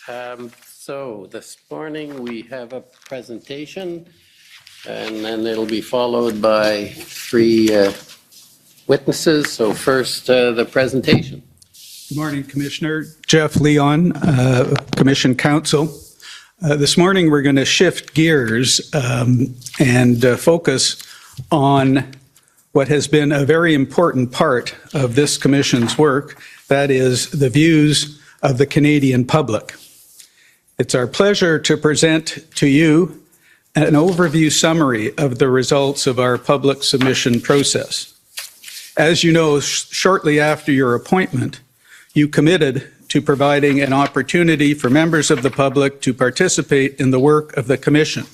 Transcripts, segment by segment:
So this morning we have a presentation, and then it'll be followed by three witnesses. So first, the presentation. Good morning, Commissioner. Jeff Leon, Commission Counsel. This morning we're going to shift gears and focus on what has been a very important part of this Commission's work, that is the views of the Canadian public. It's our pleasure to present to you an overview summary of the results of our public submission process. As you know, shortly after your appointment, you committed to providing an opportunity for members of the public to participate in the work of the Commission.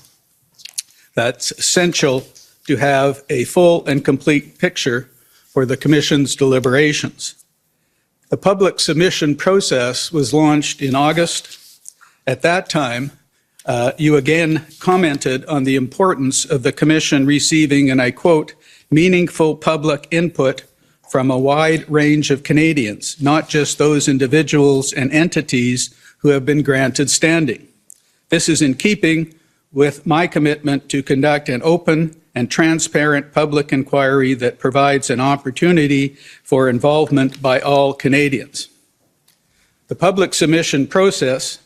That's essential to have a full and complete picture for the Commission's deliberations. The public submission process was launched in August. At that time, you again commented on the importance of the Commission receiving, and I quote, meaningful public input from a wide range of Canadians, not just those individuals and entities who have been granted standing. This is in keeping with my commitment to conduct an open and transparent public inquiry that provides an opportunity for involvement by all Canadians. The public submission process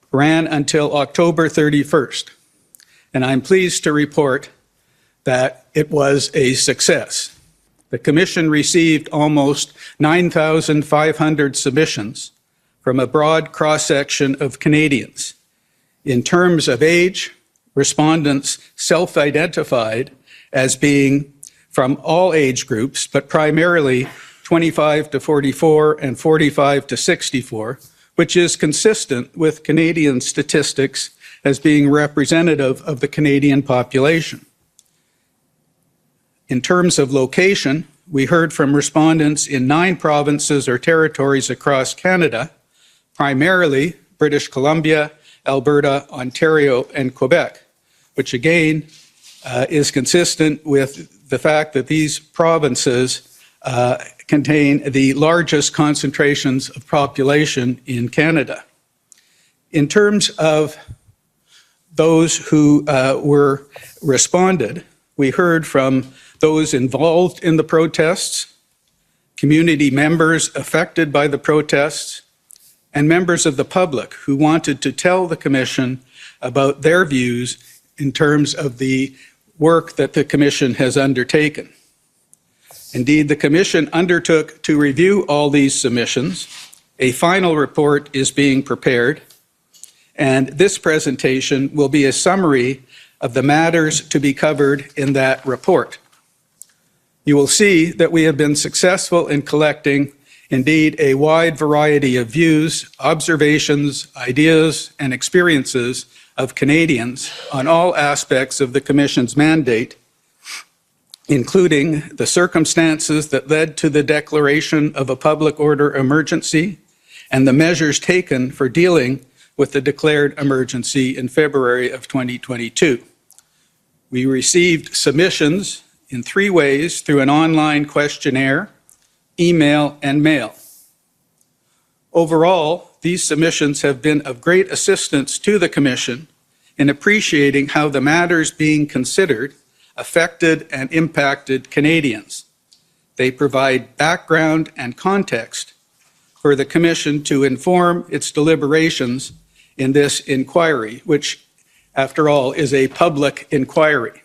ran until October 31st, and I'm pleased to report that it was a success. The Commission received almost 9,500 submissions from a broad cross-section of Canadians. In terms of age, respondents self-identified as being from all age groups, but primarily 25 to 44 and 45 to 64, which is consistent with Canadian statistics as being representative of the Canadian population. In terms of location, we heard from respondents in 9 provinces or territories across Canada, primarily British Columbia, Alberta, Ontario, and Quebec, which again is consistent with the fact that these provinces contain the largest concentrations of population in Canada. In terms of those who were responded, we heard from those involved in the protests, community members affected by the protests, and members of the public who wanted to tell the Commission about their views in terms of the work that the Commission has undertaken. Indeed, the Commission undertook to review all these submissions. A final report is being prepared, and this presentation will be a summary of the matters to be covered in that report. You will see that we have been successful in collecting, indeed, a wide variety of views, observations, ideas, and experiences of Canadians on all aspects of the Commission's mandate, including the circumstances that led to the declaration of a public order emergency and the measures taken for dealing with the declared emergency in February of 2022. We received submissions in 3 ways: through an online questionnaire, email, and mail. Overall, these submissions have been of great assistance to the Commission in appreciating how the matters being considered affected and impacted Canadians. They provide background and context for the Commission to inform its deliberations in this inquiry, which, after all, is a public inquiry.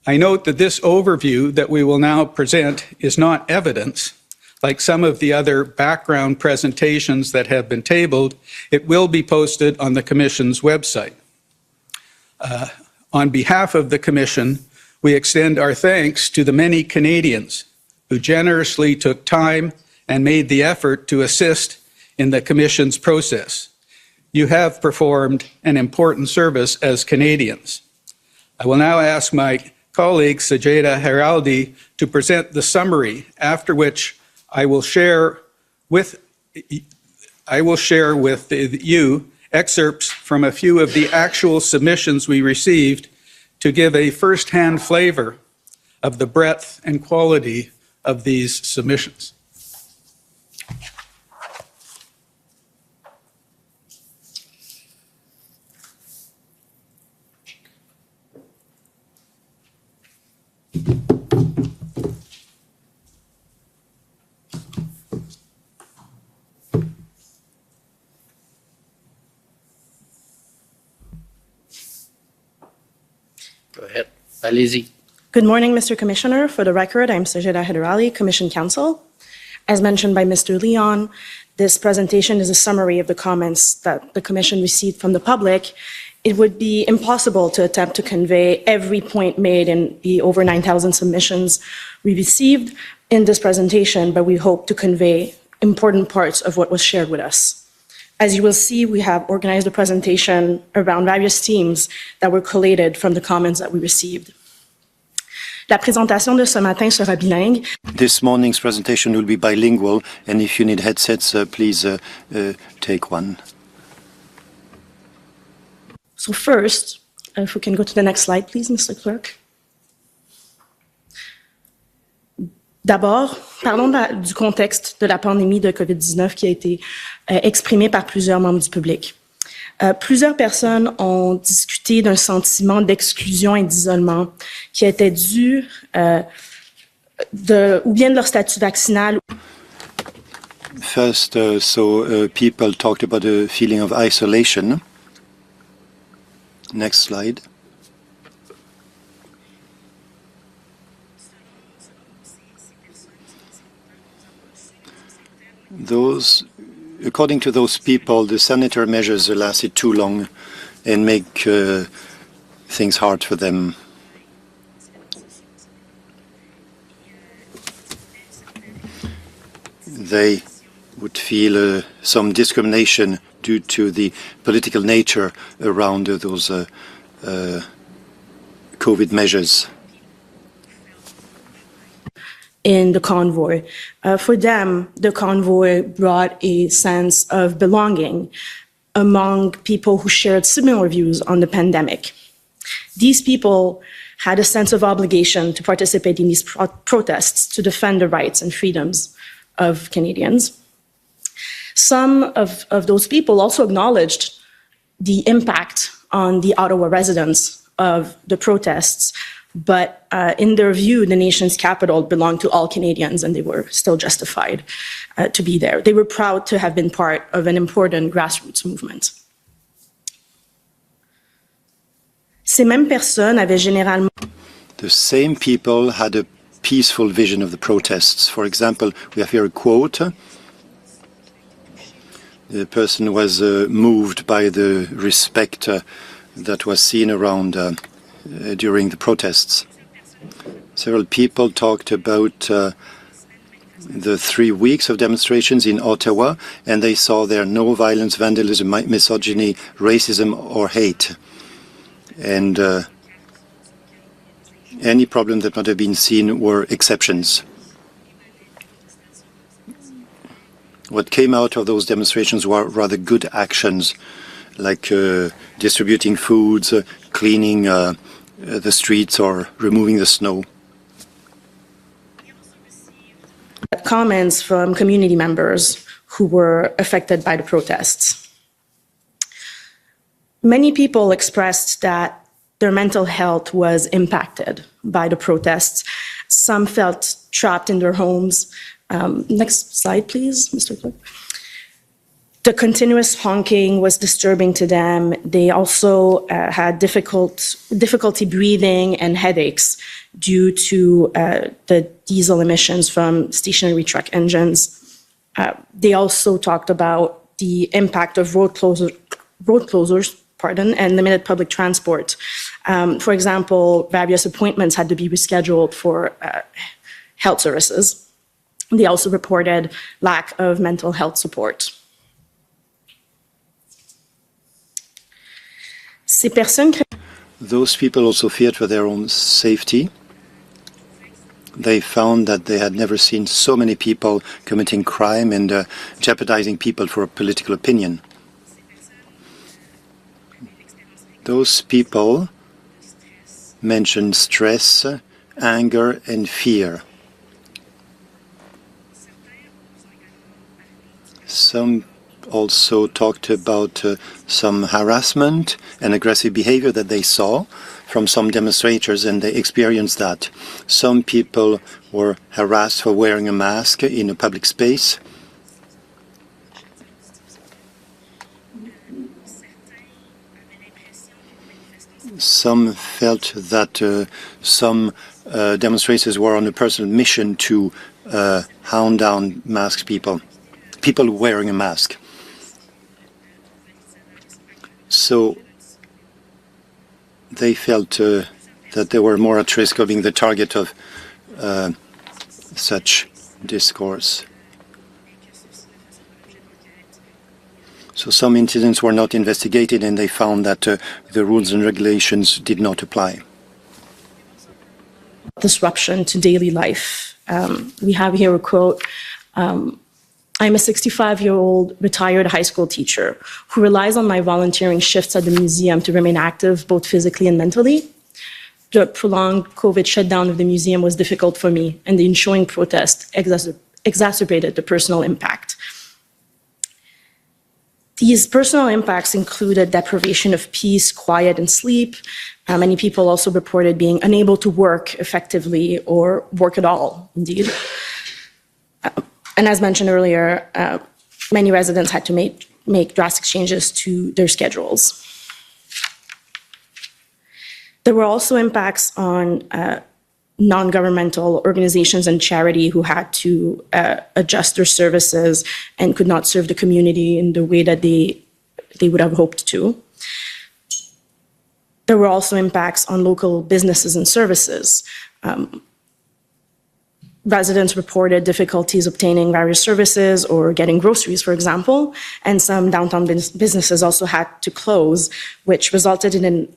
I note that this overview that we will now present is not evidence. Like some of the other background presentations that have been tabled, it will be posted on the Commission's website. On behalf of the Commission, we extend our thanks to the many Canadians who generously took time and made the effort to assist in the Commission's process. You have performed an important service as Canadians. I will now ask my colleague Sajeda Heraldi to present the summary, after which I will share with you excerpts from a few of the actual submissions we received to give a first-hand flavor of the breadth and quality of these submissions. Allez-y. Good morning, Mr. Commissioner. For the record, I'm Sajida Hyderali, Commission Counsel. As mentioned by Mr. Leon, this presentation is a summary of the comments that the Commission received from the public. It would be impossible to attempt to convey every point made in the over 9,000 submissions we received in this presentation, but we hope to convey important parts of what was shared with us. As you will see, we have organized the presentation around various themes that were collated from the comments that we received. La présentation de ce matin sera bilingue. This morning's presentation will be bilingual, and if you need headsets, please take one. So first, if we can go to the next slide, please, Mr. Clerk. D'abord, parlons du contexte de la pandémie de COVID-19 qui a été exprimé par plusieurs membres du public. Plusieurs personnes ont discuté d'un sentiment d'exclusion et d'isolement qui était dû ou bien de leur statut vaccinal. First, people talked about a feeling of isolation. Next slide. According to those people, the sanitary measures lasted too long and make things hard for them. They would feel some discrimination due to the political nature around those COVID measures. In the convoy. For them, the convoy brought a sense of belonging among people who shared similar views on the pandemic. These people had a sense of obligation to participate in these protests to defend the rights and freedoms of Canadians. Some of those people also acknowledged the impact on the Ottawa residents of the protests, but in their view, the nation's capital belonged to all Canadians and they were still justified to be there. They were proud to have been part of an important grassroots movement. Ces mêmes personnes avaient généralement... The same people had a peaceful vision of the protests. For example, we have here a quote. The person was moved by the respect that was seen around during the protests. Several people talked about the 3 weeks of demonstrations in Ottawa, and they saw there no violence, vandalism, misogyny, racism, or hate. And any problem that might have been seen were exceptions. What came out of those demonstrations were rather good actions, like distributing foods, cleaning the streets, or removing the snow. Comments from community members who were affected by the protests. Many people expressed that their mental health was impacted by the protests. Some felt trapped in their homes. Next slide, please, Mr. Clerk. The continuous honking was disturbing to them. They also had difficulty breathing and headaches due to the diesel emissions from stationary truck engines. They also talked about the impact of road closures, and limited public transport. For example, various appointments had to be rescheduled for health services. They also reported lack of mental health support. Those people also feared for their own safety. They found that they had never seen so many people committing crime and jeopardizing people for a political opinion. Those people mentioned stress, anger, and fear. Some also talked about some harassment and aggressive behavior that they saw from some demonstrators, and they experienced that. Some people were harassed for wearing a mask in a public space. some felt that some demonstrators were on a personal mission to hound down masked people wearing a mask. So they felt that they were more at risk of being the target of such discourse. So some incidents were not investigated, and they found that the rules and regulations did not apply. Disruption to daily life. We have here a quote. I'm a 65-year-old retired high school teacher who relies on my volunteering shifts at the museum to remain active both physically and mentally. The prolonged COVID shutdown of the museum was difficult for me, and the ensuing protest exacerbated the personal impact. These personal impacts included deprivation of peace, quiet, and sleep. Many people also reported being unable to work effectively or work at all, indeed. And as mentioned earlier, many residents had to make drastic changes to their schedules. There were also impacts on non-governmental organizations and charity who had to adjust their services and could not serve the community in the way that they would have hoped to. There were also impacts on local businesses and services. Residents reported difficulties obtaining various services or getting groceries, for example, and some downtown businesses also had to close, which resulted in an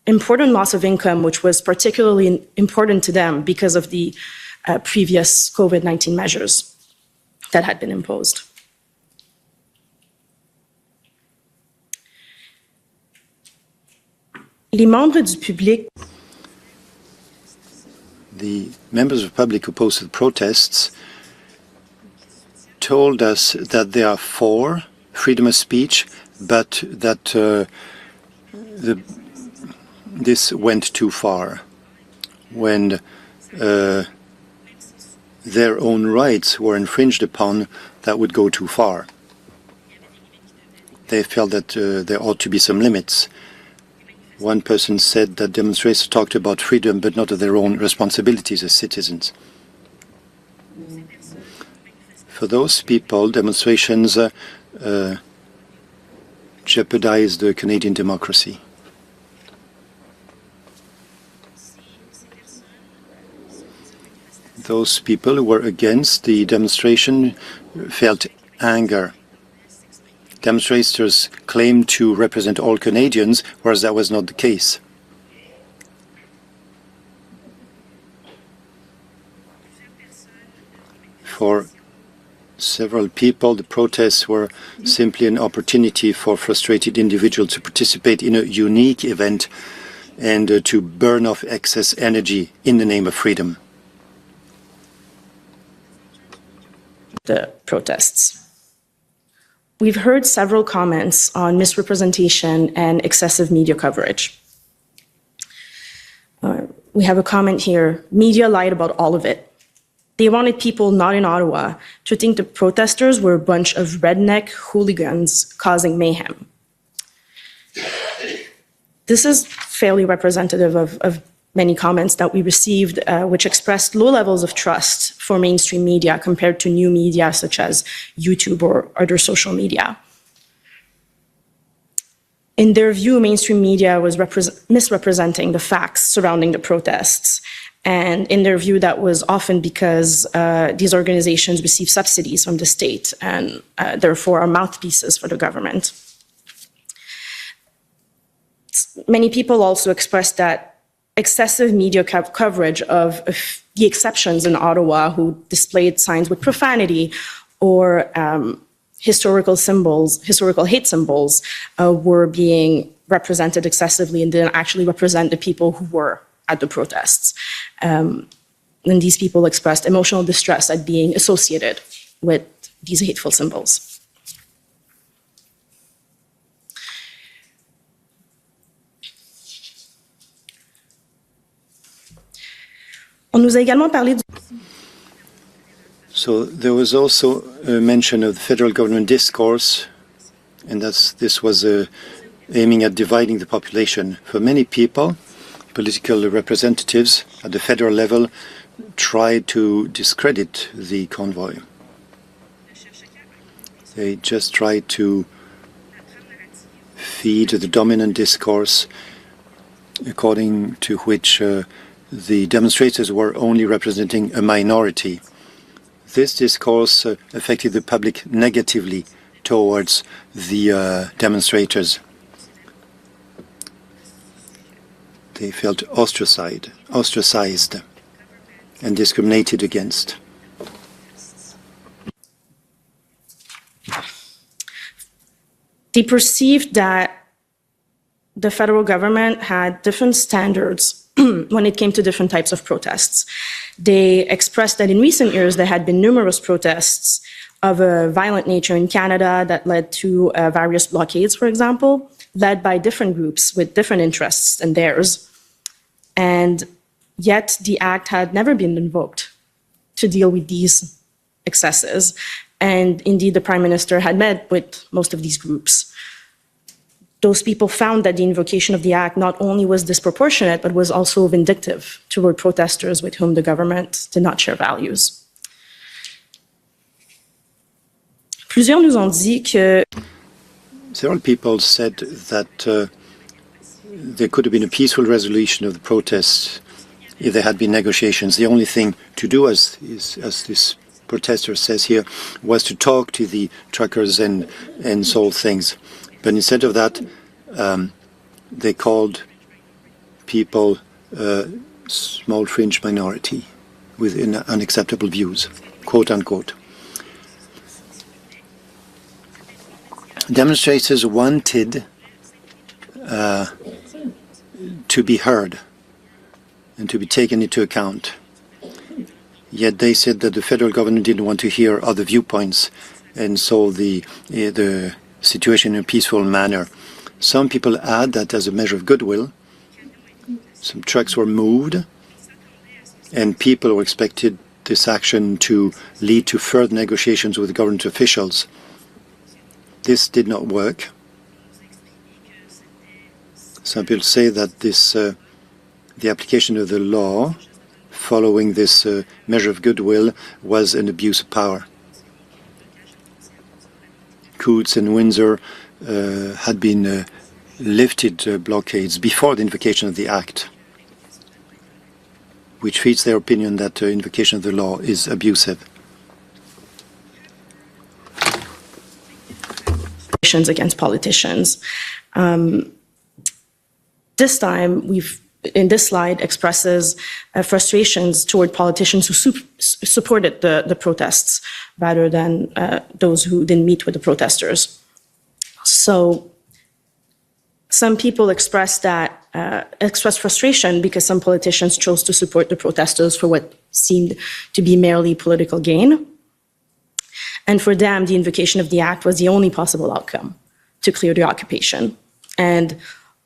important loss of income, which was particularly important to them because of the previous COVID-19 measures that had been imposed. Les membres du public. The members of the public opposed to the protests told us that they are for freedom of speech, but that this went too far when their own rights were infringed upon. That would go too far. They felt that there ought to be some limits. One person said that demonstrators talked about freedom but not of their own responsibilities as citizens. For those people, demonstrations jeopardize the Canadian democracy. Those people who were against the demonstration felt anger. Demonstrators claimed to represent all Canadians, whereas that was not the case. For several people, the protests were simply an opportunity for frustrated individuals to participate in a unique event and to burn off excess energy in the name of freedom. The protests. We've heard several comments on misrepresentation and excessive media coverage. We have a comment here. Media lied about all of it. They wanted people not in Ottawa to think the protesters were a bunch of redneck hooligans causing mayhem. This is fairly representative of many comments that we received, which expressed low levels of trust for mainstream media compared to new media such as YouTube or other social media. In their view, mainstream media was misrepresenting the facts surrounding the protests. And in their view, that was often because these organizations receive subsidies from the state and therefore are mouthpieces for the government. Many people also expressed that excessive media coverage of the exceptions in Ottawa who displayed signs with profanity or historical hate symbols were being represented excessively and didn't actually represent the people who were at the protests. And these people expressed emotional distress at being associated with these hateful symbols. On nous a également parlé du... So there was also a mention of the federal government discourse, and this was aiming at dividing the population. For many people, political representatives at the federal level tried to discredit the convoy. They just tried to feed the dominant discourse according to which the demonstrators were only representing a minority. This discourse affected the public negatively towards the demonstrators. They felt ostracized and discriminated against. They perceived that the federal government had different standards when it came to different types of protests. They expressed that in recent years there had been numerous protests of a violent nature in Canada that led to various blockades, for example, led by different groups with different interests than theirs. And yet the act had never been invoked to deal with these excesses. And indeed, the Prime Minister had met with most of these groups. Those people found that the invocation of the act not only was disproportionate, but was also vindictive toward protesters with whom the government did not share values. Plusieurs nous ont dit que Several people said that there could have been a peaceful resolution of the protests if there had been negotiations. The only thing to do, as this protester says here, was to talk to the truckers and solve things. But instead of that, they called people a small fringe minority with unacceptable views, quote unquote. Demonstrators wanted to be heard and to be taken into account. Yet they said that the federal government didn't want to hear other viewpoints and solve the situation in a peaceful manner. Some people add that as a measure of goodwill, some trucks were moved and people were expected this action to lead to further negotiations with government officials. This did not work. Some people say that the application of the law following this measure of goodwill was an abuse of power. Coutts and Windsor had been lifted blockades before the invocation of the Act, which feeds their opinion that the invocation of the law is abusive. Against politicians. This time, in this slide, expresses frustrations toward politicians who supported the protests rather than those who didn't meet with the protesters. So some people expressed frustration because some politicians chose to support the protesters for what seemed to be merely political gain. And for them, the invocation of the act was the only possible outcome to clear the occupation. And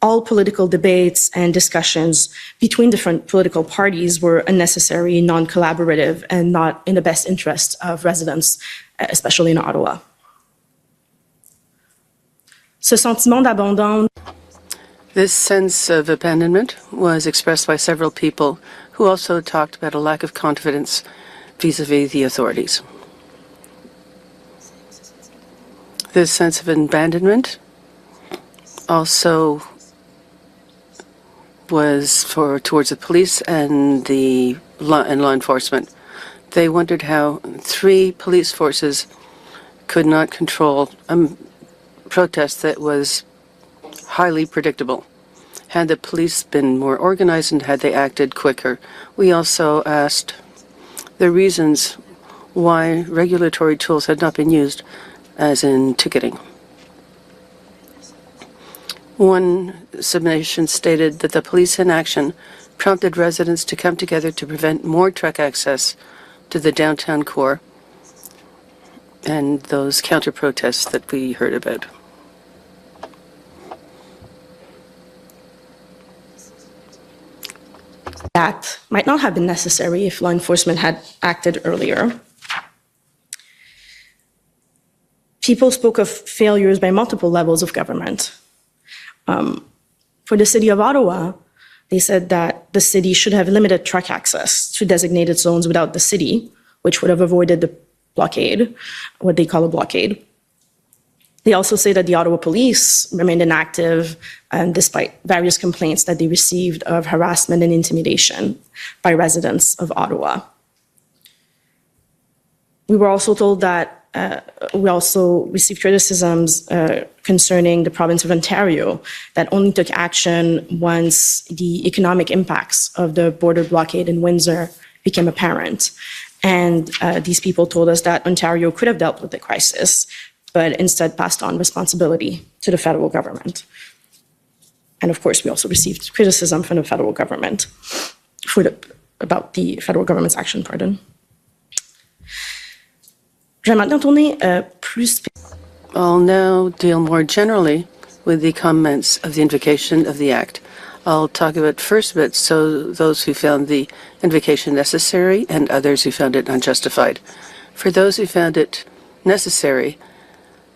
all political debates and discussions between different political parties were unnecessary, non-collaborative, and not in the best interest of residents, especially in Ottawa. Ce sentiment d'abandon. This sense of abandonment was expressed by several people who also talked about a lack of confidence vis-à-vis the authorities. This sense of abandonment also was towards the police and law enforcement. They wondered how 3 police forces could not control a protest that was highly predictable. Had the police been more organized and had they acted quicker? We also asked the reasons why regulatory tools had not been used, as in ticketing. One submission stated that the police inaction prompted residents to come together to prevent more truck access to the downtown core and those counter-protests that we heard about. That might not have been necessary if law enforcement had acted earlier. People spoke of failures by multiple levels of government. For the city of Ottawa, they said that the city should have limited truck access to designated zones without the city, which would have avoided the blockade, what they call a blockade. They also say that the Ottawa police remained inactive despite various complaints that they received of harassment and intimidation by residents of Ottawa. We were also told that we also received criticisms concerning the province of Ontario that only took action once the economic impacts of the border blockade in Windsor became apparent. And these people told us that Ontario could have dealt with the crisis, but instead passed on responsibility to the federal government. And of course, we also received criticism from the federal government about the federal government's action, pardon. I'll now deal more generally with the comments of the invocation of the Act. I'll talk about first a bit so those who found the invocation necessary and others who found it unjustified. For those who found it necessary,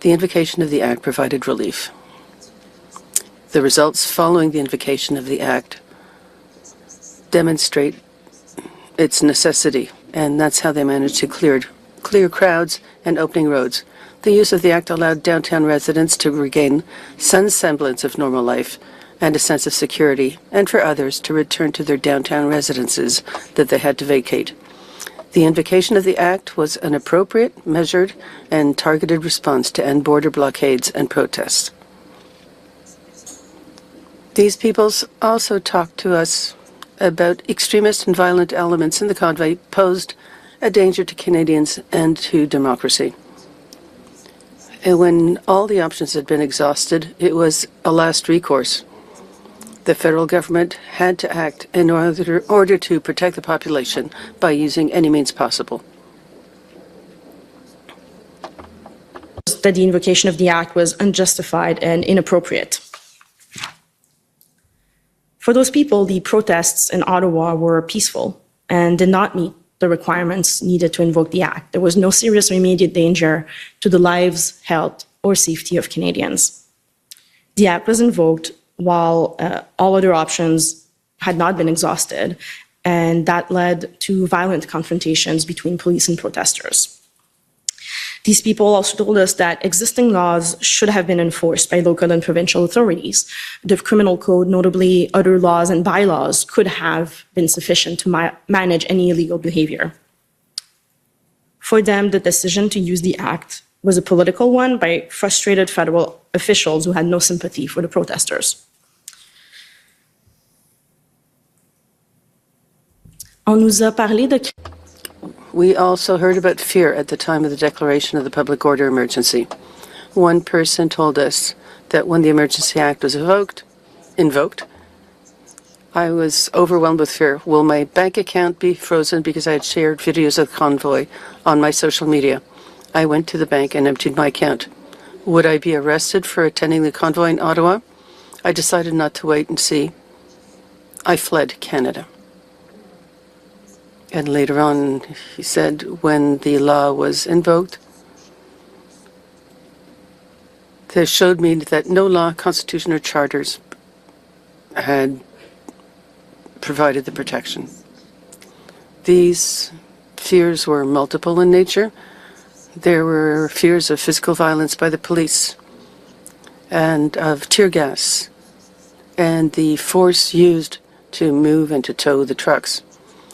the invocation of the Act provided relief. The results following the invocation of the Act demonstrate its necessity, and that's how they managed to clear crowds and opening roads. The use of the Act allowed downtown residents to regain some semblance of normal life and a sense of security, and for others to return to their downtown residences that they had to vacate. The invocation of the Act was an appropriate, measured, and targeted response to end border blockades and protests. These peoples also talked to us about extremist and violent elements in the convoy posed a danger to Canadians and to democracy. And when all the options had been exhausted, it was a last recourse. The federal government had to act in order to protect the population by using any means possible. That the invocation of the Act was unjustified and inappropriate. For those people, the protests in Ottawa were peaceful and did not meet the requirements needed to invoke the Act. There was no serious or immediate danger to the lives, health, or safety of Canadians. The Act was invoked while all other options had not been exhausted, and that led to violent confrontations between police and protesters. These people also told us that existing laws should have been enforced by local and provincial authorities. The criminal code, notably other laws and bylaws, could have been sufficient to manage any illegal behavior. For them, the decision to use the Act was a political one by frustrated federal officials who had no sympathy for the protesters. On nous a parlé de... We also heard about fear at the time of the declaration of the public order emergency. One person told us that when the Emergency Act was invoked, I was overwhelmed with fear. Will my bank account be frozen because I had shared videos of the convoy on my social media? I went to the bank and emptied my account. Would I be arrested for attending the convoy in Ottawa? I decided not to wait and see. I fled Canada. And later on, he said, when the law was invoked, they showed me that no law, constitution, or charters had provided the protection. These fears were multiple in nature. There were fears of physical violence by the police and of tear gas and the force used to move and to tow the trucks.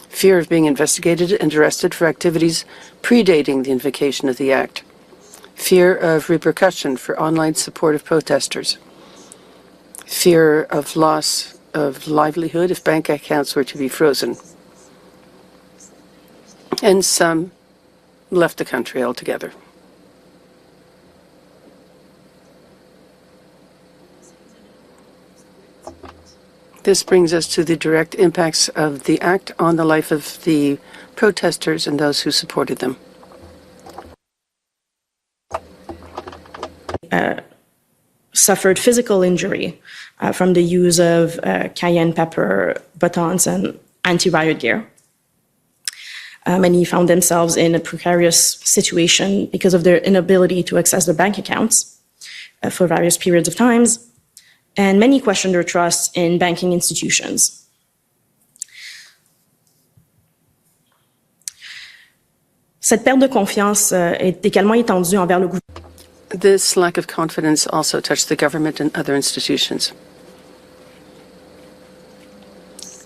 Fear of being investigated and arrested for activities predating the invocation of the Act. Fear of repercussion for online support of protesters. Fear of loss of livelihood if bank accounts were to be frozen. And some left the country altogether. This brings us to the direct impacts of the Act on the life of the protesters and those who supported them. Suffered physical injury from the use of cayenne pepper, batons, and anti-riot gear. Many found themselves in a precarious situation because of their inability to access their bank accounts for various periods of times. and many questioned their trust in banking institutions. Cette perte de confiance est également étendue envers le gouvernement. This lack of confidence also touched the government and other institutions,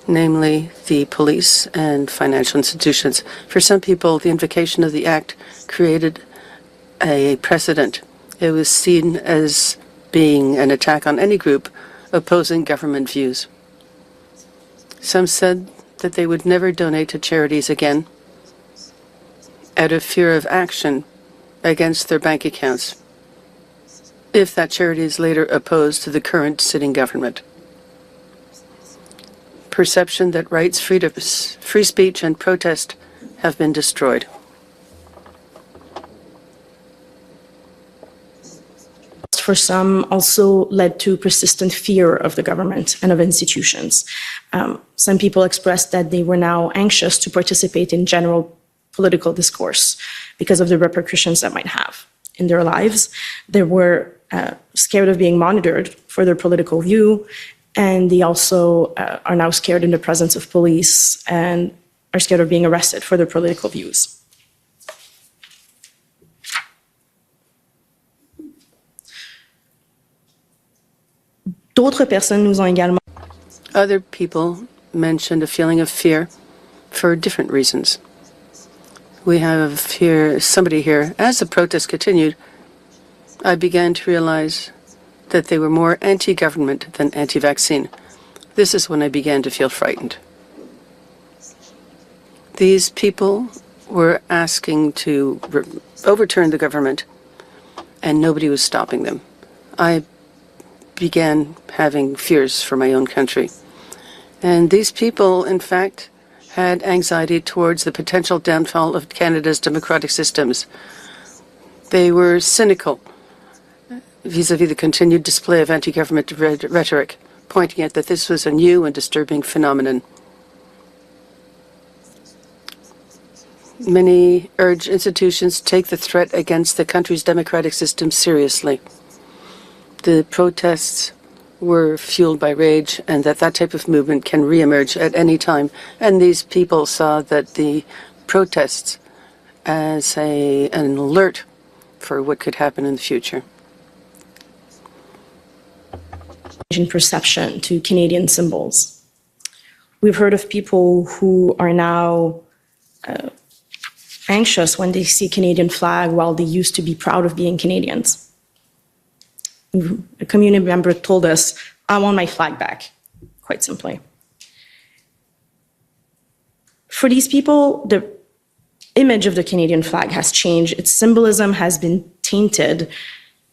namely the police and financial institutions. For some people, the invocation of the Act created a precedent. It was seen as being an attack on any group opposing government views. Some said that they would never donate to charities again out of fear of action against their bank accounts if that charity is later opposed to the current sitting government. Perception that rights, free speech and protest have been destroyed. For some, also led to persistent fear of the government and of institutions. Some people expressed that they were now anxious to participate in general political discourse because of the repercussions that might have in their lives. They were scared of being monitored for their political view, and they also are now scared in the presence of police and are scared of being arrested for their political views. D'autres personnes nous ont également. Other people mentioned a feeling of fear for different reasons. We have here somebody here. As the protest continued, I began to realize that they were more anti-government than anti-vaccine. This is when I began to feel frightened. These people were asking to overturn the government, and nobody was stopping them. I began having fears for my own country. And these people, in fact, had anxiety towards the potential downfall of Canada's democratic systems. They were cynical vis-à-vis the continued display of anti-government rhetoric, pointing out that this was a new and disturbing phenomenon. Many urge institutions take the threat against the country's democratic system seriously. The protests were fueled by rage, and that type of movement can re-emerge at any time. And these people saw that the protests as an alert for what could happen in the future. In perception to Canadian symbols. We've heard of people who are now anxious when they see a Canadian flag while they used to be proud of being Canadians. A community member told us, "I want my flag back," quite simply. For these people, the image of the Canadian flag has changed. Its symbolism has been tainted,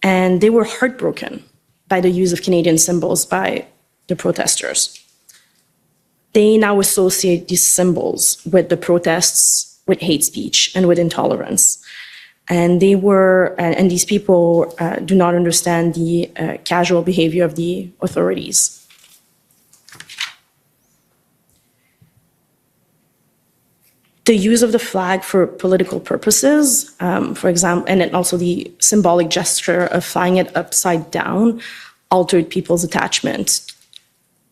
and they were heartbroken by the use of Canadian symbols by the protesters. They now associate these symbols with the protests, with hate speech, and with intolerance. And these people do not understand the casual behavior of the authorities. The use of the flag for political purposes, for example, and then also the symbolic gesture of flying it upside down, altered people's attachment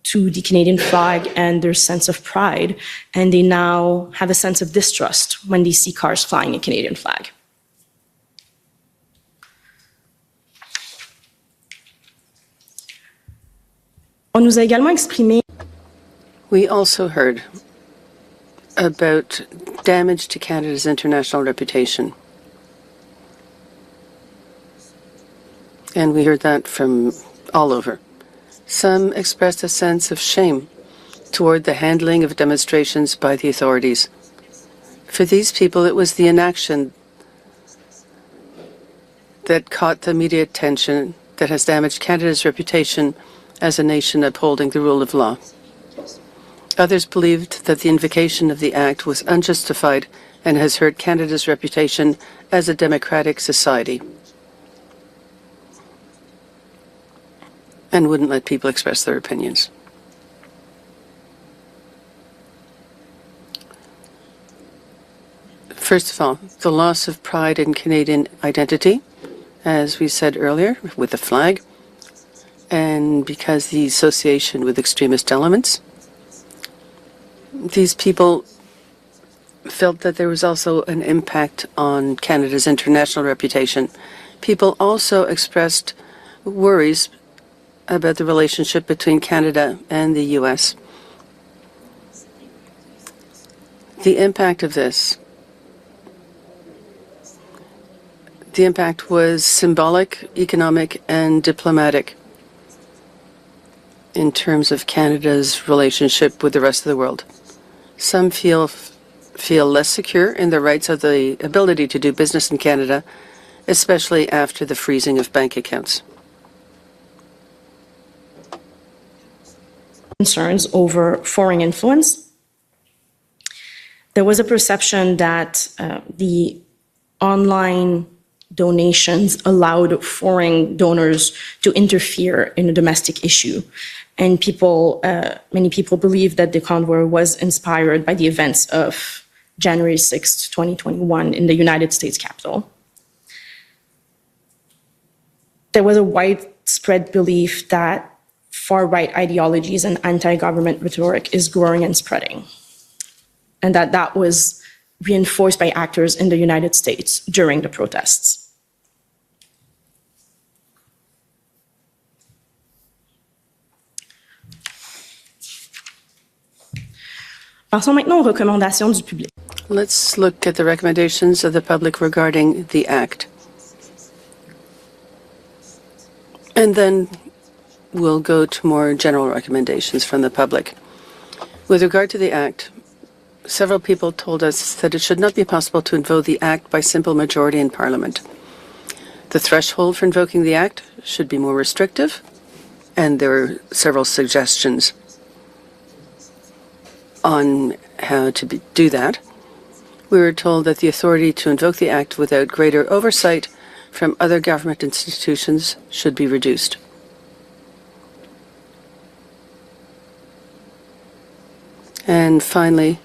to the Canadian flag and their sense of pride, and they now have a sense of distrust when they see cars flying a Canadian flag. On nous a également exprimé. We also heard about damage to Canada's international reputation. And we heard that from all over. Some expressed a sense of shame toward the handling of demonstrations by the authorities. For these people, it was the inaction that caught the media attention that has damaged Canada's reputation as a nation upholding the rule of law. Others believed that the invocation of the Act was unjustified and has hurt Canada's reputation as a democratic society, and wouldn't let people express their opinions. First of all, the loss of pride in Canadian identity, as we said earlier, with the flag, and because the association with extremist elements, these people felt that there was also an impact on Canada's international reputation. People also expressed worries about the relationship between Canada and the U.S. The impact of this, the impact was symbolic, economic, and diplomatic in terms of Canada's relationship with the rest of the world. Some feel less secure in their rights of the ability to do business in Canada, especially after the freezing of bank accounts. Concerns over foreign influence. There was a perception that the online donations allowed foreign donors to interfere in a domestic issue. And many people believe that the convoy was inspired by the events of January 6, 2021 in the United States Capitol. There was a widespread belief that far-right ideologies and anti-government rhetoric is growing and spreading, and that was reinforced by actors in the United States during the protests. Passons maintenant aux recommandations du public. Let's look at the recommendations of the public regarding the Act. And then we'll go to more general recommendations from the public. With regard to the Act, several people told us that it should not be possible to invoke the Act by simple majority in Parliament. The threshold for invoking the Act should be more restrictive, and there are several suggestions on how to do that. We were told that the authority to invoke the Act without greater oversight from other government institutions should be reduced. And finally,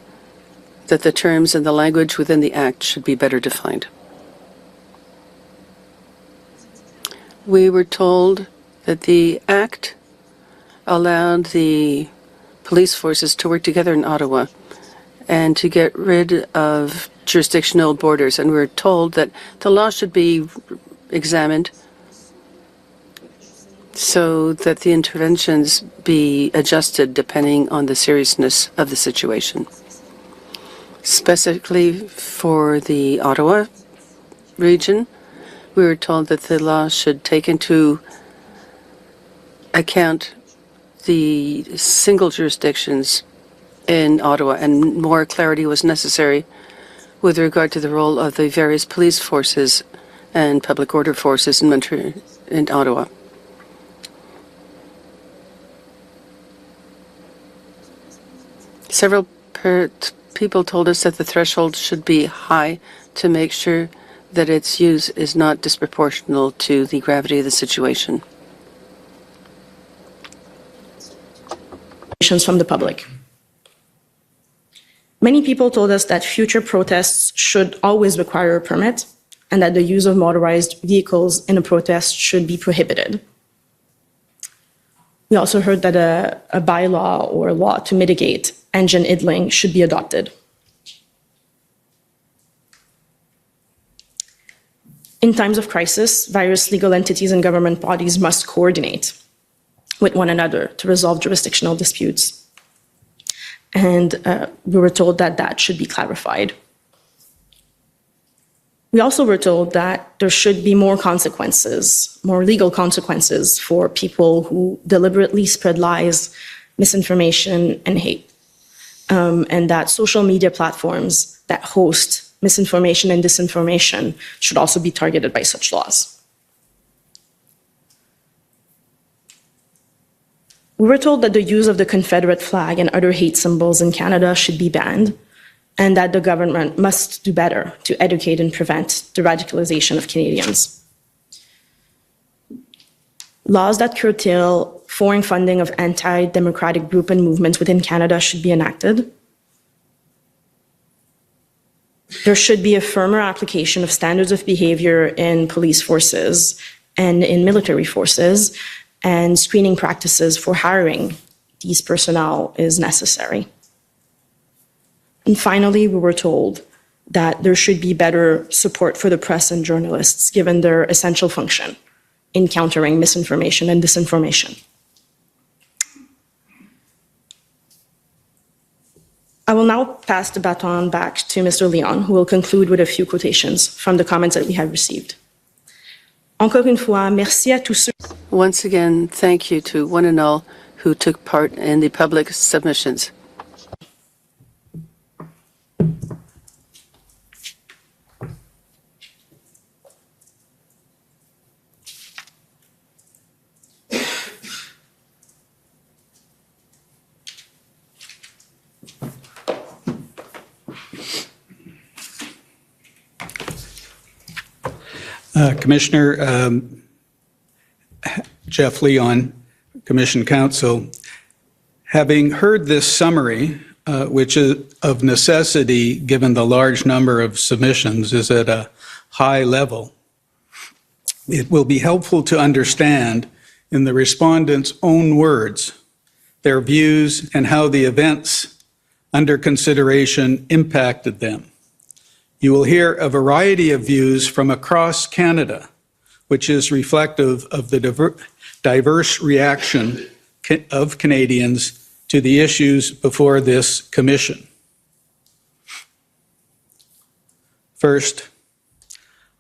that the terms and the language within the Act should be better defined. We were told that the Act allowed the police forces to work together in Ottawa and to get rid of jurisdictional borders. And we were told that the law should be examined so that the interventions be adjusted depending on the seriousness of the situation. Specifically for the Ottawa region, we were told that the law should take into account the single jurisdictions in Ottawa, and more clarity was necessary with regard to the role of the various police forces and public order forces in Ottawa. Several people told us that the threshold should be high to make sure that its use is not disproportional to the gravity of the situation. From the public. Many people told us that future protests should always require a permit and that the use of motorized vehicles in a protest should be prohibited. We also heard that a bylaw or a law to mitigate engine idling should be adopted. In times of crisis, various legal entities and government bodies must coordinate with one another to resolve jurisdictional disputes. And we were told that that should be clarified. We also were told that there should be more consequences, more legal consequences for people who deliberately spread lies, misinformation, and hate. And that social media platforms that host misinformation and disinformation should also be targeted by such laws. We were told that the use of the Confederate flag and other hate symbols in Canada should be banned, and that the government must do better to educate and prevent the radicalization of Canadians. Laws that curtail foreign funding of anti-democratic groups and movements within Canada should be enacted. There should be a firmer application of standards of behavior in police forces and in military forces, and screening practices for hiring these personnel is necessary. And finally, we were told that there should be better support for the press and journalists, given their essential function in countering misinformation and disinformation. I will now pass the baton back to Mr. Leon, who will conclude with a few quotations from the comments that we have received. Encore une fois, merci à tous ceux. Once again, thank you to one and all who took part in the public submissions. Commissioner Jeff Leon, Commission Counsel, having heard this summary, which is of necessity, given the large number of submissions, is at a high level, it will be helpful to understand, in the respondents' own words, their views and how the events under consideration impacted them. You will hear a variety of views from across Canada, which is reflective of the diverse reaction of Canadians to the issues before this commission. First,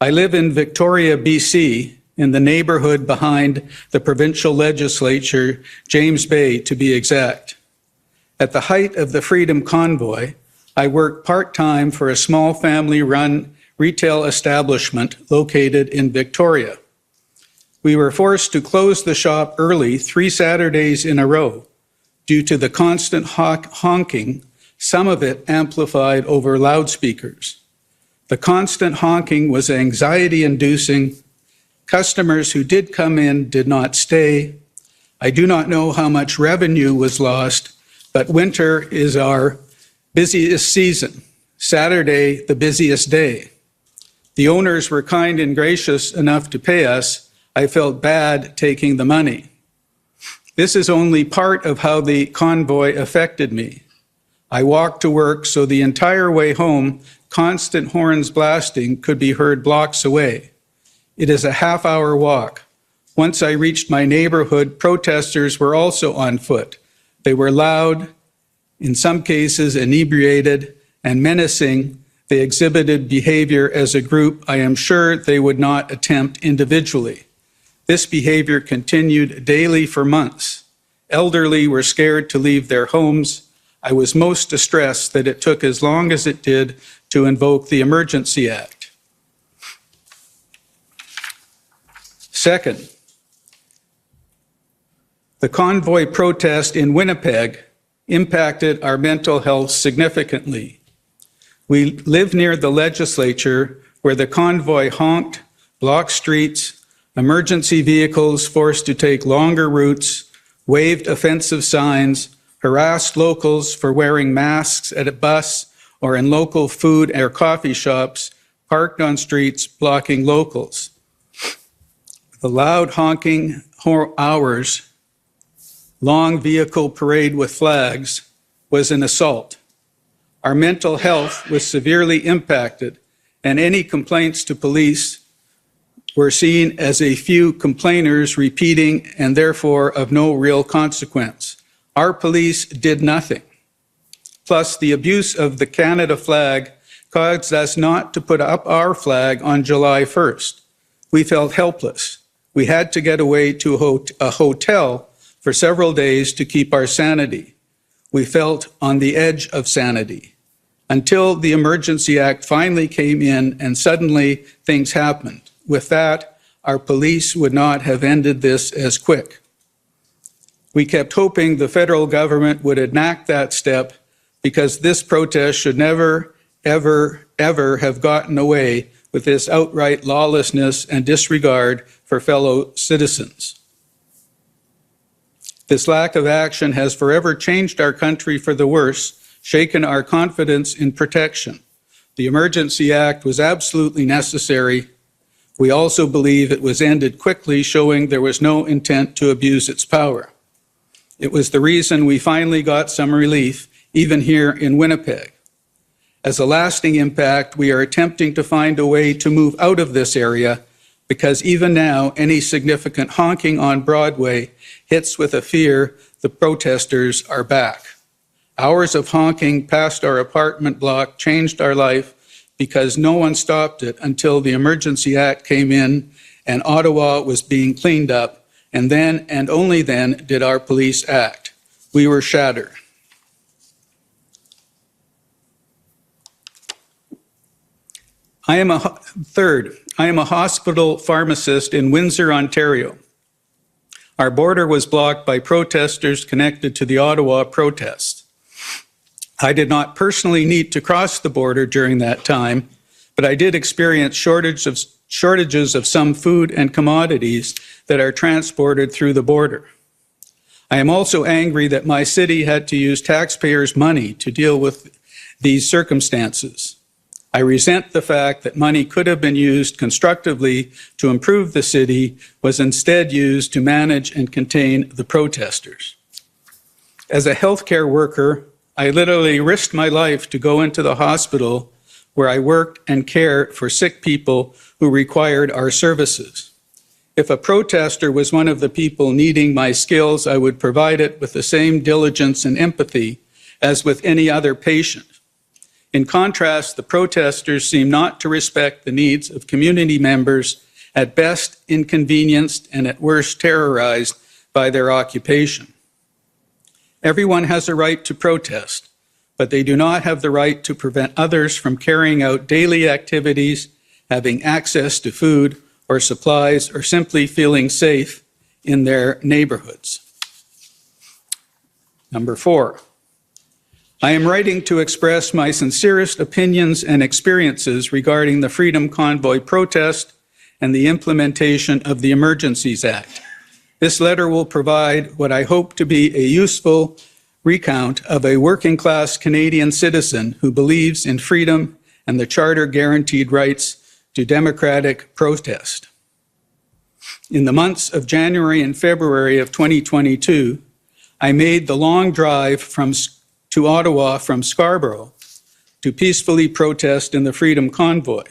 I live in Victoria, BC, in the neighborhood behind the provincial legislature, James Bay to be exact. At the height of the Freedom Convoy, I worked part-time for a small family-run retail establishment located in Victoria. We were forced to close the shop early 3 Saturdays in a row due to the constant honking, some of it amplified over loudspeakers. The constant honking was anxiety-inducing. Customers who did come in did not stay. I do not know how much revenue was lost, but winter is our busiest season. Saturday, the busiest day. The owners were kind and gracious enough to pay us. I felt bad taking the money. This is only part of how the convoy affected me. I walked to work, so the entire way home, constant horns blasting could be heard blocks away. It is a half-hour walk. Once I reached my neighborhood, protesters were also on foot. They were loud, in some cases inebriated and menacing. They exhibited behavior as a group I am sure they would not attempt individually. This behavior continued daily for months. Elderly were scared to leave their homes. I was most distressed that it took as long as it did to invoke the Emergency Act. Second, the convoy protest in Winnipeg impacted our mental health significantly. We live near the legislature where the convoy honked, blocked streets, emergency vehicles forced to take longer routes, waved offensive signs, harassed locals for wearing masks at a bus or in local food or coffee shops, parked on streets blocking locals. The loud honking hours, long vehicle parade with flags was an assault. Our mental health was severely impacted, and any complaints to police were seen as a few complainers repeating and therefore of no real consequence. Our police did nothing. Plus, the abuse of the Canada flag caused us not to put up our flag on July 1st. We felt helpless. We had to get away to a hotel for several days to keep our sanity. We felt on the edge of sanity until the Emergency Act finally came in and suddenly things happened. With that, our police would not have ended this as quick. We kept hoping the federal government would enact that step because this protest should never, ever, ever have gotten away with this outright lawlessness and disregard for fellow citizens. This lack of action has forever changed our country for the worse, shaken our confidence in protection. The Emergency Act was absolutely necessary. We also believe it was ended quickly, showing there was no intent to abuse its power. It was the reason we finally got some relief, even here in Winnipeg. As a lasting impact, we are attempting to find a way to move out of this area, because even now, any significant honking on Broadway hits with a fear the protesters are back. Hours of honking past our apartment block changed our life because no one stopped it until the Emergency Act came in and Ottawa was being cleaned up, and then and only then did our police act. We were shattered. I am a hospital pharmacist in Windsor, Ontario. Our border was blocked by protesters connected to the Ottawa protests. I did not personally need to cross the border during that time, but I did experience shortages of some food and commodities that are transported through the border. I am also angry that my city had to use taxpayers' money to deal with these circumstances. I resent the fact that money could have been used constructively to improve the city was instead used to manage and contain the protesters. As a healthcare worker, I literally risked my life to go into the hospital where I worked and cared for sick people who required our services. If a protester was one of the people needing my skills, I would provide it with the same diligence and empathy as with any other patient. In contrast, the protesters seem not to respect the needs of community members, at best inconvenienced and at worst terrorized by their occupation. Everyone has a right to protest, but they do not have the right to prevent others from carrying out daily activities, having access to food or supplies, or simply feeling safe in their neighborhoods. Number 4. I am writing to express my sincerest opinions and experiences regarding the Freedom Convoy protest and the implementation of the Emergencies Act. This letter will provide what I hope to be a useful recount of a working-class Canadian citizen who believes in freedom and the Charter guaranteed rights to democratic protest. In the months of January and February of 2022, I made the long drive to Ottawa from Scarborough to peacefully protest in the Freedom Convoy.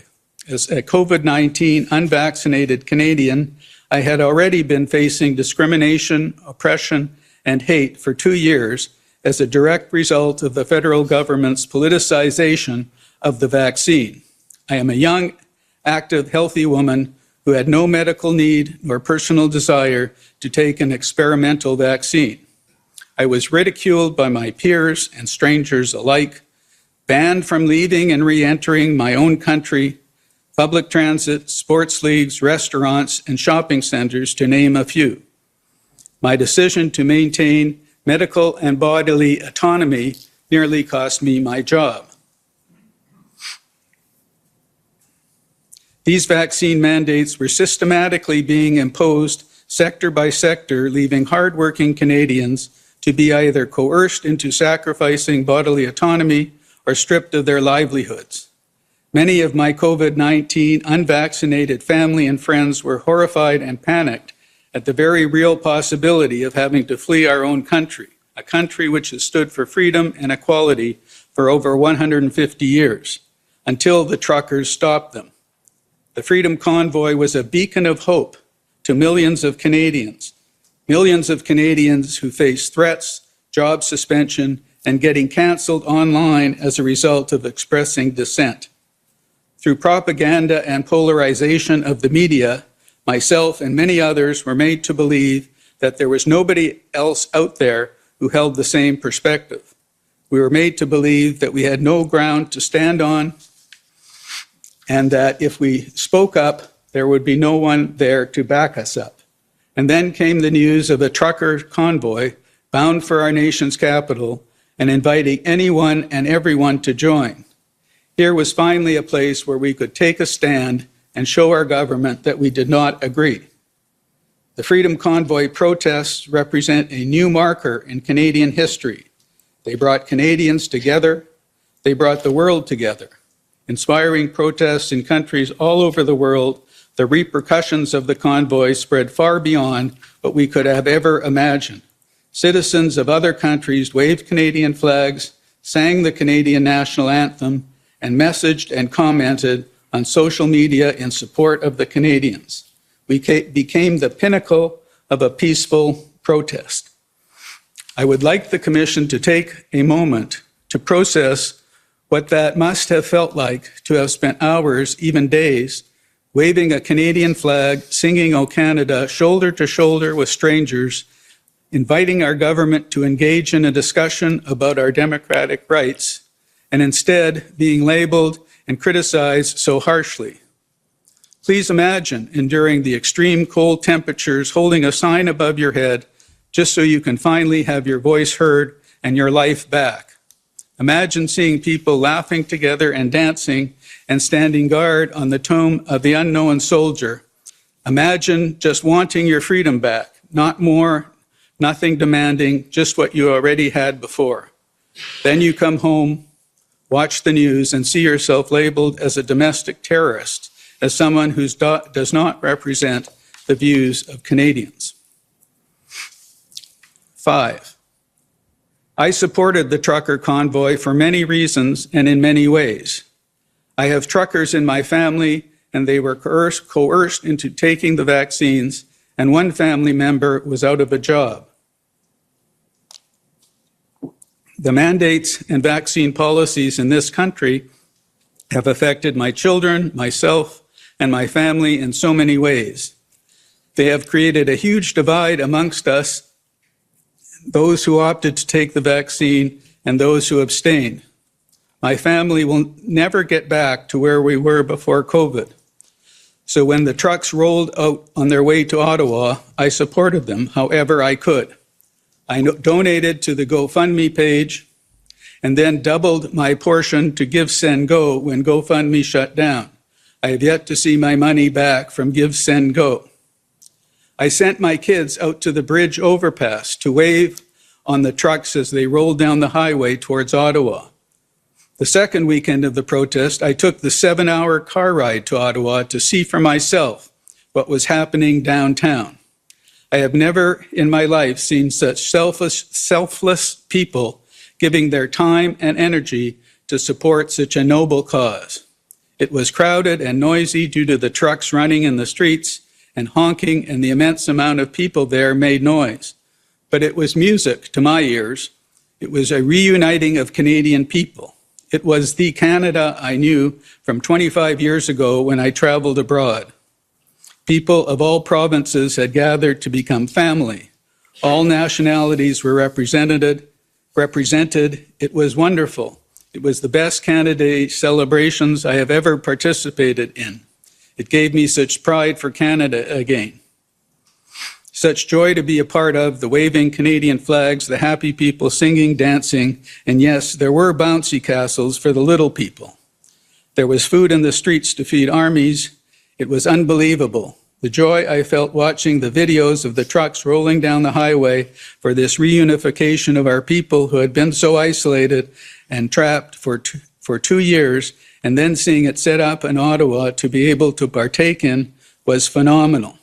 As a COVID-19 unvaccinated Canadian, I had already been facing discrimination, oppression, and hate for 2 years as a direct result of the federal government's politicization of the vaccine. I am a young, active, healthy woman who had no medical need nor personal desire to take an experimental vaccine. I was ridiculed by my peers and strangers alike, banned from leaving and re-entering my own country, public transit, sports leagues, restaurants, and shopping centers, to name a few. My decision to maintain medical and bodily autonomy nearly cost me my job. These vaccine mandates were systematically being imposed sector by sector, leaving hardworking Canadians to be either coerced into sacrificing bodily autonomy or stripped of their livelihoods. Many of my COVID-19 unvaccinated family and friends were horrified and panicked at the very real possibility of having to flee our own country, a country which has stood for freedom and equality for over 150 years, until the truckers stopped them. The Freedom Convoy was a beacon of hope to millions of Canadians who face threats, job suspension, and getting canceled online as a result of expressing dissent. Through propaganda and polarization of the media, myself and many others were made to believe that there was nobody else out there who held the same perspective. We were made to believe that we had no ground to stand on, and that if we spoke up, there would be no one there to back us up. And then came the news of a trucker convoy bound for our nation's capital and inviting anyone and everyone to join. Here was finally a place where we could take a stand and show our government that we did not agree. The Freedom Convoy protests represent a new marker in Canadian history. They brought Canadians together. They brought the world together. Inspiring protests in countries all over the world The repercussions of the convoy spread far beyond what we could have ever imagined. Citizens of other countries waved Canadian flags, sang the Canadian national anthem, and messaged and commented on social media in support of the Canadians. We became the pinnacle of a peaceful protest. I would like the Commission to take a moment to process what that must have felt like to have spent hours, even days, waving a Canadian flag, singing O Canada, shoulder to shoulder with strangers, inviting our government to engage in a discussion about our democratic rights, and instead being labeled and criticized so harshly. Please imagine enduring the extreme cold temperatures, holding a sign above your head, just so you can finally have your voice heard and your life back. Imagine seeing people laughing together and dancing and standing guard on the tomb of the unknown soldier. Imagine just wanting your freedom back, not more, nothing demanding, just what you already had before. Then you come home, watch the news, and see yourself labeled as a domestic terrorist, as someone who does not represent the views of Canadians. 5. I supported the trucker convoy for many reasons and in many ways. I have truckers in my family, and they were coerced into taking the vaccines, and one family member was out of a job. The mandates and vaccine policies in this country have affected my children, myself, and my family in so many ways. They have created a huge divide amongst us, those who opted to take the vaccine and those who abstained. My family will never get back to where we were before COVID. So when the trucks rolled out on their way to Ottawa, I supported them however I could. I donated to the GoFundMe page and then doubled my portion to Give, Send, Go when GoFundMe shut down. I have yet to see my money back from Give, Send, Go. I sent my kids out to the bridge overpass to wave on the trucks as they rolled down the highway towards Ottawa. The second weekend of the protest, I took the 7-hour car ride to Ottawa to see for myself what was happening downtown. I have never in my life seen such selfless people giving their time and energy to support such a noble cause. It was crowded and noisy due to the trucks running in the streets and honking, and the immense amount of people there made noise. But it was music to my ears. It was a reuniting of Canadian people. It was the Canada I knew from 25 years ago when I traveled abroad. People of all provinces had gathered to become family. All nationalities were represented. It was wonderful. It was the best Canada Day celebrations I have ever participated in. It gave me such pride for Canada again. Such joy to be a part of, the waving Canadian flags, the happy people singing, dancing, and yes, there were bouncy castles for the little people. There was food in the streets to feed armies. It was unbelievable. The joy I felt watching the videos of the trucks rolling down the highway for this reunification of our people who had been so isolated and trapped for 2 years, and then seeing it set up in Ottawa to be able to partake in was phenomenal.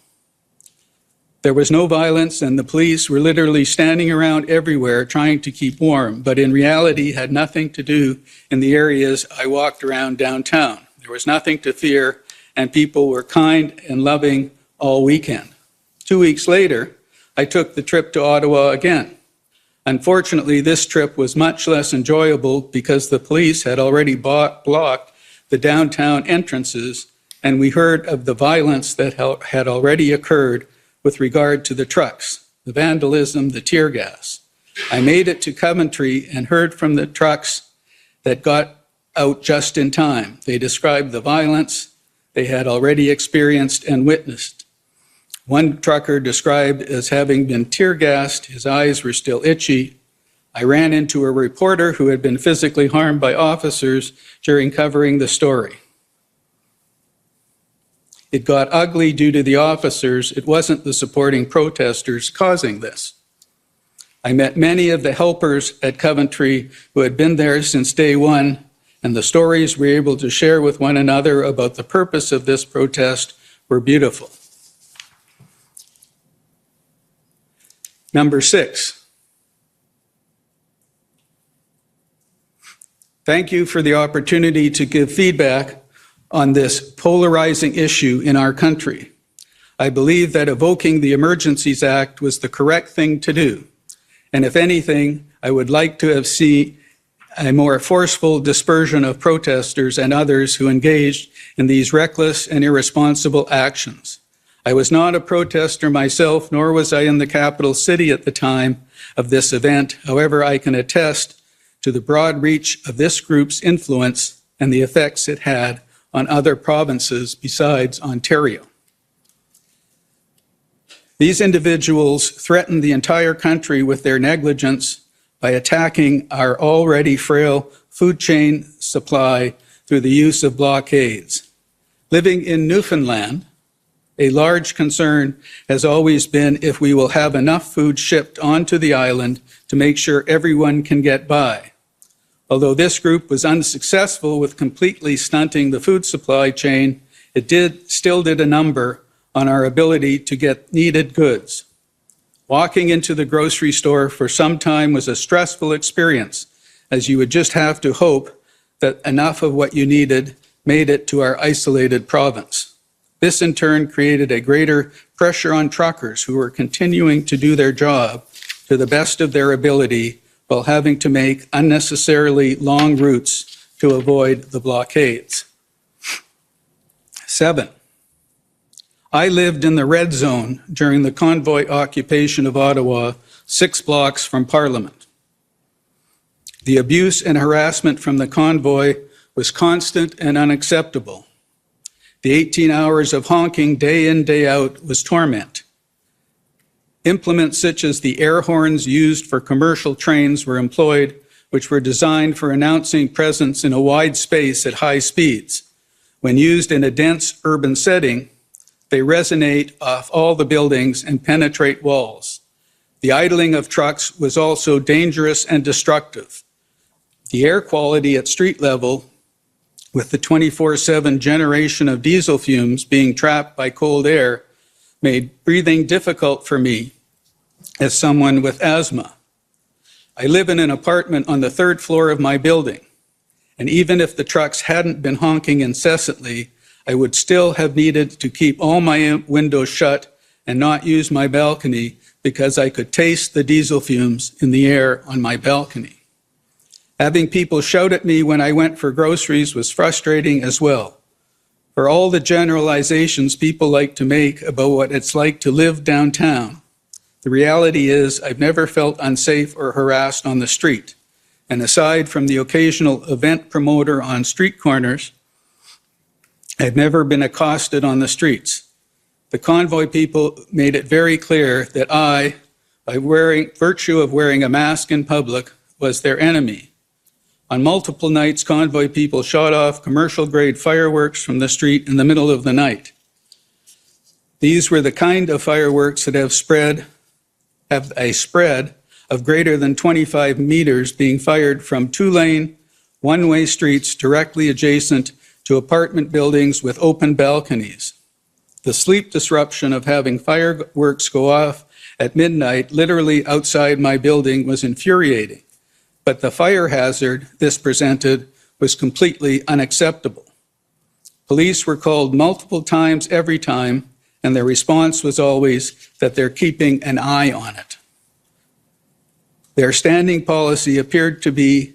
There was no violence, and the police were literally standing around everywhere trying to keep warm, but in reality had nothing to do in the areas I walked around downtown. There was nothing to fear, and people were kind and loving all weekend. 2 weeks later, I took the trip to Ottawa again. Unfortunately, this trip was much less enjoyable because the police had already blocked the downtown entrances, and we heard of the violence that had already occurred with regard to the trucks, the vandalism, the tear gas. I made it to Coventry and heard from the trucks that got out just in time. They described the violence they had already experienced and witnessed. One trucker described as having been tear gassed, his eyes were still itchy. I ran into a reporter who had been physically harmed by officers during covering the story. It got ugly due to the officers. It wasn't the supporting protesters causing this. I met many of the helpers at Coventry who had been there since day one, and the stories we were able to share with one another about the purpose of this protest were beautiful. Number 6. Thank you for the opportunity to give feedback on this polarizing issue in our country. I believe that evoking the Emergencies Act was the correct thing to do. And if anything, I would like to have seen a more forceful dispersion of protesters and others who engaged in these reckless and irresponsible actions. I was not a protester myself, nor was I in the capital city at the time of this event. However, I can attest to the broad reach of this group's influence and the effects it had on other provinces besides Ontario. These individuals threatened the entire country with their negligence by attacking our already frail food chain supply through the use of blockades. Living in Newfoundland, a large concern has always been if we will have enough food shipped onto the island to make sure everyone can get by. Although this group was unsuccessful with completely stunting the food supply chain, it still did a number on our ability to get needed goods. Walking into the grocery store for some time was a stressful experience, as you would just have to hope that enough of what you needed made it to our isolated province. This in turn created a greater pressure on truckers who were continuing to do their job to the best of their ability while having to make unnecessarily long routes to avoid the blockades. 7. I lived in the red zone during the convoy occupation of Ottawa, 6 blocks from Parliament. The abuse and harassment from the convoy was constant and unacceptable. The 18 hours of honking day in, day out was torment. Implements such as the air horns used for commercial trains were employed, which were designed for announcing presence in a wide space at high speeds. When used in a dense urban setting, they resonate off all the buildings and penetrate walls. The idling of trucks was also dangerous and destructive. The air quality at street level, with the 24/7 generation of diesel fumes being trapped by cold air, made breathing difficult for me as someone with asthma. I live in an apartment on the 3rd floor of my building, and even if the trucks hadn't been honking incessantly, I would still have needed to keep all my windows shut and not use my balcony because I could taste the diesel fumes in the air on my balcony. Having people shout at me when I went for groceries was frustrating as well. For all the generalizations people like to make about what it's like to live downtown, the reality is I've never felt unsafe or harassed on the street. And aside from the occasional event promoter on street corners, I've never been accosted on the streets. The convoy people made it very clear that I, by virtue of wearing a mask in public, was their enemy. On multiple nights, convoy people shot off commercial-grade fireworks from the street in the middle of the night. These were the kind of fireworks that have a spread of greater than 25 meters being fired from 2-lane, one-way streets directly adjacent to apartment buildings with open balconies. The sleep disruption of having fireworks go off at midnight literally outside my building was infuriating, but the fire hazard this presented was completely unacceptable. Police were called multiple times every time, and their response was always that they're keeping an eye on it. Their standing policy appeared to be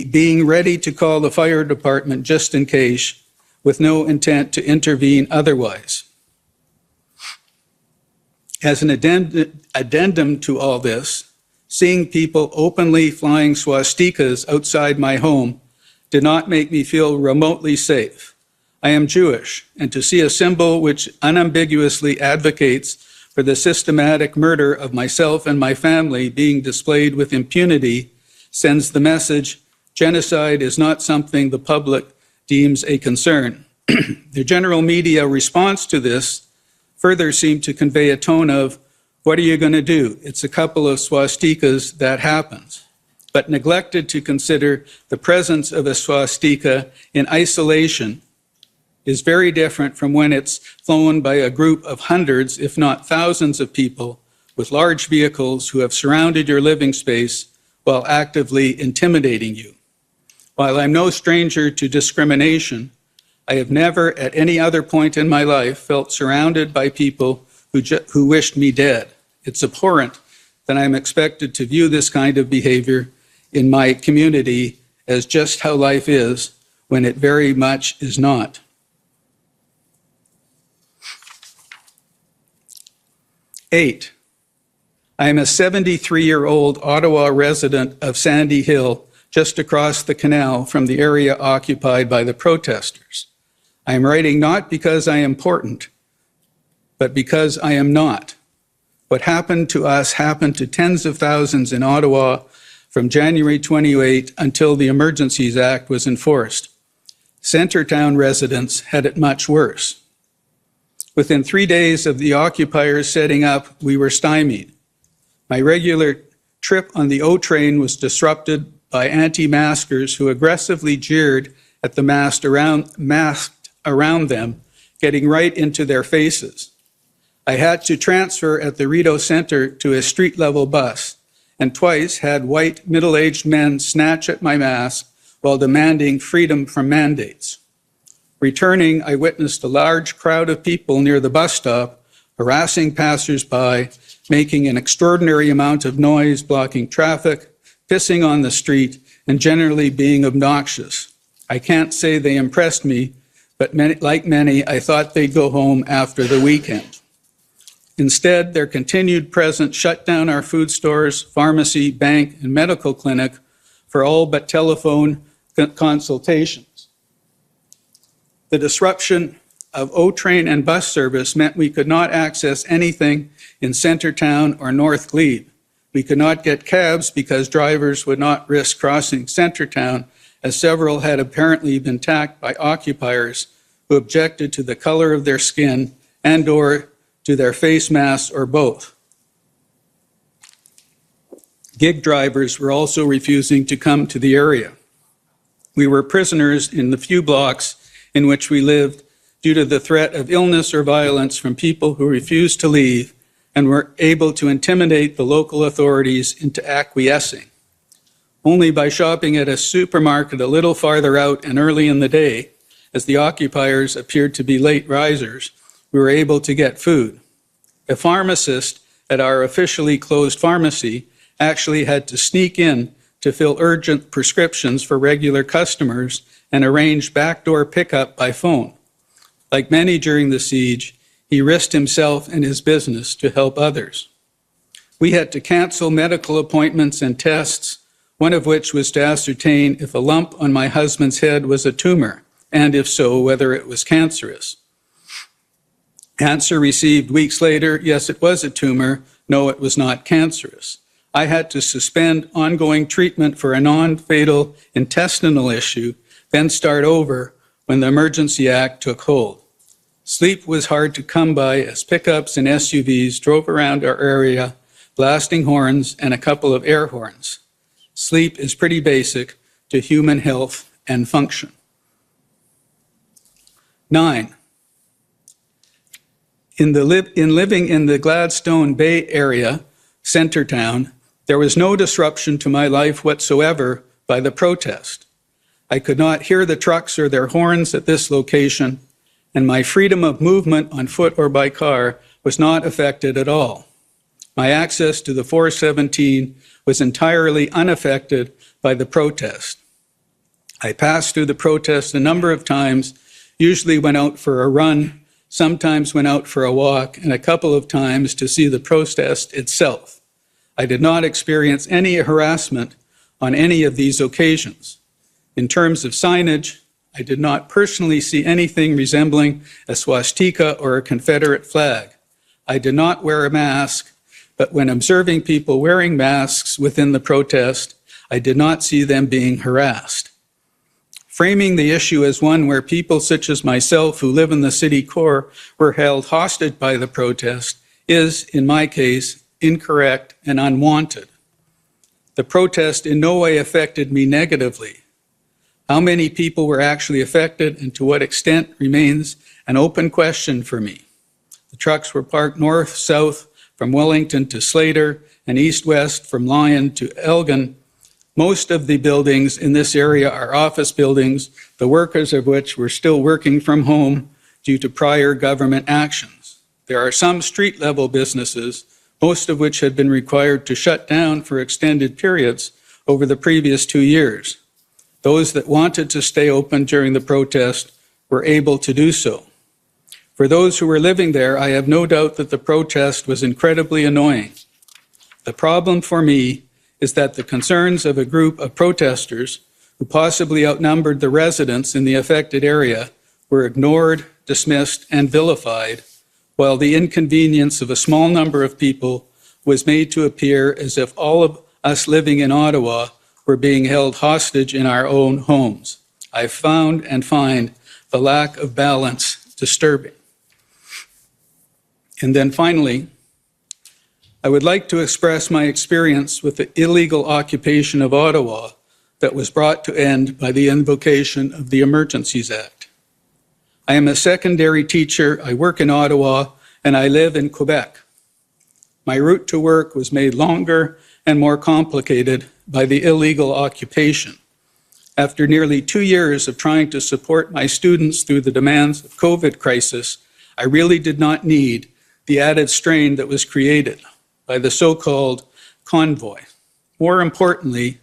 being ready to call the fire department just in case, with no intent to intervene otherwise. As an addendum to all this, seeing people openly flying swastikas outside my home did not make me feel remotely safe. I am Jewish, and to see a symbol which unambiguously advocates for the systematic murder of myself and my family being displayed with impunity sends the message, genocide is not something the public deems a concern. The general media response to this further seemed to convey a tone of, what are you going to do? It's a couple of swastikas, that happens. But neglected to consider the presence of a swastika in isolation is very different from when it's flown by a group of hundreds, if not thousands of people with large vehicles who have surrounded your living space while actively intimidating you. While I'm no stranger to discrimination, I have never at any other point in my life felt surrounded by people who wished me dead. It's abhorrent that I'm expected to view this kind of behavior in my community as just how life is, when it very much is not. Eight, I am a 73-year-old Ottawa resident of Sandy Hill, just across the canal from the area occupied by the protesters. I am writing not because I am important, but because I am not. What happened to us happened to tens of thousands in Ottawa from January 28 until the Emergencies Act was enforced. Centretown residents had it much worse. Within 3 days of the occupiers setting up, we were stymied. My regular trip on the O train was disrupted by anti-maskers who aggressively jeered at the masked around them, getting right into their faces. I had to transfer at the Rideau Centre to a street-level bus, and twice had white middle-aged men snatch at my mask while demanding freedom from mandates. Returning, I witnessed a large crowd of people near the bus stop, harassing passers-by, making an extraordinary amount of noise, blocking traffic, pissing on the street, and generally being obnoxious. I can't say they impressed me, but like many, I thought they'd go home after the weekend. Instead, their continued presence shut down our food stores, pharmacy, bank, and medical clinic for all but telephone consultations. The disruption of O-train and bus service meant we could not access anything in Centretown or North Glebe. We could not get cabs because drivers would not risk crossing Centretown, as several had apparently been attacked by occupiers who objected to the color of their skin and/or to their face masks or both. Gig drivers were also refusing to come to the area. We were prisoners in the few blocks in which we lived due to the threat of illness or violence from people who refused to leave and were able to intimidate the local authorities into acquiescing. Only by shopping at a supermarket a little farther out and early in the day, as the occupiers appeared to be late risers, we were able to get food. A pharmacist at our officially closed pharmacy actually had to sneak in to fill urgent prescriptions for regular customers and arrange backdoor pickup by phone. Like many during the siege, he risked himself and his business to help others. We had to cancel medical appointments and tests, one of which was to ascertain if a lump on my husband's head was a tumor, and if so, whether it was cancerous. Answer received weeks later, yes, it was a tumor, no, it was not cancerous. I had to suspend ongoing treatment for a non-fatal intestinal issue, then start over when the Emergency Act took hold. Sleep was hard to come by as pickups and SUVs drove around our area, blasting horns and a couple of air horns. Sleep is pretty basic to human health and function. 9. In living in the Gladstone Bay area, Centretown, there was no disruption to my life whatsoever by the protest. I could not hear the trucks or their horns at this location, and my freedom of movement on foot or by car was not affected at all. My access to the 417 was entirely unaffected by the protest. I passed through the protest a number of times, usually went out for a run, sometimes went out for a walk, and a couple of times to see the protest itself. I did not experience any harassment on any of these occasions. In terms of signage, I did not personally see anything resembling a swastika or a Confederate flag. I did not wear a mask, but when observing people wearing masks within the protest, I did not see them being harassed. Framing the issue as one where people such as myself who live in the city core were held hostage by the protest is, in my case, incorrect and unwanted. The protest in no way affected me negatively. How many people were actually affected and to what extent remains an open question for me. The trucks were parked north, south, from Wellington to Slater, and east-west from Lyon to Elgin. Most of the buildings in this area are office buildings, the workers of which were still working from home due to prior government actions. There are some street-level businesses, most of which had been required to shut down for extended periods over the previous 2 years. Those that wanted to stay open during the protest were able to do so. For those who were living there, I have no doubt that the protest was incredibly annoying. The problem for me is that the concerns of a group of protesters who possibly outnumbered the residents in the affected area were ignored, dismissed, and vilified, while the inconvenience of a small number of people was made to appear as if all of us living in Ottawa were being held hostage in our own homes. I found and find the lack of balance disturbing. And then finally, I would like to express my experience with the illegal occupation of Ottawa that was brought to end by the invocation of the Emergencies Act. I am a secondary teacher, I work in Ottawa, and I live in Quebec. My route to work was made longer and more complicated by the illegal occupation. After nearly 2 years of trying to support my students through the demands of COVID crisis, I really did not need the added strain that was created by the so-called convoy. More importantly,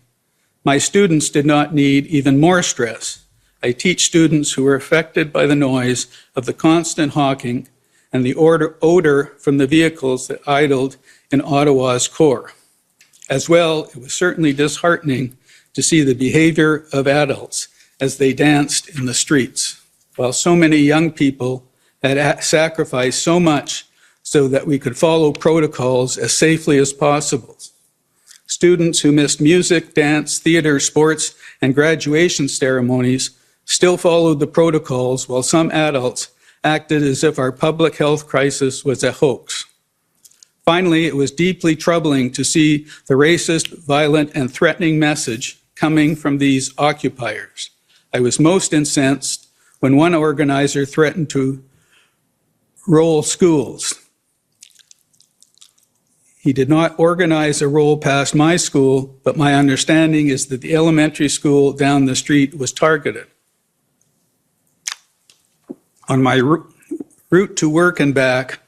my students did not need even more stress. I teach students who were affected by the noise of the constant honking and the odor from the vehicles that idled in Ottawa's core. As well, it was certainly disheartening to see the behavior of adults as they danced in the streets, while so many young people had sacrificed so much so that we could follow protocols as safely as possible. Students who missed music, dance, theater, sports, and graduation ceremonies still followed the protocols, while some adults acted as if our public health crisis was a hoax. Finally, it was deeply troubling to see the racist, violent, and threatening message coming from these occupiers. I was most incensed when one organizer threatened to roll schools. He did not organize a roll past my school, but my understanding is that the elementary school down the street was targeted. On my route to work and back,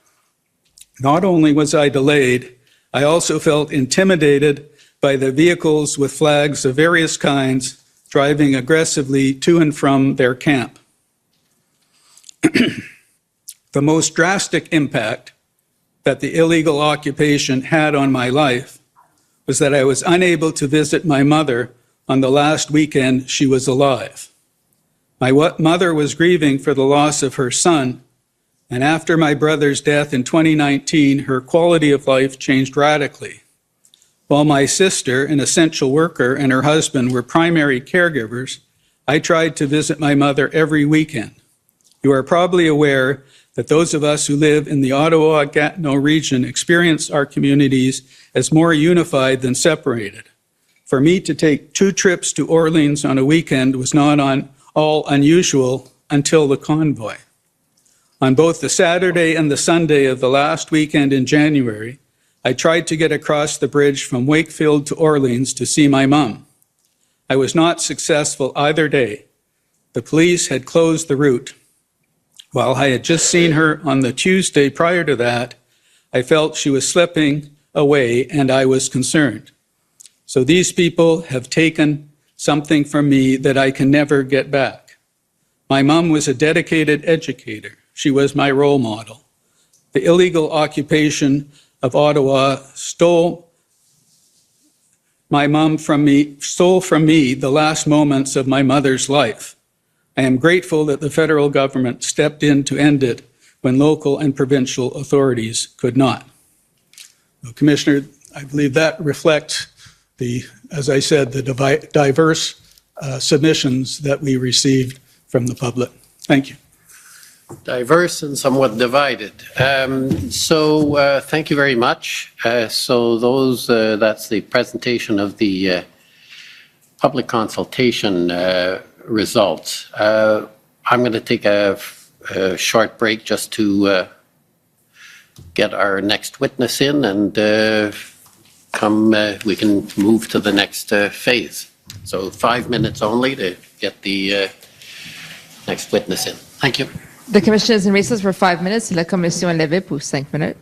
not only was I delayed, I also felt intimidated by the vehicles with flags of various kinds driving aggressively to and from their camp. The most drastic impact that the illegal occupation had on my life was that I was unable to visit my mother on the last weekend she was alive. My mother was grieving for the loss of her son, and after my brother's death in 2019, her quality of life changed radically. While my sister, an essential worker, and her husband were primary caregivers, I tried to visit my mother every weekend. You are probably aware that those of us who live in the Ottawa-Gatineau region experience our communities as more unified than separated. For me to take 2 trips to Orleans on a weekend was not at all unusual until the convoy. On both the Saturday and the Sunday of the last weekend in January, I tried to get across the bridge from Wakefield to Orleans to see my mom. I was not successful either day. The police had closed the route. While I had just seen her on the Tuesday prior to that, I felt she was slipping away and I was concerned. So these people have taken something from me that I can never get back. My mom was a dedicated educator. She was my role model. The illegal occupation of Ottawa stole from me the last moments of my mother's life. I am grateful that the federal government stepped in to end it when local and provincial authorities could not. Well, Commissioner, I believe that reflects as I said, the diverse submissions that we received from the public. Thank you. Diverse and somewhat divided. Thank you very much. That's the presentation of the public consultation results. I'm going to take a short break just to get our next witness in, and we can move to the next phase. So 5 minutes only to get the next witness in. Thank you. The commission is in recess for 5 minutes. La commission est levée pour 5 minutes.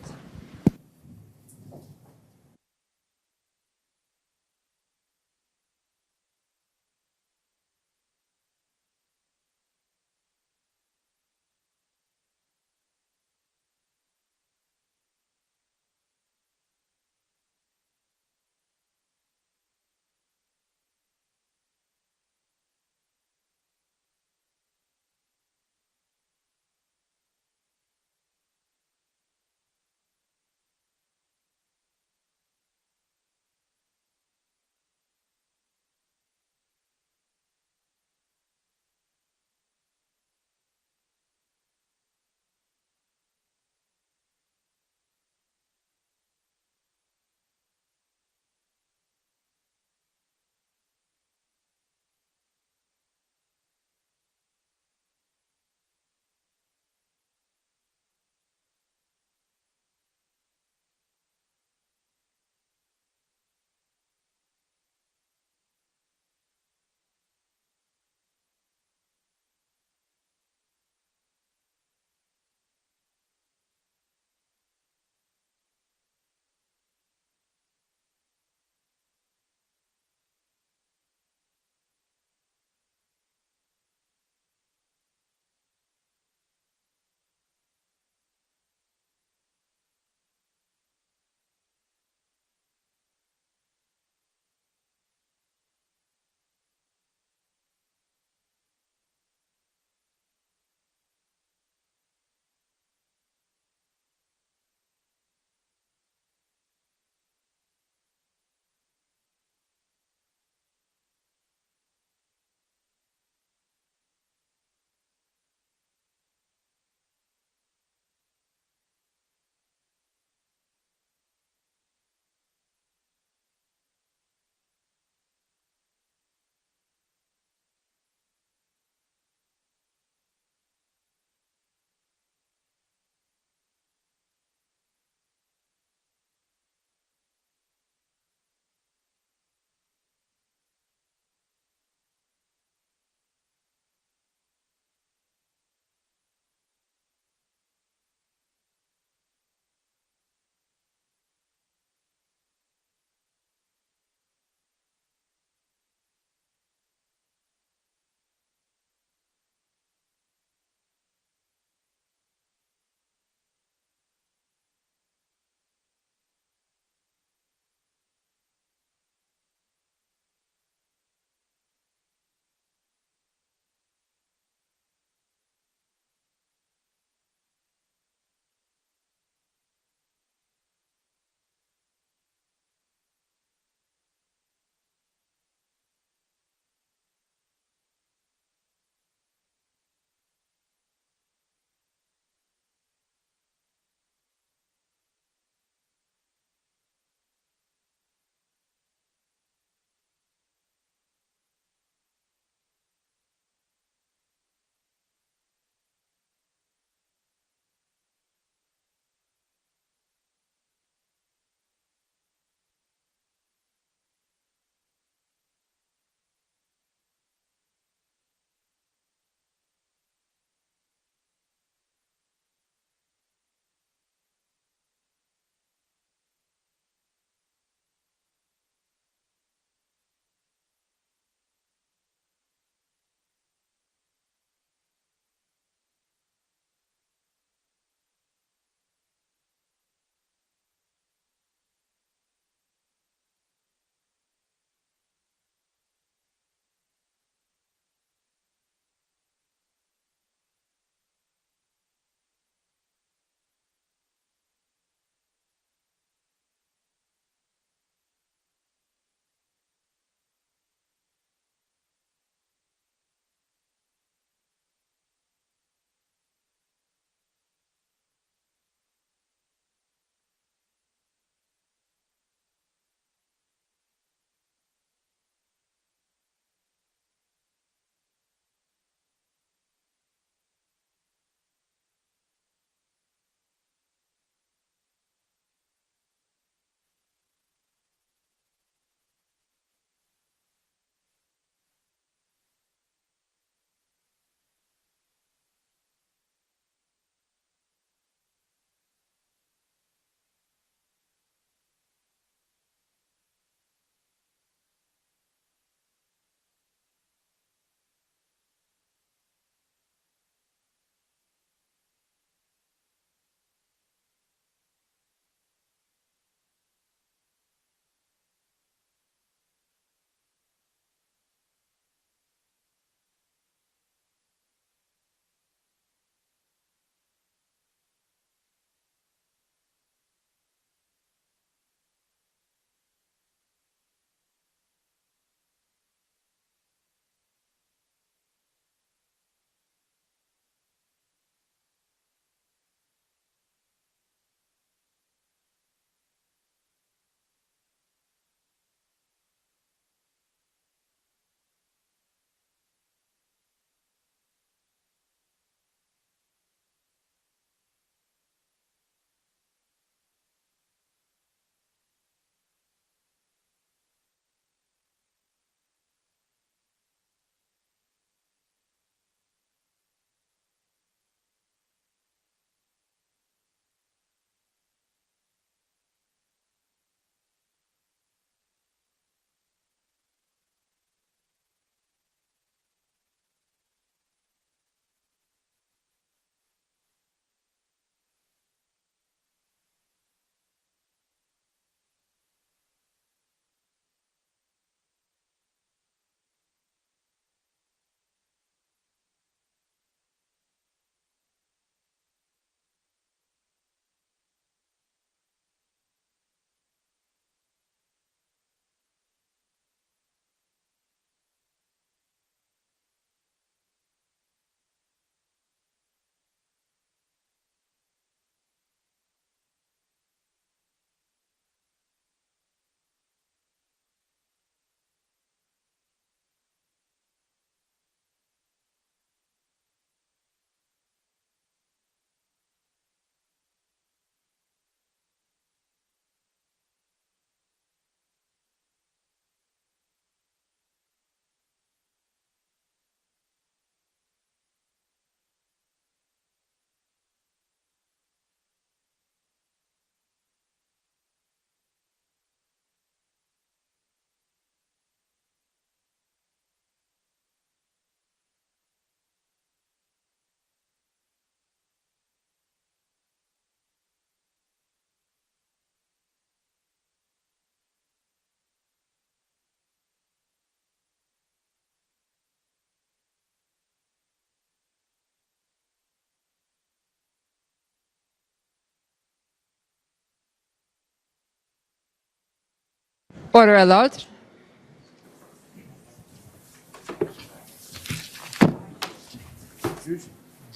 Order à l'ordre.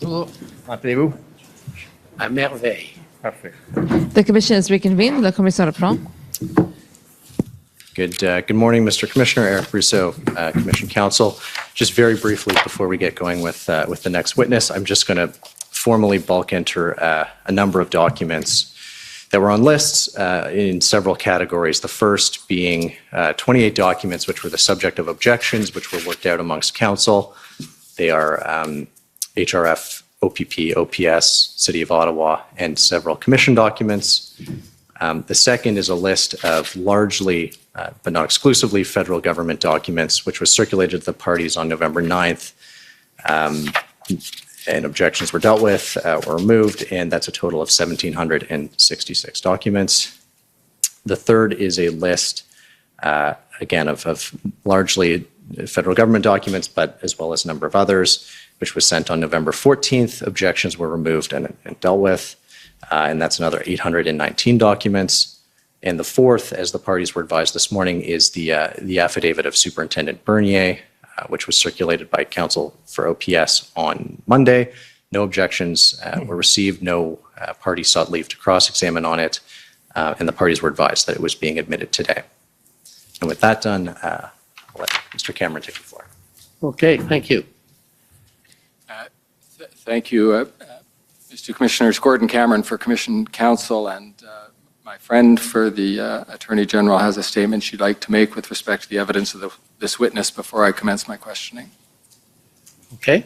Bonjour. Rappelez-vous? À merveille. Parfait. The commission is reconvened. La commission reprend. Good morning, Mr. Commissioner. Eric Rousseau, Commission Counsel. Just very briefly before we get going with the next witness, I'm just going to formally bulk enter a number of documents that were on lists in several categories. The first being 28 documents which were the subject of objections, which were worked out amongst council. They are HRF, OPP, OPS, City of Ottawa, and several commission documents. The second is a list of largely, but not exclusively, federal government documents, which was circulated to the parties on November 9th. And objections were dealt with or removed, and that's a total of 1,766 documents. The third is a list, again, of largely federal government documents, but as well as a number of others, which was sent on November 14th. Objections were removed and dealt with. And that's another 819 documents. And the fourth, as the parties were advised this morning, is the affidavit of Superintendent Bernier, which was circulated by counsel for OPS on Monday. No objections were received. No party sought leave to cross-examine on it. And the parties were advised that it was being admitted today. And with that done, I'll let Mr. Cameron take the floor. Okay, thank you. Thank you, Mr. Commissioners. Gordon Cameron for Commission Counsel, and my friend for the Attorney General has a statement she'd like to make with respect to the evidence of this witness before I commence my questioning. Okay.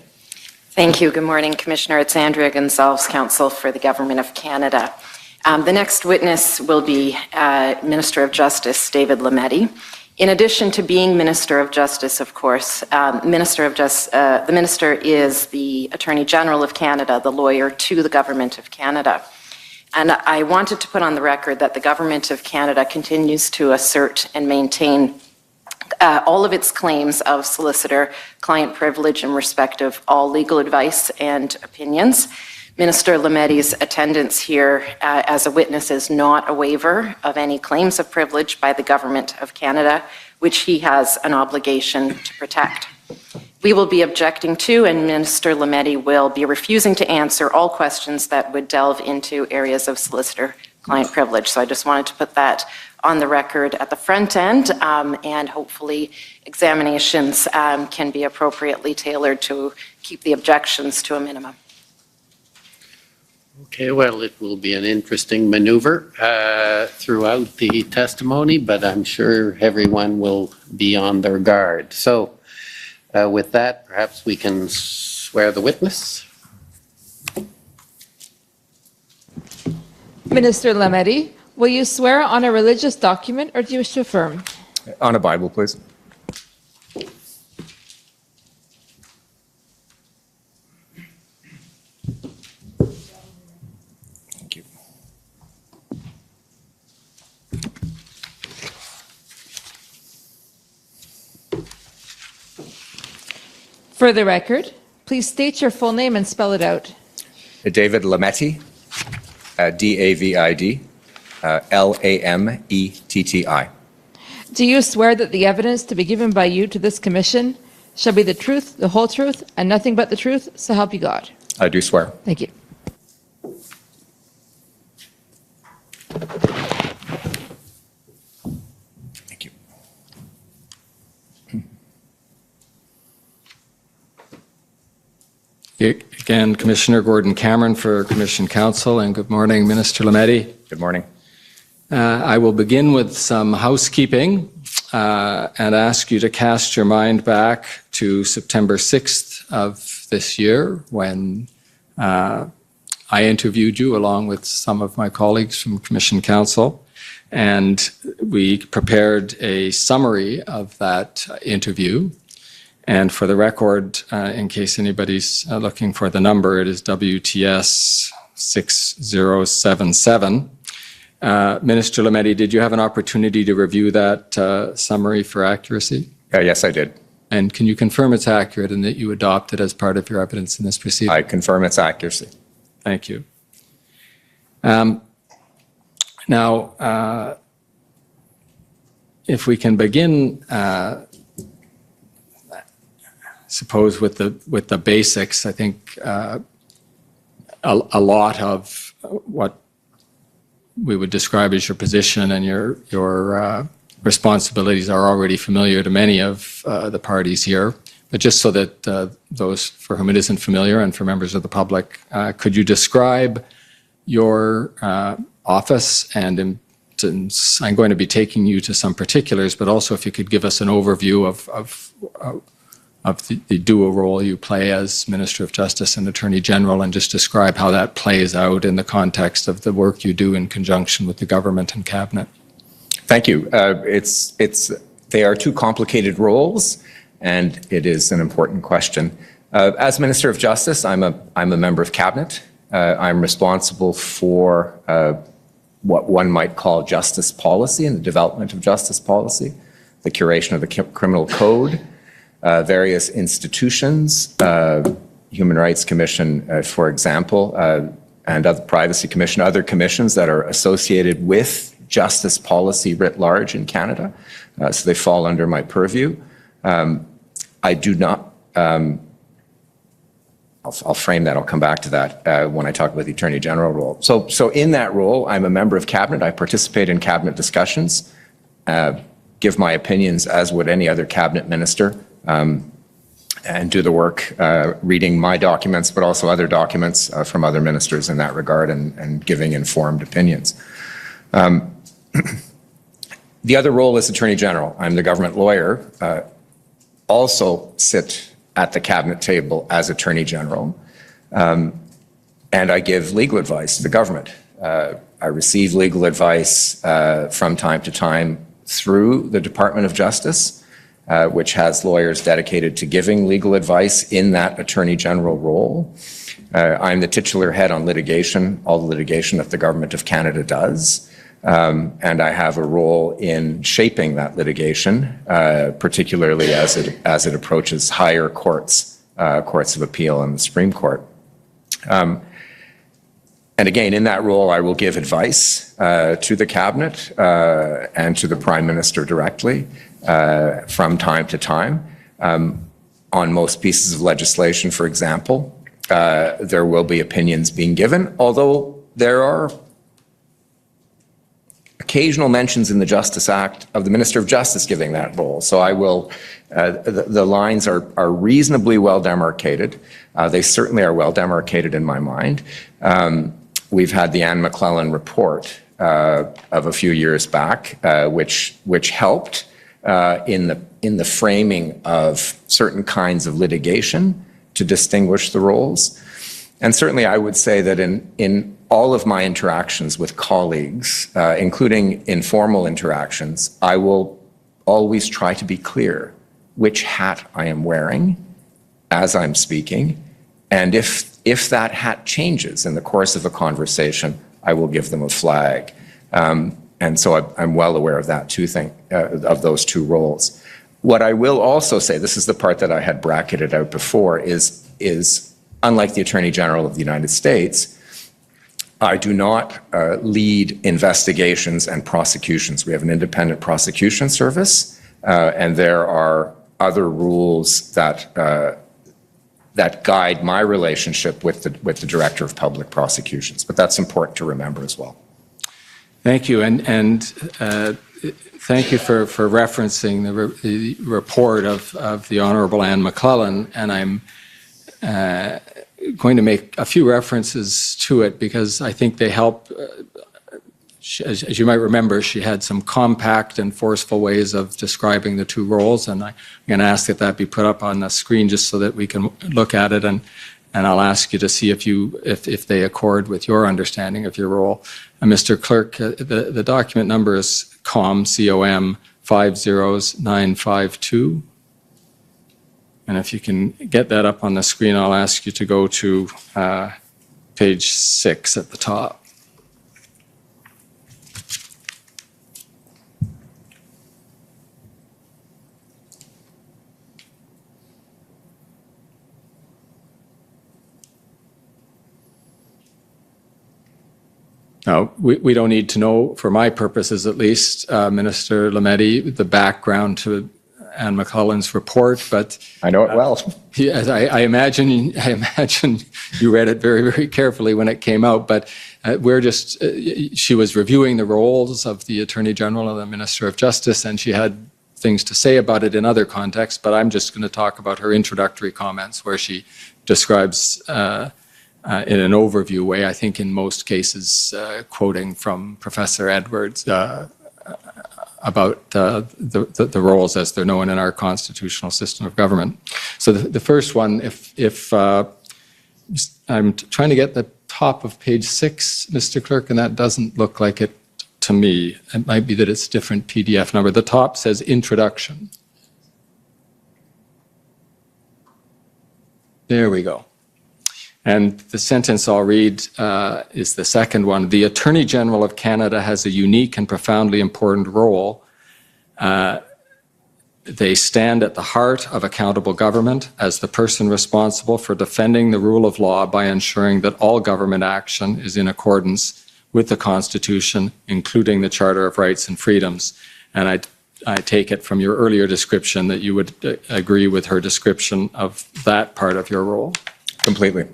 Thank you. Good morning, Commissioner. It's Andrea Gonzalez, Counsel for the Government of Canada. The next witness will be Minister of Justice David Lametti. In addition to being Minister of Justice, of course, the Minister is the Attorney General of Canada, the lawyer to the Government of Canada. And I wanted to put on the record that the Government of Canada continues to assert and maintain all of its claims of solicitor-client privilege in respect of all legal advice and opinions. Minister Lametti's attendance here as a witness is not a waiver of any claims of privilege by the Government of Canada, which he has an obligation to protect. We will be objecting to, and Minister Lametti will be refusing to answer all questions that would delve into areas of solicitor-client privilege. So I just wanted to put that on the record at the front end, and hopefully examinations can be appropriately tailored to keep the objections to a minimum. Okay, well, it will be an interesting maneuver throughout the testimony, but I'm sure everyone will be on their guard. So with that, perhaps we can swear the witness. Minister Lametti, will you swear on a religious document or do you wish to affirm? On a Bible, please. Thank you. For the record, please state your full name and spell it out. David Lametti, D-A-V-I-D, L-A-M-E-T-T-I. Do you swear that the evidence to be given by you to this commission shall be the truth, the whole truth, and nothing but the truth, so help you God? I do swear. Thank you. Thank you. Again, Commissioner Gordon Cameron for Commission Counsel, and good morning, Minister Lametti. Good morning. I will begin with some housekeeping and ask you to cast your mind back to September 6th of this year when I interviewed you along with some of my colleagues from Commission Counsel, and we prepared a summary of that interview. And for the record, in case anybody's looking for the number, it is WTS 6077. Minister Lametti, did you have an opportunity to review that summary for accuracy? Yes, I did. And can you confirm it's accurate and that you adopt it as part of your evidence in this proceeding? I confirm its accuracy. Thank you. Now, if we can begin, suppose with the basics, I think a lot of what we would describe as your position and your responsibilities are already familiar to many of the parties here. But just so that those for whom it isn't familiar and for members of the public, could you describe your office? And since I'm going to be taking you to some particulars, but also if you could give us an overview of the dual role you play as Minister of Justice and Attorney General, and just describe how that plays out in the context of the work you do in conjunction with the government and cabinet. Thank you. They are two complicated roles, and it is an important question. As Minister of Justice, I'm a member of cabinet. I'm responsible for what one might call justice policy and the development of justice policy, the curation of the criminal code, various institutions, Human Rights Commission, for example, and other Privacy Commission, other commissions that are associated with justice policy writ large in Canada. So they fall under my purview. I do not, I'll frame that, I'll come back to that when I talk about the Attorney General role. So in that role, I'm a member of cabinet. I participate in cabinet discussions, give my opinions as would any other cabinet minister, and do the work reading my documents, but also other documents from other ministers in that regard, and giving informed opinions. The other role is Attorney General. I'm the government lawyer, also sit at the cabinet table as Attorney General, and I give legal advice to the government. I receive legal advice from time to time through the Department of Justice, which has lawyers dedicated to giving legal advice in that Attorney General role. I'm the titular head on litigation, all the litigation that the Government of Canada does. And I have a role in shaping that litigation, particularly as it approaches higher courts, courts of appeal and the Supreme Court. And again, in that role, I will give advice to the Cabinet and to the Prime Minister directly from time to time. On most pieces of legislation, for example, there will be opinions being given, although there are occasional mentions in the Justice Act of the Minister of Justice giving that role. So I will, the lines are reasonably well demarcated. They certainly are well demarcated in my mind. We've had the Anne McClellan report of a few years back, which helped in the framing of certain kinds of litigation to distinguish the roles. And certainly I would say that in all of my interactions with colleagues, including informal interactions, I will always try to be clear which hat I am wearing as I'm speaking. And if that hat changes in the course of a conversation, I will give them a flag. And so I'm well aware of that too, of those two roles. What I will also say, this is the part that I had bracketed out before, is unlike the Attorney General of the United States, I do not lead investigations and prosecutions. We have an independent prosecution service, and there are other rules that guide my relationship with the Director of Public Prosecutions. But that's important to remember as well. Thank you, and thank you for referencing the report of the Honourable Anne McClellan, and I'm going to make a few references to it because I think they help. As you might remember, she had some compact and forceful ways of describing the two roles, and I'm going to ask that be put up on the screen just so that we can look at it, and I'll ask you to see if they accord with your understanding of your role. Mr. Clerk, the document number is COM 50952. And if you can get that up on the screen, I'll ask you to go to page 6 at the top. Now, we don't need to know, for my purposes at least, Minister Lametti, the background to Anne McClellan's report, but I know it well. yes, I imagine you read it very, very carefully when it came out, but she was reviewing the roles of the Attorney General and the Minister of Justice, and she had things to say about it in other contexts, but I'm just going to talk about her introductory comments where she describes in an overview way, I think in most cases, quoting from Professor Edwards about the roles as they're known in our constitutional system of government. So the first one, if I'm trying to get the top of page 6, Mr. Clerk, and that doesn't look like it to me. It might be that it's a different PDF number. The top says introduction. There we go. And the sentence I'll read is the second one. The Attorney General of Canada has a unique and profoundly important role. They stand at the heart of accountable government as the person responsible for defending the rule of law by ensuring that all government action is in accordance with the Constitution, including the Charter of Rights and Freedoms. And I take it from your earlier description that you would agree with her description of that part of your role. Completely.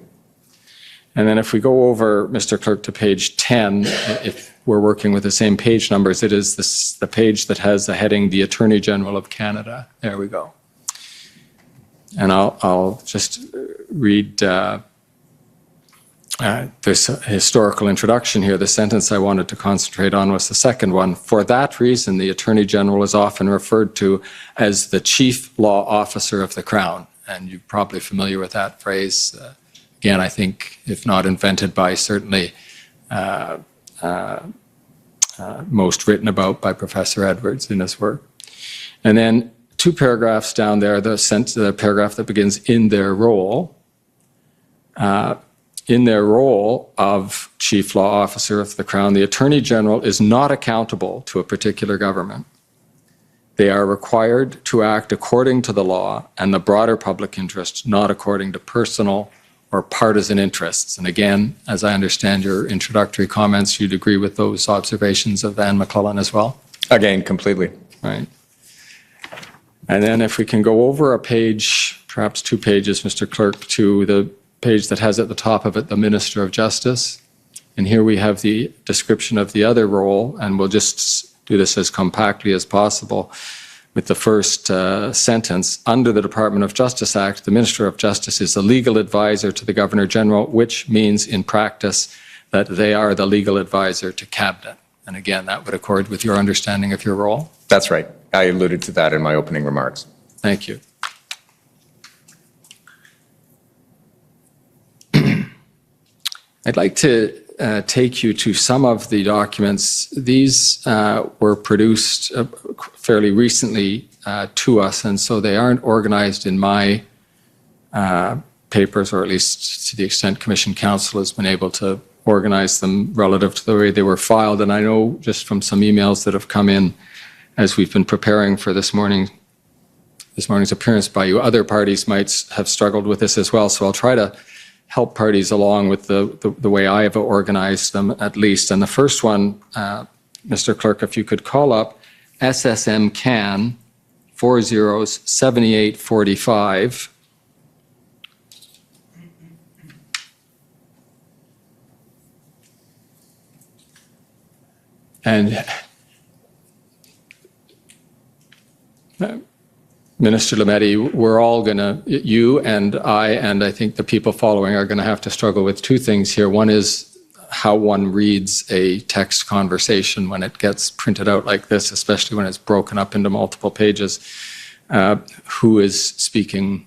And then if we go over, Mr. Clerk, to page 10, if we're working with the same page numbers, it is the page that has the heading, the Attorney General of Canada. There we go. And I'll just read, there's a historical introduction here. The sentence I wanted to concentrate on was the second one. For that reason, the Attorney General is often referred to as the Chief Law Officer of the Crown. And you're probably familiar with that phrase. Again, I think, if not invented by, certainly most written about by Professor Edwards in his work. And then 2 paragraphs down there, the paragraph that begins, in their role of Chief Law Officer of the Crown, the Attorney General is not accountable to a particular government. They are required to act according to the law and the broader public interest, not according to personal or partisan interests. And again, as I understand your introductory comments, you'd agree with those observations of Anne McClellan as well? Again, completely. Right. And then if we can go over a page, perhaps 2 pages, Mr. Clerk, to the page that has at the top of it the Minister of Justice. And here we have the description of the other role, and we'll just do this as compactly as possible. With the first sentence, under the Department of Justice Act, the Minister of Justice is the legal advisor to the Governor General, which means in practice that they are the legal advisor to Cabinet. And again, that would accord with your understanding of your role? That's right. I alluded to that in my opening remarks. Thank you. I'd like to take you to some of the documents. These were produced fairly recently to us, and so they aren't organized in my papers, or at least to the extent Commission Counsel has been able to organize them relative to the way they were filed. And I know just from some emails that have come in as we've been preparing for this morning's appearance by you, other parties might have struggled with this as well. So I'll try to help parties along with the way I have organized them, at least. And the first one, Mr. Clerk, if you could call up SSM CAN 407845. And Minister Lametti, we're all going to, you and I think the people following are going to have to struggle with 2 things here. One is how one reads a text conversation when it gets printed out like this, especially when it's broken up into multiple pages. Who is speaking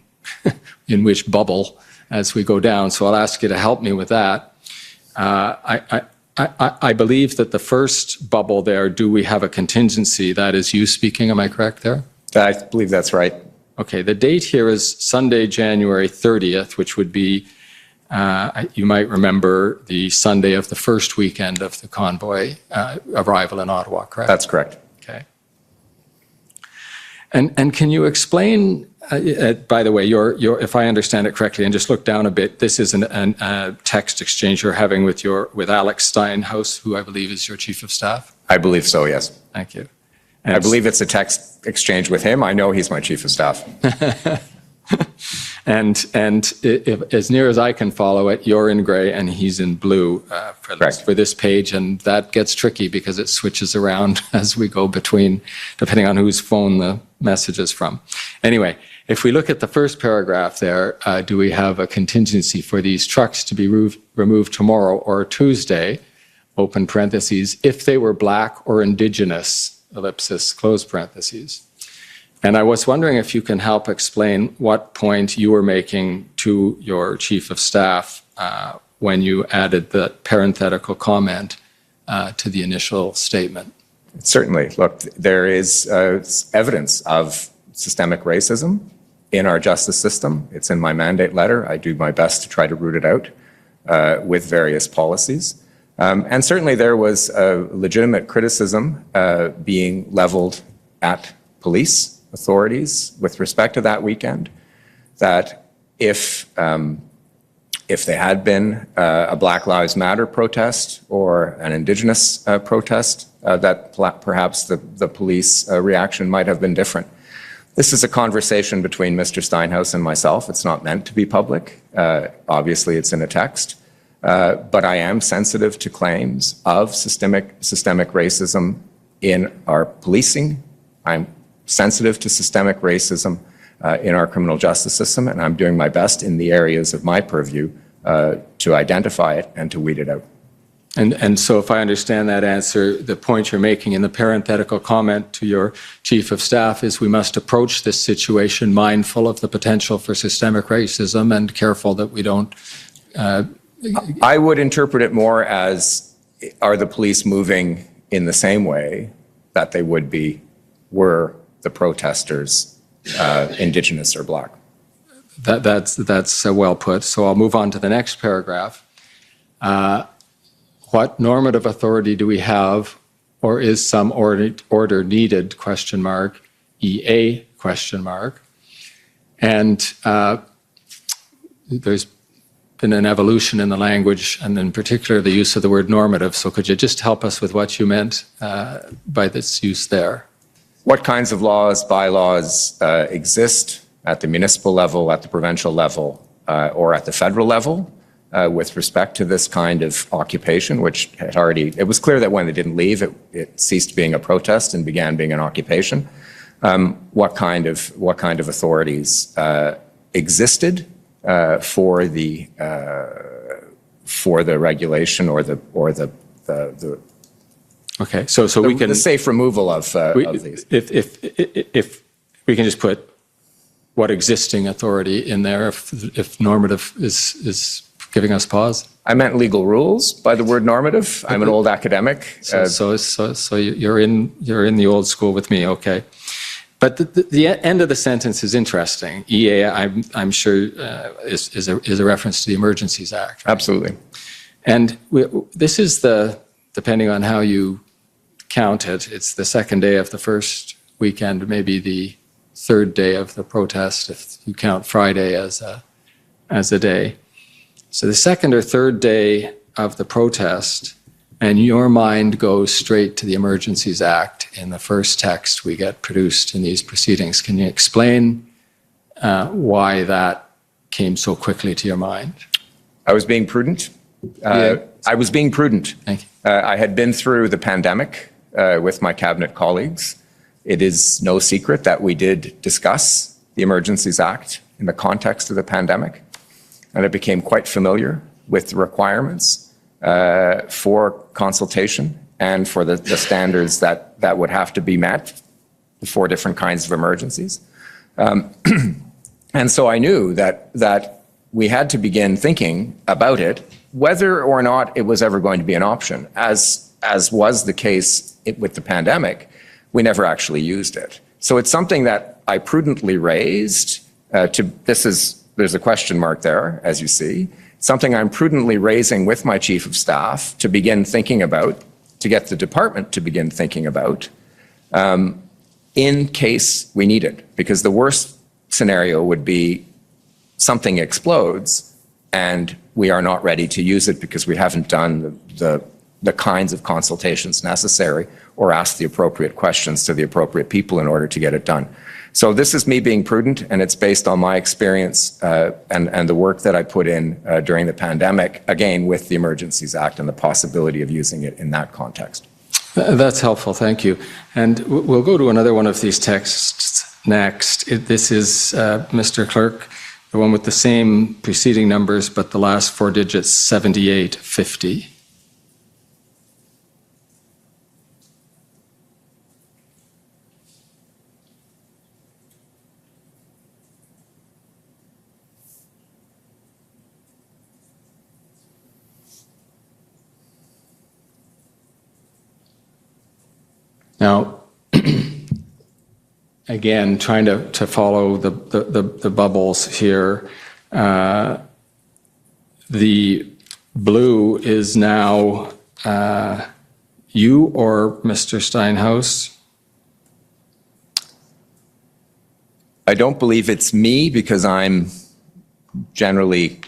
in which bubble as we go down? So I'll ask you to help me with that. I believe that the first bubble there, do we have a contingency? That is you speaking, am I correct there? I believe that's right. Okay, the date here is Sunday, January 30th, which would be, you might remember, the Sunday of the first weekend of the convoy arrival in Ottawa, correct? That's correct. Okay. And can you explain, by the way, if I understand it correctly, and just look down a bit, this is a text exchange you're having with Alex Steinhaus, who I believe is your chief of staff? I believe so, yes. Thank you. I believe it's a text exchange with him. I know he's my chief of staff. And if, as near as I can follow it, you're in gray and he's in blue for this page, and that gets tricky because it switches around as we go between, depending on whose phone the message is from. Anyway, if we look at the first paragraph there, do we have a contingency for these trucks to be removed tomorrow or Tuesday, open parentheses, if they were black or indigenous, ellipsis, close parentheses? And I was wondering if you can help explain what point you were making to your chief of staff when you added the parenthetical comment to the initial statement. Certainly. Look, there is evidence of systemic racism in our justice system. It's in my mandate letter. I do my best to try to root it out with various policies. And certainly there was legitimate criticism being leveled at police authorities with respect to that weekend, that if there had been a Black Lives Matter protest or an Indigenous protest, that perhaps the police reaction might have been different. This is a conversation between Mr. Steinhaus and myself. It's not meant to be public. Obviously, it's in a text. But I am sensitive to claims of systemic racism in our policing. I'm sensitive to systemic racism in our criminal justice system, and I'm doing my best in the areas of my purview to identify it and to weed it out. And so if I understand that answer, the point you're making in the parenthetical comment to your chief of staff is we must approach this situation mindful of the potential for systemic racism and careful that we don't... I would interpret it more as, are the police moving in the same way that they would be were the protesters Indigenous or Black? That's well put. So I'll move on to the next paragraph. What normative authority do we have, or is some order needed, question mark, EA, question mark. And there's been an evolution in the language, and in particular the use of the word normative. So could you just help us with what you meant by this use there? What kinds of laws, bylaws exist at the municipal level, at the provincial level, or at the federal level with respect to this kind of occupation, which had already, it was clear that when they didn't leave, it ceased being a protest and began being an occupation. What kind of authorities existed for the regulation or the Okay, so we can... The safe removal of these. If we can just put what existing authority in there, if normative is giving us pause. I meant legal rules by the word normative. I'm an old academic. So you're in the old school with me, okay. But the end of the sentence is interesting. EA, I'm sure, is a reference to the Emergencies Act. Right? Absolutely. And this is depending on how you count it, it's the second day of the first weekend, maybe the third day of the protest, if you count Friday as a day. So the second or third day of the protest, and your mind goes straight to the Emergencies Act in the first text we get produced in these proceedings. Can you explain why that came so quickly to your mind? I was being prudent. I was being prudent. Thank you. I had been through the pandemic with my cabinet colleagues. It is no secret that we did discuss the Emergencies Act in the context of the pandemic, and I became quite familiar with the requirements for consultation and for the standards that would have to be met for different kinds of emergencies. And so I knew that we had to begin thinking about it, whether or not it was ever going to be an option. As was the case with the pandemic, we never actually used it. So it's something that I prudently raised there's a question mark there, as you see. Something I'm prudently raising with my chief of staff to begin thinking about, to get the department to begin thinking about. in case we need it. Because the worst scenario would be something explodes and we are not ready to use it because we haven't done the kinds of consultations necessary or asked the appropriate questions to the appropriate people in order to get it done. So this is me being prudent, and it's based on my experience and the work that I put in during the pandemic, again, with the Emergencies Act and the possibility of using it in that context. That's helpful, thank you. And we'll go to another one of these texts next. This is, Mr. Clerk, the one with the same preceding numbers, but the last four digits, 7850. Now, again, trying to follow the bubbles here, the blue is now you or Mr. Steinhaus? I don't believe it's me because I'm generally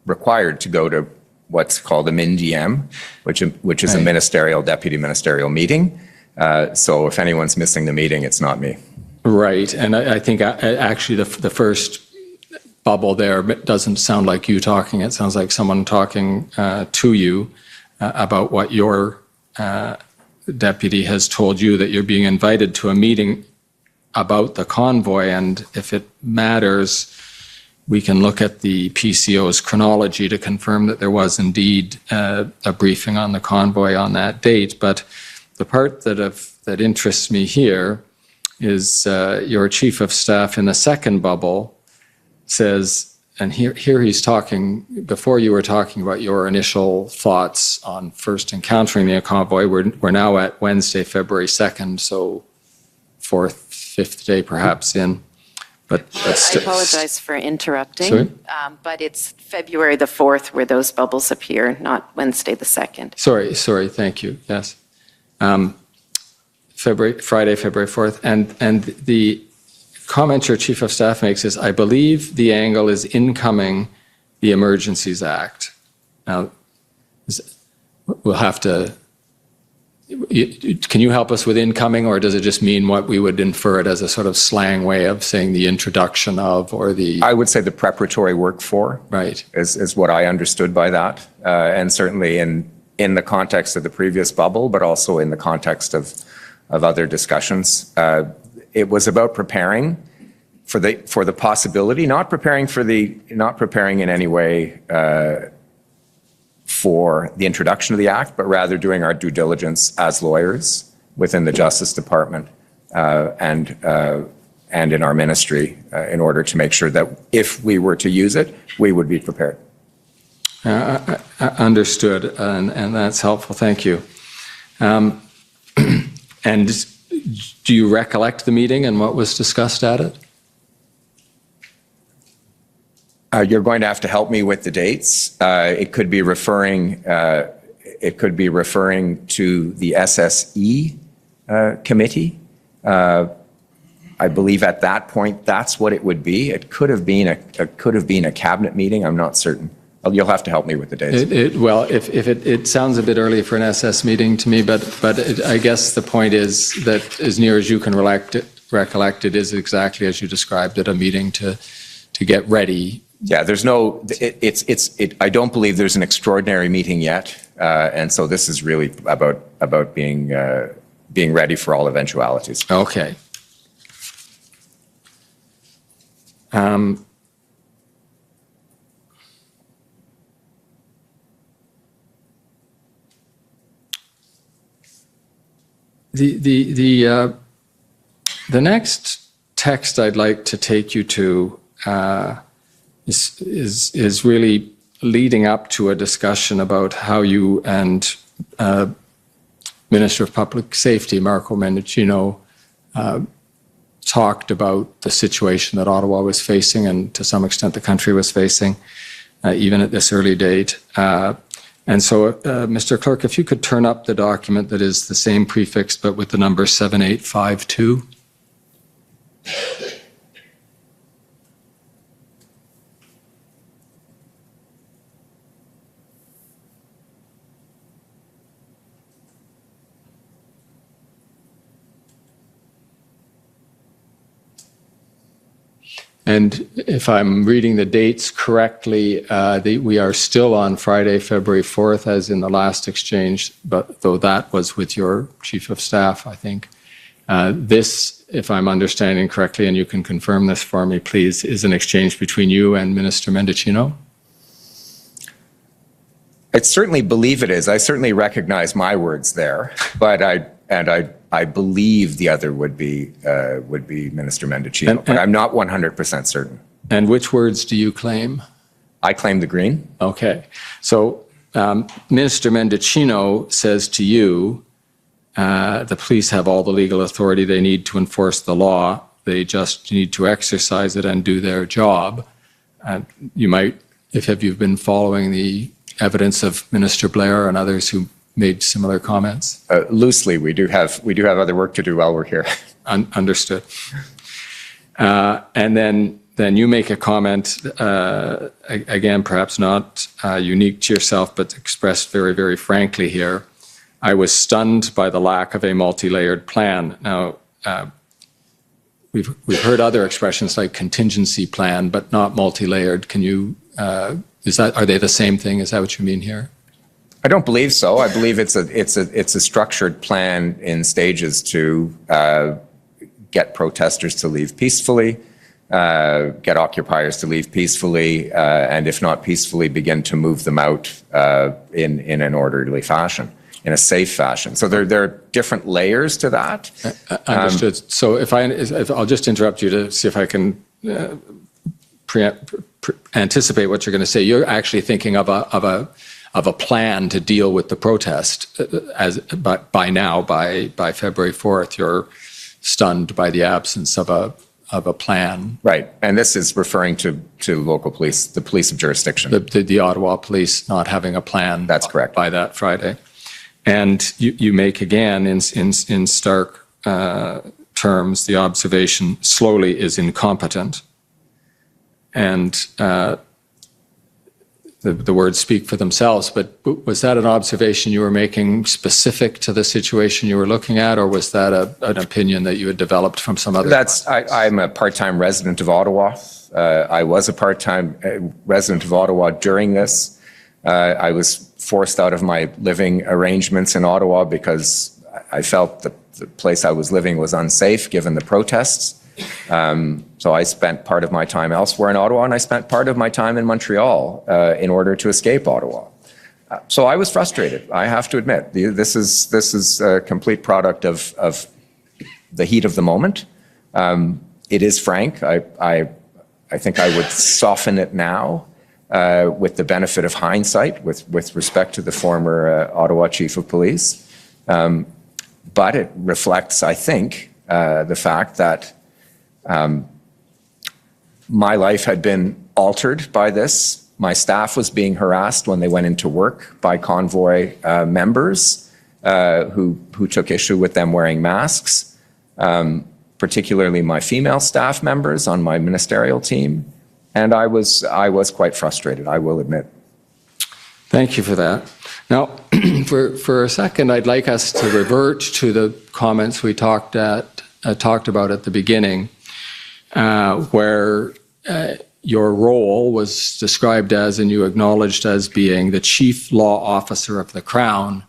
required to go to what's called a MIN-DM, which is a ministerial, deputy ministerial meeting. So if anyone's missing the meeting, it's not me. Right, and I think actually the first bubble there doesn't sound like you talking. It sounds like someone talking to you about what your deputy has told you, that you're being invited to a meeting about the convoy, and if it matters, we can look at the PCO's chronology to confirm that there was indeed a briefing on the convoy on that date. But the part that interests me here is your chief of staff in the second bubble says, and here he's talking, before you were talking about your initial thoughts on first encountering the convoy, we're now at Wednesday, February 2nd, so fourth, fifth day perhaps in. But I apologize for interrupting. Sorry? But it's February the 4th where those bubbles appear, not Wednesday the 2nd. Sorry, thank you, yes. Friday, February 4th, and the comment your chief of staff makes is, I believe the angle is incoming the Emergencies Act. Now, we'll have to, can you help us with incoming, or does it just mean what we would infer it as a sort of slang way of saying the introduction of, or the... I would say the preparatory work for, right, is what I understood by that, and certainly in the context of the previous bubble, but also in the context of other discussions. It was about preparing for the possibility, not preparing in any way for the introduction of the act, but rather doing our due diligence as lawyers within the Justice Department and in our ministry in order to make sure that if we were to use it, we would be prepared. Understood, and that's helpful. Thank you. And do you recollect the meeting and what was discussed at it? You're going to have to help me with the dates. It could be referring. It could be referring to the SSE committee. I believe at that point that's what it would be. It could have been a cabinet meeting. I'm not certain. You'll have to help me with the dates. Well, if it sounds a bit early for an SS meeting to me, but I guess the point is that as near as you can recollect, it is exactly as you described it, a meeting to get ready. Yeah, there's no. I don't believe there's an extraordinary meeting yet, and so this is really about being ready for all eventualities. Okay. The next text I'd like to take you to is really leading up to a discussion about how you and Minister of Public Safety, Marco Mendicino, talked about the situation that Ottawa was facing and to some extent the country was facing, even at this early date. And so, Mr. Clerk, if you could turn up the document that is the same prefix but with the number 7852. And if I'm reading the dates correctly, we are still on Friday, February 4th, as in the last exchange, but though that was with your Chief of Staff, I think. This, if I'm understanding correctly, and you can confirm this for me, please, is an exchange between you and Minister Mendicino? I certainly believe it is. I certainly recognize my words there, but I believe the other would be Minister Mendicino, but I'm not 100% certain. And which words do you claim? I claim the green. Okay. So Minister Mendicino says to you, the police have all the legal authority they need to enforce the law. They just need to exercise it and do their job. You might, if you've been following the evidence of Minister Blair and others who made similar comments? Loosely, we do have other work to do while we're here. Understood. And then you make a comment, again, perhaps not unique to yourself, but expressed very, very frankly here. I was stunned by the lack of a multi-layered plan. Now, we've heard other expressions like contingency plan, but not multi-layered. Can you, are they the same thing? Is that what you mean here? I don't believe so. I believe it's a structured plan in stages to get protesters to leave peacefully, get occupiers to leave peacefully, and if not peacefully, begin to move them out in an orderly fashion, in a safe fashion. So there are different layers to that. Understood. So if I'll just interrupt you to see if I can anticipate what you're going to say. You're actually thinking of a plan to deal with the protest by February 4th. You're stunned by the absence of a plan. Right, and this is referring to local police, the police of jurisdiction. The Ottawa police not having a plan. That's correct. By that Friday. And you make again in stark terms the observation slowly is incompetent. And the words speak for themselves, but was that an observation you were making specific to the situation you were looking at, or was that an opinion that you had developed from some other? I'm a part-time resident of Ottawa. I was a part-time resident of Ottawa during this. I was forced out of my living arrangements in Ottawa because I felt the place I was living was unsafe given the protests. So I spent part of my time elsewhere in Ottawa, and I spent part of my time in Montreal in order to escape Ottawa. So I was frustrated, I have to admit. This is a complete product of the heat of the moment. It is frank. I think I would soften it now with the benefit of hindsight with respect to the former Ottawa Chief of Police. But it reflects, I think, the fact that my life had been altered by this. My staff was being harassed when they went into work by convoy members who took issue with them wearing masks, particularly my female staff members on my ministerial team. And I was quite frustrated, I will admit. Thank you for that. Now, for a second, I'd like us to revert to the comments we talked about at the beginning, where your role was described as, and you acknowledged as being, the chief law officer of the Crown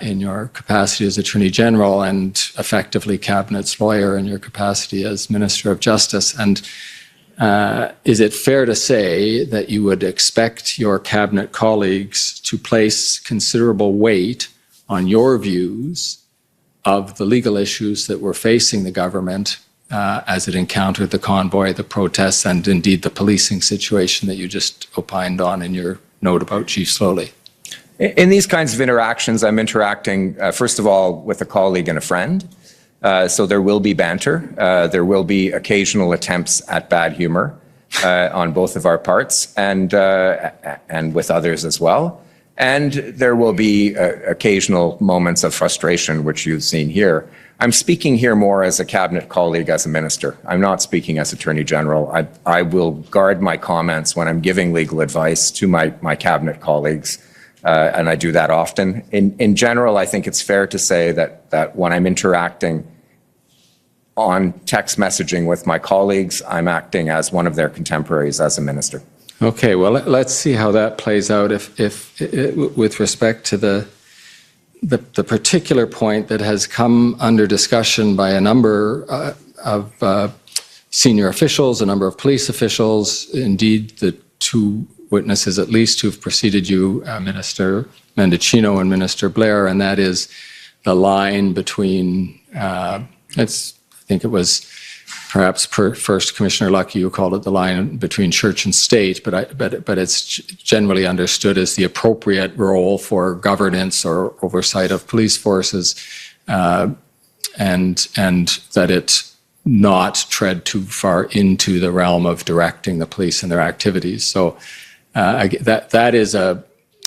in your capacity as Attorney General, and effectively Cabinet's lawyer in your capacity as Minister of Justice. And is it fair to say that you would expect your Cabinet colleagues to place considerable weight on your views of the legal issues that were facing the government as it encountered the convoy, the protests, and indeed the policing situation that you just opined on in your note about Chief Slowly? In these kinds of interactions, I'm interacting, first of all, with a colleague and a friend. So there will be banter. There will be occasional attempts at bad humor on both of our parts, and with others as well. And there will be occasional moments of frustration, which you've seen here. I'm speaking here more as a cabinet colleague, as a minister. I'm not speaking as Attorney General. I will guard my comments when I'm giving legal advice to my cabinet colleagues, and I do that often. In general, I think it's fair to say that when I'm interacting on text messaging with my colleagues, I'm acting as one of their contemporaries as a minister. Okay, well, let's see how that plays out if with respect to the particular point that has come under discussion by a number of senior officials, a number of police officials, indeed the two witnesses at least who've preceded you, Minister Mendicino and Minister Blair, and that is the line between, I think it was perhaps First Commissioner Lucky, you called it the line between church and state, but it's generally understood as the appropriate role for governance or oversight of police forces, and that it not tread too far into the realm of directing the police and their activities. So that is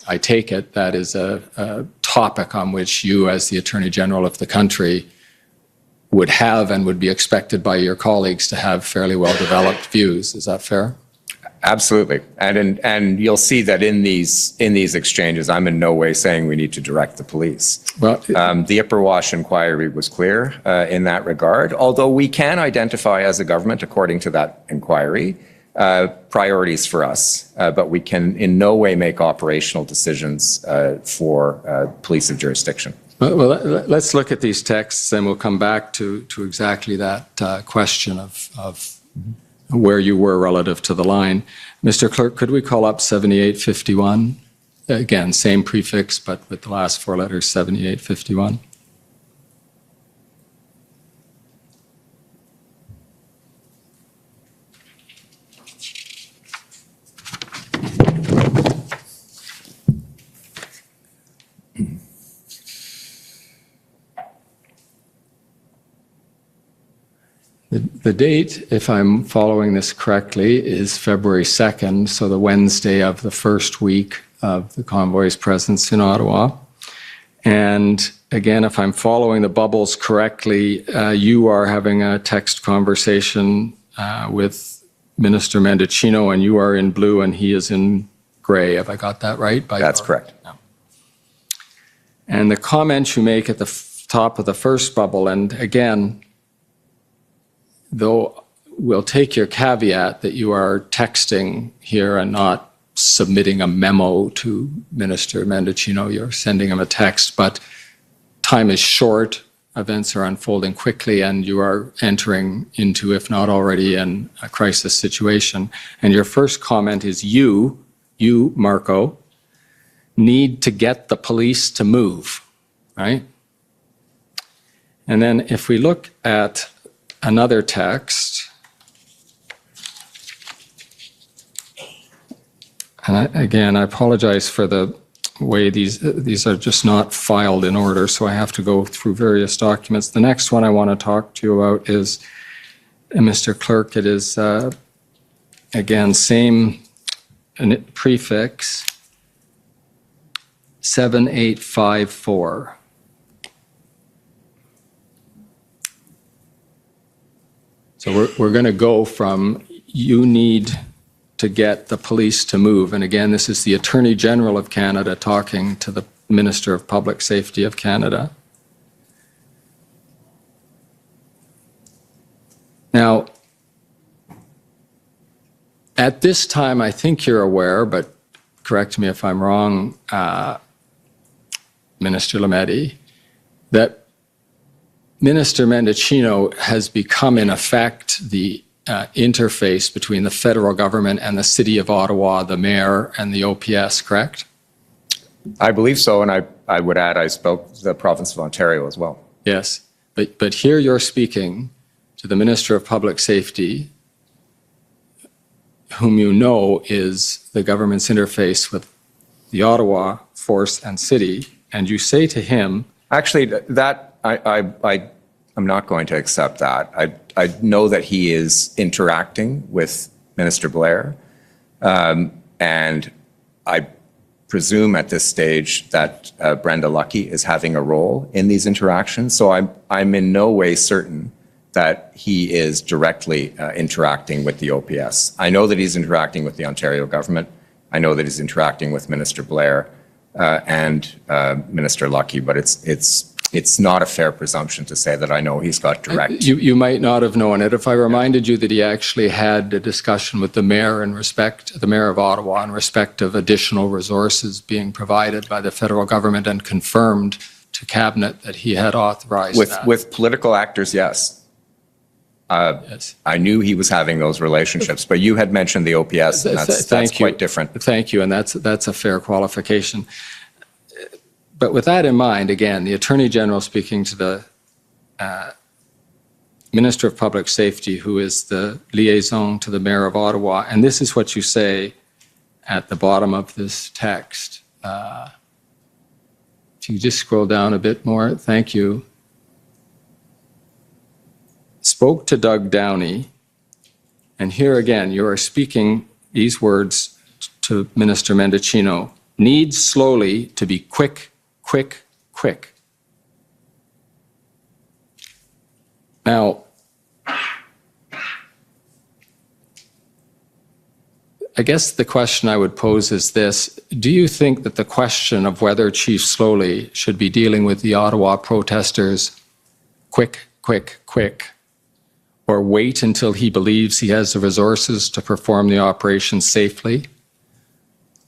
I take it, that is a topic on which you, as the Attorney General of the country, would have and would be expected by your colleagues to have fairly well-developed views. Is that fair? Absolutely. And you'll see that in these exchanges, I'm in no way saying we need to direct the police. Well, the Ipperwash inquiry was clear in that regard, although we can identify as a government, according to that inquiry, priorities for us, but we can in no way make operational decisions for police of jurisdiction. Well, let's look at these texts, and we'll come back to exactly that question of where you were relative to the line. Mr. Clerk, could we call up 7851? Again, same prefix, but with the last four letters, 7851. The date, if I'm following this correctly, is February 2nd, so the Wednesday of the first week of the convoy's presence in Ottawa. And again, if I'm following the bubbles correctly, you are having a text conversation with Minister Mendicino, and you are in blue and he is in gray. Have I got that right? That's correct. No. And the comment you make at the top of the first bubble, and again, though we'll take your caveat that you are texting here and not submitting a memo to Minister Mendicino, you're sending him a text, but time is short, events are unfolding quickly, and you are entering into, if not already, a crisis situation. And your first comment is you, Marco, need to get the police to move, right? And then if we look at another text, and again, I apologize for the way these are just not filed in order, so I have to go through various documents. The next one I want to talk to you about is, Mr. Clerk, it is, again, same prefix, 7854. So we're going to go from you need to get the police to move. And again, this is the Attorney General of Canada talking to the Minister of Public Safety of Canada. Now, at this time, I think you're aware, but correct me if I'm wrong, Minister Lametti, that Minister Mendicino has become, in effect, the interface between the federal government and the City of Ottawa, the mayor, and the OPS, correct? I believe so, and I would add I spoke to the province of Ontario as well. Yes, but here you're speaking to the Minister of Public Safety, whom you know is the government's interface with the Ottawa force and city, and you say to him... Actually, that I'm not going to accept that. I know that he is interacting with Minister Blair, and I presume at this stage that Brenda Lucky is having a role in these interactions. So I'm in no way certain that he is directly interacting with the OPS. I know that he's interacting with the Ontario government. I know that he's interacting with Minister Blair and Minister Lucky, but it's not a fair presumption to say that I know he's got direct. You might not have known it if I reminded you that he actually had a discussion with the mayor the mayor of Ottawa, in respect of additional resources being provided by the federal government, and confirmed to cabinet that he had authorized that. With political actors, yes. Yes. I knew he was having those relationships, but you had mentioned the OPS, and that's quite different. Thank you, and that's a fair qualification. But with that in mind, again, the Attorney General speaking to the Minister of Public Safety, who is the liaison to the Mayor of Ottawa, and this is what you say at the bottom of this text. If you just scroll down a bit more, thank you. Spoke to Doug Downey, and here again, you are speaking these words to Minister Mendicino: needs slowly to be quick, quick, quick. Now, I guess the question I would pose is this: do you think that the question of whether Chief Slowly should be dealing with the Ottawa protesters quick, quick, quick, or wait until he believes he has the resources to perform the operation safely?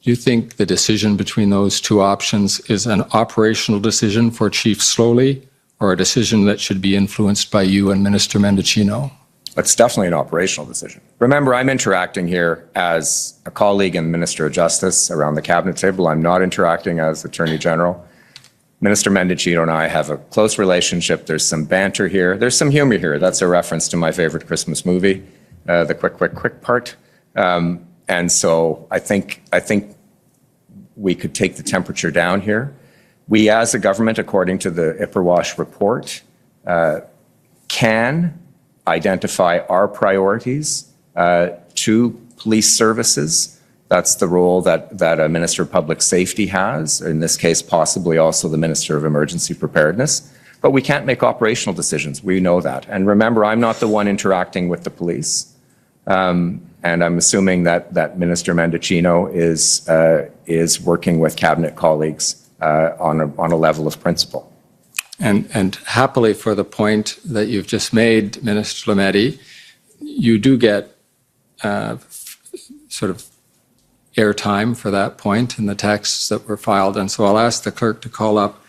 Do you think the decision between those two options is an operational decision for Chief Slowly, or a decision that should be influenced by you and Minister Mendicino? It's definitely an operational decision. Remember, I'm interacting here as a colleague and Minister of Justice around the cabinet table. I'm not interacting as Attorney General. Minister Mendicino and I have a close relationship. There's some banter here. There's some humor here. That's a reference to my favorite Christmas movie, the quick, quick, quick part. And so I think we could take the temperature down here. We, as a government, according to the IPRWASH report, can identify our priorities to police services. That's the role that a Minister of Public Safety has, in this case, possibly also the Minister of Emergency Preparedness. But we can't make operational decisions. We know that. And remember, I'm not the one interacting with the police. And I'm assuming that Minister Mendicino is working with cabinet colleagues on a level of principle. And happily, for the point that you've just made, Minister Lametti, you do get sort of airtime for that point in the texts that were filed. And so I'll ask the clerk to call up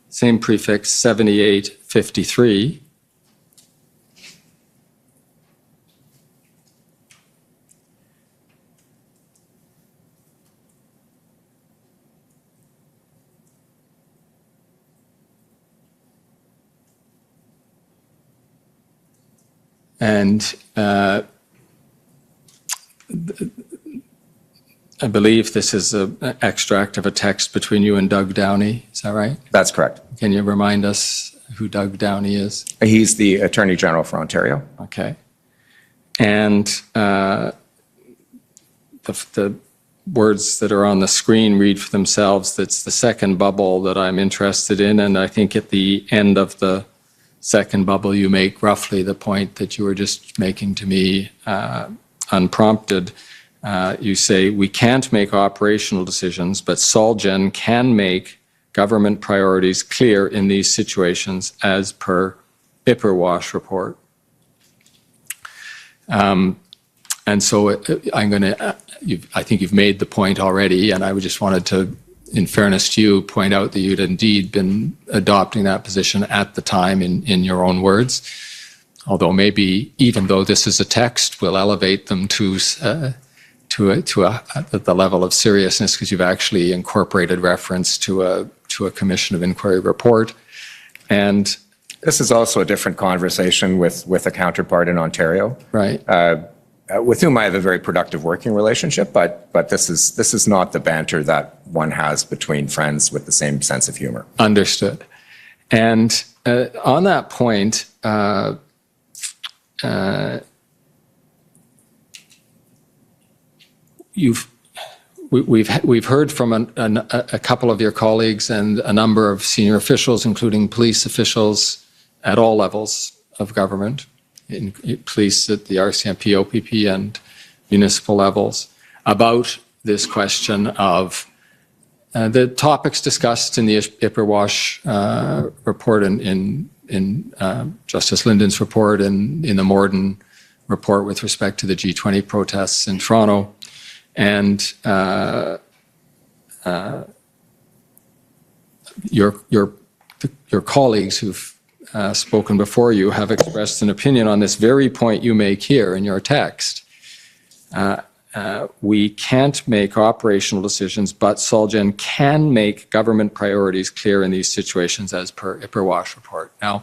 same prefix 7853. And I believe this is an extract of a text between you and Doug Downey. Is that right? That's correct. Can you remind us who Doug Downey is? He's the Attorney General for Ontario. Okay. And the words that are on the screen read for themselves. That's the second bubble that I'm interested in. And I think at the end of the second bubble, you make roughly the point that you were just making to me unprompted. You say, we can't make operational decisions, but Solgen can make government priorities clear in these situations as per IPRWASH report. And so I think you've made the point already, and I just wanted to, in fairness to you, point out that you'd indeed been adopting that position at the time in your own words. Although maybe, even though this is a text, we'll elevate them to the level of seriousness, because you've actually incorporated reference to a Commission of Inquiry report. And this is also a different conversation with a counterpart in Ontario, right, with whom I have a very productive working relationship. But this is not the banter that one has between friends with the same sense of humor. Understood. And on that point, we've heard from a couple of your colleagues and a number of senior officials, including police officials at all levels of government, in police at the RCMP, OPP, and municipal levels, about this question of the topics discussed in the Ipperwash report, in Justice Linden's report, and in the Morden report with respect to the G20 protests in Toronto. And your colleagues who've spoken before you have expressed an opinion on this very point you make here in your text. We can't make operational decisions, but Solgen can make government priorities clear in these situations, as per Ipperwash report. Now,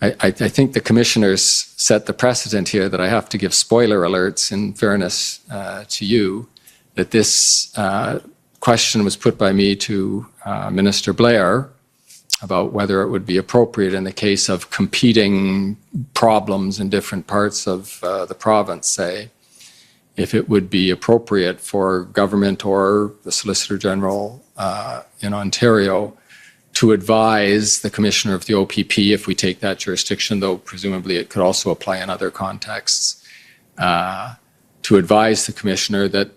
I think the commissioners set the precedent here that I have to give spoiler alerts in fairness to you, that this question was put by me to Minister Blair about whether it would be appropriate in the case of competing problems in different parts of the province, say, if it would be appropriate for government or the Solicitor General in Ontario to advise the Commissioner of the OPP, if we take that jurisdiction, though presumably it could also apply in other contexts, to advise the Commissioner that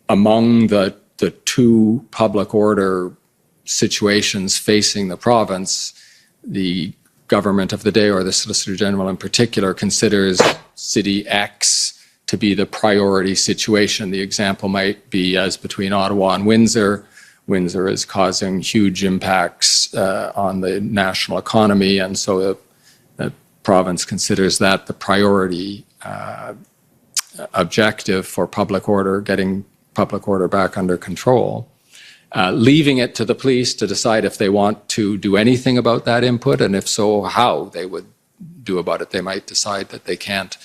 among the two public order situations facing the province, the government of the day, or the Solicitor General in particular, considers City X to be the priority situation. The example might be as between Ottawa and Windsor. Windsor is causing huge impacts on the national economy, and so the province considers that the priority objective for public order, getting public order back under control. Leaving it to the police to decide if they want to do anything about that input, and if so, how they would do about it. They might decide that they can't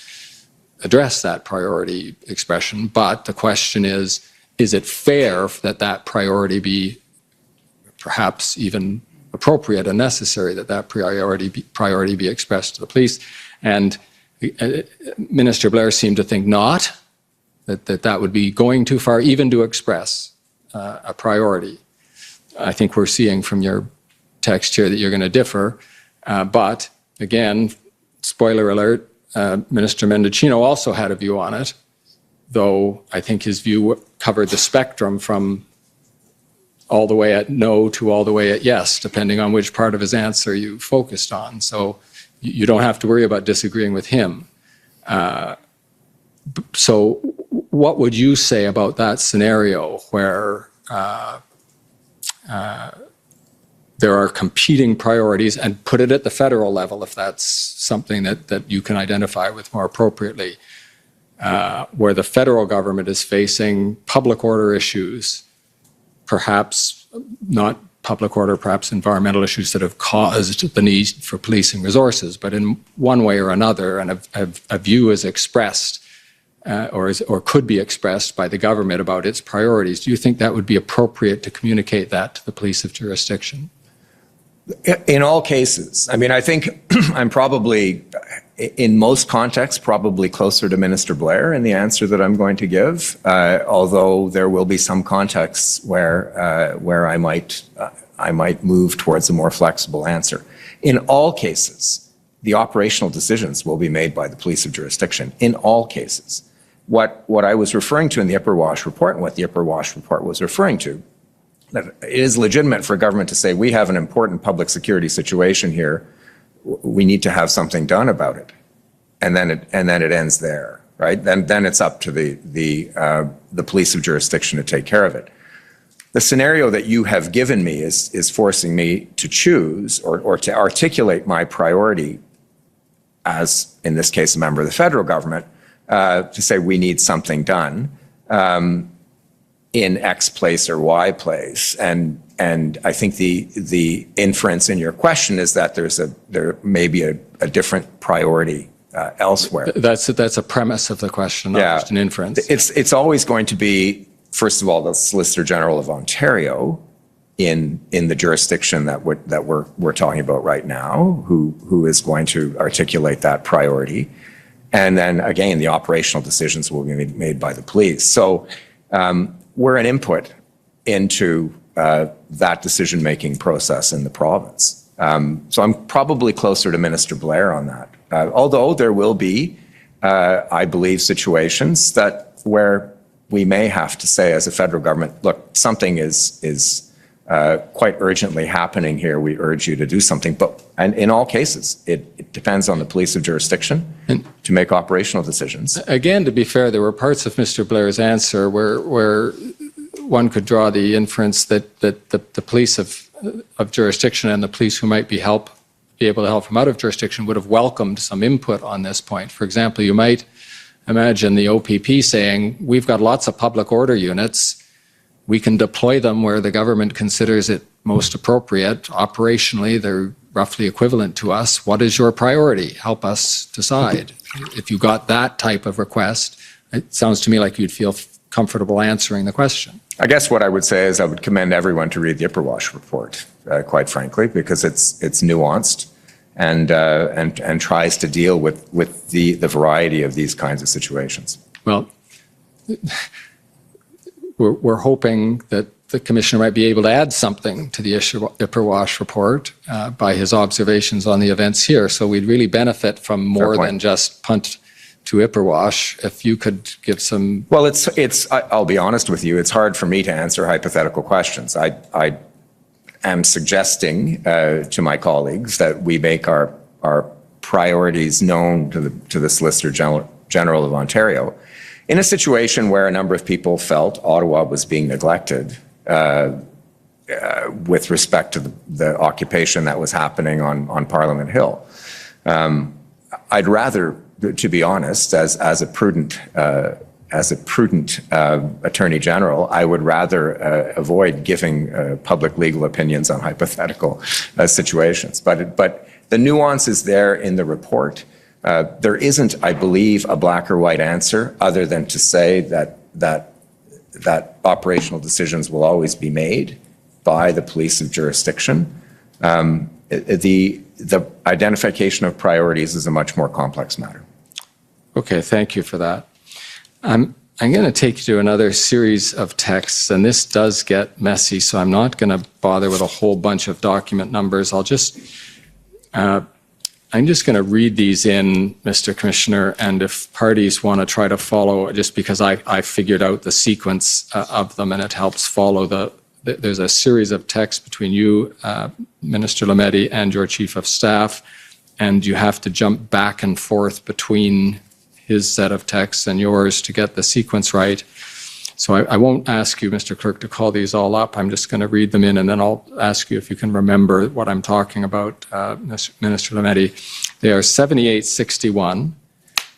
address that priority expression, but the question is it fair that that priority be perhaps even appropriate and necessary, that priority be expressed to the police? And Minister Blair seemed to think not, that would be going too far, even to express a priority. I think we're seeing from your text here that you're going to differ. But again, spoiler alert, Minister Mendocino also had a view on it, though I think his view covered the spectrum from all the way at no to all the way at yes, depending on which part of his answer you focused on. So you don't have to worry about disagreeing with him. So what would you say about that scenario where there are competing priorities, and put it at the federal level if that's something that you can identify with more appropriately, where the federal government is facing public order issues, perhaps not public order, perhaps environmental issues that have caused the need for policing resources, but in one way or another, and a view is expressed or could be expressed by the government about its priorities. Do you think that would be appropriate to communicate that to the police of jurisdiction? In all cases. I mean, I think I'm probably, in most contexts, probably closer to Minister Blair in the answer that I'm going to give, although there will be some contexts where I might move towards a more flexible answer. In all cases, the operational decisions will be made by the police of jurisdiction. In all cases. What I was referring to in the Ipperwash report, and what the Ipperwash report was referring to, that it is legitimate for government to say, we have an important public security situation here, we need to have something done about it. And then it ends there, right? Then it's up to the police of jurisdiction to take care of it. The scenario that you have given me is forcing me to choose or to articulate my priority as, in this case, a member of the federal government, to say we need something done in X place or Y place. And I think the inference in your question is that there may be a different priority elsewhere. That's a premise of the question, not just an inference. It's always going to be, first of all, the Solicitor General of Ontario in the jurisdiction that we're talking about right now, who is going to articulate that priority. And then again, the operational decisions will be made by the police. So we're an input into that decision-making process in the province. So I'm probably closer to Minister Blair on that. Although there will be, I believe, situations where we may have to say as a federal government, look, something is quite urgently happening here. We urge you to do something. And in all cases, it depends on the police of jurisdiction to make operational decisions. Again, to be fair, there were parts of Mr. Blair's answer where one could draw the inference that the police of jurisdiction and the police who might be able to help from out of jurisdiction would have welcomed some input on this point. For example, you might imagine the OPP saying, we've got lots of public order units. We can deploy them where the government considers it most appropriate. Operationally, they're roughly equivalent to us. What is your priority? Help us decide. If you got that type of request, it sounds to me like you'd feel comfortable answering the question. I guess what I would say is I would commend everyone to read the Ipperwash report, quite frankly, because it's nuanced and tries to deal with the variety of these kinds of situations. Well, we're hoping that the Commissioner might be able to add something to the Ipperwash report by his observations on the events here. So we'd really benefit from more than just punt to Ipperwash. If you could give some... Well, I'll be honest with you, it's hard for me to answer hypothetical questions. I am suggesting to my colleagues that we make our priorities known to the Solicitor General of Ontario in a situation where a number of people felt Ottawa was being neglected with respect to the occupation that was happening on Parliament Hill. I'd rather, to be honest, as a prudent Attorney General, I would rather avoid giving public legal opinions on hypothetical situations. But the nuance is there in the report. There isn't, I believe, a black or white answer other than to say that operational decisions will always be made by the police of jurisdiction. The identification of priorities is a much more complex matter. Okay, thank you for that. I'm going to take you to another series of texts, and this does get messy, so I'm not going to bother with a whole bunch of document numbers. I'm just going to read these in, Mr. Commissioner, and if parties want to try to follow, just because I figured out the sequence of them and it helps follow there's a series of texts between you, Minister Lametti, and your Chief of Staff, and you have to jump back and forth between his set of texts and yours to get the sequence right. So I won't ask you, Mr. Clerk, to call these all up. I'm just going to read them in, and then I'll ask you if you can remember what I'm talking about, Minister Lametti. They are 7861,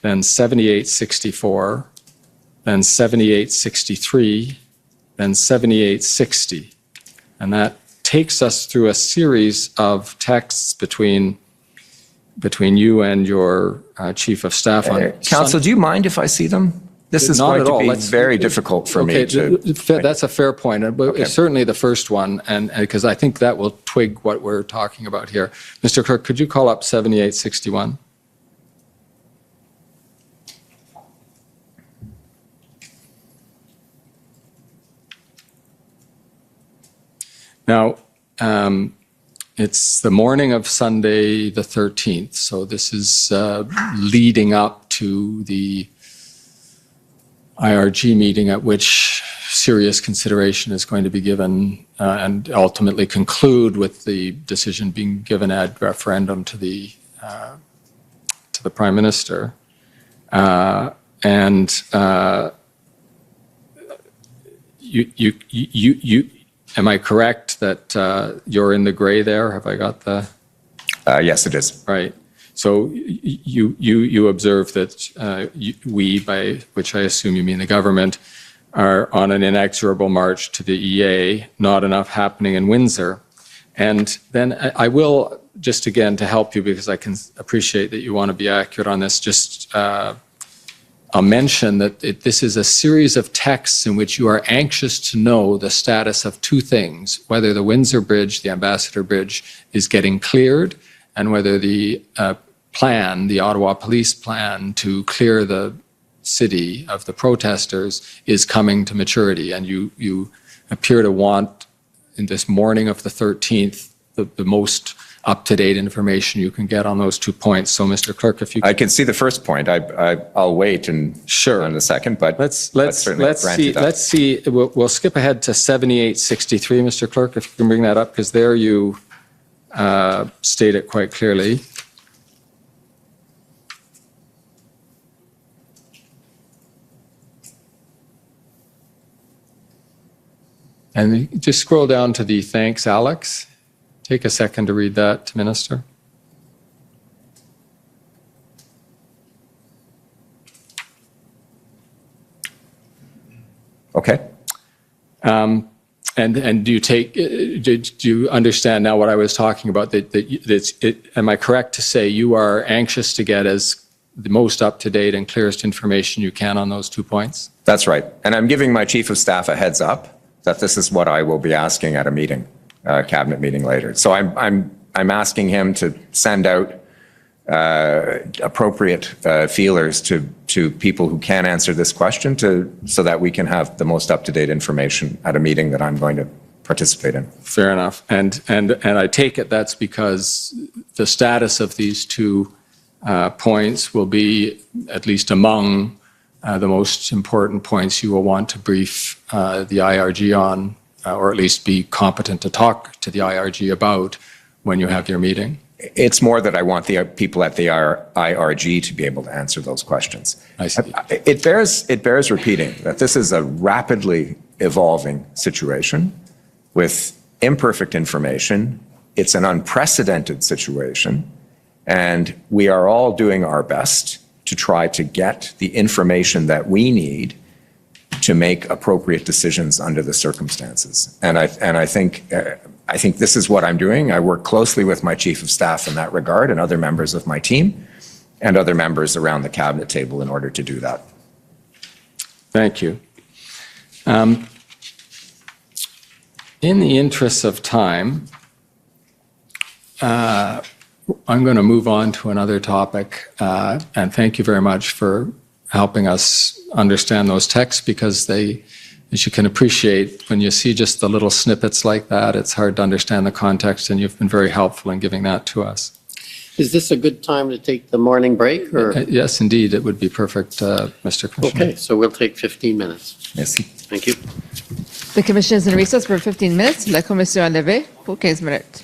then 7864, then 7863, then 7860. And that takes us through a series of texts between you and your Chief of Staff. Counsel, do you mind if I see them? This is going to be very difficult for me to... That's a fair point. But it's certainly the first one, and because I think that will twig what we're talking about here. Mr. Clerk, could you call up 7861? Now, it's the morning of Sunday the 13th, so this is leading up to the IRG meeting at which serious consideration is going to be given and ultimately conclude with the decision being given ad referendum to the Prime Minister. Am I correct that you're in the gray there? Have I got the... Yes, it is. Right. So you observe that we, by which I assume you mean the government, are on an inexorable march to the EA, not enough happening in Windsor. And then I will, just again to help you, because I can appreciate that you want to be accurate on this, just I'll mention that this is a series of texts in which you are anxious to know the status of two things: whether the Windsor Bridge, the Ambassador Bridge, is getting cleared, and whether the plan, the Ottawa police plan to clear the city of the protesters is coming to maturity. And you appear to want, in this morning of the 13th, the most up-to-date information you can get on those 2 points. So, Mr. Clerk, if you I can see the first point. I'll wait and Sure. on the second, but let's certainly grant you that. let's see. We'll skip ahead to 7863, Mr. Clerk, if you can bring that up, because there you state it quite clearly. And just scroll down to the thanks, Alex. Take a second to read that, Minister. Okay. And do you take? Do you understand now what I was talking about? Am I correct to say you are anxious to get as the most up-to-date and clearest information you can on those 2 points? That's right. And I'm giving my chief of staff a heads up that this is what I will be asking at a meeting, cabinet meeting later. So I'm asking him to send out appropriate feelers to people who can answer this question so that we can have the most up-to-date information at a meeting that I'm going to participate in. Fair enough. And I take it that's because the status of these 2 points will be at least among the most important points you will want to brief the IRG on, or at least be competent to talk to the IRG about when you have your meeting. It's more that I want the people at the IRG to be able to answer those questions. I see. It bears repeating that this is a rapidly evolving situation with imperfect information. It's an unprecedented situation, and we are all doing our best to try to get the information that we need to make appropriate decisions under the circumstances. And I think this is what I'm doing. I work closely with my chief of staff in that regard and other members of my team and other members around the cabinet table in order to do that. Thank you. In the interest of time, I'm going to move on to another topic, and thank you very much for helping us understand those texts, because they, as you can appreciate, when you see just the little snippets like that, it's hard to understand the context, and you've been very helpful in giving that to us. Is this a good time to take the morning break, or? Yes, indeed, it would be perfect, Mr. Commissioner. Okay, so we'll take 15 minutes. Merci. Thank you. The commission is in recess for 15 minutes. La commission est levée pour 15 minutes.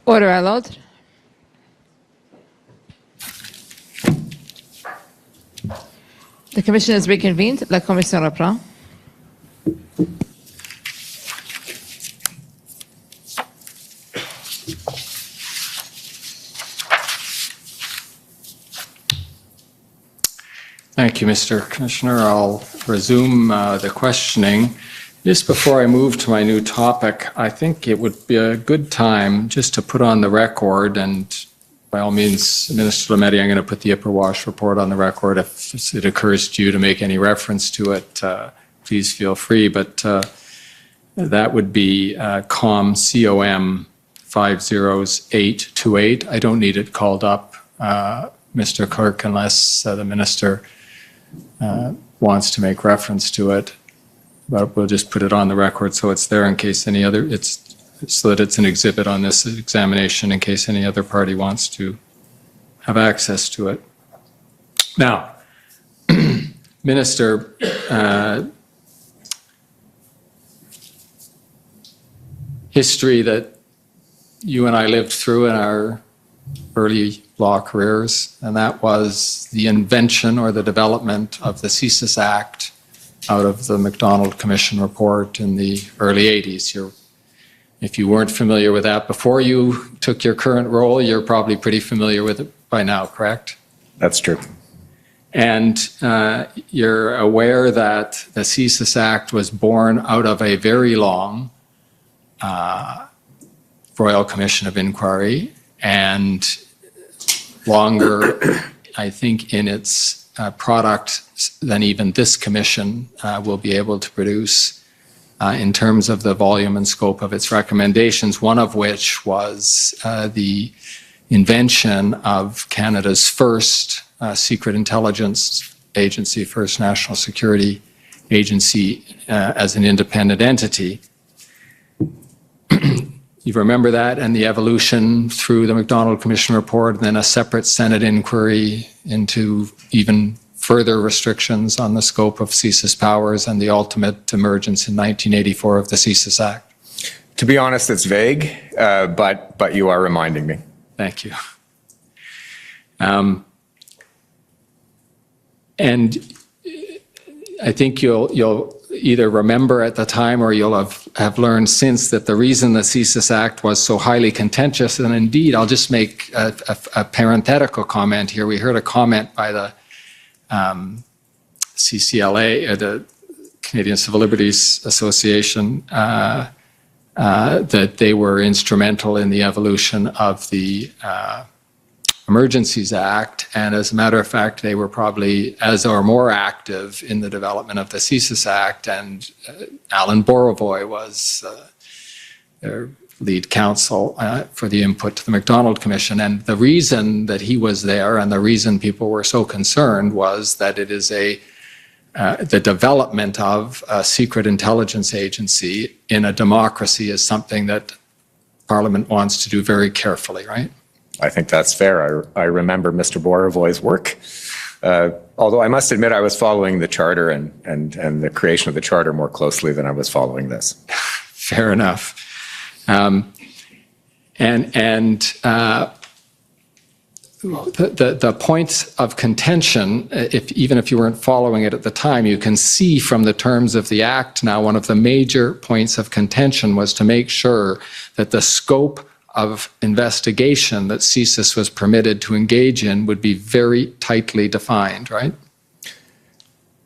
Order à l'ordre. The commission is reconvened. La commission reprend. Thank you, Mr. Commissioner. I'll resume the questioning. Just before I move to my new topic, I think it would be a good time just to put on the record, and by all means, Minister Lametti, I'm going to put the Ipperwash report on the record. If it occurs to you to make any reference to it, please feel free. But that would be COM 50828. I don't need it called up, Mr. Clerk, unless the Minister wants to make reference to it. But we'll just put it on the record so it's there in case any other, so that it's an exhibit on this examination in case any other party wants to have access to it. Now, Minister, history that you and I lived through in our early law careers, and that was the invention or the development of the CSIS Act out of the MacDonald Commission report in the early 80s. If you weren't familiar with that before you took your current role, you're probably pretty familiar with it by now, correct? That's true. And you're aware that the CSIS Act was born out of a very long Royal Commission of Inquiry, and longer, I think, in its product than even this commission will be able to produce in terms of the volume and scope of its recommendations, one of which was the invention of Canada's first secret intelligence agency, first national security agency as an independent entity. You remember that and the evolution through the MacDonald Commission report, and then a separate Senate inquiry into even further restrictions on the scope of CSIS powers and the ultimate emergence in 1984 of the CSIS Act. To be honest, it's vague, but you are reminding me. Thank you. And I think you'll either remember at the time or you'll have learned since that the reason the CSIS Act was so highly contentious, and indeed, I'll just make a parenthetical comment here. We heard a comment by the CCLA, the Canadian Civil Liberties Association, that they were instrumental in the evolution of the Emergencies Act, and as a matter of fact, they were probably as or more active in the development of the CSIS Act, and Alan Borovoy was their lead counsel for the input to the MacDonald Commission. And the reason that he was there and the reason people were so concerned was that it is the development of a secret intelligence agency in a democracy is something that Parliament wants to do very carefully, right? I think that's fair. I remember Mr. Borovoy's work, although I must admit I was following the Charter and the creation of the Charter more closely than I was following this. Fair enough. The points of contention, even if you weren't following it at the time, you can see from the terms of the Act now, one of the major points of contention was to make sure that the scope of investigation that CSIS was permitted to engage in would be very tightly defined, right?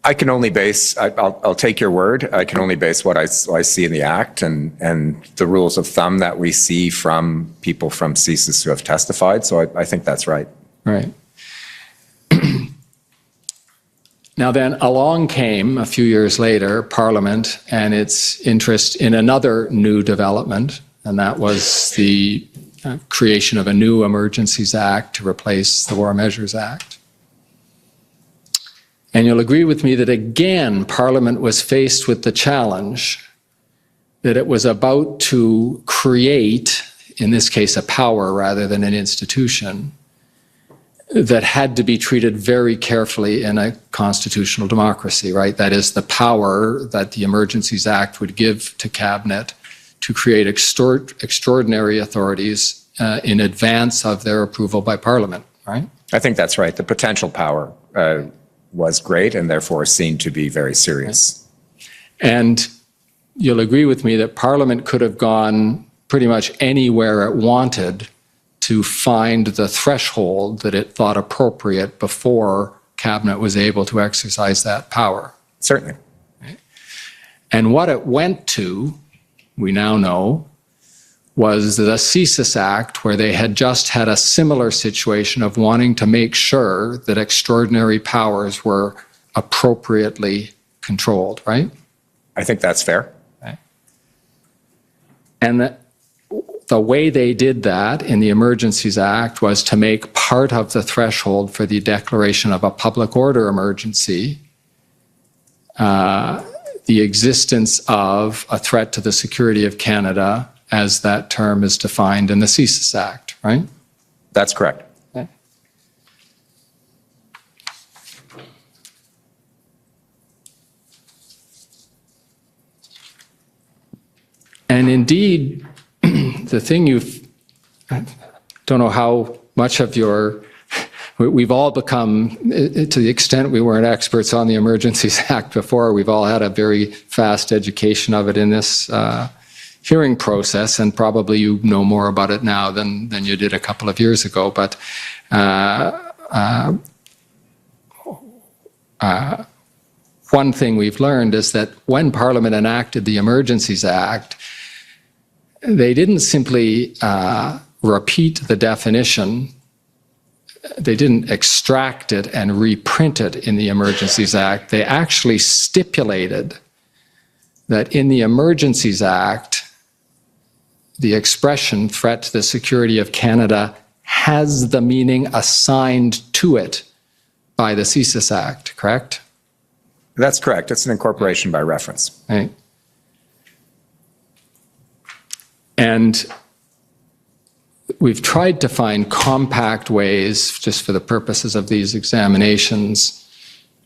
I can only base, I'll take your word, I can only base what I see in the Act and the rules of thumb that we see from people from CSIS who have testified, so I think that's right. Right. Now then, along came, a few years later, Parliament and its interest in another new development, and that was the creation of a new Emergencies Act to replace the War Measures Act. And you'll agree with me that again, Parliament was faced with the challenge that it was about to create, in this case, a power rather than an institution, that had to be treated very carefully in a constitutional democracy, right? That is the power that the Emergencies Act would give to Cabinet to create extraordinary authorities in advance of their approval by Parliament, right? I think that's right. The potential power was great and therefore seen to be very serious. And you'll agree with me that Parliament could have gone pretty much anywhere it wanted to find the threshold that it thought appropriate before Cabinet was able to exercise that power. Certainly. And what it went to, we now know, was the CSIS Act, where they had just had a similar situation of wanting to make sure that extraordinary powers were appropriately controlled, right? I think that's fair. Okay. And the way they did that in the Emergencies Act was to make part of the threshold for the declaration of a public order emergency the existence of a threat to the security of Canada, as that term is defined in the CSIS Act, right? That's correct. Okay. And indeed, the thing I don't know how much of we've all become, to the extent we weren't experts on the Emergencies Act before, we've all had a very fast education of it in this hearing process, and probably you know more about it now than you did a couple of years ago. But one thing we've learned is that when Parliament enacted the Emergencies Act, they didn't simply repeat the definition. They didn't extract it and reprint it in the Emergencies Act. They actually stipulated that in the Emergencies Act, the expression threat to the security of Canada has the meaning assigned to it by the CSIS Act, correct? That's correct. It's an incorporation by reference. Right. And we've tried to find compact ways, just for the purposes of these examinations,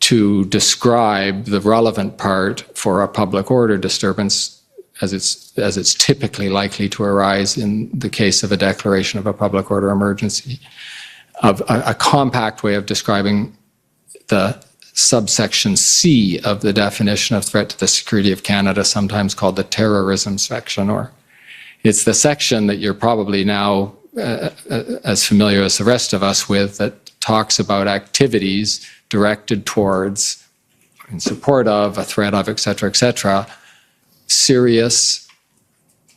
to describe the relevant part for a public order disturbance as it's typically likely to arise in the case of a declaration of a public order emergency, of a compact way of describing the subsection C of the definition of threat to the security of Canada, sometimes called the terrorism section, or it's the section that you're probably now as familiar as the rest of us with, that talks about activities directed towards, in support of, a threat of, et cetera, serious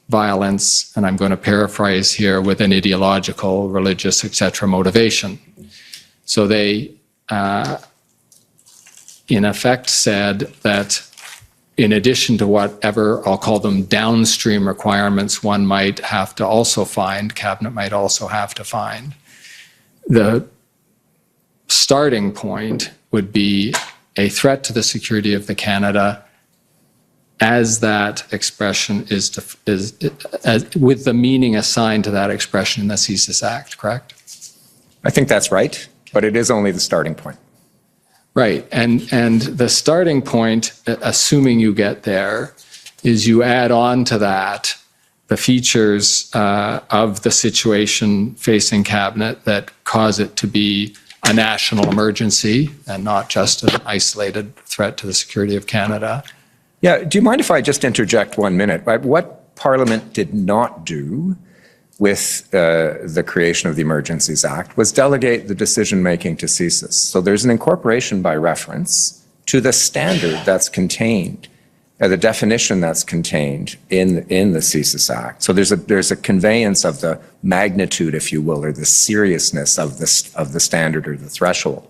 violence, and I'm going to paraphrase here, with an ideological, religious, et cetera, motivation. So they, in effect, said that in addition to whatever, I'll call them downstream requirements, one might have to also find, Cabinet might also have to find, the starting point would be a threat to the security of the Canada as that expression is with the meaning assigned to that expression in the CSIS Act, correct? I think that's right, but it is only the starting point. Right, and the starting point, assuming you get there, is you add on to that the features of the situation facing Cabinet that cause it to be a national emergency and not just an isolated threat to the security of Canada. Yeah, do you mind if I just interject 1 minute? What Parliament did not do with the creation of the Emergencies Act was delegate the decision-making to CSIS. So there's an incorporation by reference to the standard that's contained, the definition that's contained in the CSIS Act. So there's a conveyance of the magnitude, if you will, or the seriousness of the standard or the threshold.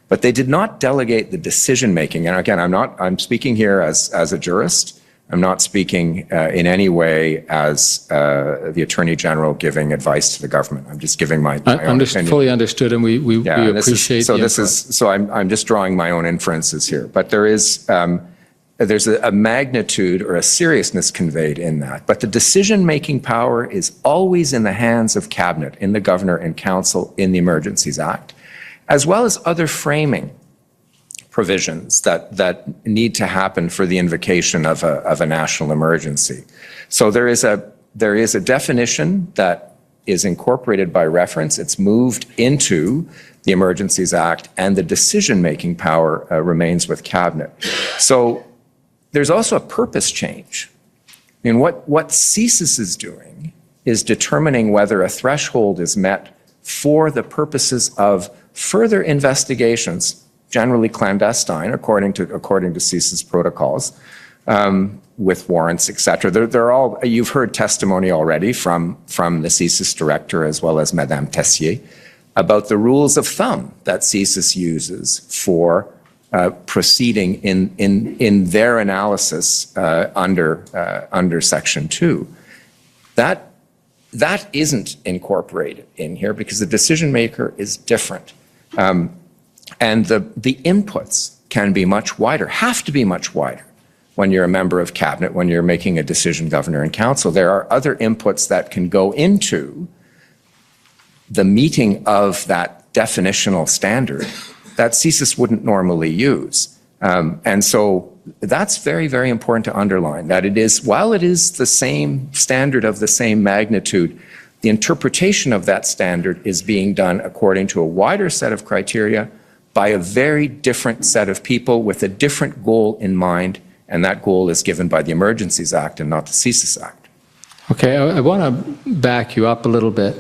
But they did not delegate the decision-making. And again, I'm speaking here as a jurist. I'm not speaking in any way as the Attorney General giving advice to the government. I'm just giving my own opinion. Fully understood, and we appreciate the input. So I'm just drawing my own inferences here. But there's a magnitude or a seriousness conveyed in that. But the decision-making power is always in the hands of Cabinet, in the Governor and Council in the Emergencies Act, as well as other framing provisions that need to happen for the invocation of a national emergency. So there is a definition that is incorporated by reference. It's moved into the Emergencies Act, and the decision-making power remains with Cabinet. So there's also a purpose change. I mean, what CSIS is doing is determining whether a threshold is met for the purposes of further investigations, generally clandestine, according to CSIS protocols, with warrants, et cetera. They're all, you've heard testimony already from the CSIS director as well as Madame Tessier about the rules of thumb that CSIS uses for proceeding in their analysis under Section 2. That isn't incorporated in here because the decision maker is different. And the inputs can be much wider, have to be much wider when you're a member of Cabinet, when you're making a decision, Governor and Council. There are other inputs that can go into the meeting of that definitional standard that CSIS wouldn't normally use. And so that's very, very important to underline, that it is, while it is the same standard of the same magnitude, the interpretation of that standard is being done according to a wider set of criteria by a very different set of people with a different goal in mind, and that goal is given by the Emergencies Act and not the CSIS Act. Okay, I want to back you up a little bit.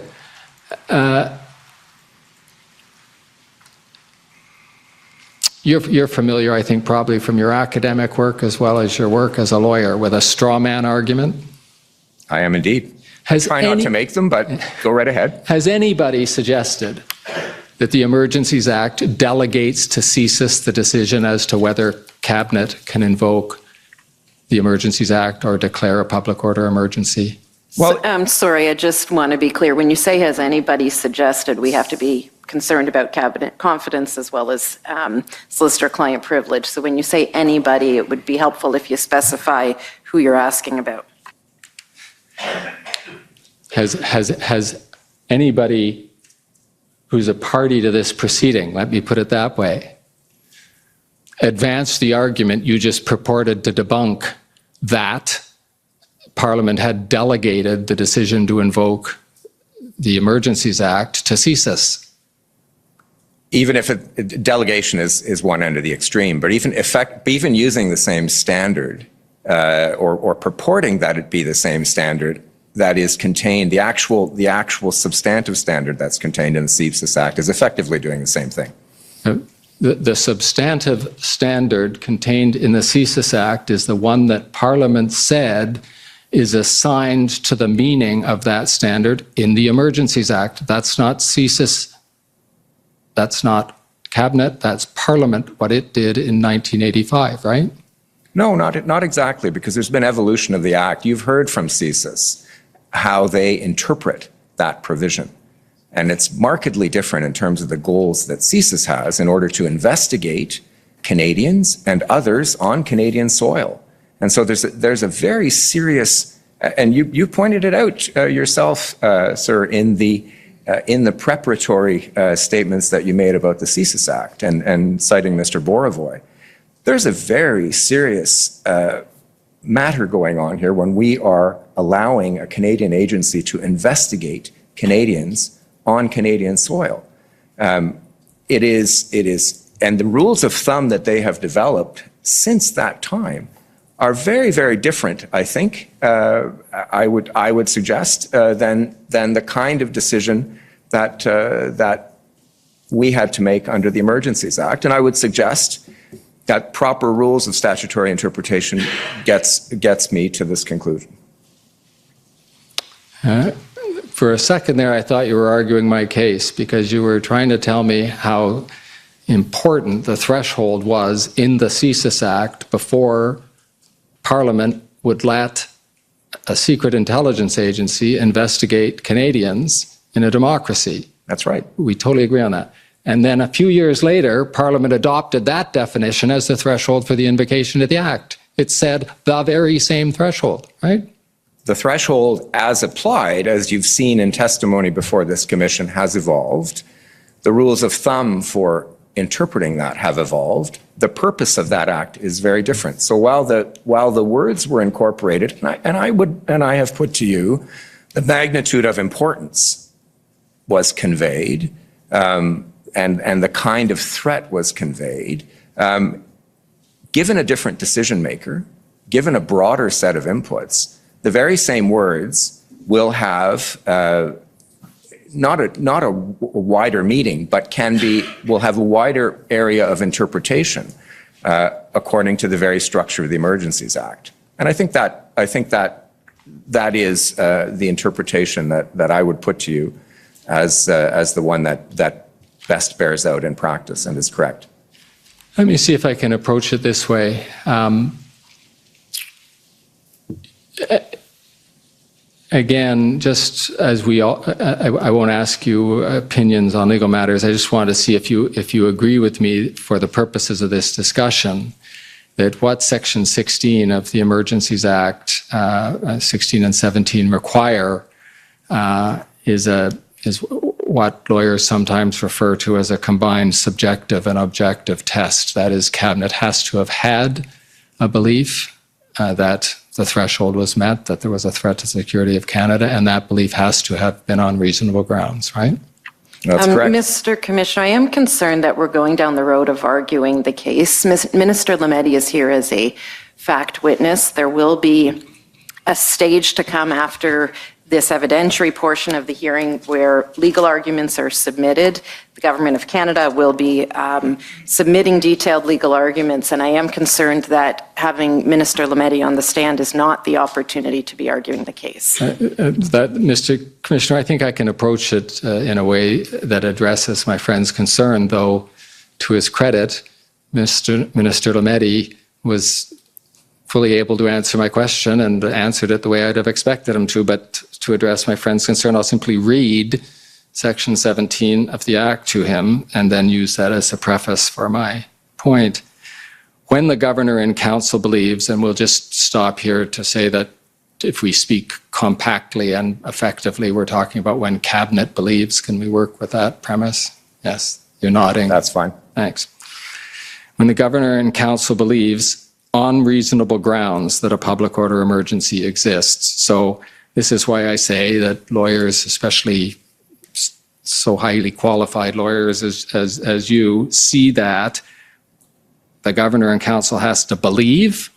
You're familiar, I think, probably from your academic work as well as your work as a lawyer with a straw man argument. I am indeed. Try not to make them, but go right ahead. Has anybody suggested that the Emergencies Act delegates to CSIS the decision as to whether Cabinet can invoke the Emergencies Act or declare a public order emergency? Well, I'm sorry, I just want to be clear. When you say has anybody suggested, we have to be concerned about Cabinet confidence as well as solicitor-client privilege. So when you say anybody, it would be helpful if you specify who you're asking about. Has anybody who's a party to this proceeding, let me put it that way, advanced the argument you just purported to debunk that Parliament had delegated the decision to invoke the Emergencies Act to CSIS? Even if delegation is one end of the extreme, but even using the same standard or purporting that it be the same standard that is contained, the actual substantive standard that's contained in the CSIS Act is effectively doing the same thing. The substantive standard contained in the CSIS Act is the one that Parliament said is assigned to the meaning of that standard in the Emergencies Act. That's not CSIS. That's not Cabinet, that's Parliament, what it did in 1985, right? No, not exactly, because there's been evolution of the Act. You've heard from CSIS how they interpret that provision. And it's markedly different in terms of the goals that CSIS has in order to investigate Canadians and others on Canadian soil. And so there's a very serious, and you pointed it out yourself, sir, in the preparatory statements that you made about the CSIS Act and citing Mr. Borovoy. There's a very serious matter going on here when we are allowing a Canadian agency to investigate Canadians on Canadian soil. It is, and the rules of thumb that they have developed since that time are very, very different, I think, I would suggest, than the kind of decision that we had to make under the Emergencies Act. And I would suggest that proper rules of statutory interpretation gets me to this conclusion. For a second there, I thought you were arguing my case because you were trying to tell me how important the threshold was in the CSIS Act before Parliament would let a secret intelligence agency investigate Canadians in a democracy. That's right. We totally agree on that. And then a few years later, Parliament adopted that definition as the threshold for the invocation of the Act. It said the very same threshold, right? The threshold as applied, as you've seen in testimony before this commission, has evolved. The rules of thumb for interpreting that have evolved. The purpose of that act is very different. So while the words were incorporated, and I have put to you the magnitude of importance was conveyed, and the kind of threat was conveyed, given a different decision maker, given a broader set of inputs, the very same words will have not a wider meaning, but will have a wider area of interpretation according to the very structure of the Emergencies Act. And I think that is the interpretation that I would put to you as the one that best bears out in practice and is correct. Let me see if I can approach it this way. Again, just as we all, I won't ask you opinions on legal matters. I just want to see if you agree with me for the purposes of this discussion that what Section 16 of the Emergencies Act, 16 and 17 require is what lawyers sometimes refer to as a combined subjective and objective test. That is, Cabinet has to have had a belief that the threshold was met, that there was a threat to the security of Canada, and that belief has to have been on reasonable grounds, right? That's correct. Mr. Commissioner, I am concerned that we're going down the road of arguing the case. Minister Lametti is here as a fact witness. There will be a stage to come after this evidentiary portion of the hearing where legal arguments are submitted. The Government of Canada will be submitting detailed legal arguments, and I am concerned that having Minister Lametti on the stand is not the opportunity to be arguing the case. Mr. Commissioner, I think I can approach it in a way that addresses my friend's concern, though to his credit, Minister Lametti was fully able to answer my question and answered it the way I'd have expected him to. But to address my friend's concern, I'll simply read Section 17 of the Act to him and then use that as a preface for my point. When the Governor in Council believes, and we'll just stop here to say that if we speak compactly and effectively, we're talking about when Cabinet believes. Can we work with that premise? Yes, you're nodding. That's fine. Thanks. When the Governor in Council believes on reasonable grounds that a public order emergency exists. So this is why I say that lawyers, especially so highly qualified lawyers as you, see that the Governor and Council has to believe,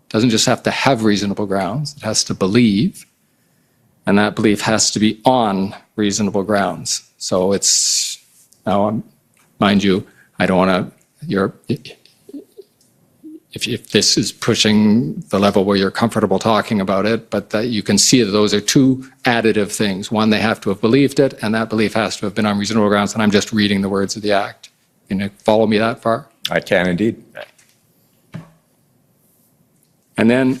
doesn't just have to have reasonable grounds, it has to believe, and that belief has to be on reasonable grounds. So it's, now, mind you, I don't want to, if this is pushing the level where you're comfortable talking about it, but that you can see that those are two additive things. One, they have to have believed it, and that belief has to have been on reasonable grounds, and I'm just reading the words of the Act. Can you follow me that far? I can indeed. And then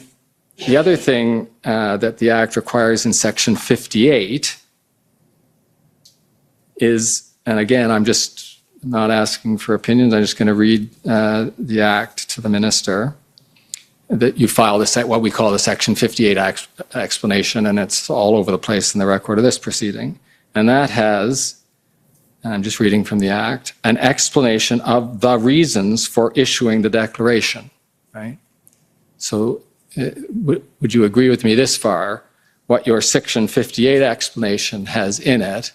the other thing that the Act requires in Section 58 is, and again, I'm just not asking for opinions, I'm just going to read the Act to the Minister, that you file what we call the Section 58 explanation, and it's all over the place in the record of this proceeding. And that has, I'm just reading from the Act, an explanation of the reasons for issuing the declaration, right? So would you agree with me this far? What your Section 58 explanation has in it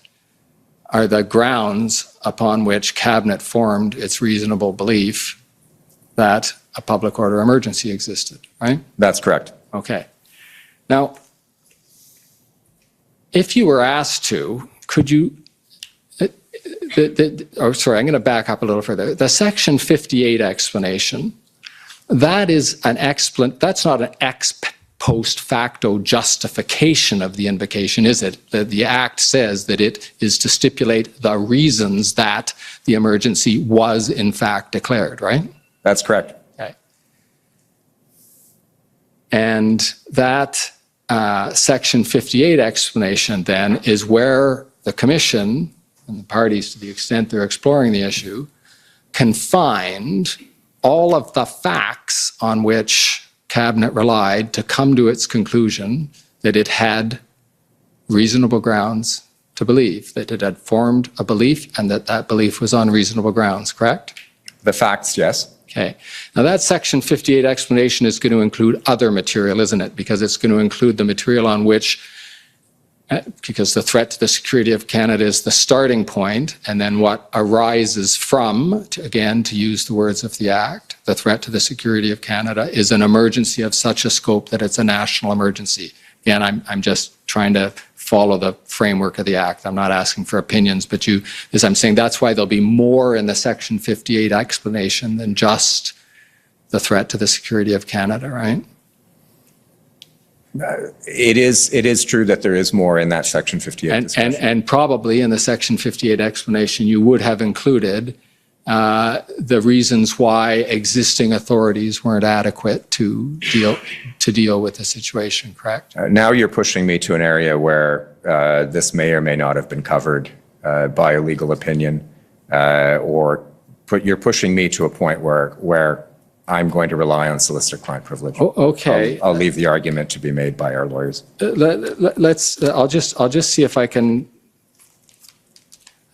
are the grounds upon which Cabinet formed its reasonable belief that a public order emergency existed, right? That's correct. Okay. Now, if you were asked to, could you, I'm going to back up a little further. The Section 58 explanation, that's not an ex post facto justification of the invocation, is it? The Act says that it is to stipulate the reasons that the emergency was in fact declared, right? That's correct. Okay. And that Section 58 explanation then is where the Commission and the parties, to the extent they're exploring the issue, can find all of the facts on which Cabinet relied to come to its conclusion that it had reasonable grounds to believe, that it had formed a belief and that that belief was on reasonable grounds, correct? The facts, yes. Okay. Now that Section 58 explanation is going to include other material, isn't it? Because it's going to include the material on which, because the threat to the security of Canada is the starting point, and then what arises from, again, to use the words of the Act, the threat to the security of Canada is an emergency of such a scope that it's a national emergency. Again, I'm just trying to follow the framework of the Act. I'm not asking for opinions, but as I'm saying, that's why there'll be more in the Section 58 explanation than just the threat to the security of Canada, right? It is true that there is more in that Section 58 discussion. And probably in the Section 58 explanation, you would have included the reasons why existing authorities weren't adequate to deal with the situation, correct? Now you're pushing me to an area where this may or may not have been covered by a legal opinion, or you're pushing me to a point where I'm going to rely on solicitor-client privilege. Oh, okay. I'll leave the argument to be made by our lawyers. I'll just see if I can.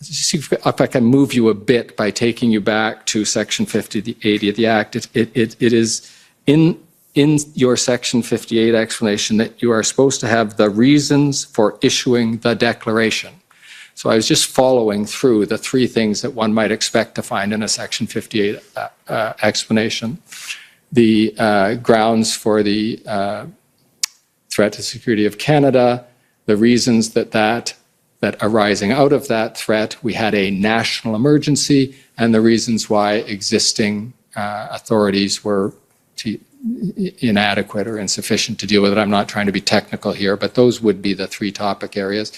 See if I can move you a bit by taking you back to Section 58 of the Act. It is in your Section 58 explanation that you are supposed to have the reasons for issuing the declaration. So I was just following through the three things that one might expect to find in a Section 58 explanation. The grounds for the threat to security of Canada, the reasons that arising out of that threat, we had a national emergency, and the reasons why existing authorities were inadequate or insufficient to deal with it. I'm not trying to be technical here, but those would be the three topic areas.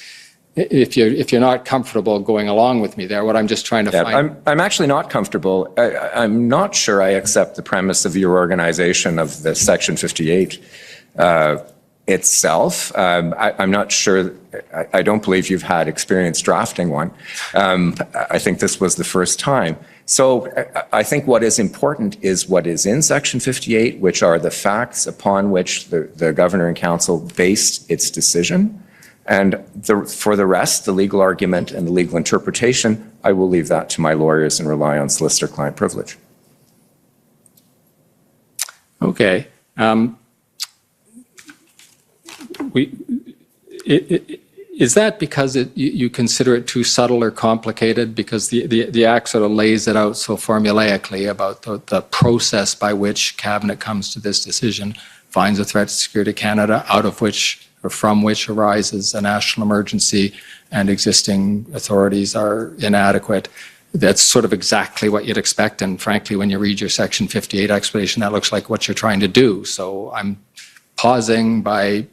If you're not comfortable going along with me there, what I'm just trying to find. I'm actually not comfortable. I'm not sure I accept the premise of your organization of the Section 58 itself. I'm not sure. I don't believe you've had experience drafting one. I think this was the first time. So I think what is important is what is in Section 58, which are the facts upon which the Governor and Council based its decision. And for the rest, the legal argument and the legal interpretation, I will leave that to my lawyers and rely on solicitor-client privilege. Okay. Is that because you consider it too subtle or complicated? Because the Act sort of lays it out so formulaically about the process by which Cabinet comes to this decision, finds a threat to security of Canada, out of which or from which arises a national emergency, and existing authorities are inadequate. That's sort of exactly what you'd expect. And frankly, when you read your Section 58 explanation, that looks like what you're trying to do. So I'm pausing by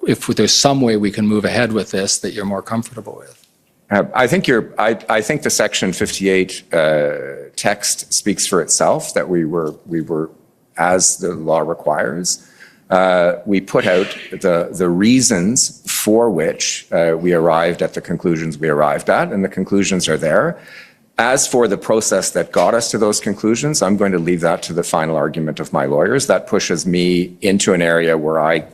if there's some way we can move ahead with this that you're more comfortable with. I think the Section 58 text speaks for itself, that we were, as the law requires, we put out the reasons for which we arrived at the conclusions we arrived at, and the conclusions are there. As for the process that got us to those conclusions, I'm going to leave that to the final argument of my lawyers. That pushes me into an area where I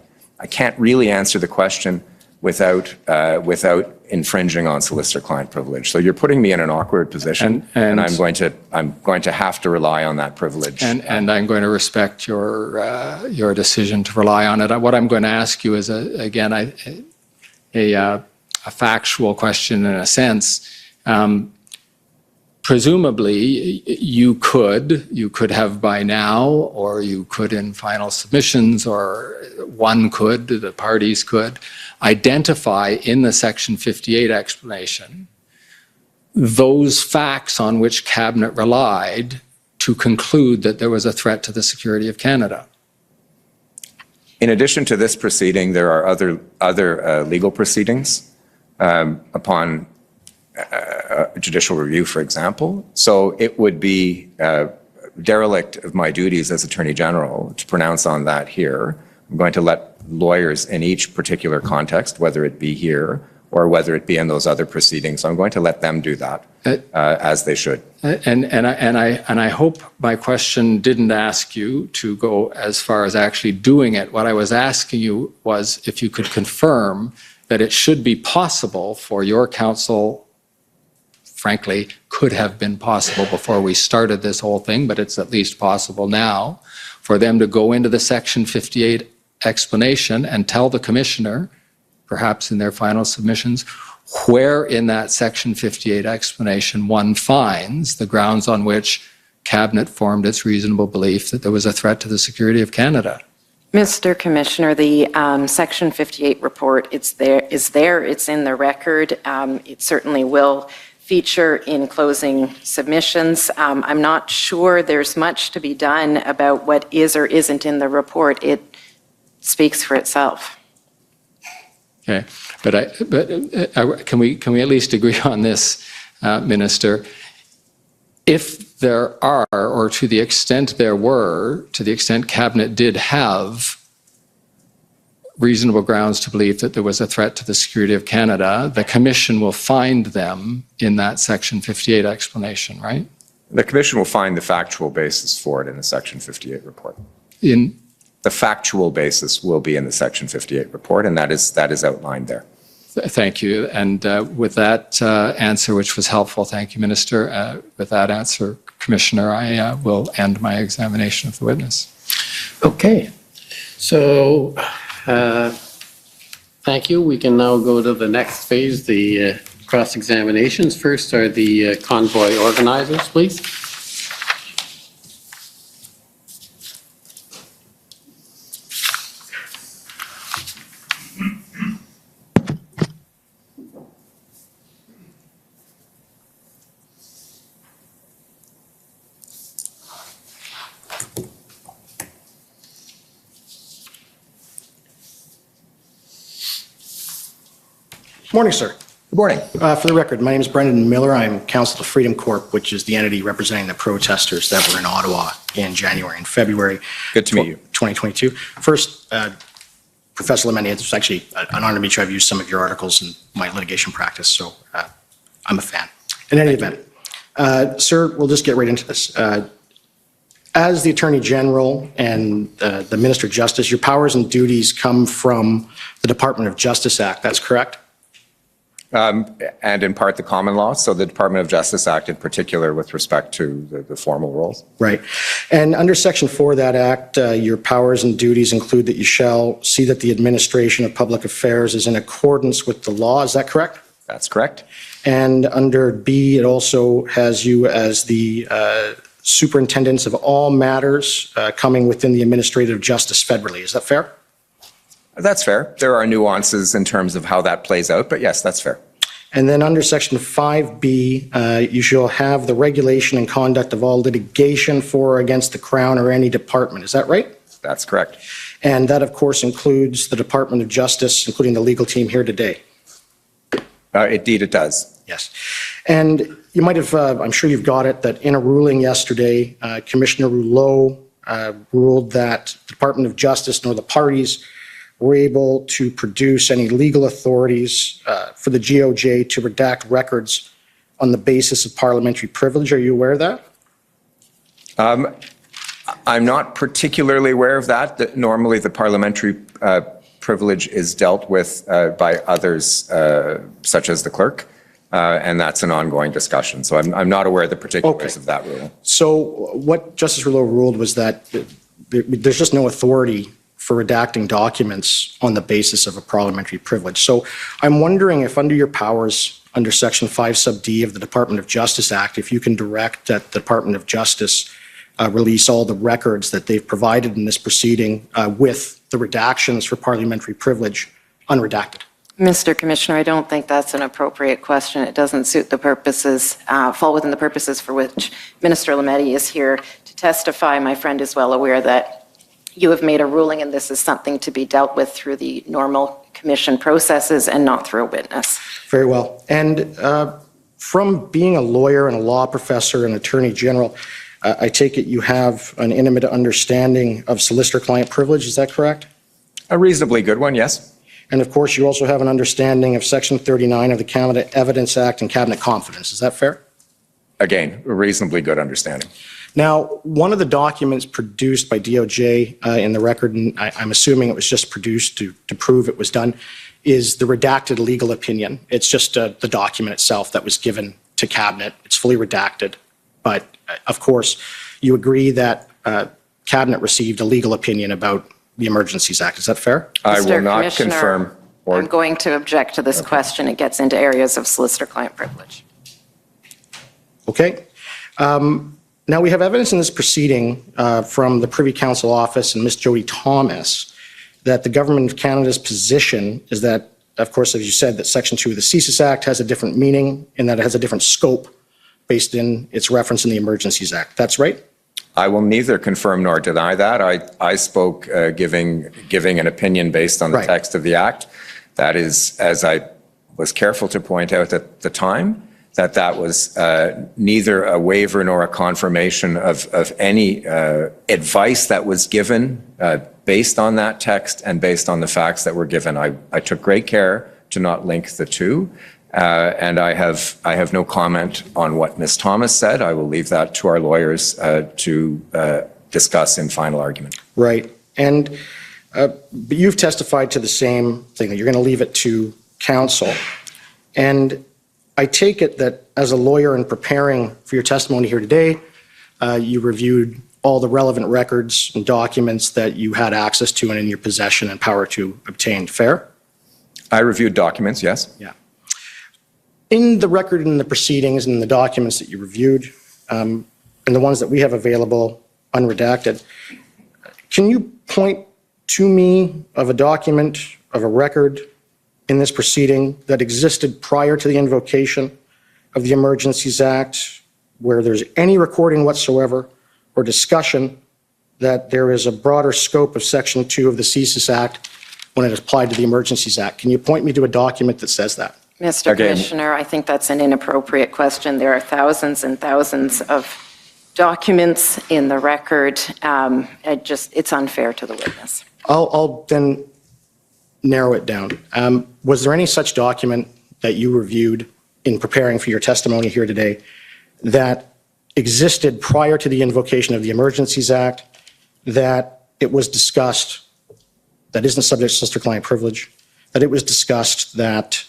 can't really answer the question without infringing on solicitor-client privilege. So you're putting me in an awkward position, and I'm going to have to rely on that privilege. And I'm going to respect your decision to rely on it. What I'm going to ask you is a factual question in a sense. Presumably, you could have by now, or you could in final submissions, or the parties could, identify in the Section 58 explanation those facts on which Cabinet relied to conclude that there was a threat to the security of Canada. In addition to this proceeding, there are other legal proceedings upon judicial review, for example. So it would be derelict of my duties as Attorney General to pronounce on that here. I'm going to let lawyers in each particular context, whether it be here or whether it be in those other proceedings, I'm going to let them do that as they should. And I hope my question didn't ask you to go as far as actually doing it. What I was asking you was if you could confirm that it should be possible for your counsel frankly, could have been possible before we started this whole thing, but it's at least possible now, for them to go into the Section 58 explanation and tell the commissioner, perhaps in their final submissions, where in that Section 58 explanation one finds the grounds on which Cabinet formed its reasonable belief that there was a threat to the security of Canada. Mr. Commissioner, the Section 58 report, it's in the record. It certainly will feature in closing submissions. I'm not sure there's much to be done about what is or isn't in the report. It speaks for itself. Okay, but can we at least agree on this, Minister? If there are, or to the extent there were, to the extent Cabinet did have reasonable grounds to believe that there was a threat to the security of Canada, the Commission will find them in that Section 58 explanation, right? The Commission will find the factual basis for it in the Section 58 report. The factual basis will be in the Section 58 report, and that is outlined there. Thank you. And with that answer, which was helpful, thank you, Minister. With that answer, Commissioner, I will end my examination of the witness. Okay. So, thank you. We can now go to the next phase, the cross-examinations. First are the convoy organizers, please. Morning, sir. Good morning. For the record, my name is Brendan Miller. I'm counsel to Freedom Corp, which is the entity representing the protesters that were in Ottawa in January and February. Good to meet you. 2022. First, Professor Lametti, it's actually an honor to meet you. I've used some of your articles in my litigation practice, so I'm a fan. In any event, sir, we'll just get right into this. As the Attorney General and the Minister of Justice, your powers and duties come from the Department of Justice Act. That's correct? And in part the common law, so the Department of Justice Act in particular with respect to the formal roles. Right. And under Section 4 of that Act, your powers and duties include that you shall see that the administration of public affairs is in accordance with the law. Is that correct? That's correct. And under B, it also has you as the superintendents of all matters coming within the administrative justice federally. Is that fair? That's fair. There are nuances in terms of how that plays out, but yes, that's fair. And then under Section 5B, you shall have the regulation and conduct of all litigation for or against the Crown or any department. Is that right? That's correct. And that, of course, includes the Department of Justice, including the legal team here today. Indeed, it does. Yes. And you might have, I'm sure you've got it, that in a ruling yesterday, Commissioner Rouleau ruled that the Department of Justice nor the parties were able to produce any legal authorities for the GOJ to redact records on the basis of parliamentary privilege. Are you aware of that? I'm not particularly aware of that. Normally, the parliamentary privilege is dealt with by others, such as the clerk, and that's an ongoing discussion. So I'm not aware of the particulars of that rule. So what Justice Rouleau ruled was that there's just no authority for redacting documents on the basis of a parliamentary privilege. So I'm wondering if under your powers under Section 5 sub D of the Department of Justice Act, if you can direct that the Department of Justice release all the records that they've provided in this proceeding with the redactions for parliamentary privilege unredacted. Mr. Commissioner, I don't think that's an appropriate question. It doesn't suit the purposes, fall within the purposes for which Minister Lametti is here to testify. My friend is well aware that you have made a ruling and this is something to be dealt with through the normal commission processes and not through a witness. Very well. And from being a lawyer and a law professor and attorney general, I take it you have an intimate understanding of solicitor-client privilege. Is that correct? A reasonably good one, yes. And of course, you also have an understanding of Section 39 of the Canada Evidence Act and cabinet confidence. Is that fair? Again, a reasonably good understanding. Now, one of the documents produced by DOJ in the record, and I'm assuming it was just produced to prove it was done, is the redacted legal opinion. It's just the document itself that was given to Cabinet. It's fully redacted. But of course, you agree that Cabinet received a legal opinion about the Emergencies Act. Is that fair? I Mr. will not Commissioner, confirm or I'm going to object to this question. It gets into areas of solicitor-client privilege. Okay. Now, we have evidence in this proceeding from the Privy Council Office and Ms. Jody Thomas that the Government of Canada's position is that, of course, as you said, that Section 2 of the CSIS Act has a different meaning and that it has a different scope based in its reference in the Emergencies Act. That's right? I will neither confirm nor deny that. I spoke giving an opinion based on the Right. text of the Act. That is, as I was careful to point out at the time, that was neither a waiver nor a confirmation of any advice that was given based on that text and based on the facts that were given. I took great care to not link the two, and I have no comment on what Ms. Thomas said. I will leave that to our lawyers to discuss in final argument. Right. And but you've testified to the same thing, that you're going to leave it to counsel. And I take it that as a lawyer in preparing for your testimony here today, you reviewed all the relevant records and documents that you had access to and in your possession and power to obtain. Fair? I reviewed documents, yes. Yeah. In the record and the proceedings and the documents that you reviewed, and the ones that we have available unredacted, can you point to me of a document, of a record in this proceeding that existed prior to the invocation of the Emergencies Act, where there's any recording whatsoever or discussion that there is a broader scope of Section 2 of the CSIS Act when it is applied to the Emergencies Act? Can you point me to a document that says that? Mr. Commissioner, I think that's an inappropriate question. There are thousands and thousands of documents in the record. It's unfair to the witness. I'll then narrow it down. Was there any such document that you reviewed in preparing for your testimony here today that existed prior to the invocation of the Emergencies Act, that it was discussed, that isn't subject to solicitor-client privilege, that it was discussed that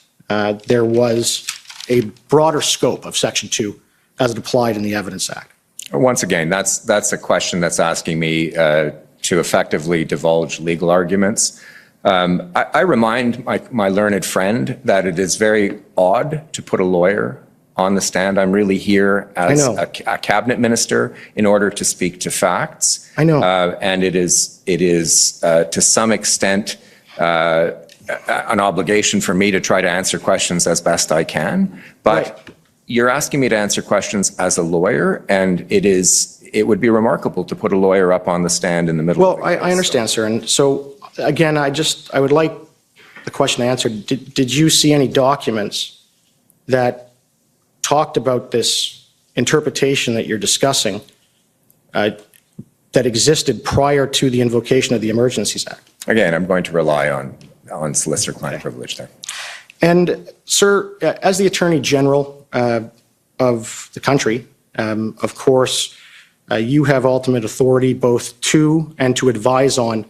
there was a broader scope of Section 2 as it applied in the Evidence Act? Once again, that's a question that's asking me to effectively divulge legal arguments. I remind my learned friend that it is very odd to put a lawyer on the stand. I'm really here as a cabinet minister in order to speak to facts. I know. And it is to some extent an obligation for me to try to answer questions as best I can. But you're asking me to answer questions as a lawyer, and it would be remarkable to put a lawyer up on the stand in the middle of the case. I understand, sir. And so, again, I would like the question answered. Did you see any documents that talked about this interpretation that you're discussing that existed prior to the invocation of the Emergencies Act? Again, I'm going to rely on solicitor-client privilege there. And, sir, as the Attorney General of the country, of course, you have ultimate authority both to and to advise on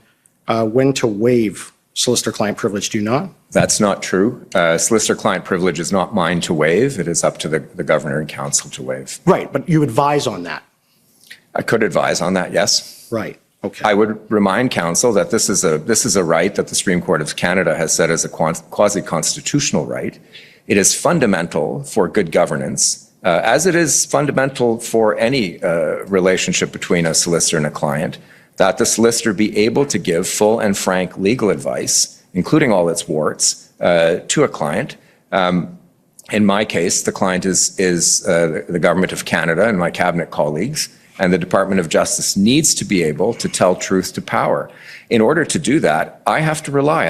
when to waive solicitor-client privilege, do you not? That's not true. Solicitor-client privilege is not mine to waive. It is up to the Governor and Council to waive. Right, but you advise on that. I could advise on that, yes. Right, okay. I would remind Council that this is a right that the Supreme Court of Canada has said is a quasi-constitutional right. It is fundamental for good governance, as it is fundamental for any relationship between a solicitor and a client, that the solicitor be able to give full and frank legal advice, including all its warts, to a client. In my case, the client is the Government of Canada and my cabinet colleagues, and the Department of Justice needs to be able to tell truth to power. In order to do that, I have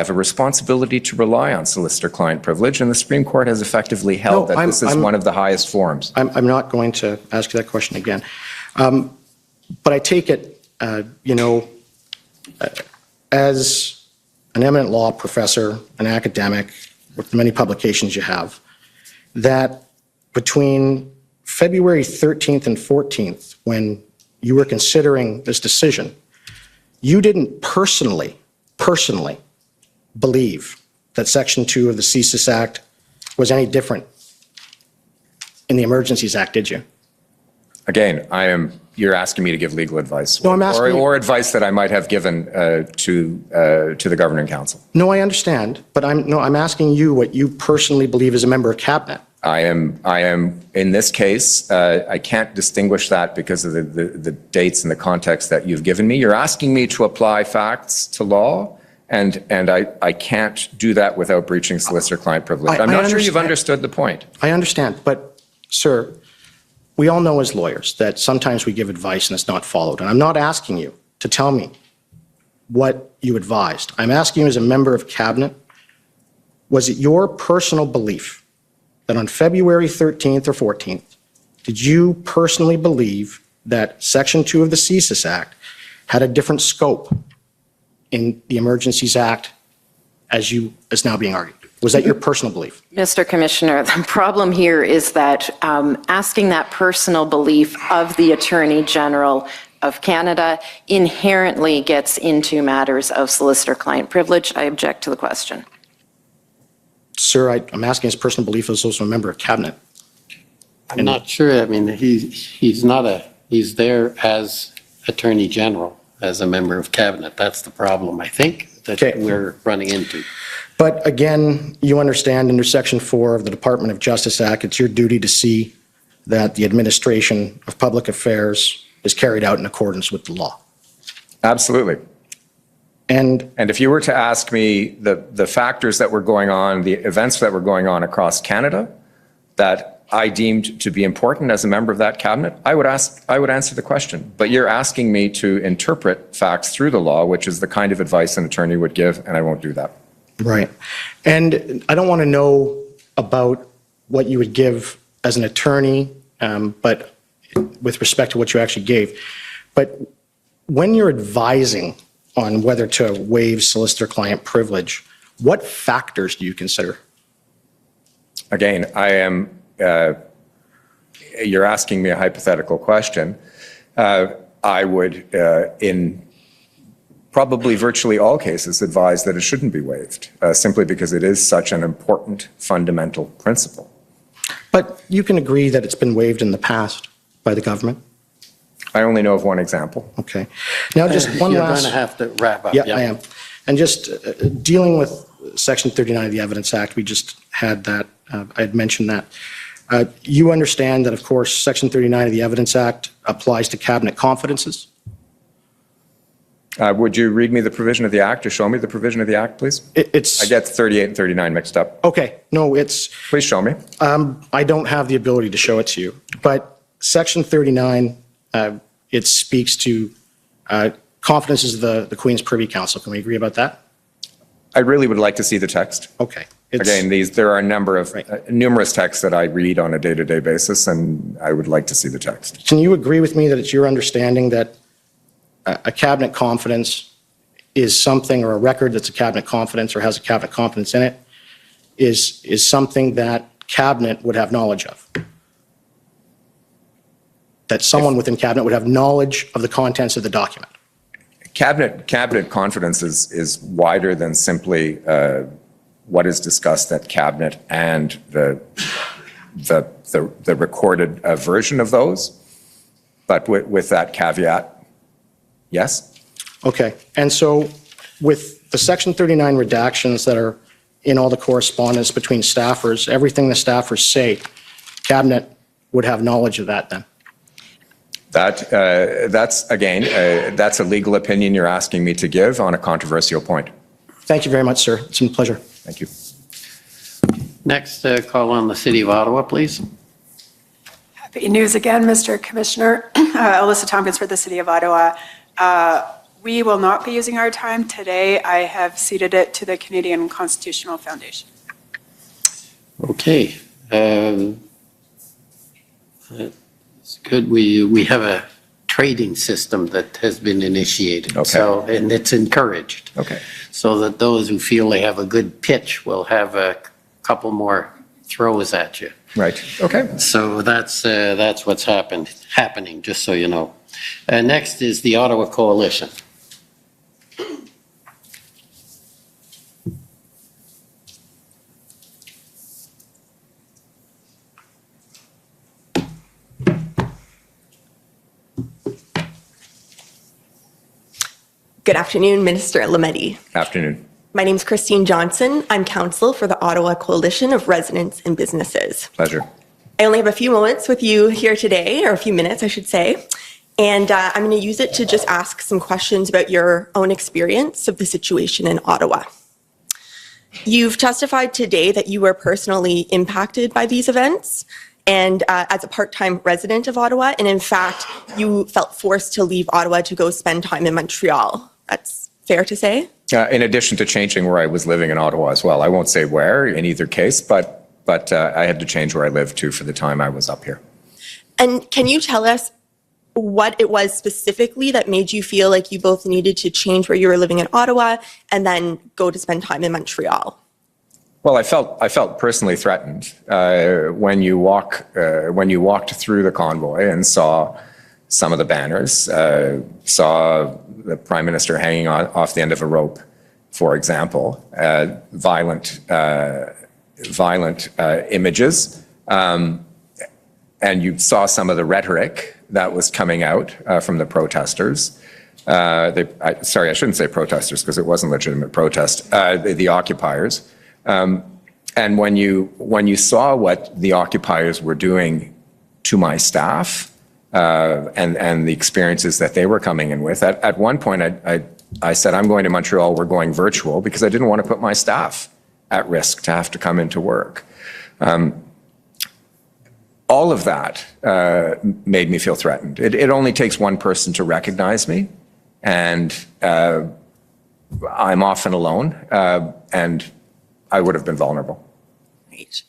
a responsibility to rely on solicitor-client privilege, and the Supreme Court has effectively held that this is one of the highest forms. I'm not going to ask you that question again. But I take it, as an eminent law professor, an academic, with the many publications you have, that between February 13th and 14th, when you were considering this decision, you didn't personally believe that Section 2 of the CSIS Act was any different in the Emergencies Act, did you? Again, you're asking me to give legal advice. No, I'm asking you- or advice that I might have given to the governing council. No, I understand, but I'm asking you what you personally believe as a member of cabinet. I am in this case, I can't distinguish that because of the dates and the context that you've given me. You're asking me to apply facts to law, and I can't do that without breaching solicitor-client privilege. I'm not sure you've understood the point. I understand, but, sir, we all know as lawyers that sometimes we give advice and it's not followed. And I'm not asking you to tell me what you advised. I'm asking you as a member of cabinet, was it your personal belief that on February 13th or 14th, did you personally believe that Section 2 of the CSIS Act had a different scope in the Emergencies Act as now being argued? Was that your personal belief? Mr. Commissioner, the problem here is that asking that personal belief of the Attorney General of Canada inherently gets into matters of solicitor-client privilege. I object to the question. Sir, I'm asking his personal belief as also a member of cabinet. I'm not sure. I mean, he's there as Attorney General, as a member of cabinet. That's the problem, I think, that we're running into. But again, you understand under Section 4 of the Department of Justice Act, it's your duty to see that the administration of public affairs is carried out in accordance with the law. Absolutely. And if you were to ask me the factors that were going on, the events that were going on across Canada that I deemed to be important as a member of that cabinet, I would answer the question. But you're asking me to interpret facts through the law, which is the kind of advice an attorney would give, and I won't do that. right. And I don't want to know about what you would give as an attorney, but with respect to what you actually gave. But when you're advising on whether to waive solicitor-client privilege, what factors do you consider? Again, you're asking me a hypothetical question. I would, in probably virtually all cases, advise that it shouldn't be waived, simply because it is such an important fundamental principle. But you can agree that it's been waived in the past by the government? I only know of one example. Okay. Now, just one You're last... going to have to wrap up. Yeah, I am. And just dealing with Section 39 of the Evidence Act, we just had that, I had mentioned that. You understand that, of course, Section 39 of the Evidence Act applies to cabinet confidences? Would you read me the provision of the Act or show me the provision of the Act, please? It's... I get 38 and 39 mixed up. Okay. No, it's... Please show me. I don't have the ability to show it to you, but Section 39, it speaks to confidences of the Queen's Privy Council. Can we agree about that? I really would like to see the text. Okay. Again, there are a number of numerous texts that I read on a day-to-day basis, and I would like to see the text. Can you agree with me that it's your understanding that a cabinet confidence is something, or a record that's a cabinet confidence or has a cabinet confidence in it, is something that cabinet would have knowledge of? That someone within cabinet would have knowledge of the contents of the document? Cabinet confidence is wider than simply what is discussed at cabinet and the recorded version of those. But with that caveat, yes. Okay. And so with the Section 39 redactions that are in all the correspondence between staffers, everything the staffers say, cabinet would have knowledge of that then? That's a legal opinion you're asking me to give on a controversial point. Thank you very much, sir. It's been a pleasure. Thank you. Next, call on the City of Ottawa, please. Happy news again, Mr. Commissioner. Alyssa Tompkins for the City of Ottawa. We will not be using our time today. I have ceded it to the Canadian Constitutional Foundation. Okay. It's good. We have a trading system that has been initiated. Okay. So, and it's encouraged. Okay. So that those who feel they have a good pitch will have a couple more throws at you. Right. Okay. So that's what's happening, just so you know. Next is the Ottawa Coalition. Good afternoon, Minister Lametti. Afternoon. My name is Christine Johnson. I'm counsel for the Ottawa Coalition of Residents and Businesses. Pleasure. I only have a few moments with you here today, or a few minutes, I should say, and I'm going to use it to just ask some questions about your own experience of the situation in Ottawa. You've testified today that you were personally impacted by these events and as a part-time resident of Ottawa, and in fact, you felt forced to leave Ottawa to go spend time in Montreal. That's fair to say? In addition to changing where I was living in Ottawa as well. I won't say where in either case, but I had to change where I lived too for the time I was up here. And can you tell us what it was specifically that made you feel like you both needed to change where you were living in Ottawa and then go to spend time in Montreal? Well, I felt personally threatened when you walked through the convoy and saw some of the banners, saw the Prime Minister hanging off the end of a rope, for example, violent images, and you saw some of the rhetoric that was coming out from the protesters. Sorry, I shouldn't say protesters because it wasn't legitimate protest. The occupiers, and when you saw what the occupiers were doing to my staff and the experiences that they were coming in with, at one point I said, I'm going to Montreal. We're going virtual because I didn't want to put my staff at risk to have to come into work. All of that made me feel threatened. It only takes one person to recognize me, and I'm often alone, and I would have been vulnerable. Right.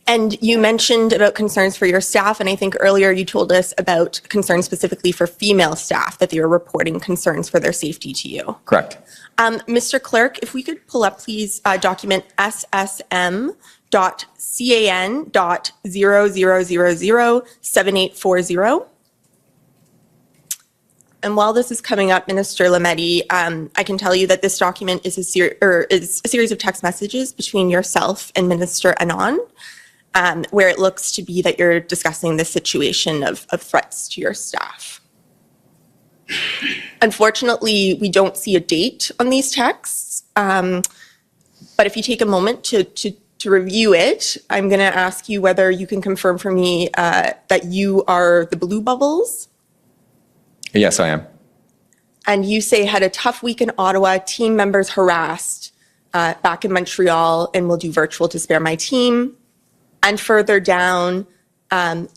And you mentioned about concerns for your staff, and I think earlier you told us about concerns specifically for female staff, that they were reporting concerns for their safety to you. Correct. Mr. Clerk, if we could pull up, please, document SSM.CAN.00007840. And while this is coming up, Minister Lametti, I can tell you that this document is a series of text messages between yourself and Minister Anand, where it looks to be that you're discussing the situation of threats to your staff. Unfortunately, we don't see a date on these texts, but if you take a moment to review it, I'm going to ask you whether you can confirm for me that you are the blue bubbles. Yes, I am. And you say had a tough week in Ottawa, team members harassed back in Montreal, and will do virtual to spare my team. And further down,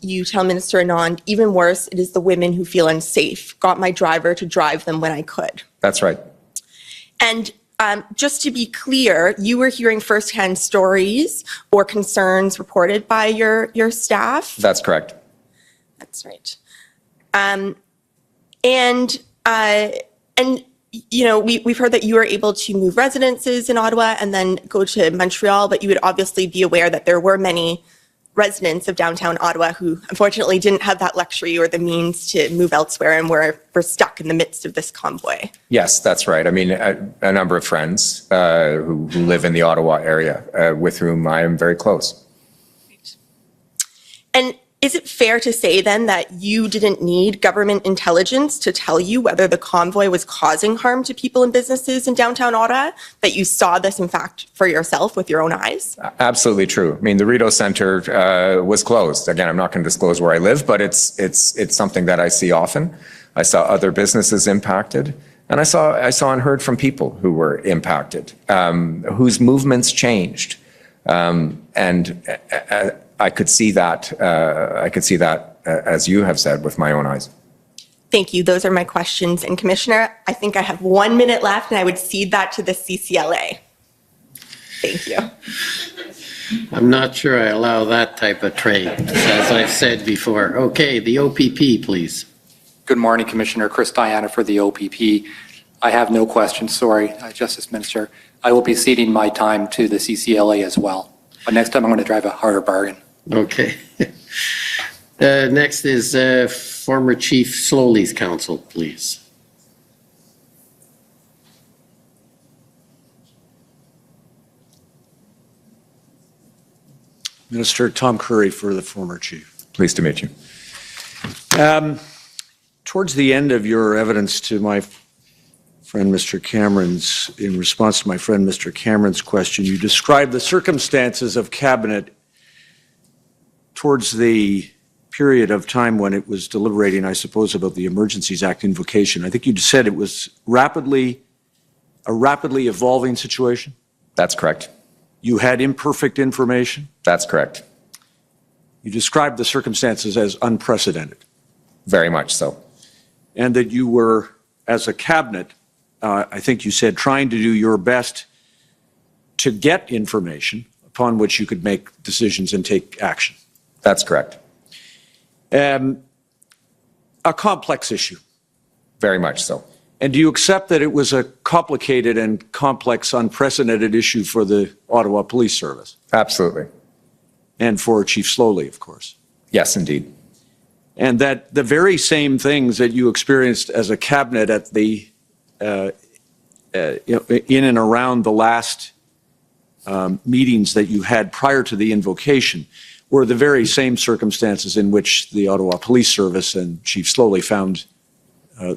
you tell Minister Anand, even worse, it is the women who feel unsafe. Got my driver to drive them when I could. That's right. And just to be clear, you were hearing firsthand stories or concerns reported by your staff? That's correct. That's right. And you know, we've heard that you were able to move residences in Ottawa and then go to Montreal, but you would obviously be aware that there were many residents of downtown Ottawa who unfortunately didn't have that luxury or the means to move elsewhere and were stuck in the midst of this convoy. Yes, that's right. I mean, a number of friends who live in the Ottawa area with whom I am very close. And is it fair to say then that you didn't need government intelligence to tell you whether the convoy was causing harm to people and businesses in downtown Ottawa, that you saw this in fact for yourself with your own eyes? Absolutely true. I mean, the Rideau Centre was closed. Again, I'm not going to disclose where I live, but it's something that I see often. I saw other businesses impacted, and I saw and heard from people who were impacted, whose movements changed, and I could see that. As you have said, with my own eyes. Thank you. Those are my questions. And Commissioner, I think I have 1 minute left, and I would cede that to the CCLA. Thank you. I'm not sure I allow that type of trade, as I've said before. Okay, the OPP, please. Good morning, Commissioner. Chris Diana for the OPP. I have no questions, sorry, Justice Minister. I will be ceding my time to the CCLA as well. But next time I'm going to drive a harder bargain. Okay. Next is former Chief Slowly's counsel, please. Minister Tom Curry for the former chief. Pleased to meet you. Towards the end of your evidence to my friend Mr. Cameron's, in response to my friend Mr. Cameron's question, you described the circumstances of cabinet towards the period of time when it was deliberating, I suppose, about the Emergencies Act invocation. I think you said it was a rapidly evolving situation. That's correct. You had imperfect information. That's correct. You described the circumstances as unprecedented. Very much so. And that you were, as a cabinet, I think you said, trying to do your best to get information upon which you could make decisions and take action. That's correct. A complex issue. Very much so. And do you accept that it was a complicated and complex, unprecedented issue for the Ottawa Police Service? Absolutely. And for Chief Slowly, of course. Yes, indeed. And that the very same things that you experienced as a cabinet at the in and around the last meetings that you had prior to the invocation were the very same circumstances in which the Ottawa Police Service and Chief Slowly found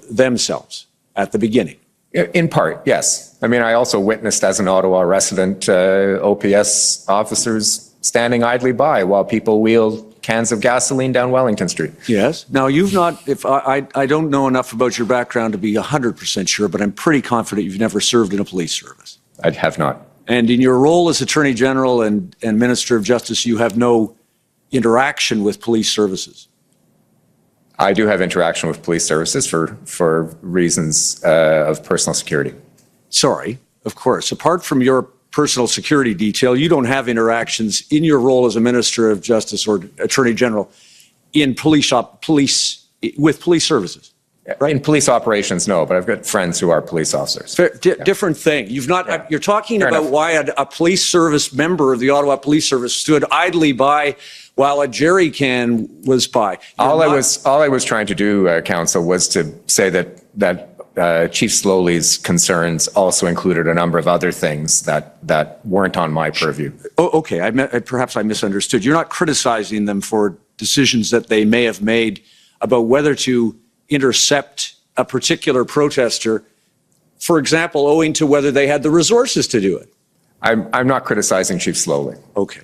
themselves at the beginning. In part, yes. I mean, I also witnessed as an Ottawa resident OPS officers standing idly by while people wheeled cans of gasoline down Wellington Street. Yes. Now, you've not, if I don't know enough about your background to be 100% sure, but I'm pretty confident you've never served in a police service. I have not. And in your role as Attorney General and Minister of Justice, you have no interaction with police services. I do have interaction with police services for reasons of personal security. Sorry, of course. Apart from your personal security detail, you don't have interactions in your role as a Minister of Justice or Attorney General in with police services. Right. In police operations, no, but I've got friends who are police officers. Different thing. You've not. Yeah. You're talking Fair about enough. why a police service member of the Ottawa Police Service stood idly by while a jerry can was by. All I was trying to do, Council, was to say that Chief Slowly's concerns also included a number of other things that weren't on my purview. Oh, okay. Perhaps I misunderstood. You're not criticizing them for decisions that they may have made about whether to intercept a particular protester, for example, owing to whether they had the resources to do it. I'm not criticizing Chief Slowly. Okay.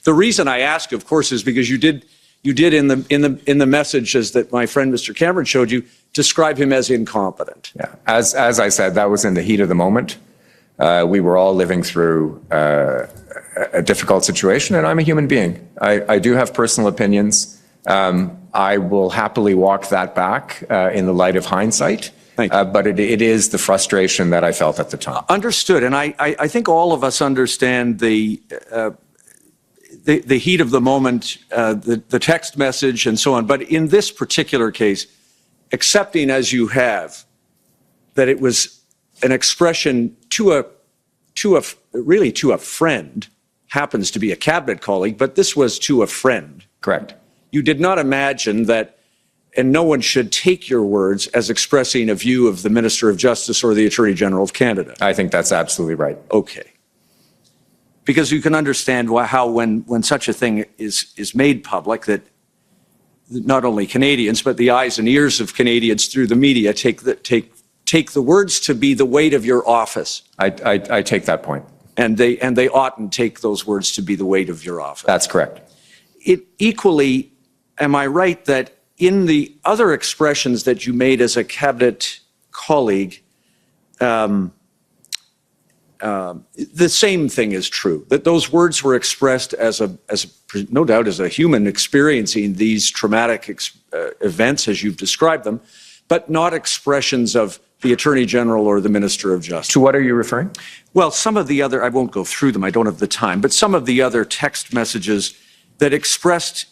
The reason I ask, of course, is because you did in the messages that my friend Mr. Cameron showed you describe him as incompetent. Yeah. As I said, that was in the heat of the moment. We were all living through a difficult situation, and I'm a human being. I do have personal opinions. I will happily walk that back in the light of hindsight. But it is the frustration that I felt at the time. Understood. And I think all of us understand the heat of the moment, the text message and so on. But in this particular case, accepting as you have that it was an expression to a friend, happens to be a cabinet colleague, but this was to a friend. Correct. You did not imagine that, and no one should take your words as expressing a view of the Minister of Justice or the Attorney General of Canada. I think that's absolutely right. Okay. Because you can understand how when such a thing is made public, that not only Canadians, but the eyes and ears of Canadians through the media take the words to be the weight of your office. I take that point. And they oughtn't take those words to be the weight of your office. That's correct. Equally, am I right that in the other expressions that you made as a cabinet colleague, the same thing is true, that those words were expressed no doubt as a human experiencing these traumatic events as you've described them, but not expressions of the Attorney General or the Minister of Justice. To what are you referring? Well, some of the other, I won't go through them, I don't have the time, but some of the other text messages that expressed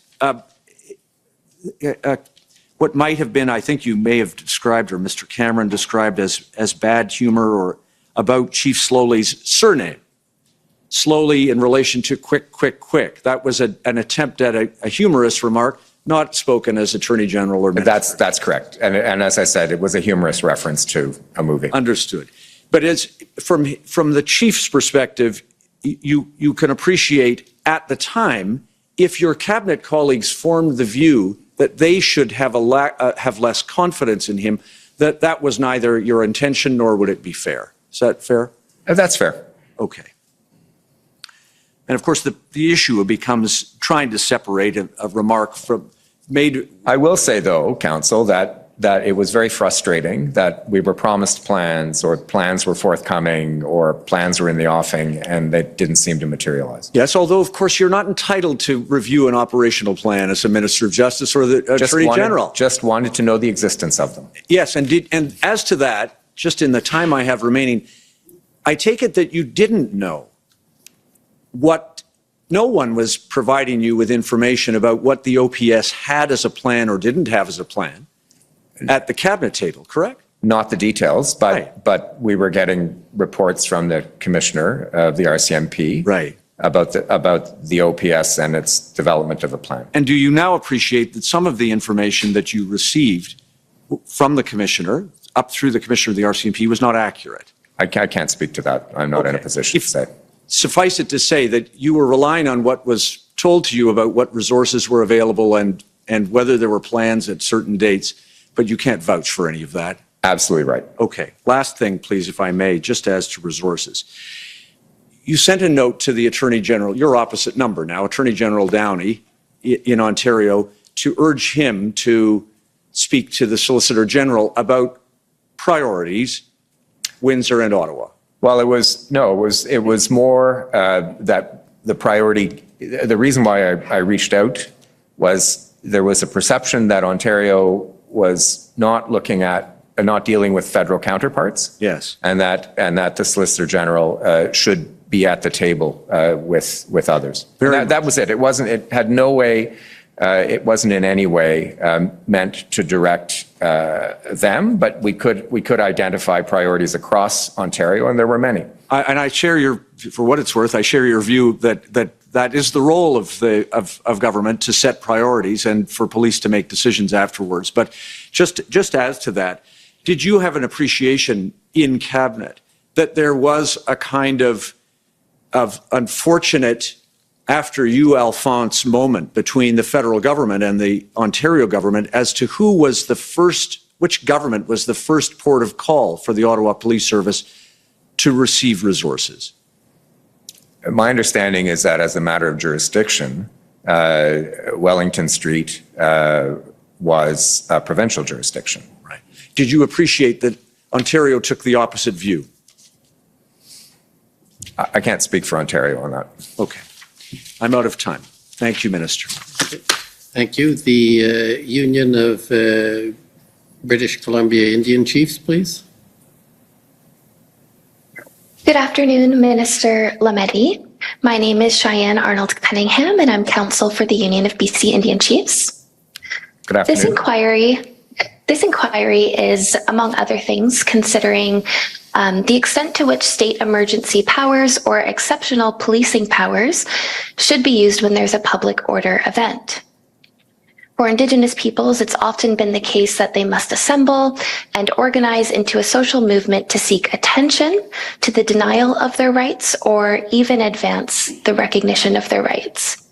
what might have been, I think you may have described, or Mr. Cameron described as bad humor, or about Chief Slowly's surname. Slowly in relation to quick, quick, quick. That was an attempt at a humorous remark, not spoken as Attorney General or Minister. That's correct. And as I said, it was a humorous reference to a movie. Understood. But from the Chief's perspective, you can appreciate at the time, if your cabinet colleagues formed the view that they should have less confidence in him, that that was neither your intention nor would it be fair. Is that fair? That's fair. Okay. And of course, the issue becomes trying to separate a remark from made. I will say, though, Council, that it was very frustrating that we were promised plans, or plans were forthcoming, or plans were in the offing, and they didn't seem to materialize. Yes, although, of course, you're not entitled to review an operational plan as a Minister of Justice or the Attorney General. Just wanted to know the existence of them. Yes, and as to that, just in the time I have remaining, I take it that you didn't know what, no one was providing you with information about what the OPS had as a plan or didn't have as a plan at the cabinet table, correct? Not the details, but we were getting reports from the commissioner of the RCMP about the OPS and its development of a plan. And do you now appreciate that some of the information that you received from the commissioner, up through the commissioner of the RCMP, was not accurate? I can't speak to that. I'm not in a position to say. Suffice it to say that you were relying on what was told to you about what resources were available and whether there were plans at certain dates, but you can't vouch for any of that. Absolutely right. Okay. Last thing, please, if I may, just as to resources. You sent a note to the Attorney General, your opposite number now, Attorney General Downey in Ontario, to urge him to speak to the Solicitor General about priorities, Windsor and Ottawa. Well, it was more that the priority, the reason why I reached out was there was a perception that Ontario was not dealing with federal counterparts. Yes. And that the Solicitor General should be at the table with others. That was it. It wasn't in any way meant to direct them, but we could identify priorities across Ontario, and there were many. And I share for what it's worth, I share your view that is the role of government, to set priorities and for police to make decisions afterwards. But just as to that, did you have an appreciation in cabinet that there was a kind of unfortunate after you, Alphonse, moment between the federal government and the Ontario government as to which government was the first port of call for the Ottawa Police Service to receive resources? My understanding is that as a matter of jurisdiction, Wellington Street was a provincial jurisdiction. Right. Did you appreciate that Ontario took the opposite view? I can't speak for Ontario on that. Okay. I'm out of time. Thank you, Minister. Thank you. The Union of British Columbia Indian Chiefs, please. Good afternoon, Minister Lametti. My name is Cheyenne Arnold Cunningham, and I'm counsel for the Union of BC Indian Chiefs. Good afternoon. This inquiry is, among other things, considering the extent to which state emergency powers or exceptional policing powers should be used when there's a public order event. For Indigenous peoples, it's often been the case that they must assemble and organize into a social movement to seek attention to the denial of their rights or even advance the recognition of their rights.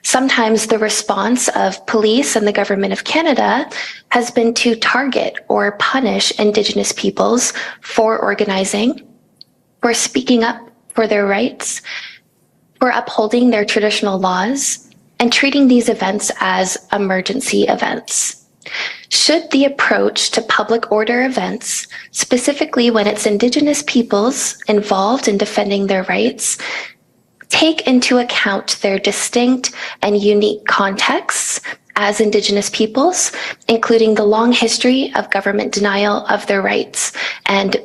Sometimes the response of police and the Government of Canada has been to target or punish Indigenous peoples for organizing, for speaking up for their rights, for upholding their traditional laws, and treating these events as emergency events. Should the approach to public order events, specifically when it's Indigenous peoples involved in defending their rights, take into account their distinct and unique contexts as Indigenous peoples, including the long history of government denial of their rights, and,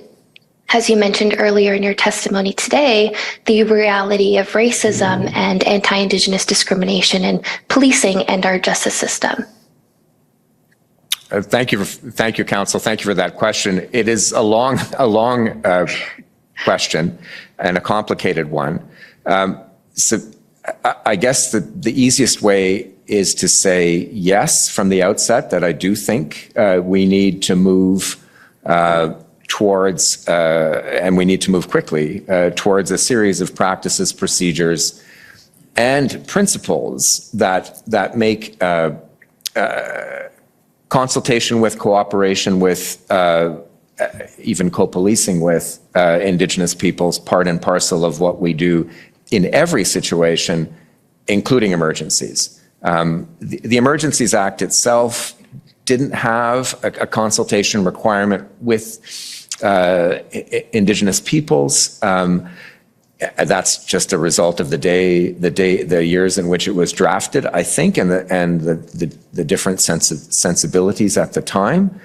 as you mentioned earlier in your testimony today, the reality of racism and anti-Indigenous discrimination in policing and our justice system? Thank you, Council. Thank you for that question. It is a long question and a complicated one. So I guess the easiest way is to say yes from the outset, that I do think we need to move towards, and we need to move quickly, towards a series of practices, procedures, and principles that make consultation with, cooperation with, even co-policing with Indigenous peoples, part and parcel of what we do in every situation, including emergencies. The Emergencies Act itself didn't have a consultation requirement with Indigenous peoples. That's just a result of the years in which it was drafted, I think, and the different sensibilities at the time.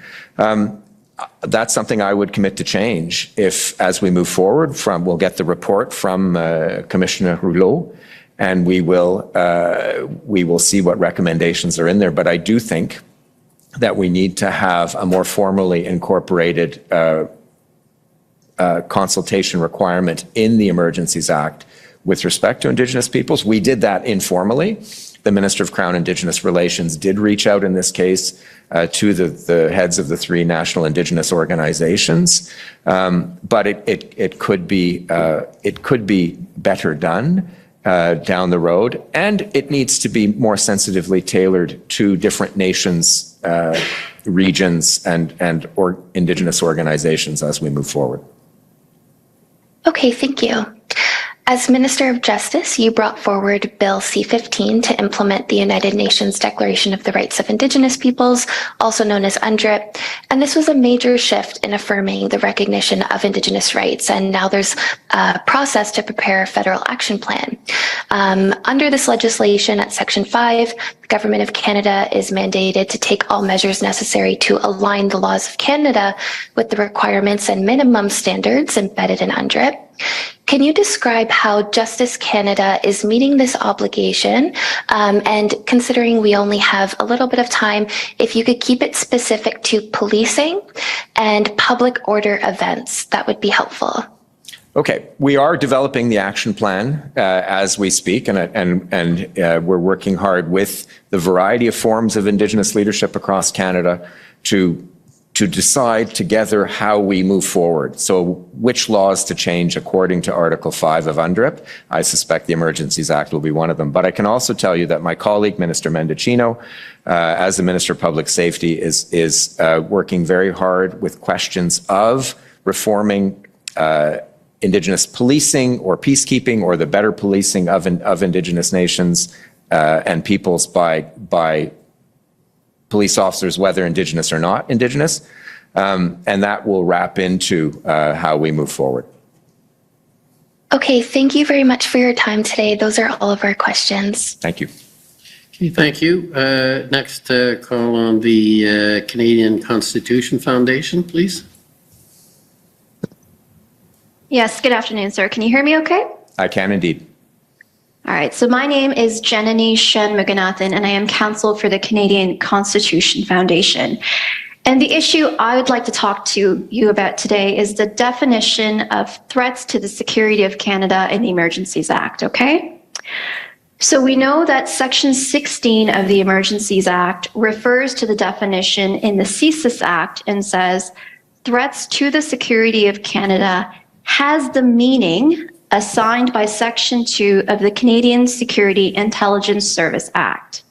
That's something I would commit to change if, as we move forward, we'll get the report from Commissioner Rouleau, and we will see what recommendations are in there. But I do think that we need to have a more formally incorporated consultation requirement in the Emergencies Act with respect to Indigenous peoples. We did that informally. The Minister of Crown Indigenous Relations did reach out in this case to the heads of the 3 national Indigenous organizations, but it could be better done down the road, and it needs to be more sensitively tailored to different nations, regions, and Indigenous organizations as we move forward. Okay, thank you. As Minister of Justice, you brought forward Bill C-15 to implement the United Nations Declaration of the Rights of Indigenous Peoples, also known as UNDRIP, and this was a major shift in affirming the recognition of Indigenous rights, and now there's a process to prepare a federal action plan. Under this legislation at Section 5, the Government of Canada is mandated to take all measures necessary to align the laws of Canada with the requirements and minimum standards embedded in UNDRIP. Can you describe how Justice Canada is meeting this obligation? And considering we only have a little bit of time, if you could keep it specific to policing and public order events, that would be helpful. Okay, we are developing the action plan as we speak, and we're working hard with the variety of forms of Indigenous leadership across Canada to decide together how we move forward. So which laws to change according to Article 5 of UNDRIP. I suspect the Emergencies Act will be one of them. But I can also tell you that my colleague, Minister Mendicino, as the Minister of Public Safety, is working very hard with questions of reforming Indigenous policing or peacekeeping, or the better policing of Indigenous nations and peoples by police officers, whether Indigenous or not Indigenous, and that will wrap into how we move forward. Okay, thank you very much for your time today. Those are all of our questions. Thank you. Okay, thank you. Next call on the Canadian Constitution Foundation, please. Yes, good afternoon, sir. Can you hear me okay? I can indeed. All right, so my name is Janani Shanmuganathan, and I am counsel for the Canadian Constitution Foundation. And the issue I would like to talk to you about today is the definition of threats to the security of Canada in the Emergencies Act, okay? So we know that Section 16 of the Emergencies Act refers to the definition in the CSIS Act and says, threats to the security of Canada has the meaning assigned by Section 2 of the Canadian Security Intelligence Service Act.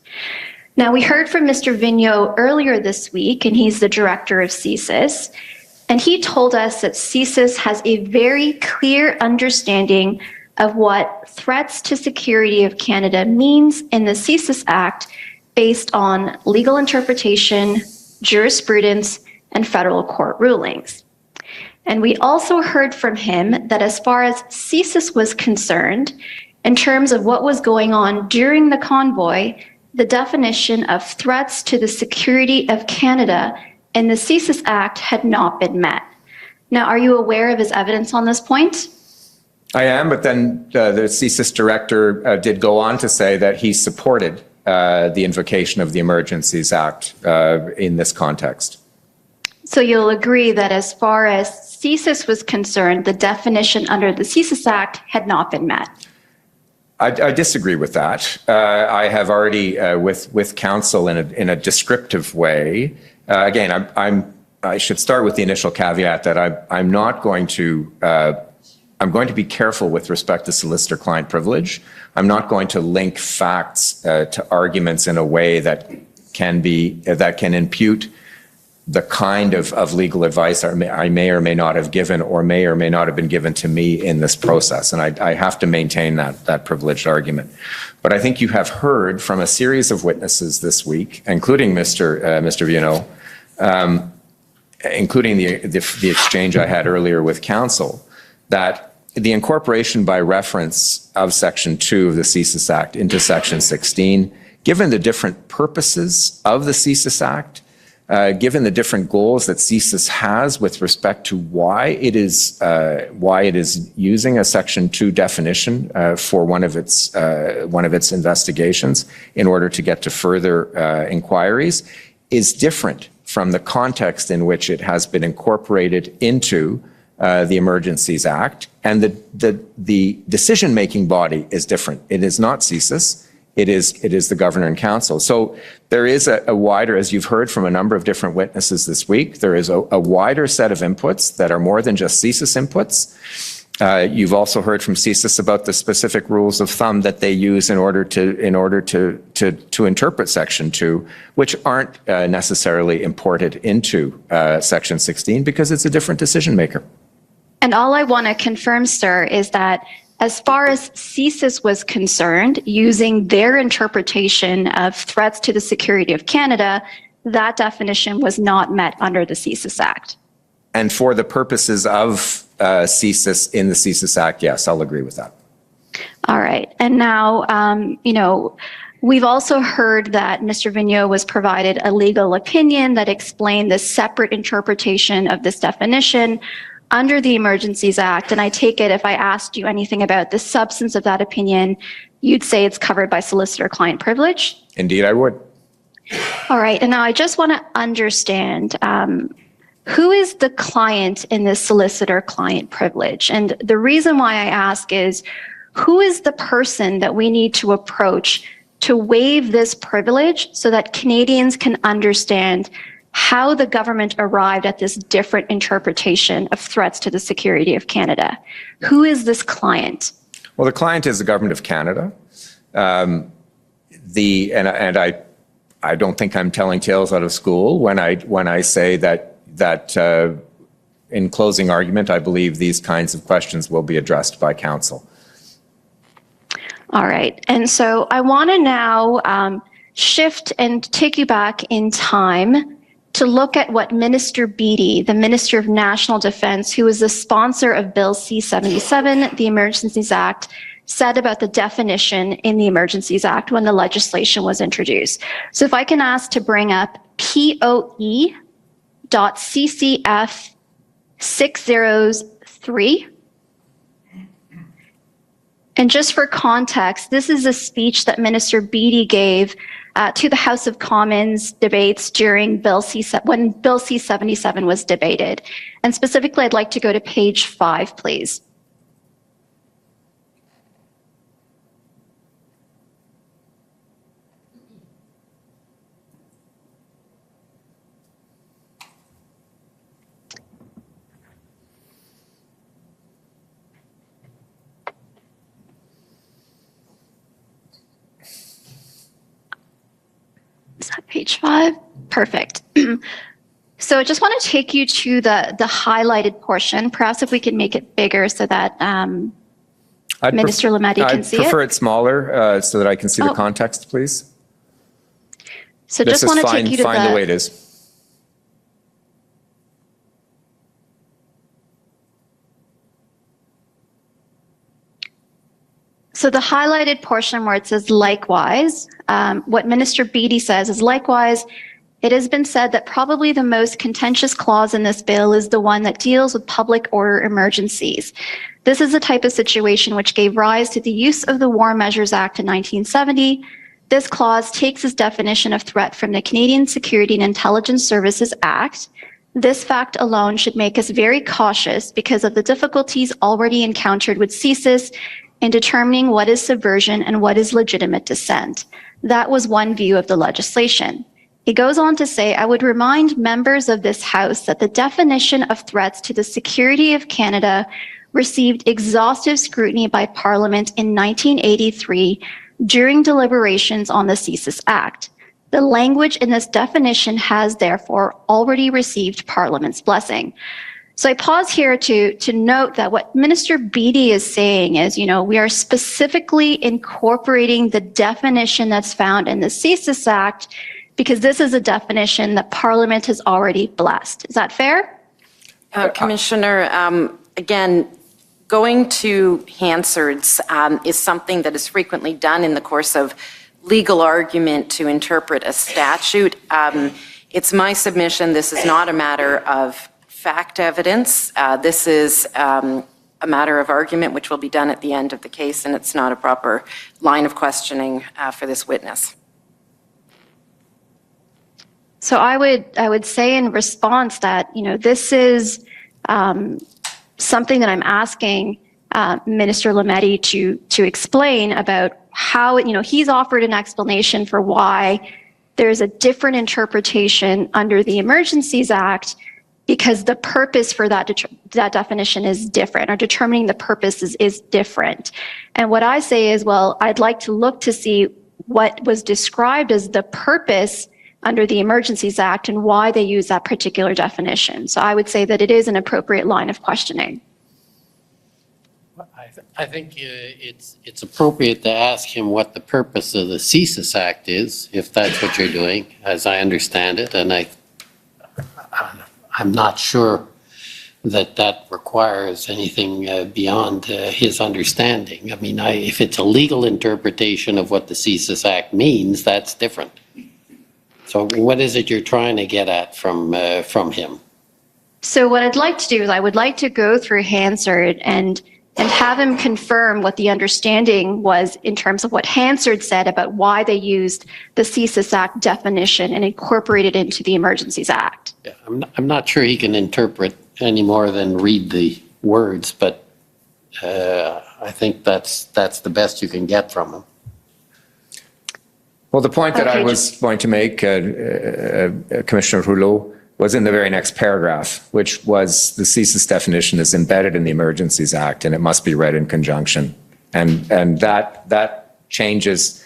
Now, we heard from Mr. Vigneault earlier this week, and he's the director of CSIS, and he told us that CSIS has a very clear understanding of what threats to security of Canada means in the CSIS Act based on legal interpretation, jurisprudence, and federal court rulings. And we also heard from him that as far as CSIS was concerned, in terms of what was going on during the convoy, the definition of threats to the security of Canada in the CSIS Act had not been met. Now, are you aware of his evidence on this point? I am, but then the CSIS director did go on to say that he supported the invocation of the Emergencies Act in this context. So you'll agree that as far as CSIS was concerned, the definition under the CSIS Act had not been met. I disagree with that. I have already, with counsel in a descriptive way. Again, I should start with the initial caveat that I'm not going to. I'm going to be careful with respect to solicitor-client privilege. I'm not going to link facts to arguments in a way that can impute the kind of legal advice I may or may not have given or may not have been given to me in this process. And I have to maintain that privileged argument. But I think you have heard from a series of witnesses this week, including Mr. Viano, including the exchange I had earlier with counsel, that the incorporation by reference of Section 2 of the CSIS Act into Section 16, given the different purposes of the CSIS Act, given the different goals that CSIS has with respect to why it is using a Section 2 definition for one of its investigations in order to get to further inquiries, is different from the context in which it has been incorporated into the Emergencies Act, and the decision-making body is different. It is not CSIS. It is the Governor and Council. So there is a wider, as you've heard from a number of different witnesses this week, there is a wider set of inputs that are more than just CSIS inputs. You've also heard from CSIS about the specific rules of thumb that they use in order to interpret Section 2, which aren't necessarily imported into Section 16 because it's a different decision maker. And all I want to confirm, sir, is that as far as CSIS was concerned, using their interpretation of threats to the security of Canada, that definition was not met under the CSIS Act. And for the purposes of CSIS in the CSIS Act, yes, I'll agree with that. All right. And now, we've also heard that Mr. Vigneault was provided a legal opinion that explained the separate interpretation of this definition under the Emergencies Act. And I take it if I asked you anything about the substance of that opinion, you'd say it's covered by solicitor-client privilege? Indeed, I would. All right. And now I just want to understand, who is the client in this solicitor-client privilege? And the reason why I ask is, who is the person that we need to approach to waive this privilege so that Canadians can understand how the government arrived at this different interpretation of threats to the security of Canada? Who is this client? Well, the client is the Government of Canada. I don't think I'm telling tales out of school when I say that in closing argument, I believe these kinds of questions will be addressed by counsel. All right. And so I want to now shift and take you back in time to look at what Minister Beattie, the Minister of National Defence, who was the sponsor of Bill C-77, the Emergencies Act, said about the definition in the Emergencies Act when the legislation was introduced. So if I can ask to bring up POE.CCF 603. And just for context, this is a speech that Minister Beattie gave to the House of Commons debates during when Bill C-77 was debated. And specifically, I'd like to go to page 5, please. Is that page 5? Perfect. So I just want to take you to the highlighted portion. Perhaps if we can make it bigger so that Minister Lametti can see it. I prefer it smaller so that I can see the context, please. So just want to take you to the way it is. So the highlighted portion where it says likewise, what Minister Beattie says is likewise, it has been said that probably the most contentious clause in this bill is the one that deals with public order emergencies. This is the type of situation which gave rise to the use of the War Measures Act in 1970. This clause takes its definition of threat from the Canadian Security and Intelligence Services Act. This fact alone should make us very cautious because of the difficulties already encountered with CSIS in determining what is subversion and what is legitimate dissent. That was one view of the legislation. He goes on to say, I would remind members of this House that the definition of threats to the security of Canada received exhaustive scrutiny by Parliament in 1983 during deliberations on the CSIS Act. The language in this definition has therefore already received Parliament's blessing. So I pause here to note that what Minister Beattie is saying is, we are specifically incorporating the definition that's found in the CSIS Act because this is a definition that Parliament has already blessed. Is that fair? Commissioner, again, going to Hansard's is something that is frequently done in the course of legal argument to interpret a statute. It's my submission this is not a matter of fact evidence. This is a matter of argument which will be done at the end of the case, and it's not a proper line of questioning for this witness. So I would say in response that, this is something that I'm asking Minister Lametti to explain about how, he's offered an explanation for why there's a different interpretation under the Emergencies Act because the purpose for that definition is different, or determining the purpose is different. And what I say is, well, I'd like to look to see what was described as the purpose under the Emergencies Act and why they use that particular definition. So I would say that it is an appropriate line of questioning. I think it's appropriate to ask him what the purpose of the CSIS Act is, if that's what you're doing, as I understand it. And I'm not sure that requires anything beyond his understanding. I mean, if it's a legal interpretation of what the CSIS Act means, that's different. So what is it you're trying to get at from him? So what I'd like to do is I would like to go through Hansard and have him confirm what the understanding was in terms of what Hansard said about why they used the CSIS Act definition and incorporated it into the Emergencies Act. Yeah, I'm not sure he can interpret any more than read the words, but I think that's the best you can get from him. Well, the point that I was going to make, Commissioner Rouleau, was in the very next paragraph, which was the CSIS definition is embedded in the Emergencies Act and it must be read in conjunction. And that changes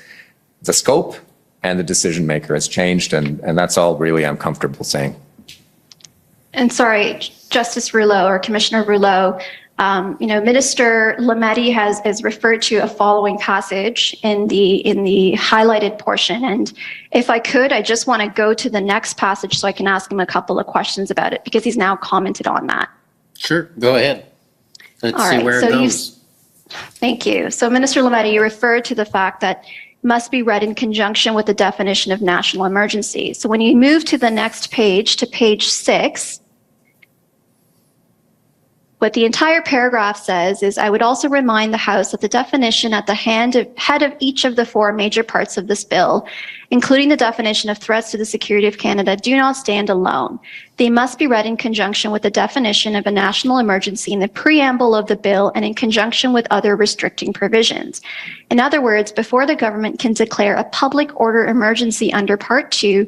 the scope, and the decision maker has changed, and that's all really I'm comfortable saying. And sorry, Justice Rouleau or Commissioner Rouleau, Minister Lametti has referred to a following passage in the highlighted portion. And if I could, I just want to go to the next passage so I can ask him a couple of questions about it, because he's now commented on that. Sure, go ahead. Let's see where it goes. Thank you. So Minister Lametti, you referred to the fact that must be read in conjunction with the definition of national emergency. So when you move to the next page, to page 6, what the entire paragraph says is, I would also remind the House that the definition at the head of each of the 4 major parts of this bill, including the definition of threats to the security of Canada, do not stand alone. They must be read in conjunction with the definition of a national emergency in the preamble of the bill and in conjunction with other restricting provisions. In other words, before the government can declare a public order emergency under Part 2,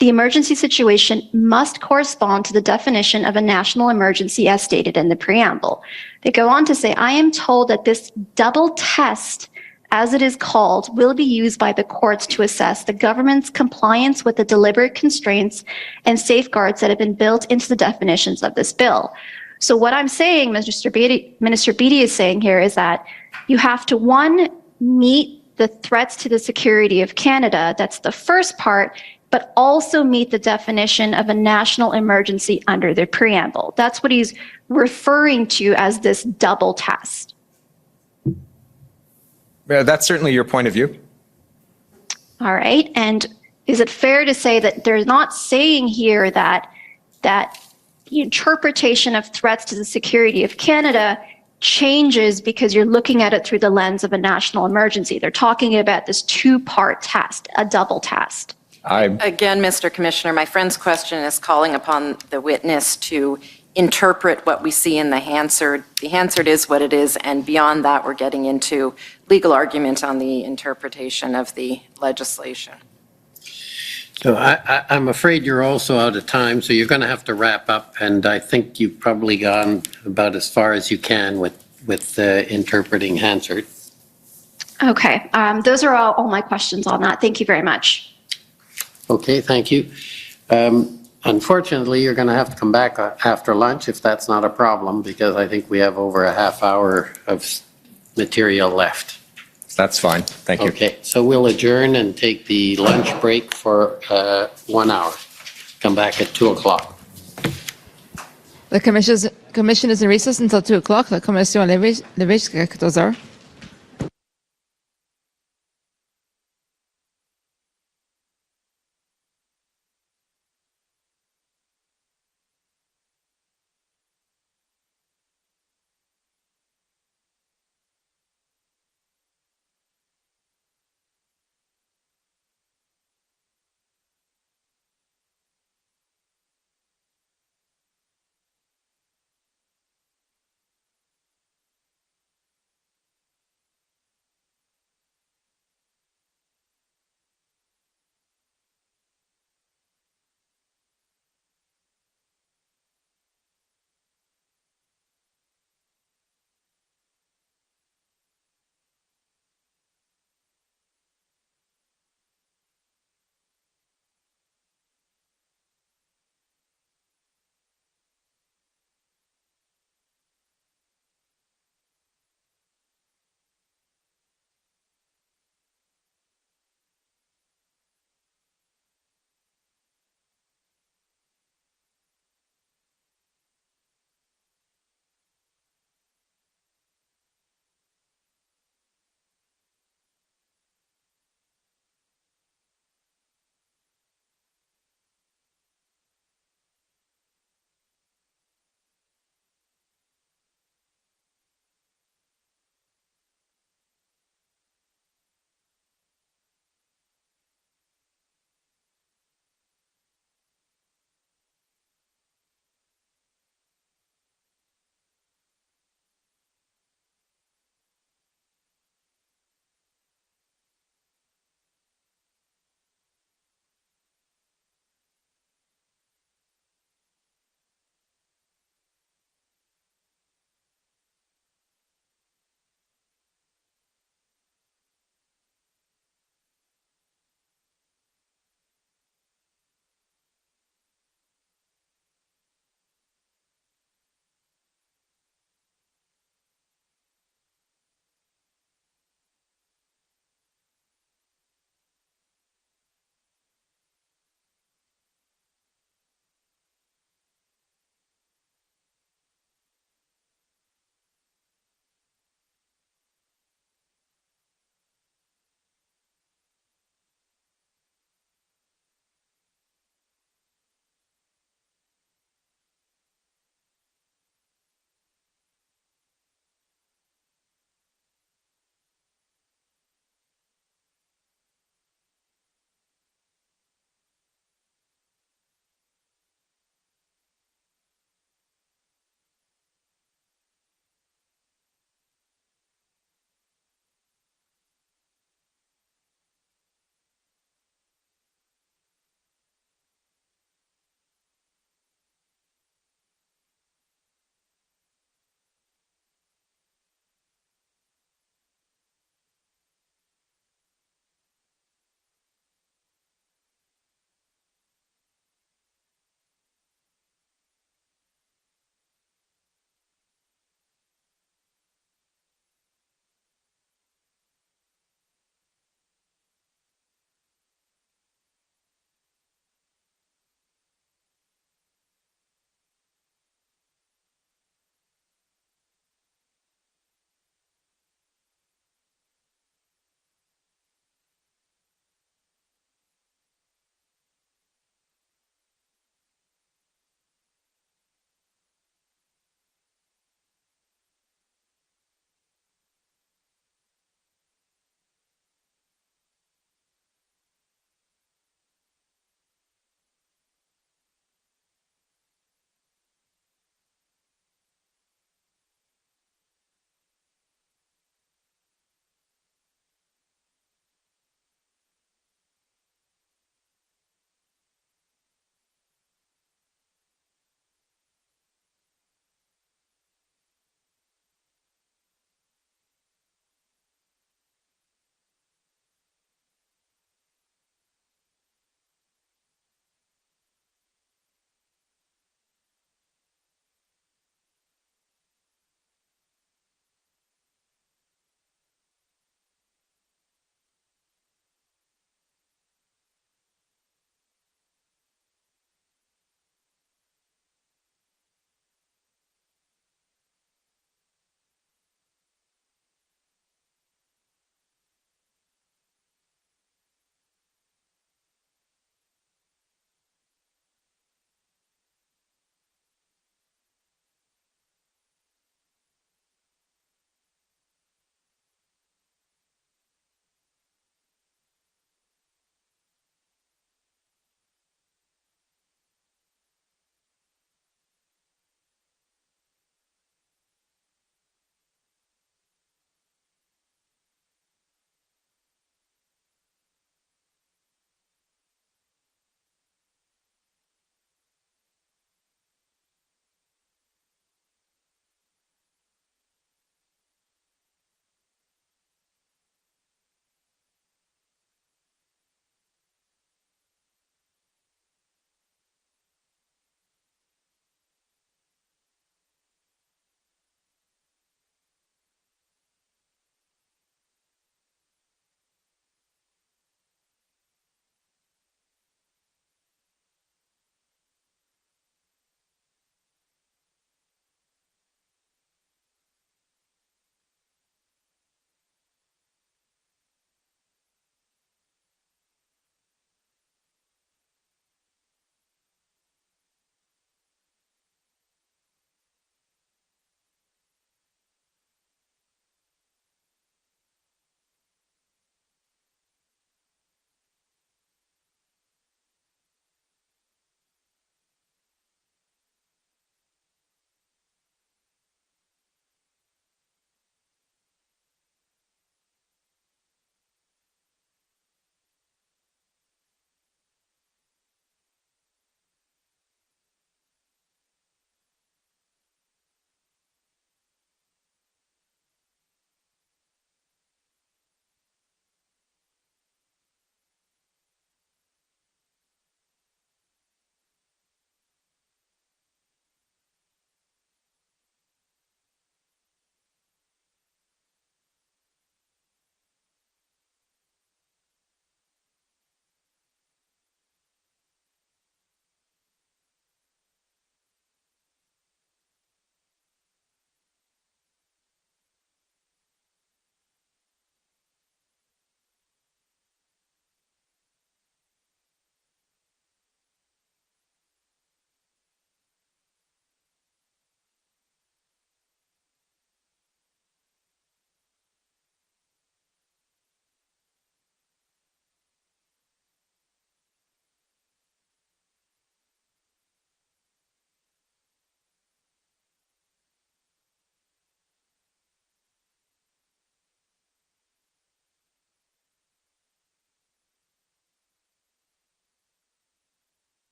the emergency situation must correspond to the definition of a national emergency as stated in the preamble. They go on to say, I am told that this double test, as it is called, will be used by the courts to assess the government's compliance with the deliberate constraints and safeguards that have been built into the definitions of this bill. So what I'm saying, Minister Beattie is saying here, is that you have to, 1, meet the threats to the security of Canada, that's the first part, but also meet the definition of a national emergency under the preamble. That's what he's referring to as this double test. That's certainly your point of view. All right. And is it fair to say that they're not saying here that the interpretation of threats to the security of Canada changes because you're looking at it through the lens of a national emergency? They're talking about this 2-part test, a double test. Again, Mr. Commissioner, my friend's question is calling upon the witness to interpret what we see in the Hansard. The Hansard is what it is, and beyond that, we're getting into legal argument on the interpretation of the legislation. So I'm afraid you're also out of time, so you're going to have to wrap up, and I think you've probably gone about as far as you can with interpreting Hansard. Okay. Those are all my questions on that. Thank you very much. Okay, thank you. Unfortunately, you're going to have to come back after lunch if that's not a problem, because I think we have over a half hour of material left. That's fine. Thank you. Okay, so we'll adjourn and take the lunch break for 1 hour. Come back at 2 o'clock. The commission is in recess until 2 o'clock. La commission est levée jusqu'à 14 heures.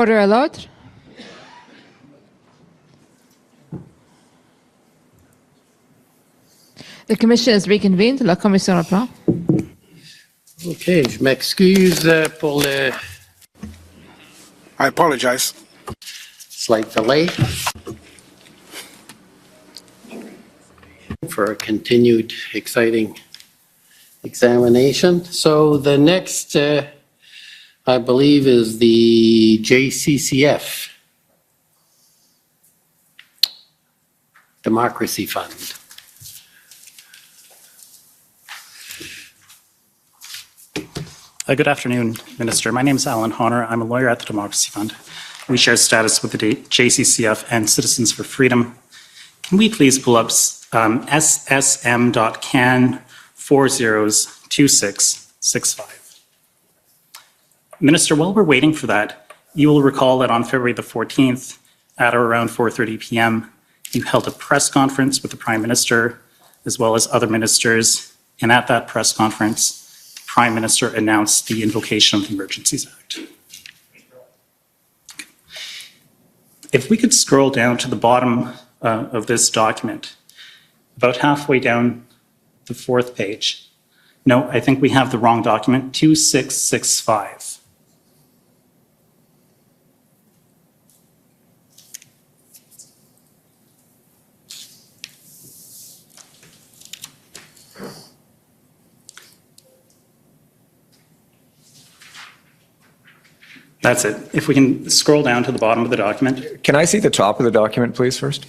Order à l'ordre. The commission is reconvened. La commission reprend. OK, je m'excuse pour le I apologize. slight delay. For a continued exciting examination. So the next, I believe, is the JCCF, Democracy Fund. Good afternoon, Minister. My name is Alan Honor. I'm a lawyer at the Democracy Fund. We share status with the JCCF and Citizens for Freedom. Can we please pull up ssm.can 402665? Minister, while we're waiting for that, you will recall that on February the 14th at around 4:30 p.m., you held a press conference with the Prime Minister as well as other ministers. And at that press conference, the Prime Minister announced the invocation of the Emergencies Act. If we could scroll down to the bottom of this document, about halfway down the fourth page. No, I think we have the wrong document, 2665. That's it. If we can scroll down to the bottom of the document. Can I see the top of the document, please, first?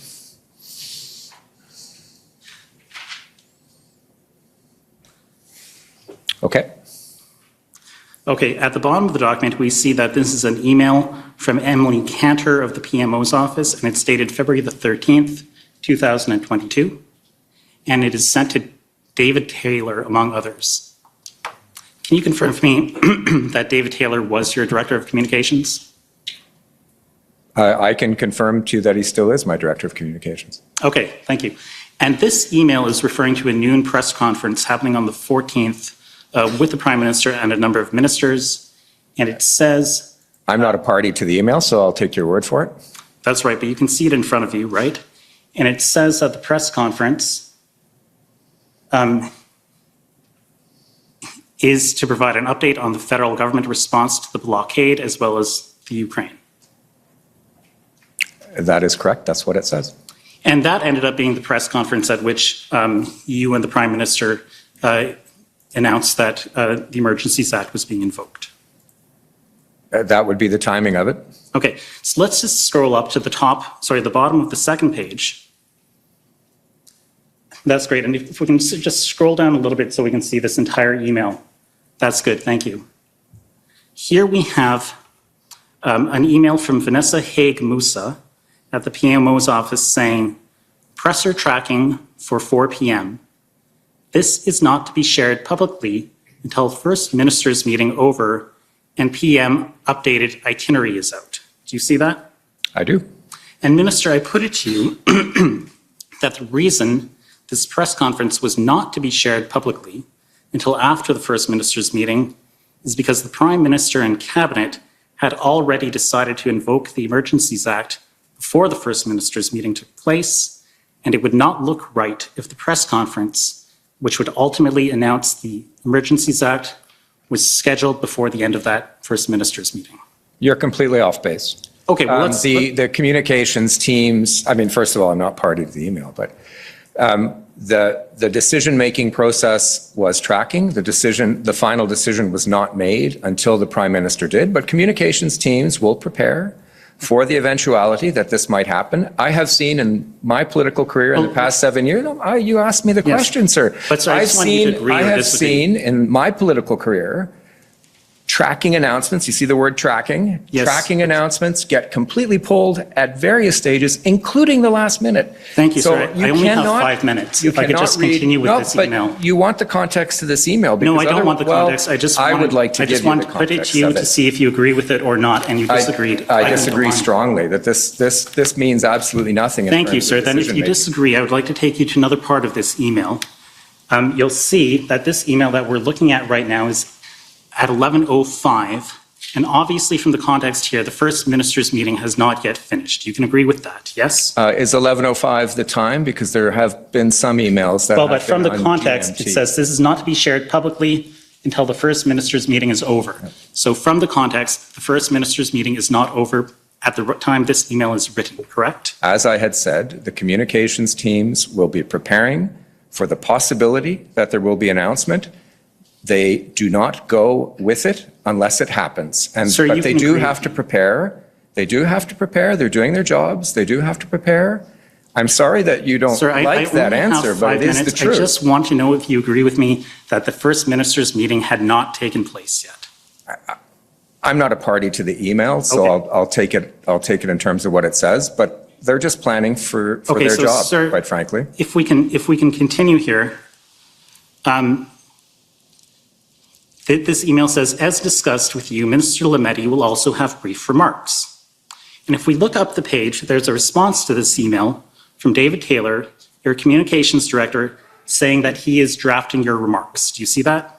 Okay. Okay, at the bottom of the document, we see that this is an email from Emily Cantor of the PMO's office, and it's dated February the 13th, 2022, and it is sent to David Taylor, among others. Can you confirm for me that David Taylor was your Director of Communications? I can confirm to you that he still is my Director of Communications. Okay, thank you. And this email is referring to a noon press conference happening on the 14th with the Prime Minister and a number of ministers, and it says... I'm not a party to the email, so I'll take your word for it. That's right, but you can see it in front of you, right? And it says at the press conference is to provide an update on the federal government response to the blockade as well as the Ukraine. That is correct. That's what it says. And that ended up being the press conference at which you and the Prime Minister announced that the Emergencies Act was being invoked. That would be the timing of it. Okay, so let's just scroll up to the the bottom of the second page. That's great. And if we can just scroll down a little bit so we can see this entire email. That's good, thank you. Here we have an email from Vanessa Haig Musa at the PMO's office saying, presser tracking for 4 p.m. This is not to be shared publicly until first minister's meeting over and PM updated itinerary is out. Do you see that? I do. And Minister, I put it to you that the reason this press conference was not to be shared publicly until after the first minister's meeting is because the Prime Minister and Cabinet had already decided to invoke the Emergencies Act before the first minister's meeting took place, and it would not look right if the press conference, which would ultimately announce the Emergencies Act, was scheduled before the end of that first minister's meeting. You're completely off base. Okay, well, the communications teams, I mean, first of all, I'm not party to the email, but the decision-making process was tracking. The final decision was not made until the Prime Minister did, but communications teams will prepare for the eventuality that this might happen. I have seen in my political career in the past 7 years, you asked me the question, sir. But sir, I have seen in my political career tracking announcements, you see the word tracking? Yes. Tracking announcements get completely pulled at various stages, including the last minute. Thank you, So sir. I only have 5 minutes. If I could just continue with this email. But you want the context of this email. No, I don't want the context. I would like to give you the context put it to you to see if you agree with it or not, and you disagreed. I disagree strongly that this means absolutely nothing. Thank you, sir. Then if you disagree, I would like to take you to another part of this email. You'll see that this email that we're looking at right now is at 11:05 And obviously, from the context here, the First Minister's meeting has not yet finished. You can agree with that, yes? Is 11:05 the time? Because there have been some emails that Well, have but from the been on context, GMT. it says this is not to be shared publicly until the First Minister's meeting is over. So from the context, the First Minister's meeting is not over at the time this email is written, correct? As I had said, the communications teams will be preparing for the possibility that there will be an announcement. They do not go with it unless it happens. Sir, But you they can do agree. have to prepare. They do have to prepare. They're doing their jobs. They do have to prepare. I'm sorry that you don't Sir, like that only have answer, but 5 it is the minutes. truth. I just want to know if you agree with me that the First Minister's meeting had not taken place yet. I'm not a party to the email, so Okay. I'll take it in terms of what it says, but they're just planning for Okay, their so, job, sir, quite frankly. If we can continue here, this email says, as discussed with you, Minister Lametti will also have brief remarks. And if we look up the page, there's a response to this email from David Taylor, your communications director, saying that he is drafting your remarks. Do you see that?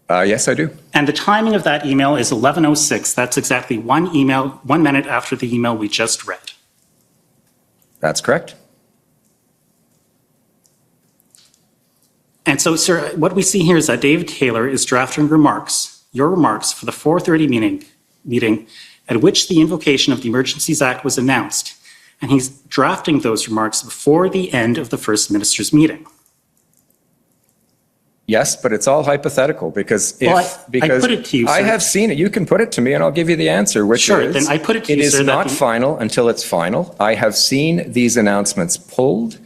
Yes, I do. And the timing of that email is 11:06. That's exactly 1 minute after the email we just read. That's correct. And so, sir, what we see here is that David Taylor is drafting remarks, your remarks for the 4:30 meeting at which the invocation of the Emergencies Act was announced. And he's drafting those remarks before the end of the First Minister's meeting. Yes, but it's all hypothetical because Well, because I put it to you, I sir. have seen it. You can put it to me and I'll give you the answer, which Sure, is then I put it to you, is sir, that not the- final until it's final. I have seen these announcements pulled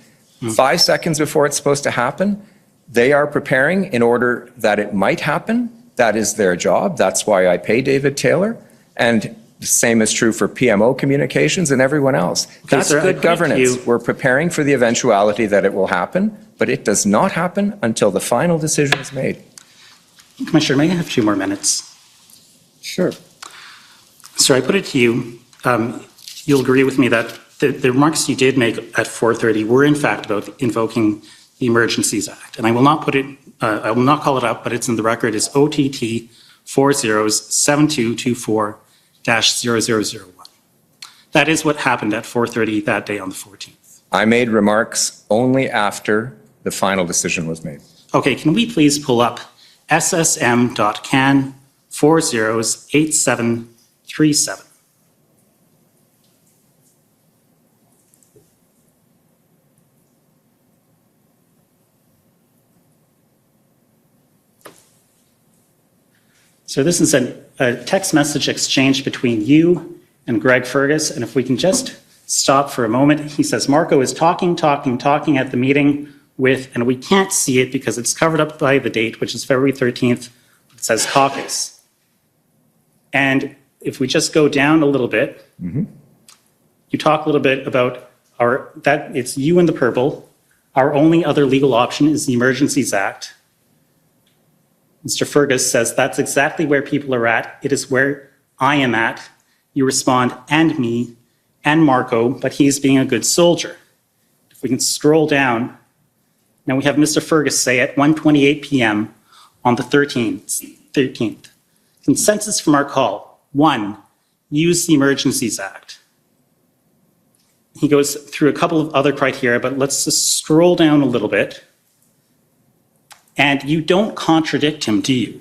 5 seconds before it's supposed to happen. They are preparing in order that it might happen. That is their job. That's why I pay David Taylor. And the same is true for PMO Communications and everyone else. That's sir, I put it good to governance. you- We're preparing for the eventuality that it will happen, but it does not happen until the final decision is made. Commissioner, may I have 2 more minutes? Sure. Sir, I put it to you, you'll agree with me that the remarks you did make at 4:30 were in fact about invoking the Emergencies Act. And I will not put it, I will not call it up, but it's in the record, is OTT 407224-0001. That is what happened at 4:30 that day on the 14th. I made remarks only after the final decision was made. Okay, can we please pull up ssm.can 408737? So this is a text message exchange between you and Greg Fergus, and if we can just stop for a moment. He says, Marco is talking at the meeting with, and we can't see it because it's covered up by the date, which is February 13th. It says caucus. And if we just go down a little bit, you talk a little bit about that it's you in the purple. Our only other legal option is the Emergencies Act. Mr. Fergus says, that's exactly where people are at. It is where I am at. You respond, and me, and Marco, but he's being a good soldier. If we can scroll down, now we have Mr. Fergus say at 1:28 p.m. on the 13th, consensus from our call, 1, use the Emergencies Act. He goes through a couple of other criteria, but let's just scroll down a little bit. And you don't contradict him, do you?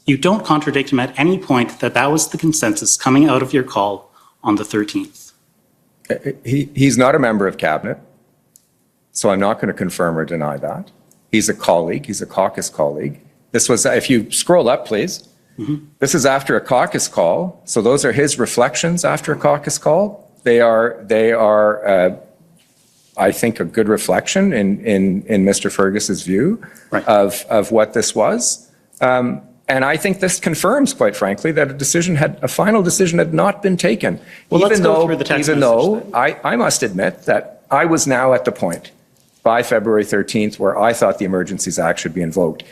You don't contradict him at any point that was the consensus coming out of your call on the 13th. He's not a member of cabinet, so I'm not going to confirm or deny that. He's a colleague. He's a caucus colleague. This was, if you scroll up, please, this is after a caucus call. So those are his reflections after a caucus call. They are I think, a good reflection in Mr. Fergus's view of what this was. And I think this confirms, quite frankly, that a final decision had not been taken. Well, let's go through the text even message though I must admit that I was now at the point by February 13th where I thought the Emergencies Act should be invoked.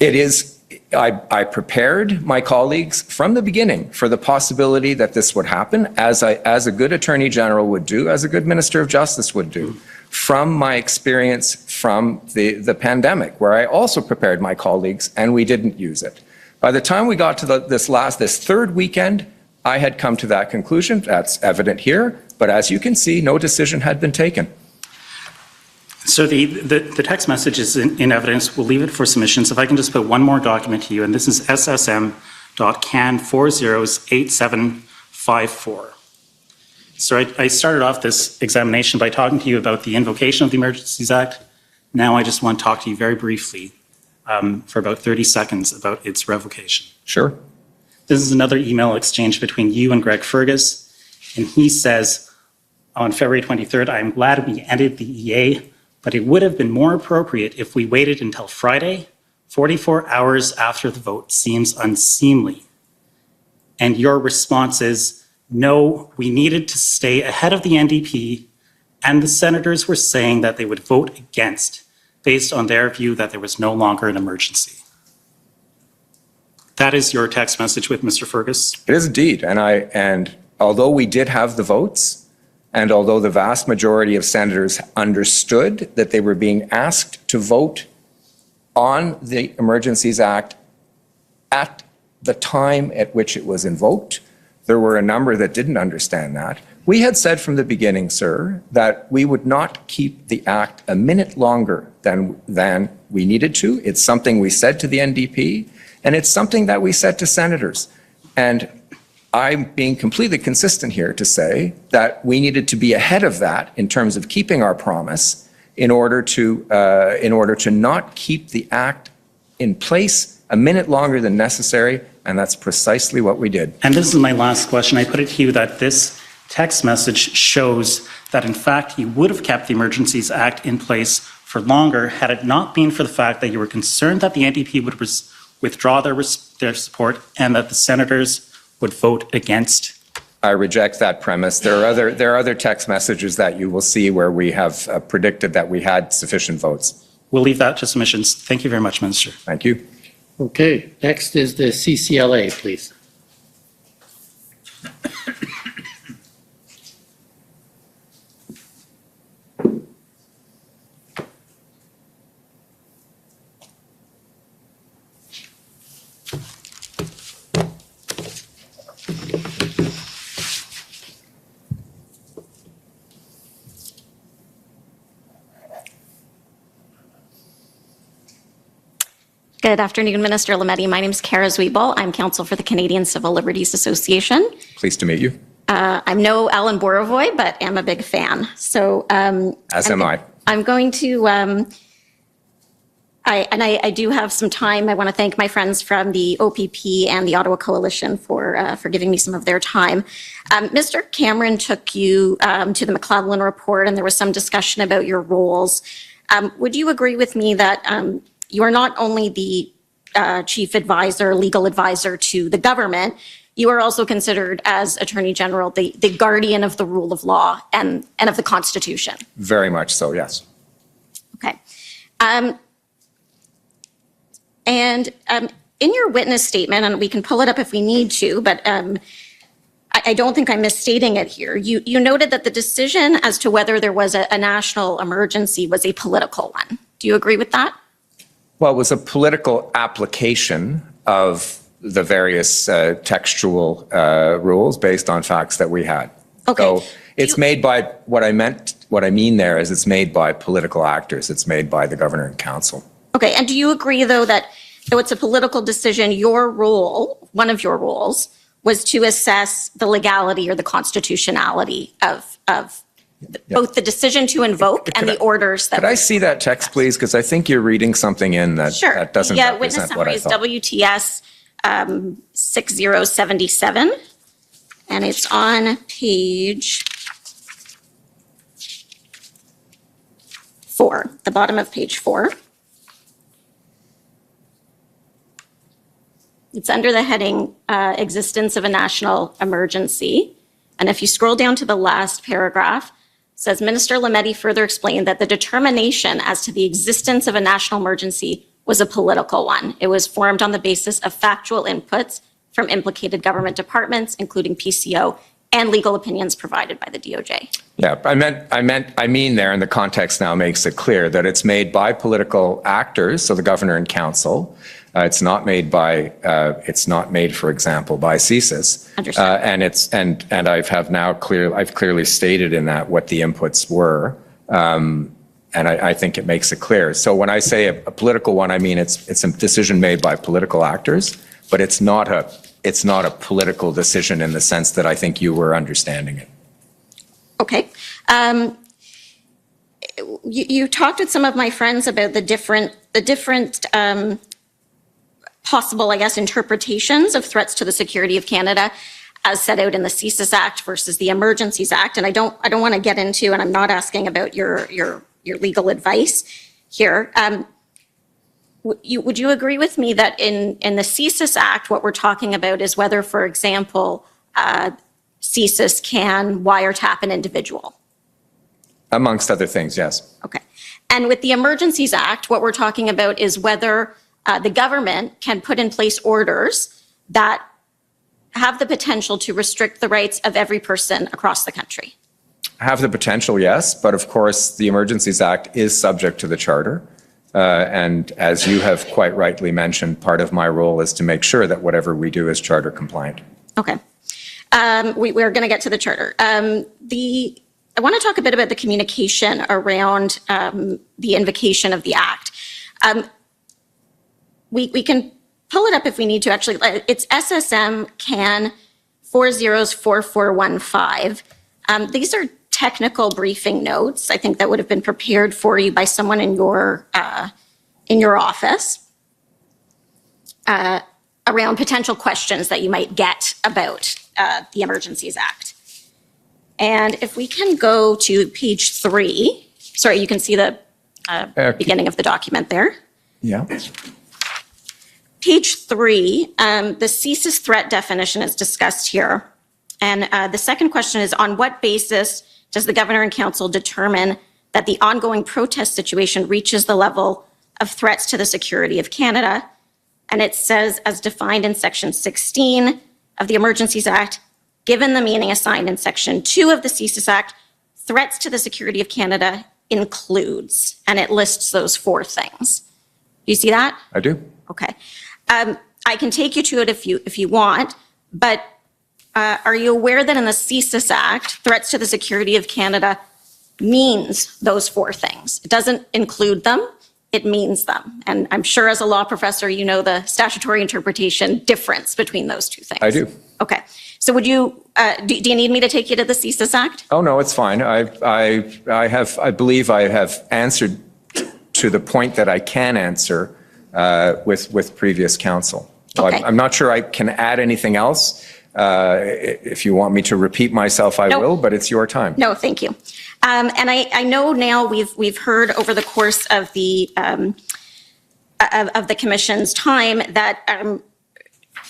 It is, I prepared my colleagues from the beginning for the possibility that this would happen, as a good Attorney General would do, as a good Minister of Justice would do, from my experience from the pandemic, where I also prepared my colleagues and we didn't use it. By the time we got to this third weekend, I had come to that conclusion. That's evident here. But as you can see, no decision had been taken. So the text message is in evidence. We'll leave it for submissions. If I can just put one more document to you, and this is SSM.can408754. So I started off this examination by talking to you about the invocation of the Emergencies Act. Now I just want to talk to you very briefly for about 30 seconds about its revocation. Sure. This is another email exchange between you and Greg Fergus, and he says on February 23rd, I am glad we ended the EA, but it would have been more appropriate if we waited until Friday, 44 hours after the vote seems unseemly. And your response is, no, we needed to stay ahead of the NDP, and the senators were saying that they would vote against, based on their view that there was no longer an emergency. That is your text message with Mr. Fergus? It is indeed. And although we did have the votes, and although the vast majority of senators understood that they were being asked to vote on the Emergencies Act at the time at which it was invoked, there were a number that didn't understand that. We had said from the beginning, sir, that we would not keep the act a minute longer than we needed to. It's something we said to the NDP, and it's something that we said to senators. And I'm being completely consistent here to say that we needed to be ahead of that in terms of keeping our promise in order to not keep the act in place a minute longer than necessary, and that's precisely what we did. And this is my last question. I put it to you that this text message shows that, in fact, you would have kept the Emergencies Act in place for longer had it not been for the fact that you were concerned that the NDP would withdraw their support and that the senators would vote against. I reject that premise. There are other text messages that you will see where we have predicted that we had sufficient votes. We'll leave that to submissions. Thank you very much, Minister. Thank you. Okay, next is the CCLA, please. Good afternoon, Minister Lametti. My name is Kara Zwiebel. I'm counsel for the Canadian Civil Liberties Association. Pleased to meet you. I'm no Ellen Borovoy, but am a big fan. So, as am I. I'm going to, I do have some time. I want to thank my friends from the OPP and the Ottawa Coalition for giving me some of their time. Mr. Cameron took you to the McClellan report, and there was some discussion about your roles. Would you agree with me that you are not only the chief advisor, legal advisor to the government, you are also considered as Attorney General the guardian of the rule of law and of the Constitution? Very much so, yes. Okay. And in your witness statement, and we can pull it up if we need to, but I don't think I'm misstating it here. You noted that the decision as to whether there was a national emergency was a political one. Do you agree with that? Well, it was a political application of the various textual rules based on facts that we had. Okay. So it's made by, what I mean there is it's made by political actors. It's made by the Governor and Council. Okay. And do you agree, though, that though it's a political decision, your role, one of your roles, was to assess the legality or the constitutionality of both the decision to invoke and the orders that. Could I see that text, please? Because I think you're reading something in that, that doesn't represent what I thought. Witness summary is WTS 6077, and it's on page 4, the bottom of page 4. It's under the heading existence of a national emergency. And if you scroll down to the last paragraph, it says, Minister Lametti further explained that the determination as to the existence of a national emergency was a political one. It was formed on the basis of factual inputs from implicated government departments, including PCO, and legal opinions provided by the DOJ. Yeah, I mean there, and the context now makes it clear that it's made by political actors, so the Governor and Council, It's not made by, for example, by CSIS. Understood. And I've clearly stated in that what the inputs were. And I think it makes it clear. So when I say a political one, I mean it's a decision made by political actors, but it's not a political decision in the sense that I think you were understanding it. Okay. You talked with some of my friends about the different possible, I guess, interpretations of threats to the security of Canada as set out in the CSIS Act versus the Emergencies Act. And I don't want to get into, and I'm not asking about your legal advice here. Would you agree with me that in the CSIS Act, what we're talking about is whether, for example, CSIS can wiretap an individual? Amongst other things, yes. Okay. And with the Emergencies Act, what we're talking about is whether the government can put in place orders that have the potential to restrict the rights of every person across the country. Have the potential, yes, but of course the Emergencies Act is subject to the Charter. And as you have quite rightly mentioned, part of my role is to make sure that whatever we do is Charter compliant. Okay. We're going to get to the Charter. I want to talk a bit about the communication around the invocation of the Act. We can pull it up if we need to, actually. It's SSM CAN 404415. These are technical briefing notes, I think, that would have been prepared for you by someone in your office around potential questions that you might get about the Emergencies Act. And if we can go to page 3, sorry, you can see the beginning of the document there. Yeah. Page 3, the CSIS threat definition is discussed here. And the second question is, on what basis does the Governor and Council determine that the ongoing protest situation reaches the level of threats to the security of Canada? And it says, as defined in Section 16 of the Emergencies Act, given the meaning assigned in Section 2 of the CSIS Act, threats to the security of Canada includes, and it lists those 4 things. Do you see that? I do. Okay. I can take you to it if you want, but are you aware that in the CSIS Act, threats to the security of Canada means those 4 things? It doesn't include them, it means them. And I'm sure as a law professor, you know the statutory interpretation difference between those 2 things. I do. Okay. So would you, do you need me to take you to the CSIS Act? Oh, no, it's fine. I believe I have answered to the point that I can answer with previous counsel. So Okay. I'm not sure I can add anything else. If you want me to repeat myself, I will, but it's your time. No, thank you. And I know now we've heard over the course of the Commission's time that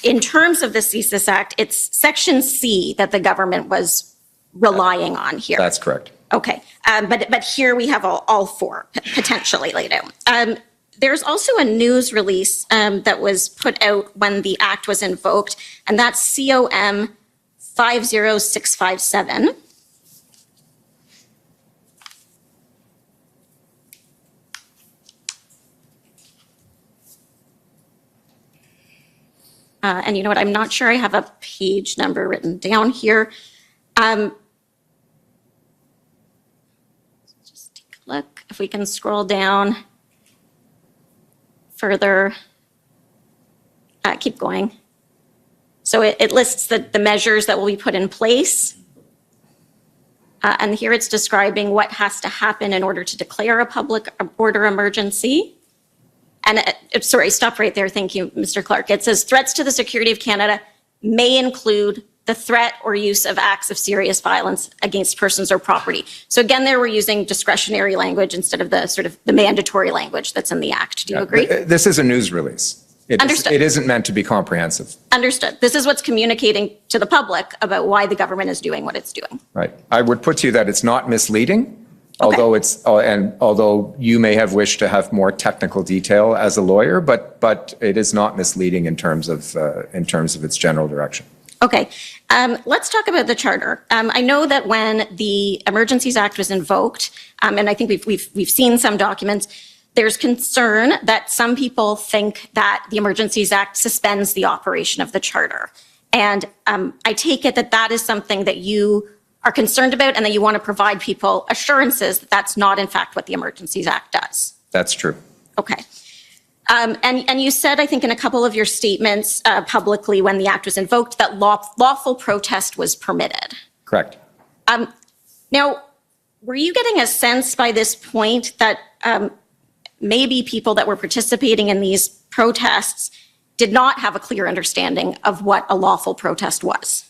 in terms of the CSIS Act, it's Section C that the government was relying on here. That's correct. Okay, but here we have all 4 potentially laid out. There's also a news release that was put out when the Act was invoked, and that's COM 50657. And you know what, I'm not sure I have a page number written down here. Just take a look, if we can scroll down further. Keep going. So it lists the measures that will be put in place. And here it's describing what has to happen in order to declare a public order emergency. And sorry, stop right there. Thank you, Mr. Clark. It says threats to the security of Canada may include the threat or use of acts of serious violence against persons or property. So again, there we're using discretionary language instead of the sort of the mandatory language that's in the Act. Do you agree? This is a news release. Understood. It isn't meant to be comprehensive. Understood. This is what's communicating to the public about why the government is doing what it's doing. Right. I would put to you that it's not misleading, although although you may have wished to have more technical detail as a lawyer, but it is not misleading in terms of its general direction. Okay, let's talk about the Charter. I know that when the Emergencies Act was invoked, and I think we've seen some documents, there's concern that some people think that the Emergencies Act suspends the operation of the charter. And I take it that that is something that you are concerned about and that you want to provide people assurances that that's not, in fact, what the Emergencies Act does. That's true. Okay. And you said, I think, in a couple of your statements publicly when the act was invoked, that lawful protest was permitted. Correct. Now, were you getting a sense by this point that maybe people that were participating in these protests did not have a clear understanding of what a lawful protest was?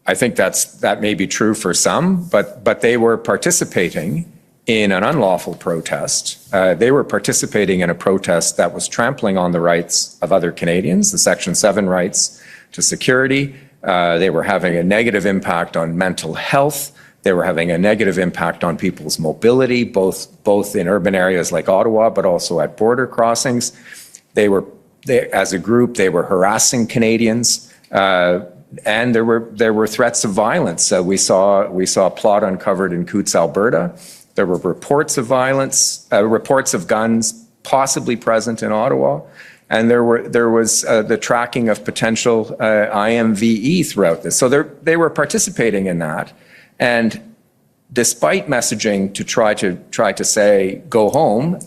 I think that may be true for some, but they were participating in an unlawful protest. They were participating in a protest that was trampling on the rights of other Canadians, the Section 7 rights to security. They were having a negative impact on mental health. They were having a negative impact on people's mobility, both in urban areas like Ottawa, but also at border crossings. As a group, they were harassing Canadians, and there were threats of violence. We saw a plot uncovered in Coutts, Alberta. There were reports of violence, reports of guns possibly present in Ottawa, and there was the tracking of potential IMVE throughout this. So they were participating in that, and despite messaging to try to say go home,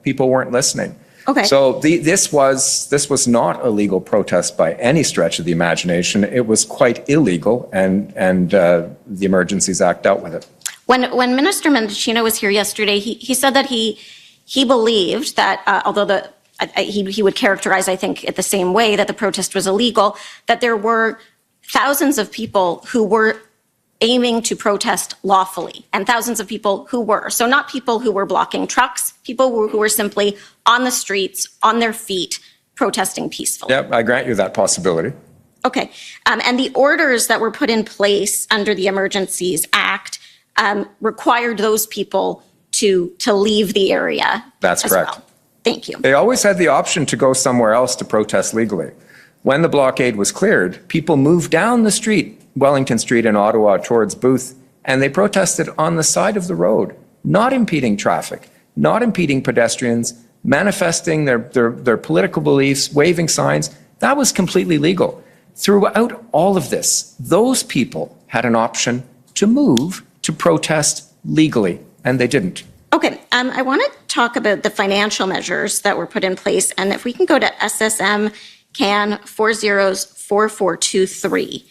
people weren't listening. Okay. So this was not a legal protest by any stretch of the imagination. It was quite illegal, and the Emergencies Act dealt with it. When Minister Mendicino was here yesterday, he said that he believed that although he would characterize, I think, it the same way, that the protest was illegal, that there were thousands of people who were aiming to protest lawfully, and thousands of people who were. So not people who were blocking trucks, people who were simply on the streets, on their feet, protesting peacefully. Yep, I grant you that possibility. Okay. And the orders that were put in place under the Emergencies Act required those people to leave the area. That's correct. Well. Thank you. They always had the option to go somewhere else to protest legally. When the blockade was cleared, people moved down the street, Wellington Street in Ottawa, towards Booth, and they protested on the side of the road, not impeding traffic, not impeding pedestrians, manifesting their political beliefs, waving signs. That was completely legal. Throughout all of this, those people had an option to move to protest legally, and they didn't. Okay, I want to talk about the financial measures that were put in place, and if we can go to SSM CAN 404423.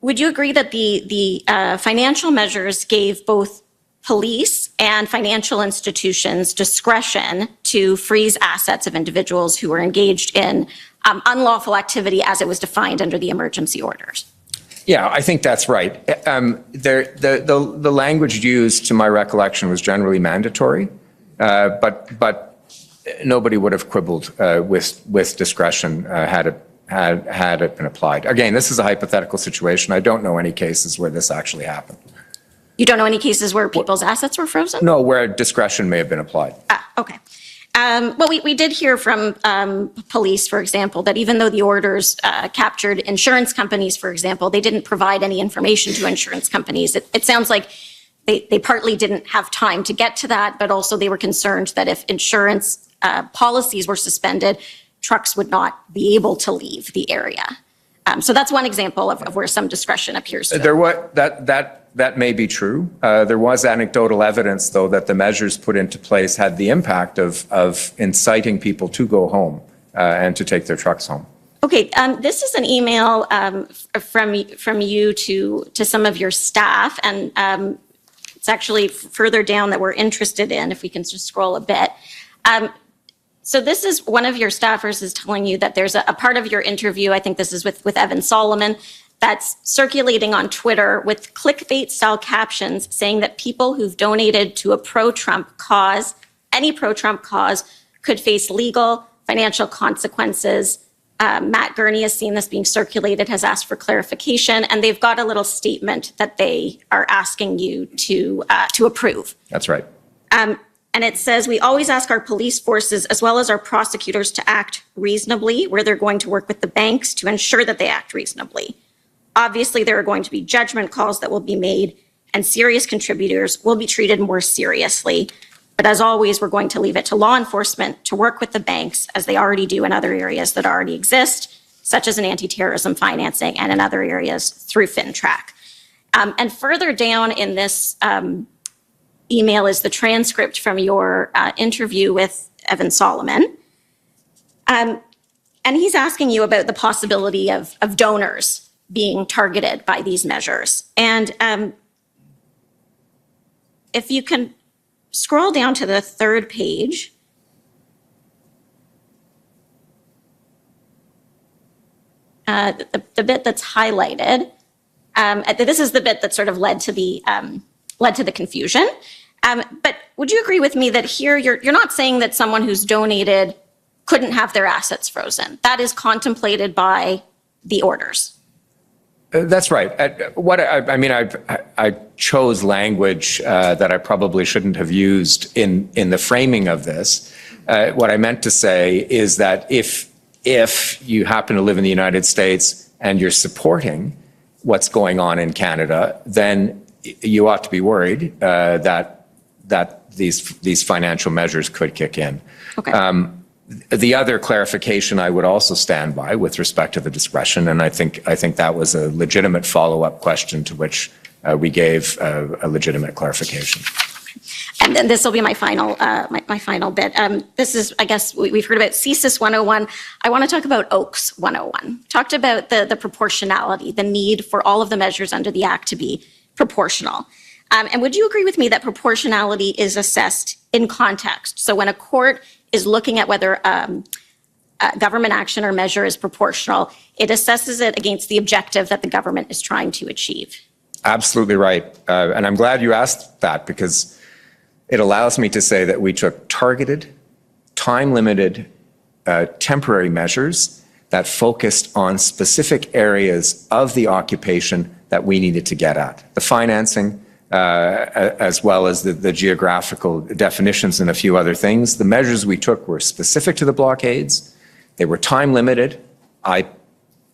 Would you agree that the financial measures gave both police and financial institutions discretion to freeze assets of individuals who were engaged in unlawful activity as it was defined under the emergency orders? Yeah, I think that's right. The language used, to my recollection, was generally mandatory, but nobody would have quibbled with discretion had it been applied. Again, this is a hypothetical situation. I don't know any cases where this actually happened. You don't know any cases where people's assets were frozen? No, where discretion may have been applied. Okay. Well, we did hear from police, for example, that even though the orders captured insurance companies, for example, they didn't provide any information to insurance companies. It sounds like they partly didn't have time to get to that, but also they were concerned that if insurance policies were suspended, trucks would not be able to leave the area. So that's one example of where some discretion appears to. That may be true. There was anecdotal evidence, though, that the measures put into place had the impact of inciting people to go home and to take their trucks home. Okay, this is an email from you to some of your staff, and it's actually further down that we're interested in, if we can just scroll a bit. So this is one of your staffers is telling you that there's a part of your interview, I think this is with Evan Solomon, that's circulating on Twitter with clickbait-style captions saying that people who've donated to a pro-Trump cause, any pro-Trump cause, could face legal, financial consequences. Matt Gurney has seen this being circulated, has asked for clarification, and they've got a little statement that they are asking you to approve. That's right. And it says, we always ask our police forces as well as our prosecutors to act reasonably, where they're going to work with the banks to ensure that they act reasonably. Obviously, there are going to be judgment calls that will be made, and serious contributors will be treated more seriously. But as always, we're going to leave it to law enforcement to work with the banks, as they already do in other areas that already exist, such as in anti-terrorism financing and in other areas through FinTrack. And further down in this email is the transcript from your interview with Evan Solomon. And he's asking you about the possibility of donors being targeted by these measures. And if you can scroll down to the third page, the bit that's highlighted, this is the bit that sort of led to the confusion. But would you agree with me that here you're not saying that someone who's donated couldn't have their assets frozen? That is contemplated by the orders. That's right. I chose language that I probably shouldn't have used in the framing of this. What I meant to say is that if you happen to live in the United States and you're supporting what's going on in Canada, then you ought to be worried that these financial measures could kick in. Okay. The other clarification I would also stand by with respect to the discretion, and I think that was a legitimate follow-up question to which we gave a legitimate clarification. And then this will be my final bit. This is, I guess, we've heard about CSIS 101. I want to talk about OAKS 101. Talked about the proportionality, the need for all of the measures under the Act to be proportional. And would you agree with me that proportionality is assessed in context? So when a court is looking at whether government action or measure is proportional, it assesses it against the objective that the government is trying to achieve. Absolutely right. And I'm glad you asked that, because it allows me to say that we took targeted, time-limited, temporary measures that focused on specific areas of the occupation that we needed to get at. The financing, as well as the geographical definitions and a few other things. The measures we took were specific to the blockades. They were time-limited. I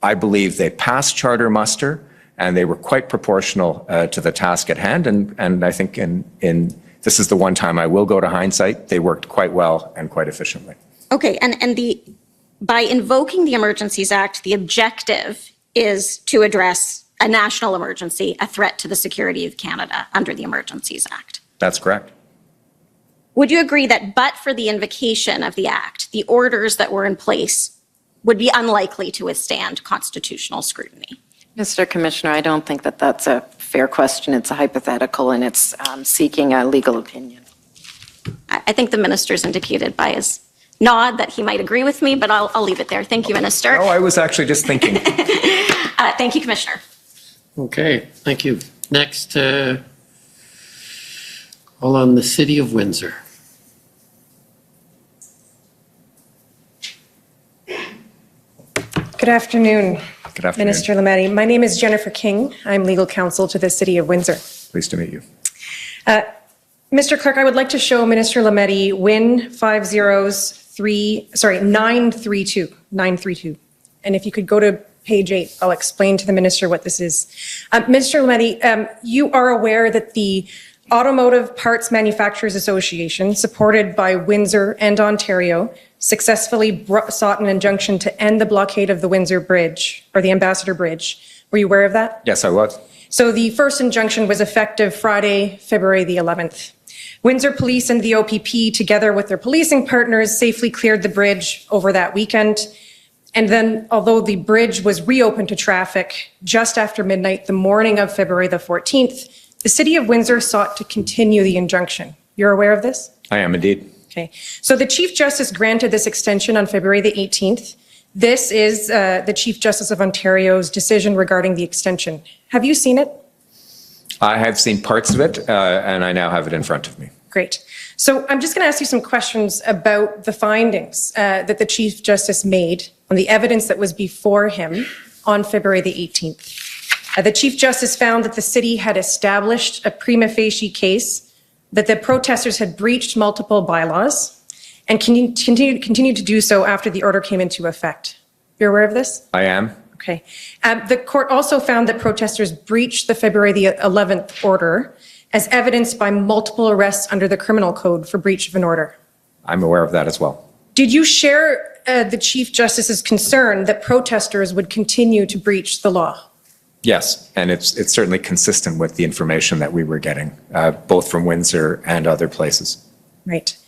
believe they passed charter muster, and they were quite proportional to the task at hand. And I think this is the one time I will go to hindsight, they worked quite well and quite efficiently. Okay, and by invoking the Emergencies Act, the objective is to address a national emergency, a threat to the security of Canada under the Emergencies Act. That's correct. Would you agree that but for the invocation of the Act, the orders that were in place would be unlikely to withstand constitutional scrutiny? Mr. Commissioner, I don't think that that's a fair question. It's a hypothetical, and it's seeking a legal opinion. I think the minister's indicated by his nod that he might agree with me, but I'll leave it there. Thank you, Minister. No, I was actually just thinking. Thank you, Commissioner. Okay, thank you. Next, all on the City of Windsor. Good afternoon. Good afternoon. Minister Lametti. My name is Jennifer King. I'm legal counsel to the City of Windsor. Pleased to meet you. Mr. Clerk, I would like to show Minister Lametti Win 932. And if you could go to page 8, I'll explain to the minister what this is. Mr. Lametti, you are aware that the Automotive Parts Manufacturers Association, supported by Windsor and Ontario, successfully sought an injunction to end the blockade of the Windsor Bridge, or the Ambassador Bridge. Were you aware of that? Yes, I was. So the first injunction was effective Friday, February the 11th. Windsor Police and the OPP, together with their policing partners, safely cleared the bridge over that weekend. And then, although the bridge was reopened to traffic just after midnight, the morning of February the 14th, the City of Windsor sought to continue the injunction. You're aware of this? I am indeed. Okay. So the Chief Justice granted this extension on February the 18th. This is the Chief Justice of Ontario's decision regarding the extension. Have you seen it? I have seen parts of it, and I now have it in front of me. Great. So I'm just going to ask you some questions about the findings that the Chief Justice made on the evidence that was before him on February the 18th. The Chief Justice found that the city had established a prima facie case that the protesters had breached multiple bylaws and continued to do so after the order came into effect. You're aware of this? I am. Okay. The court also found that protesters breached the February the 11th order as evidenced by multiple arrests under the criminal code for breach of an order. I'm aware of that as well. Did you share the Chief Justice's concern that protesters would continue to breach the law? Yes, and it's certainly consistent with the information that we were getting, both from Windsor and other places. Right.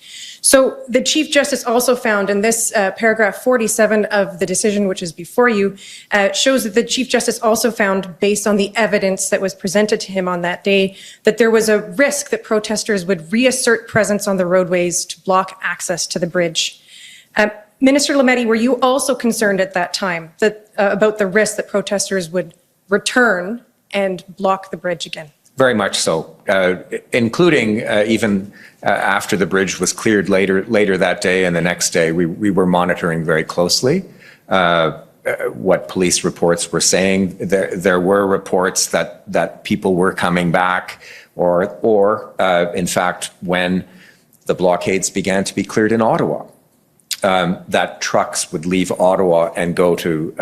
So the Chief Justice also found in this paragraph 47 of the decision, which is before you, shows that the Chief Justice also found, based on the evidence that was presented to him on that day, that there was a risk that protesters would reassert presence on the roadways to block access to the bridge. Minister Lametti, were you also concerned at that time that, about the risk that protesters would return and block the bridge again? Very much so, including even after the bridge was cleared later that day and the next day. We were monitoring very closely what police reports were saying. There were reports that people were coming back, or in fact, when the blockades began to be cleared in Ottawa, that trucks would leave Ottawa and go to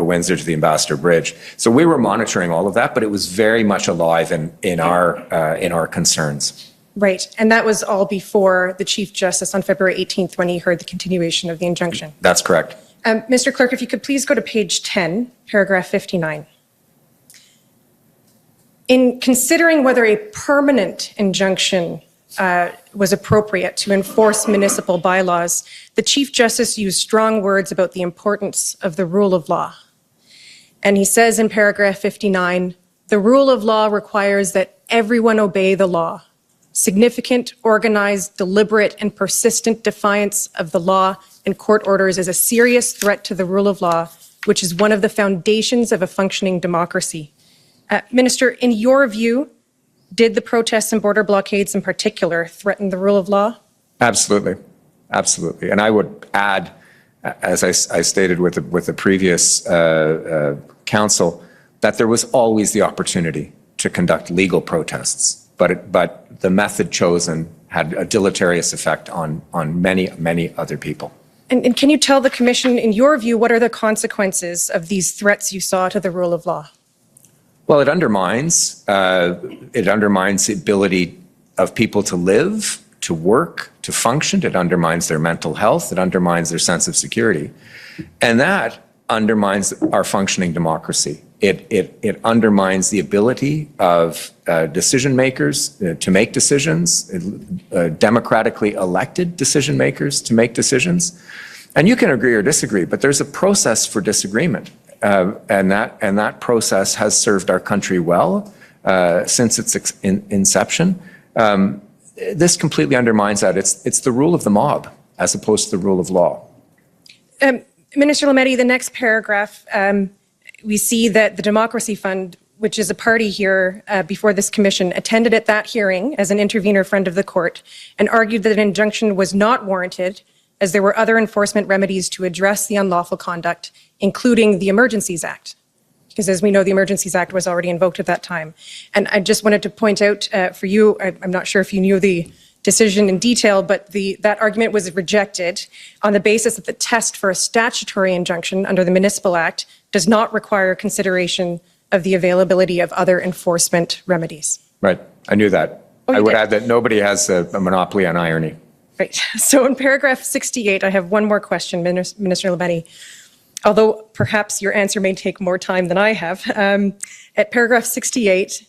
Windsor to the Ambassador Bridge. So we were monitoring all of that, but it was very much alive in our concerns. Right, and that was all before the Chief Justice on February 18th when he heard the continuation of the injunction. That's correct. Mr. Clerk, if you could please go to page 10, paragraph 59. In considering whether a permanent injunction was appropriate to enforce municipal bylaws, the Chief Justice used strong words about the importance of the rule of law. And he says in paragraph 59, the rule of law requires that everyone obey the law. Significant, organized, deliberate, and persistent defiance of the law and court orders is a serious threat to the rule of law, which is one of the foundations of a functioning democracy. Minister, in your view, did the protests and border blockades in particular threaten the rule of law? Absolutely. Absolutely. And I would add, as I stated with the previous council, that there was always the opportunity to conduct legal protests, but the method chosen had a deleterious effect on many other people. And can you tell the Commission, in your view, what are the consequences of these threats you saw to the rule of law? Well, it undermines the ability of people to live, to work, to function. It undermines their mental health. It undermines their sense of security. And that undermines our functioning democracy. It undermines the ability of decision makers to make decisions, democratically elected decision makers to make decisions. And you can agree or disagree, but there's a process for disagreement. And that process has served our country well since its inception. This completely undermines that. It's the rule of the mob as opposed to the rule of law. Minister Lametti, the next paragraph, we see that the Democracy Fund, which is a party here before this commission, attended at that hearing as an intervener friend of the court and argued that an injunction was not warranted as there were other enforcement remedies to address the unlawful conduct, including the Emergencies Act. Because as we know, the Emergencies Act was already invoked at that time. And I just wanted to point out for you, I'm not sure if you knew the decision in detail, but that argument was rejected on the basis that the test for a statutory injunction under the Municipal Act does not require consideration of the availability of other enforcement remedies. Right, I knew that. I would add that nobody has a monopoly on irony. Right, so in paragraph 68, I have one more question, Minister Lametti, although perhaps your answer may take more time than I have. At paragraph 68,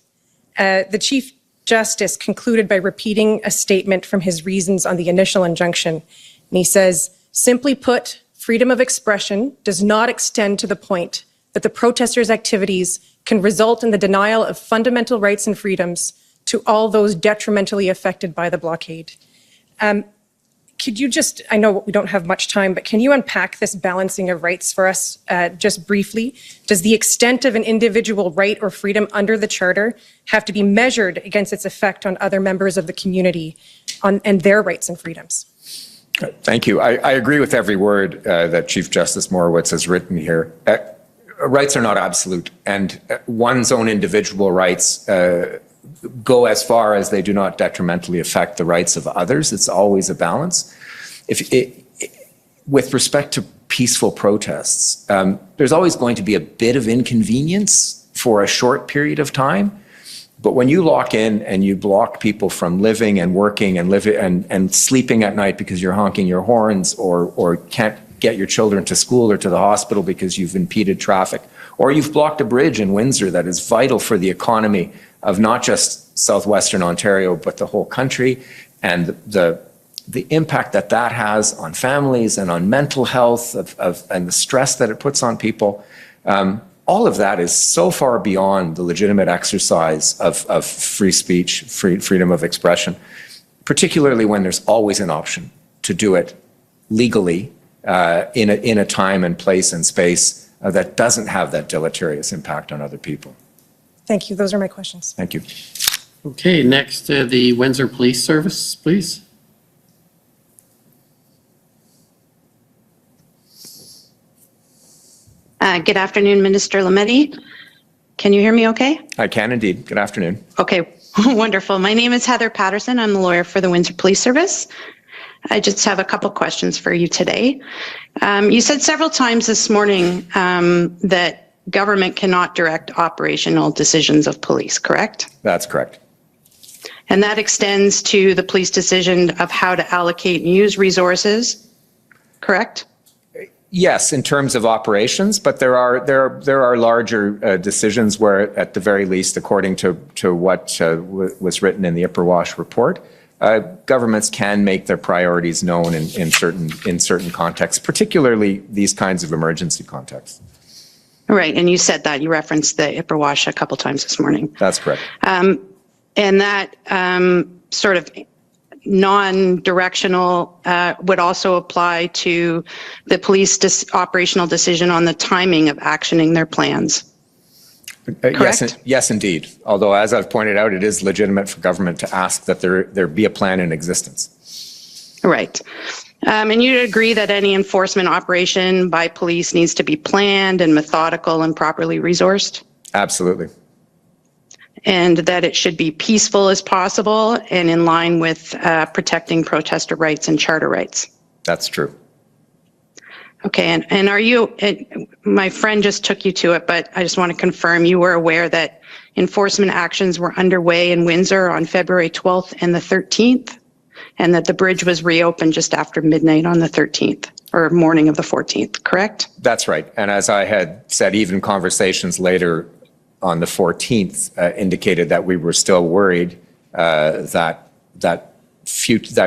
the Chief Justice concluded by repeating a statement from his reasons on the initial injunction. And he says, simply put, freedom of expression does not extend to the point that the protesters' activities can result in the denial of fundamental rights and freedoms to all those detrimentally affected by the blockade. Could you just, I know we don't have much time, but can you unpack this balancing of rights for us just briefly? Does the extent of an individual right or freedom under the Charter have to be measured against its effect on other members of the community and their rights and freedoms? Thank you. I agree with every word that Chief Justice Morowitz has written here. Rights are not absolute, and one's own individual rights go as far as they do not detrimentally affect the rights of others. It's always a balance. With respect to peaceful protests. There's always going to be a bit of inconvenience for a short period of time. But when you lock in and you block people from living and working and sleeping at night because you're honking your horns or can't get your children to school or to the hospital because you've impeded traffic, or you've blocked a bridge in Windsor that is vital for the economy of not just southwestern Ontario, but the whole country, and the impact that that has on families and on mental health and the stress that it puts on people, all of that is so far beyond the legitimate exercise of free speech, freedom of expression, particularly when there's always an option to do it legally in a time and place and space that doesn't have that deleterious impact on other people. Thank you. Those are my questions. Thank you. Okay, next, the Windsor Police Service, please. Good afternoon, Minister Lametti. Can you hear me okay? I can indeed. Good afternoon. Okay, wonderful. My name is Heather Patterson. I'm the lawyer for the Windsor Police Service. I just have a couple questions for you today. You said several times this morning that government cannot direct operational decisions of police, correct? That's correct. And that extends to the police decision of how to allocate and use resources, correct? Yes, in terms of operations, but there are larger decisions where, at the very least, according to what was written in the Ipperwash report, governments can make their priorities known in certain contexts, particularly these kinds of emergency contexts. Right, and you said that. You referenced the Ipperwash a couple times this morning. That's correct. And that sort of non-directional would also apply to the police operational decision on the timing of actioning their plans. Yes, indeed. Although, as I've pointed out, it is legitimate for government to ask that there be a plan in existence. Right. And you'd agree that any enforcement operation by police needs to be planned and methodical and properly resourced? Absolutely. And that it should be peaceful as possible and in line with protecting protester rights and charter rights? That's true. Okay, and are you, my friend just took you to it, but I just want to confirm you were aware that enforcement actions were underway in Windsor on February 12th and the 13th, and that the bridge was reopened just after midnight on the 13th, or morning of the 14th, correct? That's right. And as I had said, even conversations later on the 14th indicated that we were still worried that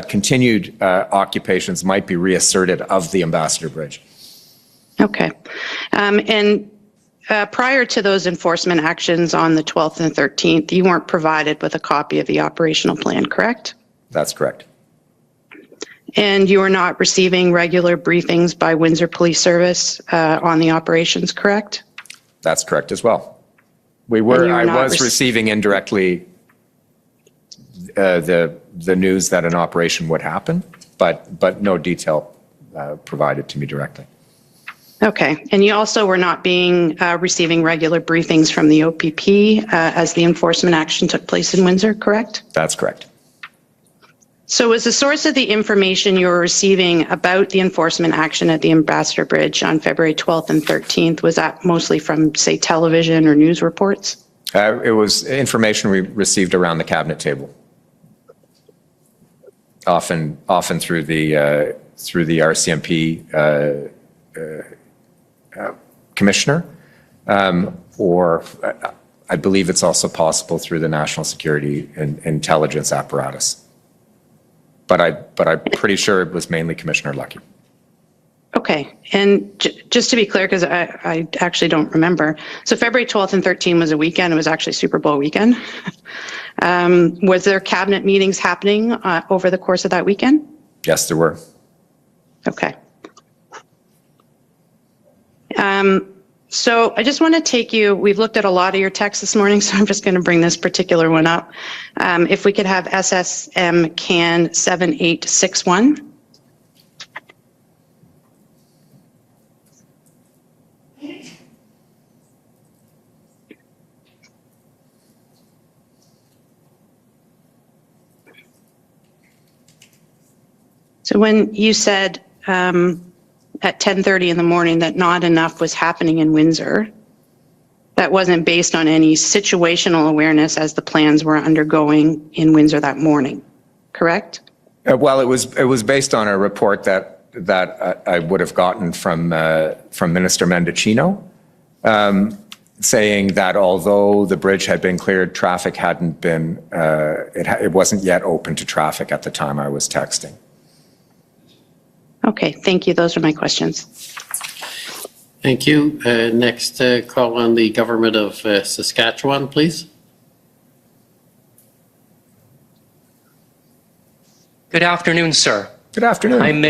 continued occupations might be reasserted of the Ambassador Bridge. Okay. And prior to those enforcement actions on the 12th and 13th, you weren't provided with a copy of the operational plan, correct? That's correct. And you were not receiving regular briefings by Windsor Police Service on the operations, correct? That's correct as well. I was receiving indirectly the news that an operation would happen, but no detail provided to me directly. Okay, and you also were not receiving regular briefings from the OPP as the enforcement action took place in Windsor, correct? That's correct. So was the source of the information you were receiving about the enforcement action at the Ambassador Bridge on February 12th and 13th, was that mostly from, say, television or news reports? It was information we received around the cabinet table, often through the RCMP commissioner, or I believe it's also possible through the National Security and Intelligence apparatus. But I'm pretty sure it was mainly Commissioner Lucky. Okay, and just to be clear, because I actually don't remember, so February 12th and 13th was a weekend. It was actually Super Bowl weekend. Was there cabinet meetings happening over the course of that weekend? Yes, there were. Okay. So I just want to take you, we've looked at a lot of your texts this morning, so I'm just going to bring this particular one up. If we could have SSM CAN 7861. So when you said at 10:30 in the morning that not enough was happening in Windsor. That wasn't based on any situational awareness as the plans were undergoing in Windsor that morning, correct? Well, it was based on a report that I would have gotten from Minister Mendicino, saying that although the bridge had been cleared, traffic hadn't been, it wasn't yet open to traffic at the time I was texting. Okay, thank you. Those are my questions. Thank you. Next call on the government of Saskatchewan, please. Good afternoon, sir. Good afternoon. I am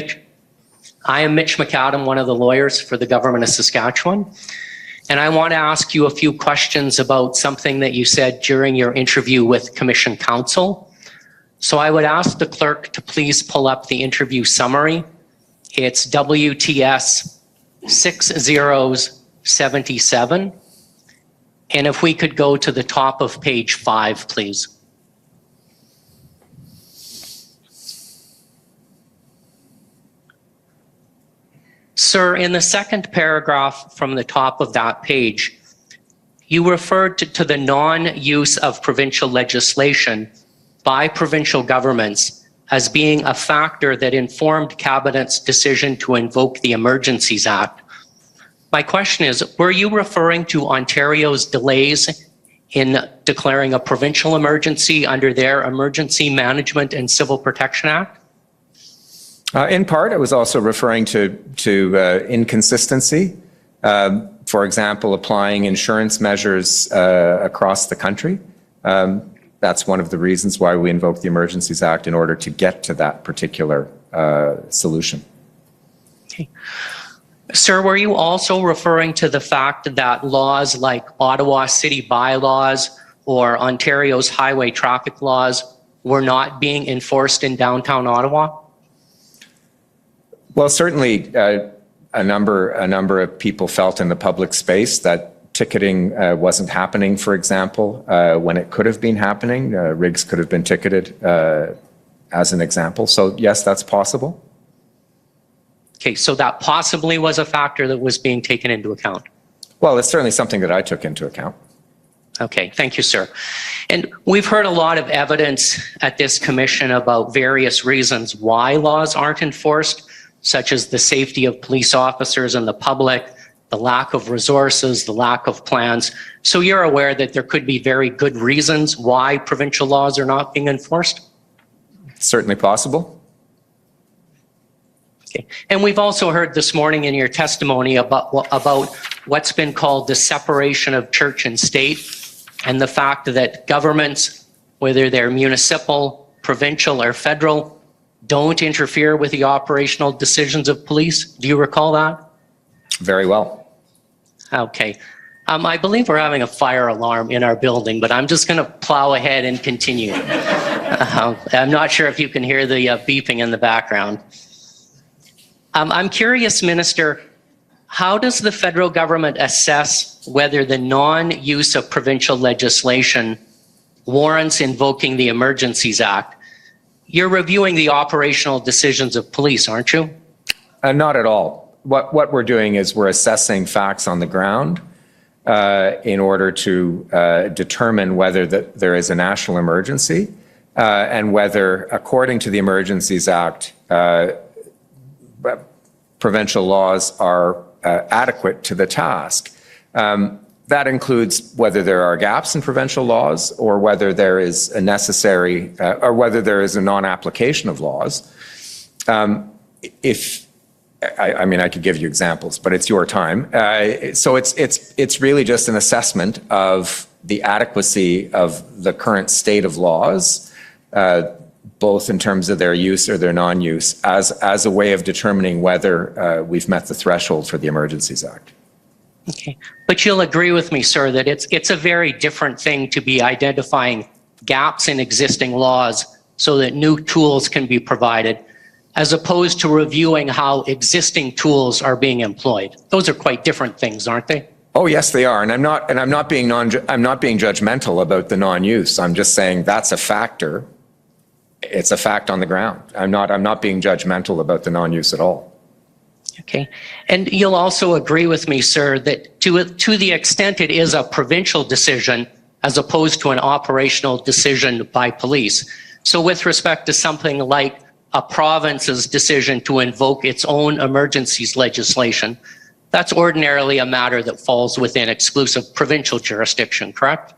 Mitch McAdam, one of the lawyers for the government of Saskatchewan. And I want to ask you a few questions about something that you said during your interview with Commission Counsel. So I would ask the clerk to please pull up the interview summary. It's WTS 6077. And if we could go to the top of page 5, please. Sir, in the second paragraph from the top of that page, you referred to the non-use of provincial legislation by provincial governments as being a factor that informed Cabinet's decision to invoke the Emergencies Act. My question is, were you referring to Ontario's delays in declaring a provincial emergency under their Emergency Management and Civil Protection Act? In part, I was also referring to inconsistency. For example, applying insurance measures across the country. That's one of the reasons why we invoked the Emergencies Act, in order to get to that particular solution. Okay. Sir, were you also referring to the fact that laws like Ottawa city bylaws or Ontario's highway traffic laws were not being enforced in downtown Ottawa? Well, certainly a number of people felt in the public space that ticketing wasn't happening, for example, when it could have been happening. Rigs could have been ticketed, as an example. So yes, that's possible. Okay, so that possibly was a factor that was being taken into account. Well, it's certainly something that I took into account. Okay, thank you, sir. And we've heard a lot of evidence at this commission about various reasons why laws aren't enforced, such as the safety of police officers and the public, the lack of resources, the lack of plans. So you're aware that there could be very good reasons why provincial laws are not being enforced? Certainly possible. Okay. And we've also heard this morning in your testimony about what's been called the separation of church and state, and the fact that governments, whether they're municipal, provincial, or federal, don't interfere with the operational decisions of police. Do you recall that? Very well. Okay. I believe we're having a fire alarm in our building, but I'm just going to plow ahead and continue. I'm not sure if you can hear the beeping in the background. I'm curious, Minister, how does the federal government assess whether the non-use of provincial legislation warrants invoking the Emergencies Act? You're reviewing the operational decisions of police, aren't you? Not at all. What we're doing is we're assessing facts on the ground in order to determine whether there is a national emergency and whether, according to the Emergencies Act, provincial laws are adequate to the task. That includes whether there are gaps in provincial laws, or whether there is a necessary, or whether there is a non-application of laws. I mean, I could give you examples, but it's your time. So it's really just an assessment of the adequacy of the current state of laws, both in terms of their use or their non-use, as a way of determining whether we've met the threshold for the Emergencies Act. Okay, but you'll agree with me, sir, that it's a very different thing to be identifying gaps in existing laws so that new tools can be provided, as opposed to reviewing how existing tools are being employed. Those are quite different things, aren't they? Oh yes, they are, and I'm not being judgmental about the non-use. I'm just saying that's a factor. It's a fact on the ground. I'm not being judgmental about the non-use at all. Okay. And you'll also agree with me, sir, that to the extent it is a provincial decision as opposed to an operational decision by police. So with respect to something like a province's decision to invoke its own emergencies legislation, that's ordinarily a matter that falls within exclusive provincial jurisdiction, correct?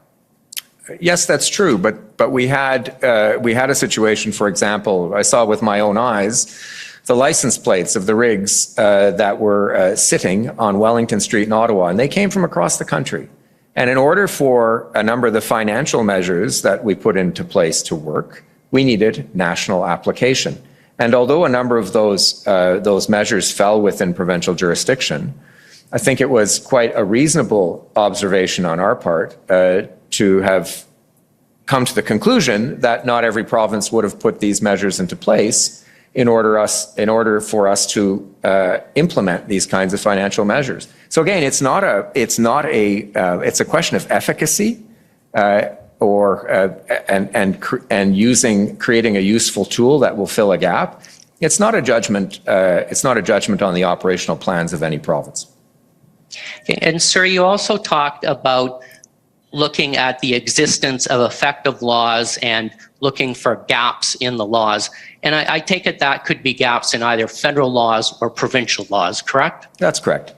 Yes, that's true. But we had a situation, for example, I saw with my own eyes, the license plates of the rigs that were sitting on Wellington Street in Ottawa, and they came from across the country. And in order for a number of the financial measures that we put into place to work, we needed national application. And although a number of those measures fell within provincial jurisdiction, I think it was quite a reasonable observation on our part to have come to the conclusion that not every province would have put these measures into place in order for us to implement these kinds of financial measures. So again, it's a question of efficacy creating a useful tool that will fill a gap. It's not a judgment. It's not a judgment on the operational plans of any province. Okay. And sir, you also talked about looking at the existence of effective laws and looking for gaps in the laws. And I take it that could be gaps in either federal laws or provincial laws, correct? That's correct.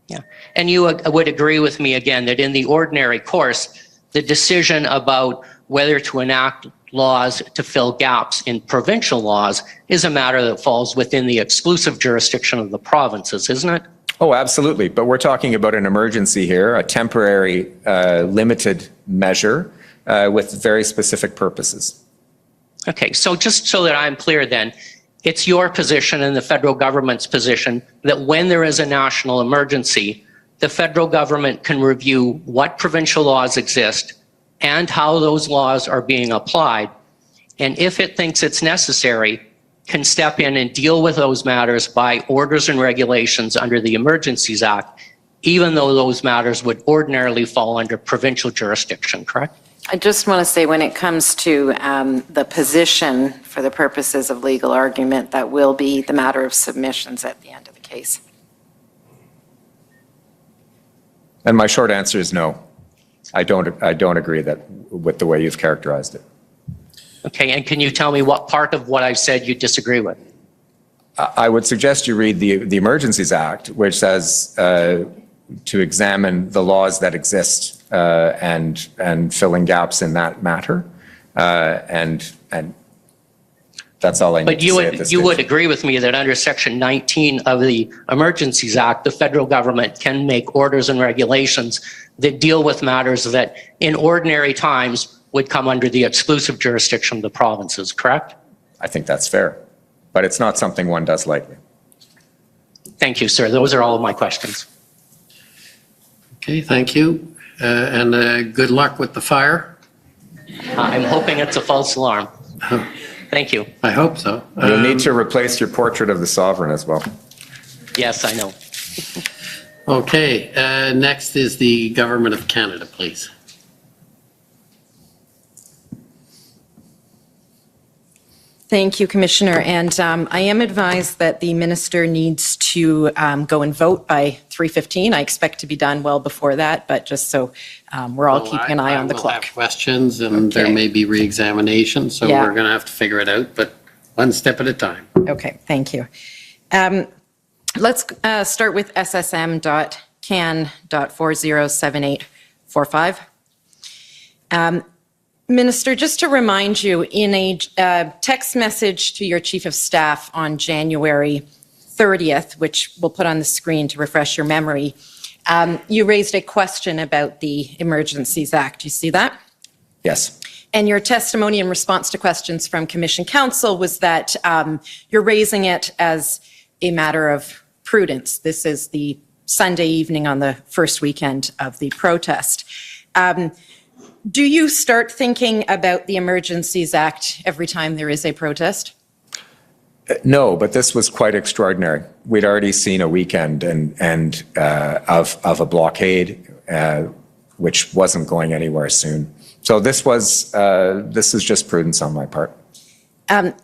Yeah. And you would agree with me again that in the ordinary course, the decision about whether to enact laws to fill gaps in provincial laws is a matter that falls within the exclusive jurisdiction of the provinces, isn't it? Oh, absolutely. But we're talking about an emergency here, a temporary, limited measure with very specific purposes. Okay, so just so that I'm clear then, it's your position and the federal government's position that when there is a national emergency, the federal government can review what provincial laws exist and how those laws are being applied. And if it thinks it's necessary, can step in and deal with those matters by orders and regulations under the Emergencies Act, even though those matters would ordinarily fall under provincial jurisdiction, correct? I just want to say when it comes to the position for the purposes of legal argument, that will be the matter of submissions at the end of the case. And my short answer is no. I don't agree with the way you've characterized it. Okay, and can you tell me what part of what I said you disagree with? I would suggest you read the Emergencies Act, which says to examine the laws that exist and filling gaps in that matter. And that's all I need to say at this But you stage. would agree with me that under Section 19 of the Emergencies Act, the federal government can make orders and regulations that deal with matters that in ordinary times would come under the exclusive jurisdiction of the provinces, correct? I think that's fair, but it's not something one does lightly. Thank you, sir. Those are all of my questions. Okay, thank you. And good luck with the fire. I'm hoping it's a false alarm. Thank you. I hope so. You'll need to replace your portrait of the sovereign as well. Yes, I know. Okay, next is the Government of Canada, please. Thank you, Commissioner. And I am advised that the minister needs to go and vote by 3:15. I expect to be done well before that, but just so we're all keeping an eye on the I will clock. have questions and there may be re-examination, so Yeah. we're going to have to figure it out, but one step at a time. Okay, thank you. Let's start with SSM.can.407845. Minister, just to remind you, in a text message to your Chief of Staff on January 30th, which we'll put on the screen to refresh your memory, you raised a question about the Emergencies Act. You see that? Yes. And your testimony in response to questions from Commission Counsel was that you're raising it as a matter of prudence. This is the Sunday evening on the first weekend of the protest. Do you start thinking about the Emergencies Act every time there is a protest? No, but this was quite extraordinary. We'd already seen a weekend of a blockade, which wasn't going anywhere soon. So this is just prudence on my part. And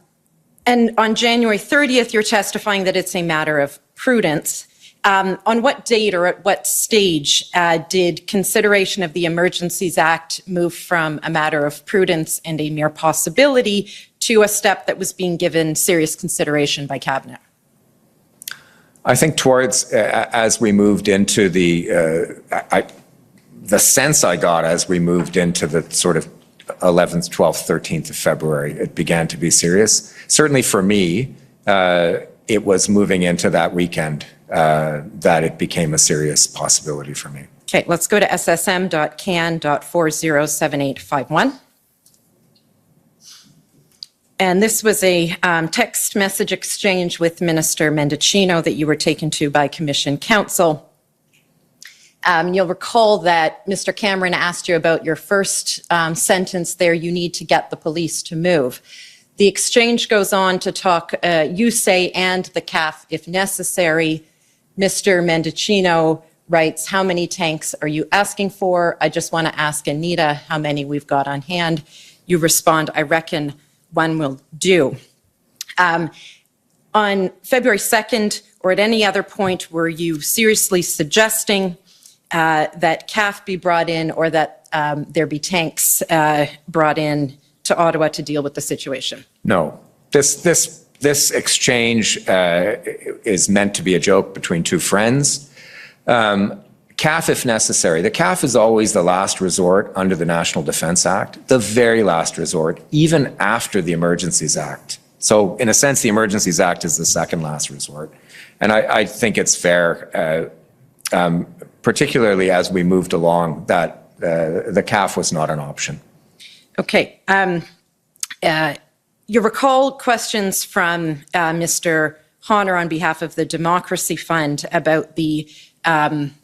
And on January 30th, you're testifying that it's a matter of prudence. On what date or at what stage did consideration of the Emergencies Act move from a matter of prudence and a mere possibility to a step that was being given serious consideration by Cabinet? I think towards, as we moved into the sense I got as we moved into the sort of 11th, 12th, 13th of February, it began to be serious. Certainly for me, it was moving into that weekend that it became a serious possibility for me. Okay, let's go to ssm.can.407851. And this was a text message exchange with Minister Mendicino that you were taken to by Commission Counsel. You'll recall that Mr. Cameron asked you about your first sentence there, you need to get the police to move. The exchange goes on to talk, you say, and the CAF if necessary. Mr. Mendicino writes, how many tanks are you asking for? I just want to ask Anita how many we've got on hand. You respond, I reckon one will do. On February 2nd, or at any other point, were you seriously suggesting that CAF be brought in or that there be tanks brought in to Ottawa to deal with the situation? No. This exchange is meant to be a joke between two friends. CAF if necessary. The CAF is always the last resort under the National Defence Act, the very last resort, even after the Emergencies Act. So in a sense, the Emergencies Act is the second last resort. And I think it's fair, particularly as we moved along, that the CAF was not an option. Okay. You recall questions from Mr. Honor on behalf of the Democracy Fund about the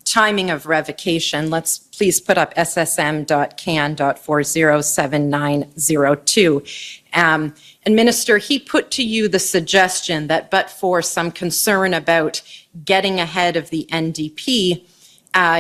timing of revocation. Let's please put up ssm.can.407902. And Minister, he put to you the suggestion that but for some concern about getting ahead of the NDP,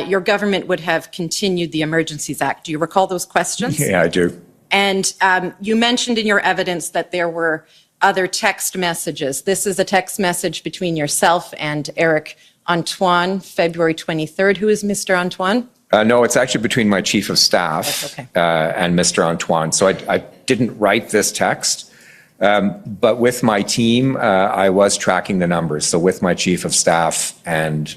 your government would have continued the Emergencies Act. Do you recall those questions? Yeah, I do. And you mentioned in your evidence that there were other text messages. This is a text message between yourself and Eric Antoine, February 23rd. Who is Mr. Antoine? No, it's actually between my chief of staff and Mr. Antoine. So I didn't write this text, but with my team, I was tracking the numbers. So with my chief of staff and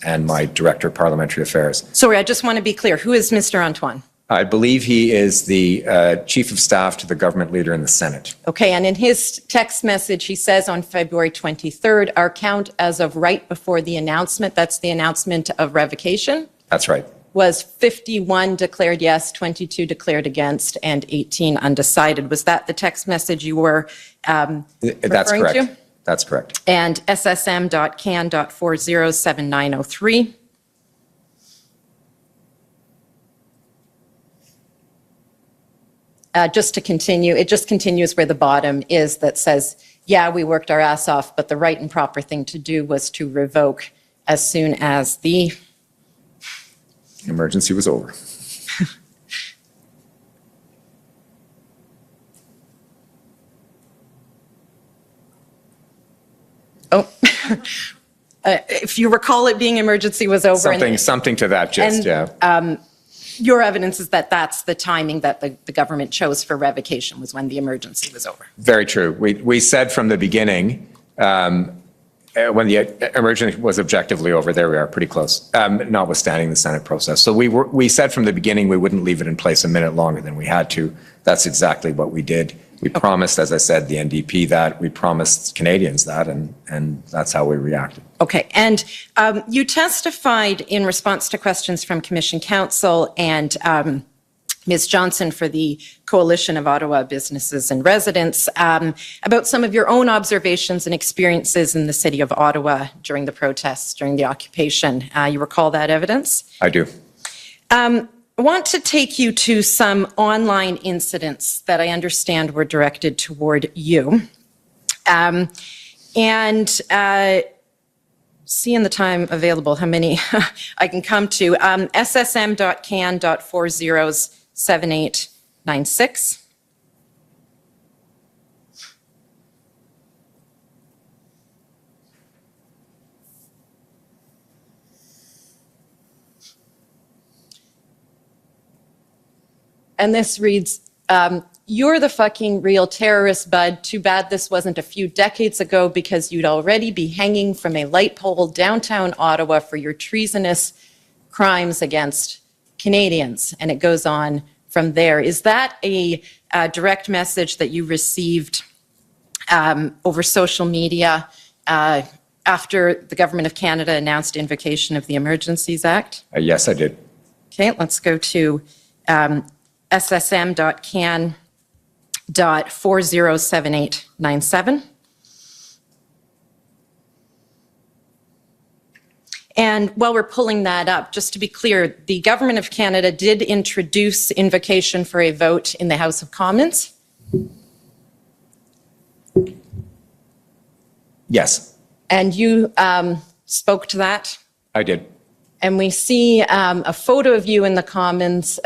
my director of parliamentary affairs. Sorry, I just want to be clear. Who is Mr. Antoine? I believe he is the chief of staff to the government leader in the Senate. Okay, and in his text message, he says on February 23rd, our count as of right before the announcement, that's the announcement of revocation? That's right. Was 51 declared yes, 22 declared against, and 18 undecided. Was that the text message you were That's referring correct. to? That's correct. And ssm.can.407903. Just to continue, it just continues where the bottom is that says, yeah, we worked our ass off, but the right and proper thing to do was to revoke as soon as the emergency was over. Oh, if you recall it being emergency was over. Something to that gist, yeah. Your evidence is that that's the timing that the government chose for revocation, was when the emergency was over. Very true. We said from the beginning, when the emergency was objectively over, there we are, pretty close, notwithstanding the Senate process. So we said from the beginning we wouldn't leave it in place a minute longer than we had to. That's exactly what we did. We promised, as I said, the NDP that, we promised Canadians that, and that's how we reacted. Okay, and you testified in response to questions from Commission Counsel and Ms. Johnson for the Coalition of Ottawa Businesses and Residents about some of your own observations and experiences in the city of Ottawa during the protests, during the occupation. You recall that evidence? I do. I want to take you to some online incidents that I understand were directed toward you. See in the time available how many I can come to. ssm.can.407896. And this reads, you're the fucking real terrorist, bud. Too bad this wasn't a few decades ago because you'd already be hanging from a light pole downtown Ottawa for your treasonous crimes against Canadians. And it goes on from there. Is that a direct message that you received over social media after the Government of Canada announced invocation of the Emergencies Act? Yes, I did. Okay, let's go to ssm.can.407897. And while we're pulling that up, just to be clear, the Government of Canada did introduce invocation for a vote in the House of Commons. Yes, And you spoke to that. I did. And we see a photo of you in the Commons.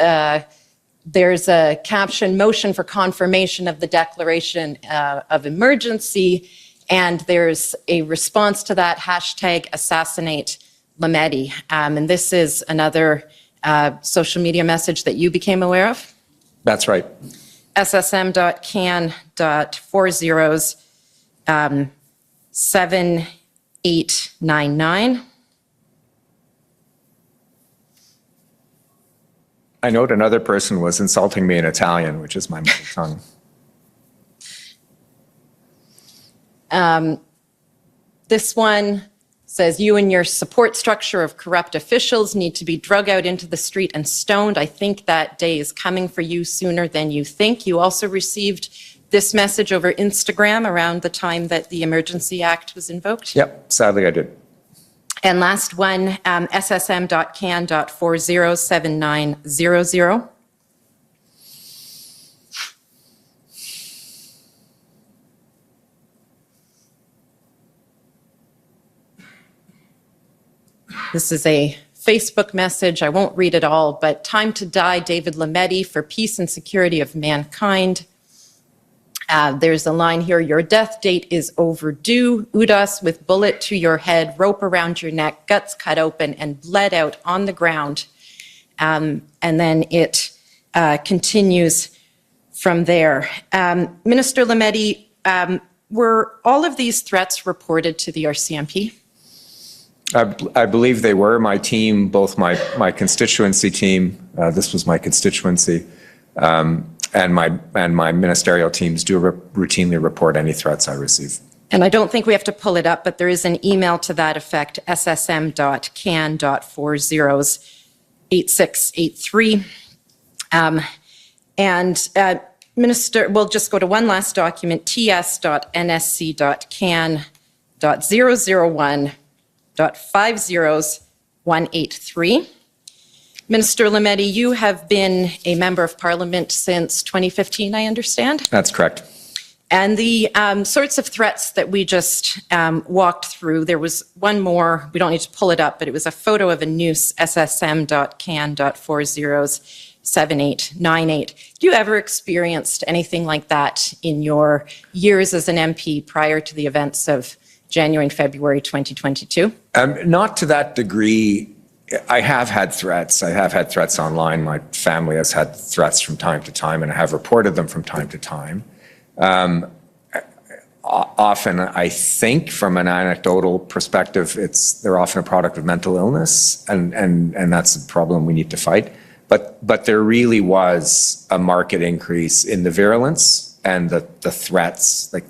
There's a caption, motion for confirmation of the declaration of emergency. And there's a response to that, hashtag assassinate Lametti. And this is another social media message that you became aware of? That's right. ssm.can.407899. I note another person was insulting me in Italian, which is my mother tongue. This one says, you and your support structure of corrupt officials need to be drug out into the street and stoned. I think that day is coming for you sooner than you think. You also received this message over Instagram around the time that the Emergency Act was invoked. Yep, sadly I did. And last one, ssm.can.407900. This is a Facebook message. I won't read it all, but time to die, David Lametti, for peace and security of mankind. There's a line here, your death date is overdue. Udas with bullet to your head, rope around your neck, guts cut open and bled out on the ground. And then it continues from there. Minister Lametti, were all of these threats reported to the RCMP? I believe they were. My team, both my constituency team, this was my constituency, and my ministerial teams do routinely report any threats I receive. And I don't think we have to pull it up, but there is an email to that effect, ssm.can.408683. Minister, we'll just go to one last document, ts.nsc.can.001.50183. Minister Lametti, you have been a member of Parliament since 2015, I understand? That's correct. And the sorts of threats that we just walked through, there was one more, we don't need to pull it up, but it was a photo of a noose, ssm.can.407898. Do you ever experienced anything like that in your years as an MP prior to the events of January and February 2022? Not to that degree. I have had threats. I have had threats online. My family has had threats from time to time, and I have reported them from time to time. Often, I think, from an anecdotal perspective, they're often a product of mental illness, and that's a problem we need to fight. But there really was a marked increase in the virulence and the threats, like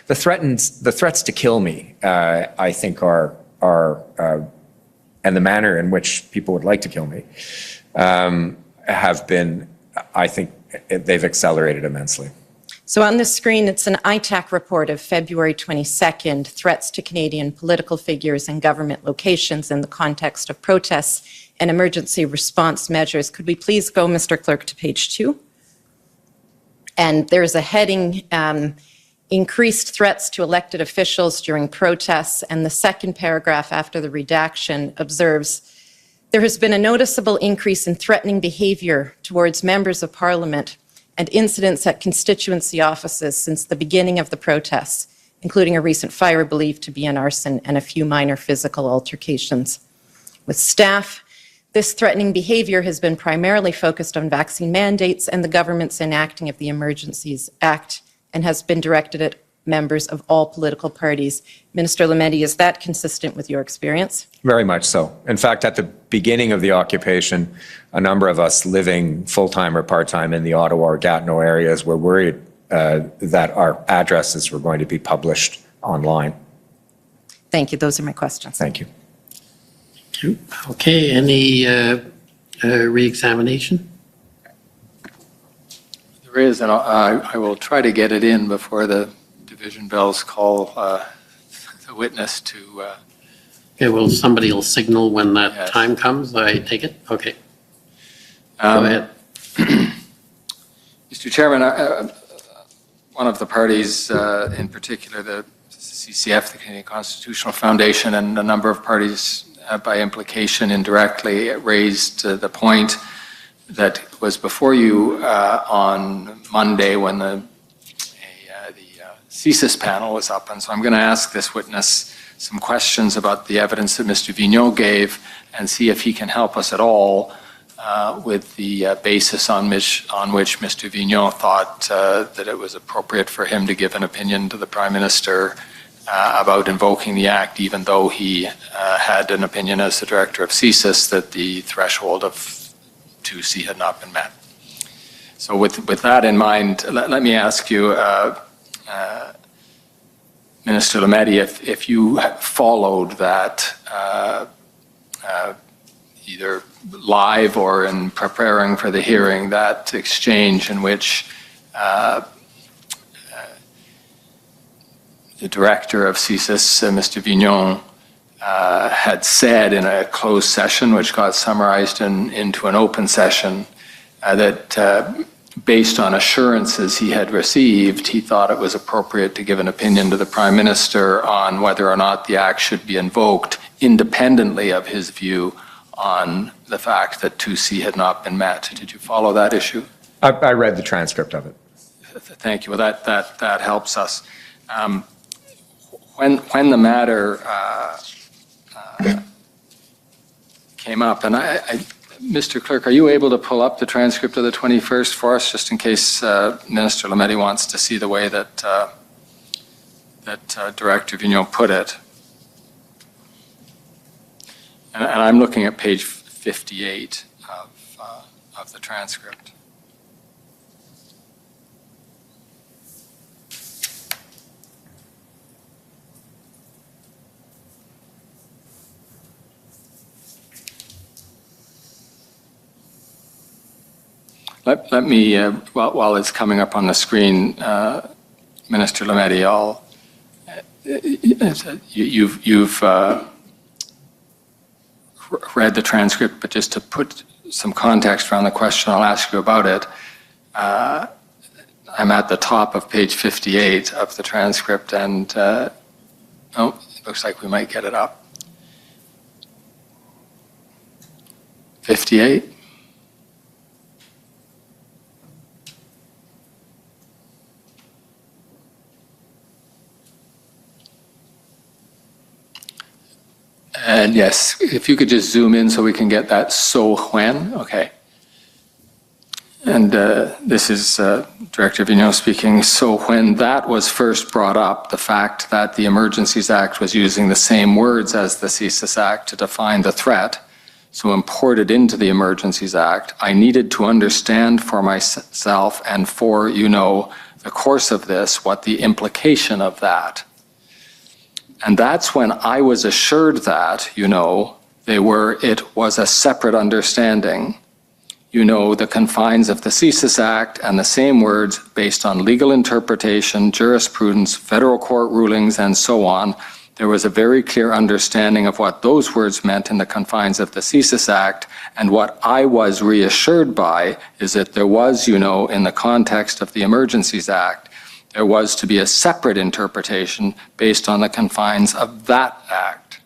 the threats to kill me. I think are and the manner in which people would like to kill me have been, I think, they've accelerated immensely. So on the screen, it's an ITAC report of February 22nd, threats to Canadian political figures and government locations in the context of protests and emergency response measures. Could we please go, Mr. Clerk, to page 2? And there's a heading, increased threats to elected officials during protests, and the second paragraph after the redaction observes, there has been a noticeable increase in threatening behavior towards members of Parliament and incidents at constituency offices since the beginning of the protests, including a recent fire believed to be an arson and a few minor physical altercations with staff. This threatening behavior has been primarily focused on vaccine mandates and the government's enacting of the Emergencies Act and has been directed at members of all political parties. Minister Lametti, is that consistent with your experience? Very much so. In fact, at the beginning of the occupation, a number of us living full-time or part-time in the Ottawa or Gatineau areas were worried that our addresses were going to be published online. Thank you. Those are my questions. Thank you. Okay, any re-examination? There is, and I will try to get it in before the division bells call the witness to. Okay, well, somebody will signal when that Yes. time comes, I take it? Okay. Go ahead. Mr. Chairman, one of the parties, in particular the CCF, the Canadian Constitutional Foundation, and a number of parties by implication indirectly raised the point that was before you on Monday when the CSIS panel was up. And so I'm going to ask this witness some questions about the evidence that Mr. Vigneault gave and see if he can help us at all with the basis on which Mr. Vigneault thought that it was appropriate for him to give an opinion to the Prime Minister about invoking the Act, even though he had an opinion as the Director of CSIS that the threshold of 2C had not been met. So with that in mind, let me ask you, Minister Lametti, if you followed that either live or in preparing for the hearing, that exchange in which the Director of CSIS, Mr. Vigneault, had said in a closed session, which got summarized into an open session, that based on assurances he had received, he thought it was appropriate to give an opinion to the Prime Minister on whether or not the Act should be invoked, independently of his view on the fact that 2C had not been met. Did you follow that issue? I read the transcript of it. Thank you. Well, that helps us. When the matter came up, and Mr. Clerk, are you able to pull up the transcript of the 21st for us, just in case Minister Lametti wants to see the way that Director Vigneault put it? And I'm looking at page 58 of the transcript. Let me, while it's coming up on the screen, Minister Lametti, you've read the transcript, but just to put some context around the question, I'll ask you about it. I'm at the top of page 58 of the transcript, and it looks like we might get it up. 58? And yes, if you could just zoom in so we can get that so when, okay. And this is Director Vigneault speaking. So when that was first brought up, the fact that the Emergencies Act was using the same words as the CSIS Act to define the threat, so imported into the Emergencies Act, I needed to understand for myself and for, the course of this, what the implication of that. And that's when I was assured that, it was a separate understanding. The confines of the CSIS Act and the same words based on legal interpretation, jurisprudence, federal court rulings, and so on. There was a very clear understanding of what those words meant in the confines of the CSIS Act. And what I was reassured by is that there was, in the context of the Emergencies Act, there was to be a separate interpretation based on the confines of that act.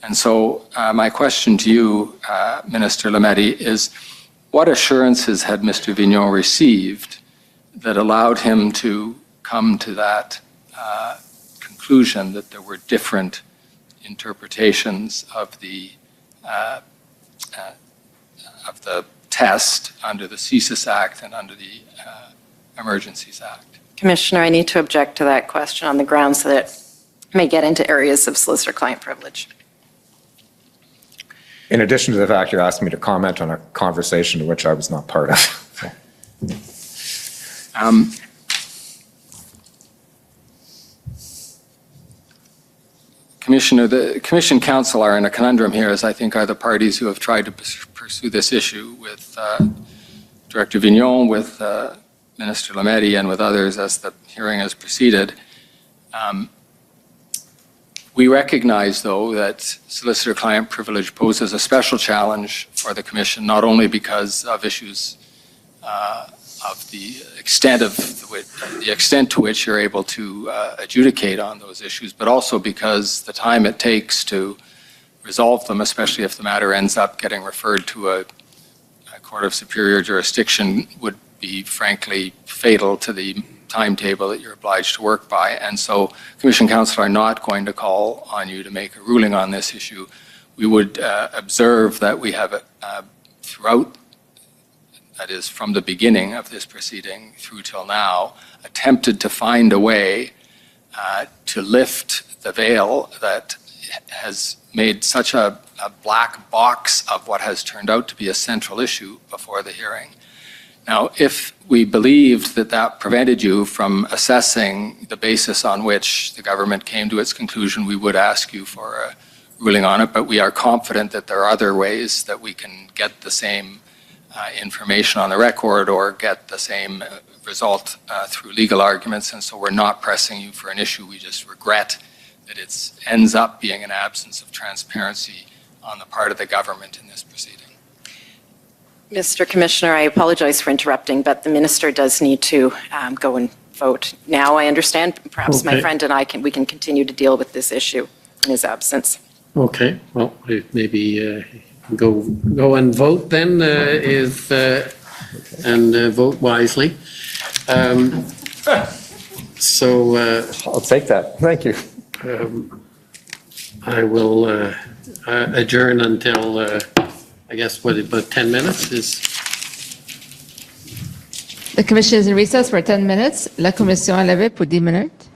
And so my question to you, Minister Lametti, is what assurances had Mr. Vigneault received that allowed him to come to that conclusion that there were different interpretations of the test under the CSIS Act and under the Emergencies Act. Commissioner, I need to object to that question on the grounds that it may get into areas of solicitor-client privilege. In addition to the fact you're asking me to comment on a conversation in which I was not part of. Commissioner, the Commission Council are in a conundrum here, as I think are the parties who have tried to pursue this issue with Director Vignon, with Minister Lametti, and with others as the hearing has proceeded. We recognize, though, that solicitor-client privilege poses a special challenge for the Commission, not only because of issues of the extent to which you're able to adjudicate on those issues, but also because the time it takes to resolve them, especially if the matter ends up getting referred to a court of superior jurisdiction, would be frankly fatal to the timetable that you're obliged to work by. And so Commission Council are not going to call on you to make a ruling on this issue. We would observe that we have throughout, that is, from the beginning of this proceeding through till now, attempted to find a way to lift the veil that has made such a black box of what has turned out to be a central issue before the hearing. Now, if we believed that that prevented you from assessing the basis on which the government came to its conclusion, we would ask you for a ruling on it, but we are confident that there are other ways that we can get the same information on the record or get the same result through legal arguments, and so we're not pressing you for an issue. We just regret that it ends up being an absence of transparency on the part of the government in this proceeding. Mr. Commissioner, I apologize for interrupting, but the minister does need to go and vote. Now I understand, perhaps my friend and we can continue to deal with this issue in his absence. Okay, well, maybe go and vote then, and vote wisely. So I'll take that. Thank you. I will adjourn until, I guess, about 10 minutes is. The Commission is in recess for 10 minutes. La Commission est levée pour 10 minutes.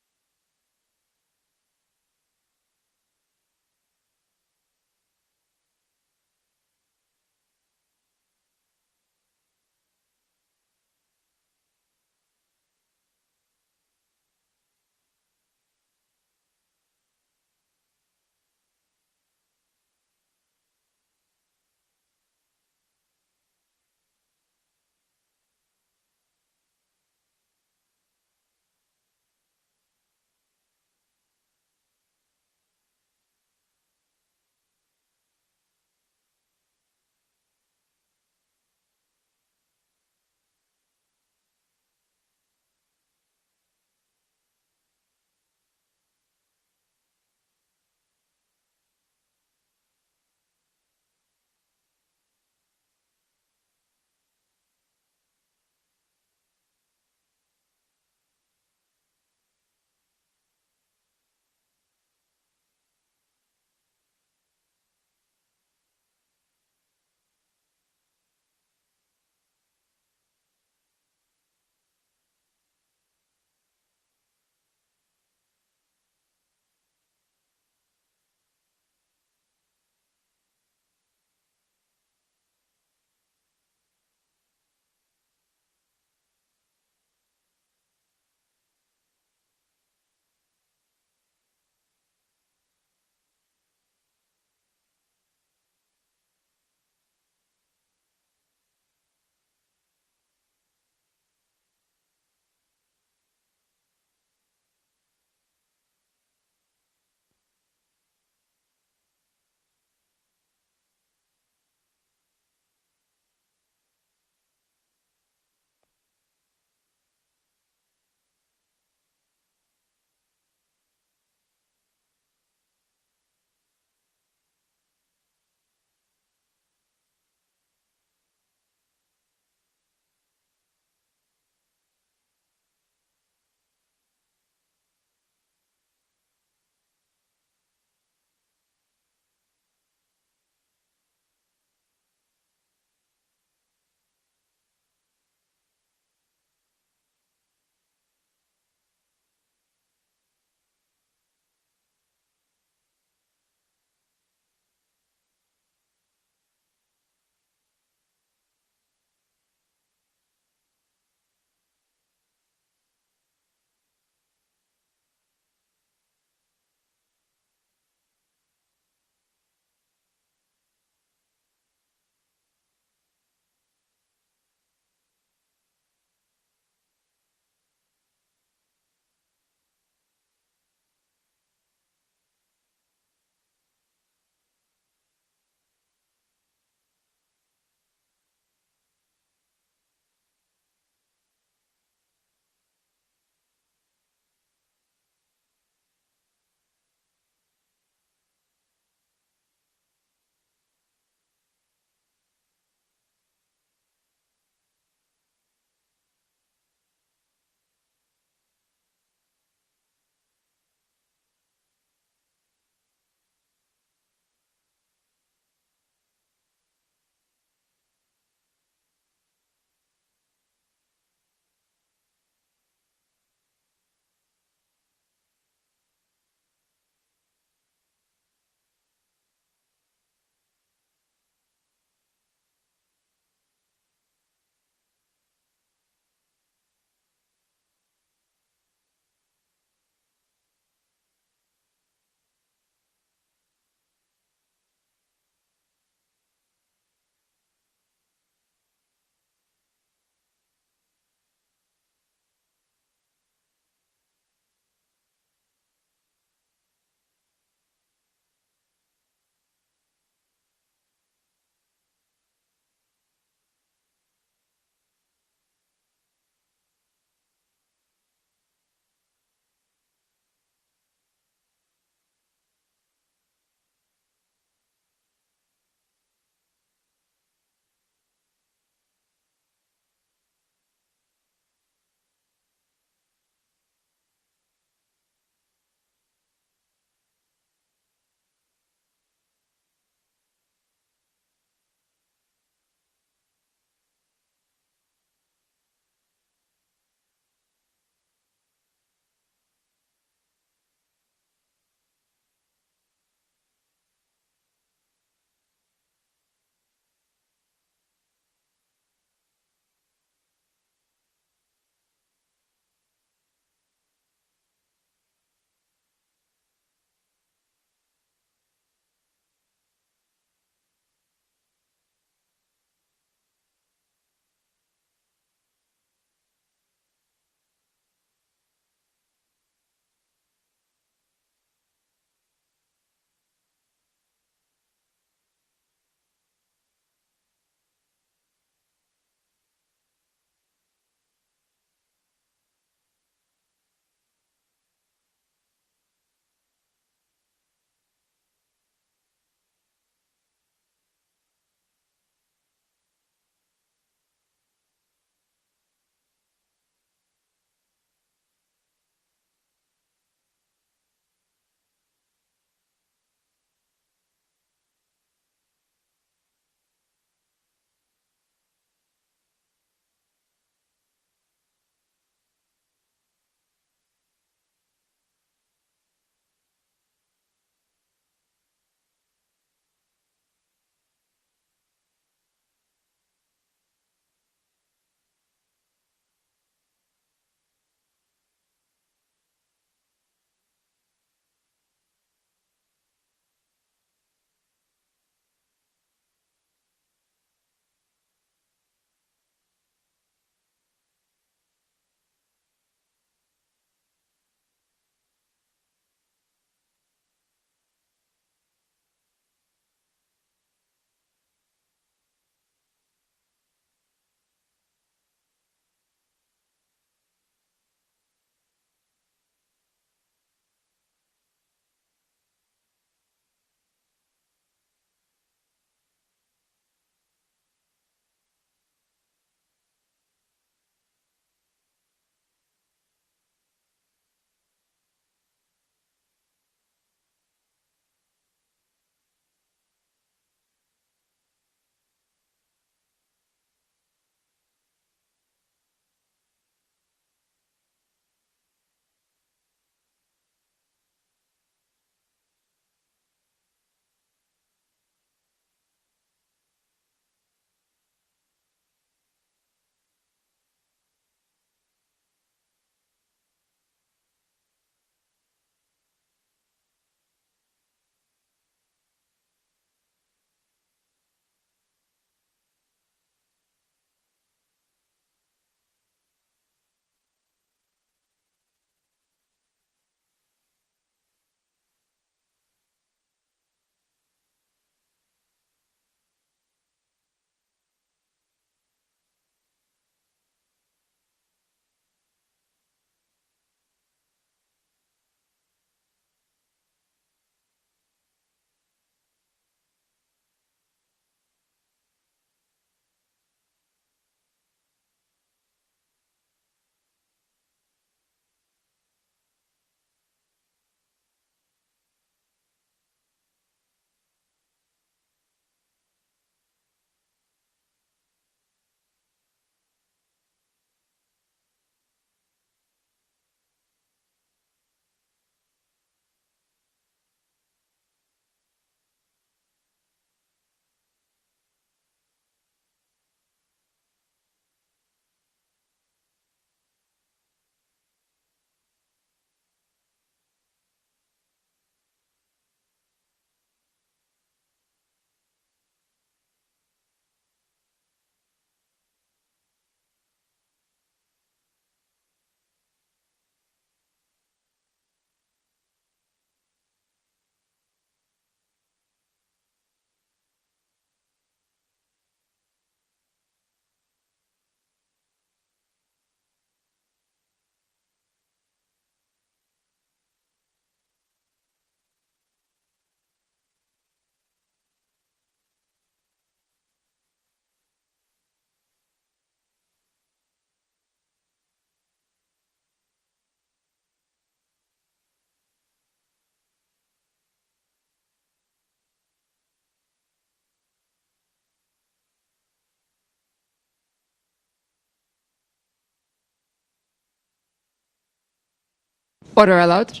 Order allowed.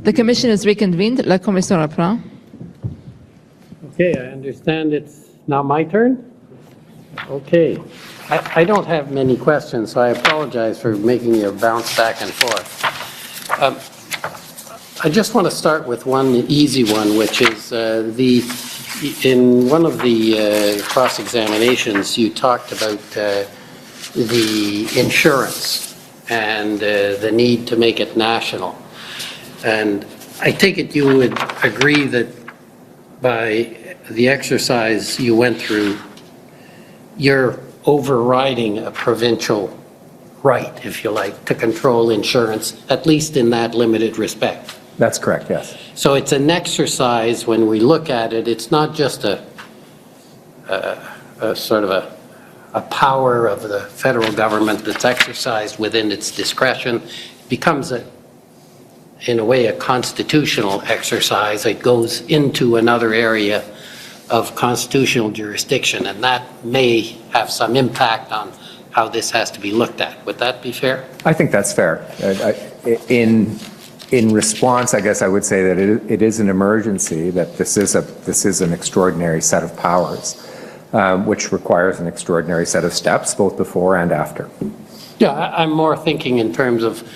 The commission is reconvened. La commission reprend. Okay, I understand it's now my turn? Okay. I don't have many questions, so I apologize for making you bounce back and forth. I just want to start with one easy one, which is in one of the cross-examinations, you talked about the insurance and the need to make it national. And I take it you would agree that by the exercise you went through, you're overriding a provincial right, if you like, to control insurance, at least in that limited respect. That's correct, yes. So it's an exercise, when we look at it, it's not just a sort of a power of the federal government that's exercised within its discretion. It becomes in a way, a constitutional exercise. It goes into another area of constitutional jurisdiction, and that may have some impact on how this has to be looked at. Would that be fair? I think that's fair. In response, I guess I would say that it is an emergency, that this is an extraordinary set of powers, which requires an extraordinary set of steps, both before and after. Yeah, I'm more thinking in terms of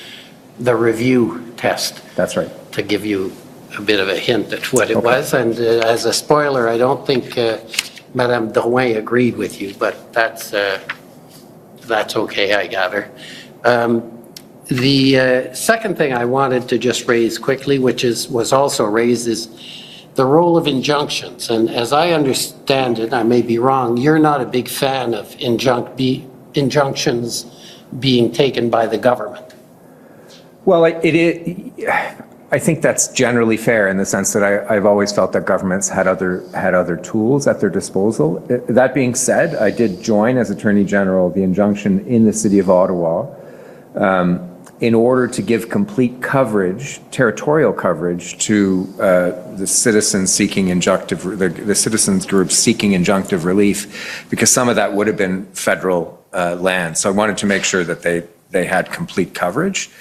the review test. That's right. To give you a bit of a hint at what it was. And as a spoiler, I don't think Madame Drouin agreed with you, but that's okay, I gather. The second thing I wanted to just raise quickly, which was also raised, is the role of injunctions. And as I understand it, I may be wrong, you're not a big fan of injunctions being taken by the government. Well, I think that's generally fair in the sense that I've always felt that governments had other tools at their disposal. That being said, I did join as Attorney General the injunction in the City of Ottawa in order to give complete coverage, territorial coverage, to the citizens seeking the citizens groups seeking injunctive relief, because some of that would have been federal land. So I wanted to make sure that they had complete coverage.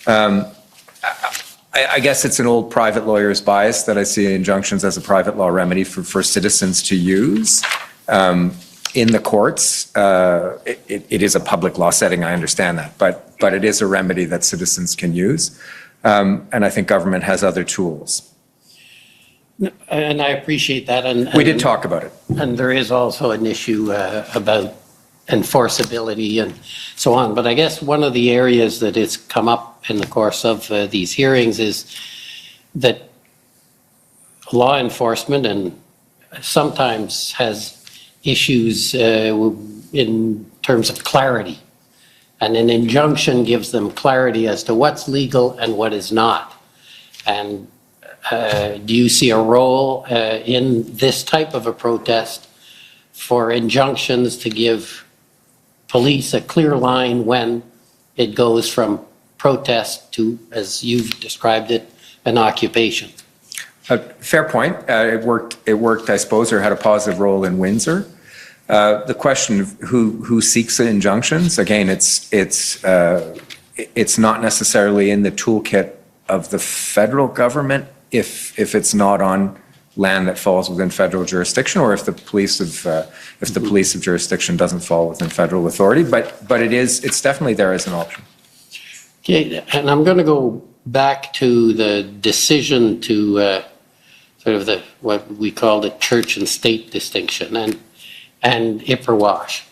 I guess it's an old private lawyer's bias that I see injunctions as a private law remedy for citizens to use. In the courts, it is a public law setting, I understand that, but it is a remedy that citizens can use. And I think government has other tools. And I appreciate that. And we did talk about it. And there is also an issue about enforceability and so on. But I guess one of the areas that has come up in the course of these hearings is that law enforcement and sometimes has issues in terms of clarity. And an injunction gives them clarity as to what's legal and what is not. And do you see a role in this type of a protest for injunctions to give police a clear line when it goes from protest to, as you've described it, an occupation? Fair point. It worked, I suppose, or had a positive role in Windsor. The question of who seeks injunctions, again, it's not necessarily in the toolkit of the federal government if it's not on land that falls within federal jurisdiction, or if the police of jurisdiction doesn't fall within federal authority. But it's definitely there as an option. Okay, and I'm going to go back to the decision to sort of what we call the church and state distinction and Ipperwash.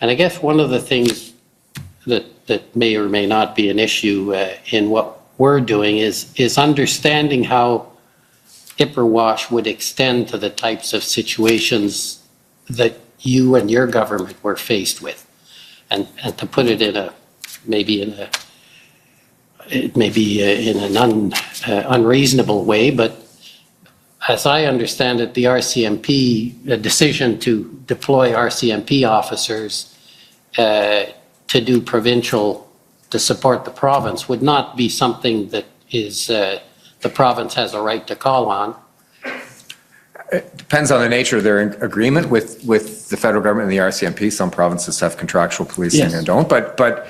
And I guess one of the things that may or may not be an issue in what we're doing is understanding how Ipperwash would extend to the types of situations that you and your government were faced with. And to put it in an unreasonable way, but as I understand it, the RCMP, decision to deploy RCMP officers to do provincial, to support the province, would not be something that is the province has a right to call on. It depends on the nature of their agreement with the federal government and the RCMP. Some provinces have contractual policing Yes. and don't, but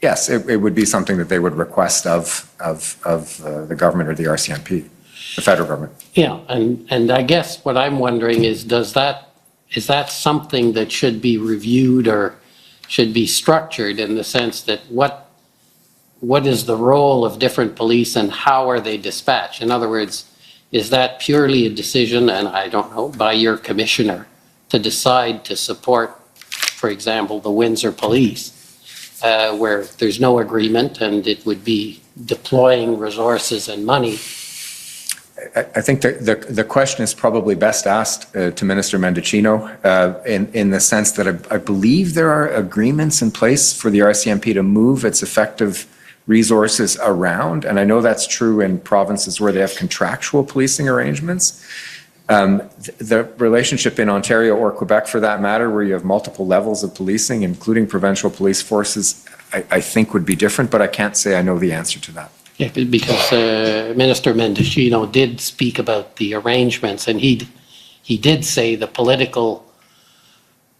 yes, it would be something that they would request of the government or the RCMP, the federal government. Yeah, and I guess what I'm wondering is is that something that should be reviewed or should be structured in the sense that what is the role of different police and how are they dispatched? In other words, is that purely a decision, and I don't know, by your commissioner to decide to support, for example, the Windsor Police, where there's no agreement and it would be deploying resources and money? I think the question is probably best asked to Minister Mendicino in the sense that I believe there are agreements in place for the RCMP to move its effective resources around, and I know that's true in provinces where they have contractual policing arrangements. The relationship in Ontario or Quebec, for that matter, where you have multiple levels of policing, including provincial police forces, I think would be different, but I can't say I know the answer to that. Yeah, because Minister Mendicino did speak about the arrangements, and he did say the political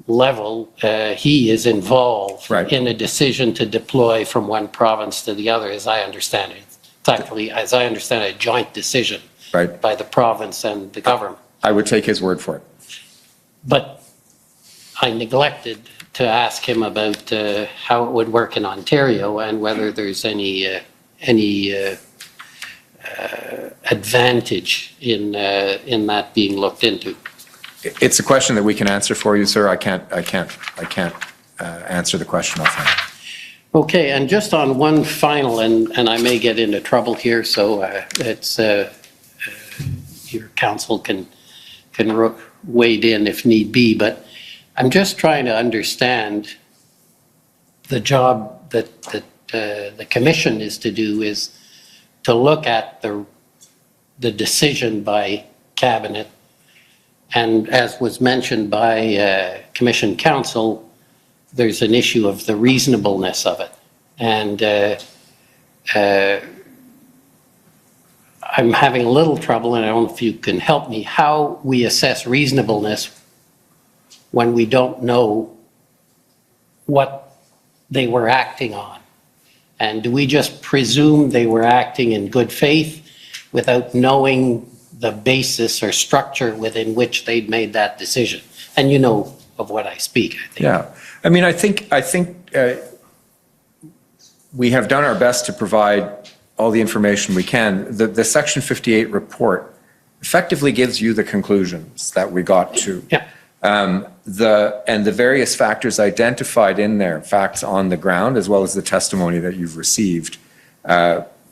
level, he is involved in a decision to deploy from one province to the other, as I understand it. It's actually, as I understand it, a joint decision by the province and the government. I would take his word for it. But I neglected to ask him about how it would work in Ontario and whether there's any advantage in that being looked into. It's a question that we can answer for you, sir. I can't answer the question offhand. Okay, and just on one final, and I may get into trouble here, so it's your counsel can wade in if need be, but I'm just trying to understand the job that the commission is to do is to look at the decision by cabinet, and as was mentioned by commission counsel, there's an issue of the reasonableness of it. And I'm having a little trouble, and I don't know if you can help me, how we assess reasonableness when we don't know what they were acting on. And do we just presume they were acting in good faith without knowing the basis or structure within which they'd made that decision? And you know of what I speak, I think. Yeah, I mean, I think we have done our best to provide all the information we can. The Section 58 report effectively gives you the conclusions that we got to. Yeah. And the various factors identified in there, facts on the ground, as well as the testimony that you've received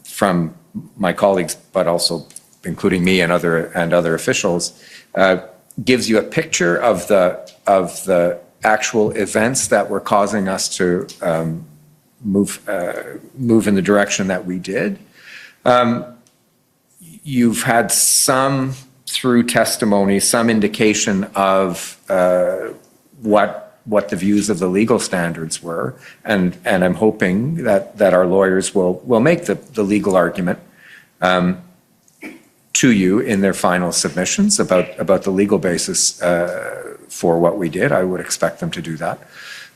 from my colleagues, but also including me and other officials, gives you a picture of the actual events that were causing us to move in the direction that we did. You've had some, through testimony, some indication of what the views of the legal standards were, and I'm hoping that our lawyers will make the legal argument to you in their final submissions about the legal basis for what we did. I would expect them to do that,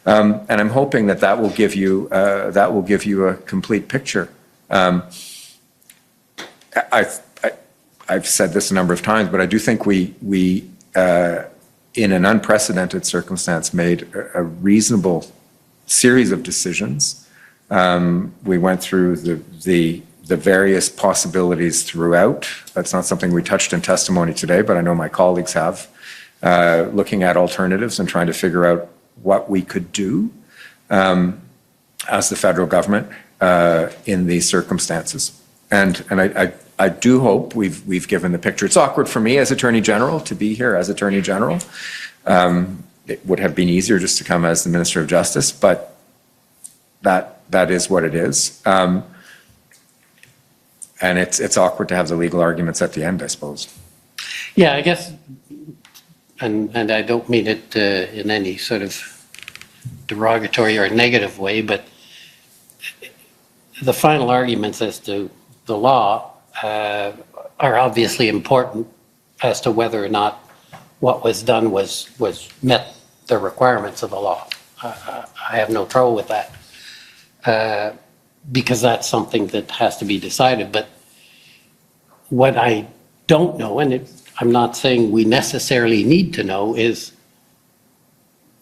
and I'm hoping that will give you a complete picture. I've said this a number of times, but I do think we in an unprecedented circumstance made a reasonable series of decisions. We went through the various possibilities throughout. That's not something we touched in testimony today, but I know my colleagues have, looking at alternatives and trying to figure out what we could do as the federal government in these circumstances. And I do hope we've given the picture. It's awkward for me as Attorney General to be here as Attorney General. It would have been easier just to come as the Minister of Justice, but that is what it is. And it's awkward to have the legal arguments at the end, I suppose. Yeah, I guess, and I don't mean it in any sort of derogatory or negative way, but the final arguments as to the law are obviously important, as to whether or not what was done was met the requirements of the law. I have no trouble with that, because that's something that has to be decided. But what I don't know, and I'm not saying we necessarily need to know, is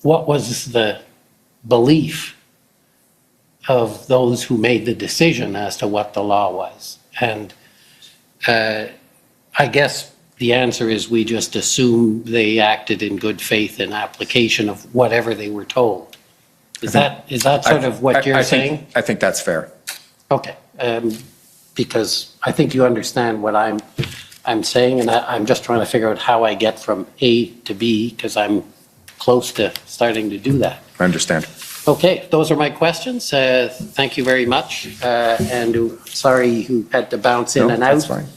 what was the belief of those who made the decision as to what the law was. And I guess the answer is we just assume they acted in good faith in application of whatever they were told. Is that sort of what you're saying? I think that's fair. Okay, because I think you understand what I'm saying, and I'm just trying to figure out how I get from A to B, because I'm close to starting to do that. I understand. Okay, those are my questions. Thank you very much. And sorry you had to bounce in and out. That's fine.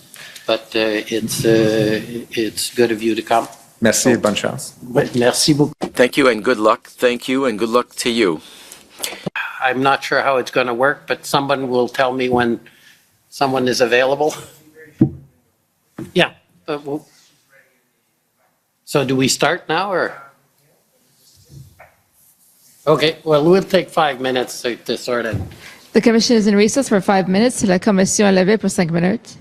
But it's good of you to come. Merci, bonne chance. Merci beaucoup. Thank you and good luck. Thank you and good luck to you. I'm not sure how it's going to work, but someone will tell me when someone is available. Yeah. So do we start now or? Okay, well, we'll take 5 minutes to sort of. The commission is in recess for 5 minutes. La commission est levée pour 5 minutes.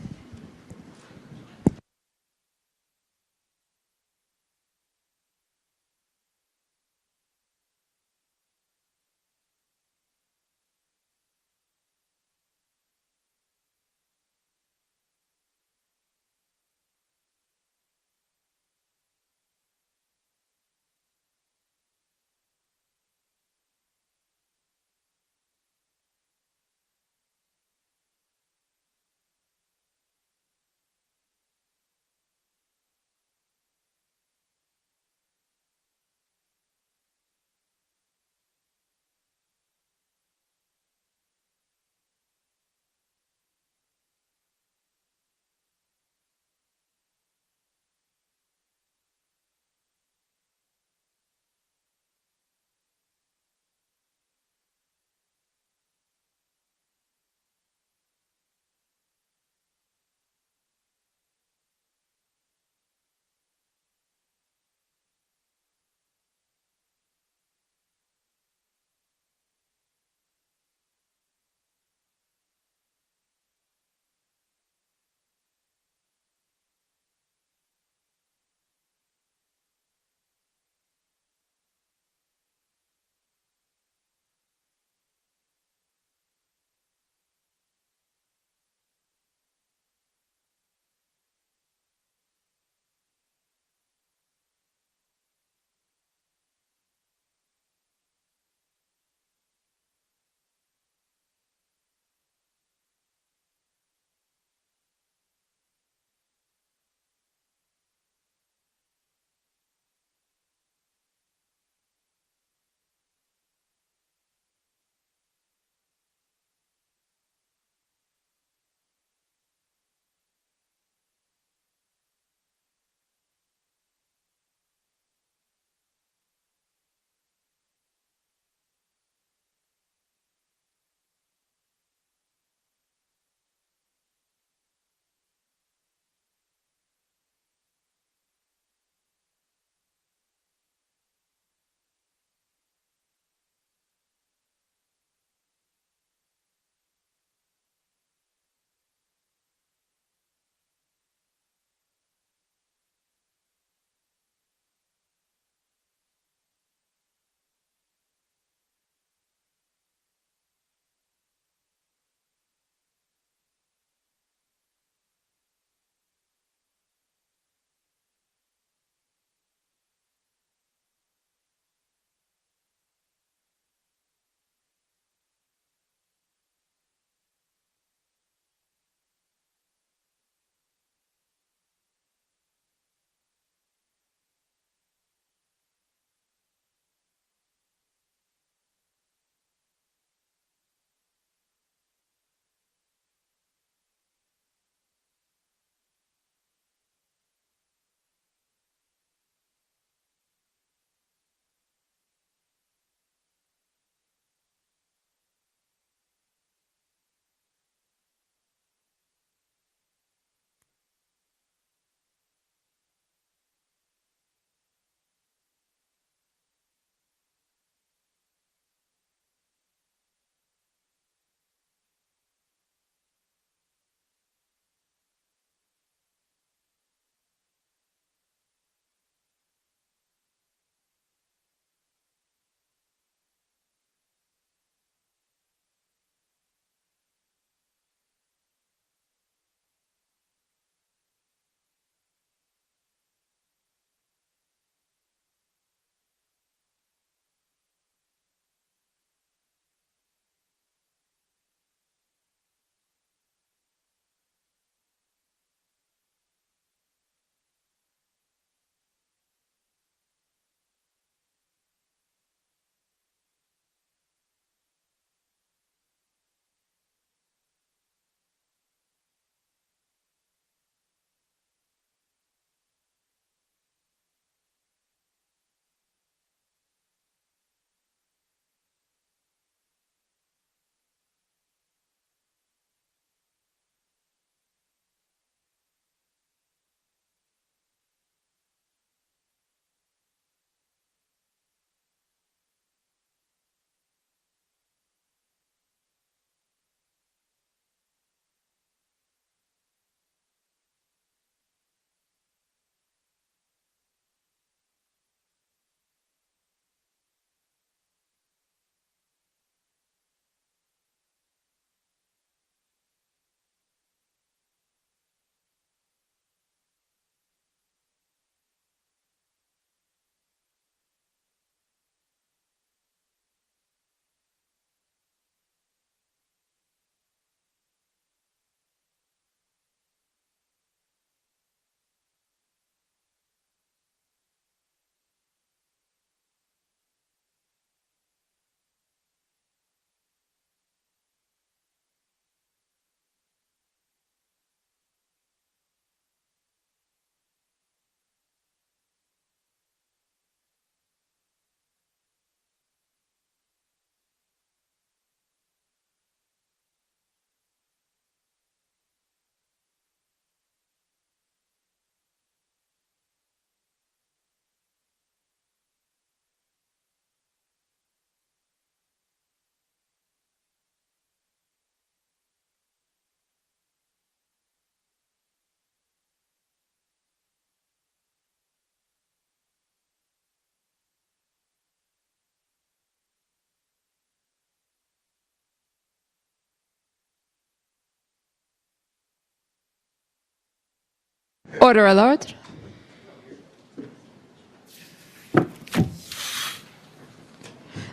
Order à l'ordre.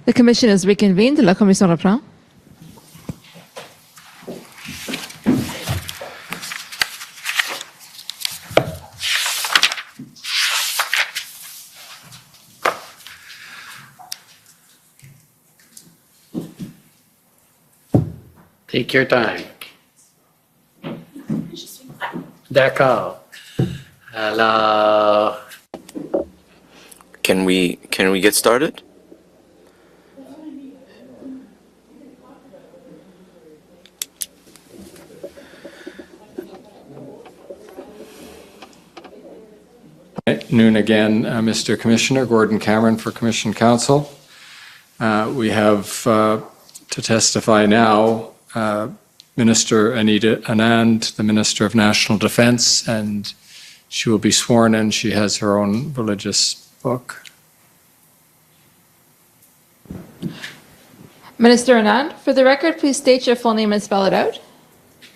The commission is reconvened. La commission reprend. Take your time. D'accord. Alors, Can we get started? At noon again, Mr. Commissioner, Gordon Cameron for Commission Counsel. We have to testify now Minister Anita Anand, the Minister of National Defence, and she will be sworn in. She has her own religious book. Minister Anand, for the record, please state your full name and spell it out.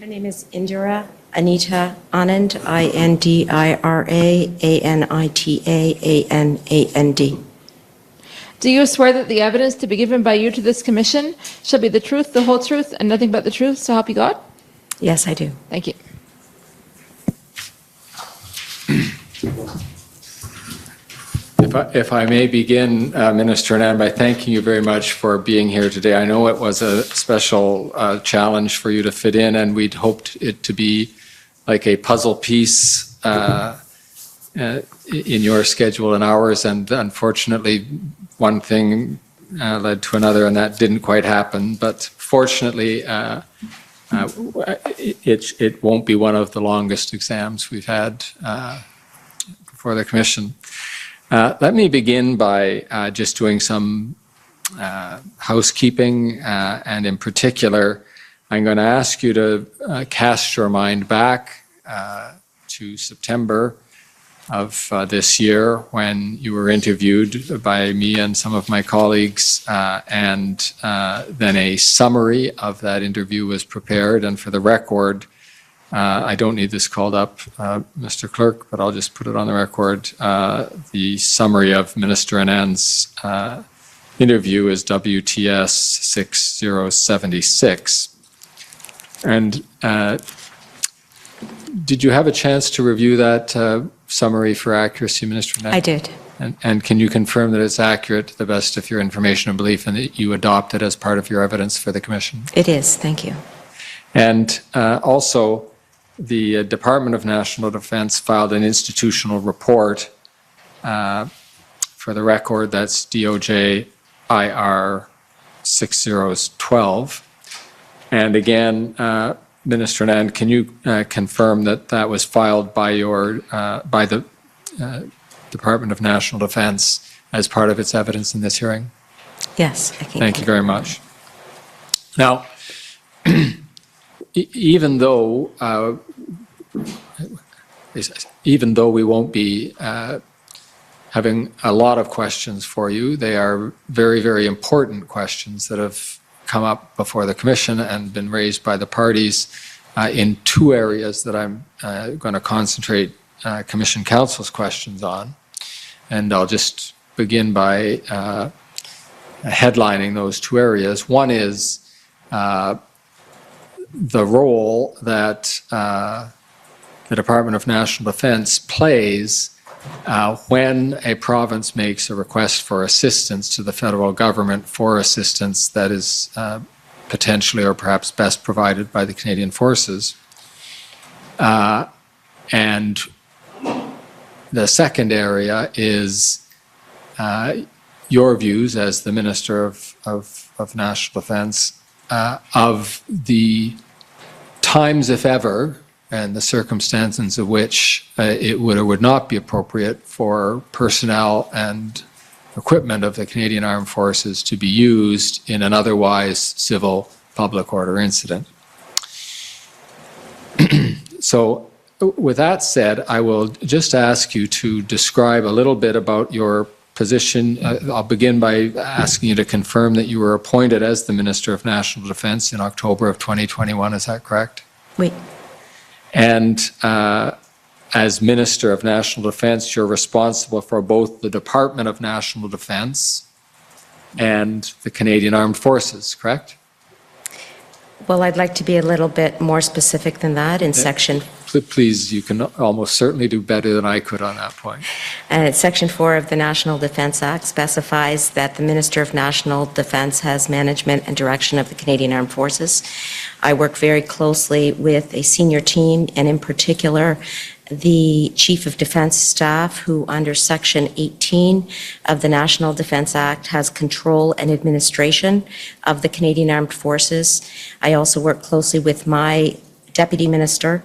My name is Indira Anita Anand, Indira Anitaanand. Do you swear that the evidence to be given by you to this commission shall be the truth, the whole truth, and nothing but the truth, so help you God? Yes, I do. Thank you. If I may begin, Minister Anand, by thanking you very much for being here today. I know it was a special challenge for you to fit in, and we'd hoped it to be like a puzzle piece in your schedule and ours, and unfortunately, one thing led to another, and that didn't quite happen. But fortunately, it won't be one of the longest exams we've had for the Commission. Let me begin by just doing some housekeeping, and in particular, I'm going to ask you to cast your mind back to September of this year when you were interviewed by me and some of my colleagues, and then a summary of that interview was prepared. And for the record, I don't need this called up, Mr. Clerk, but I'll just put it on the record. The summary of Minister Anand's interview is WTS 6076. And did you have a chance to review that summary for accuracy, Minister Anand? I did. And can you confirm that it's accurate to the best of your information and belief, and that you adopt it as part of your evidence for the Commission? It is. Thank you. And also, the Department of National Defence filed an institutional report. For the record, that's DOJ IR 6012. And again, Minister Anand, can you confirm that that was filed by the Department of National Defence as part of its evidence in this hearing? Yes, I can. Thank you very much. Now, even though we won't be having a lot of questions for you, they are very, very important questions that have come up before the Commission and been raised by the parties in two areas that I'm going to concentrate Commission Counsel's questions on. And I'll just begin by headlining those two areas. One is the role that the Department of National Defence plays when a province makes a request for assistance to the federal government for assistance that is potentially or perhaps best provided by the Canadian Forces. And the second area is your views as the Minister of National Defence of the times, if ever, and the circumstances of which it would or would not be appropriate for personnel and equipment of the Canadian Armed Forces to be used in an otherwise civil public order incident. So with that said, I will just ask you to describe a little bit about your position. I'll begin by asking you to confirm that you were appointed as the Minister of National Defence in October of 2021. Is that correct? Oui. And as Minister of National Defence, you're responsible for both the Department of National Defence and the Canadian Armed Forces, correct? Well, I'd like to be a little bit more specific than that in section. Please, you can almost certainly do better than I could on that point. Section 4 of the National Defence Act specifies that the Minister of National Defence has management and direction of the Canadian Armed Forces. I work very closely with a senior team, and in particular, the Chief of Defence Staff, who under Section 18 of the National Defence Act has control and administration of the Canadian Armed Forces. I also work closely with my Deputy Minister,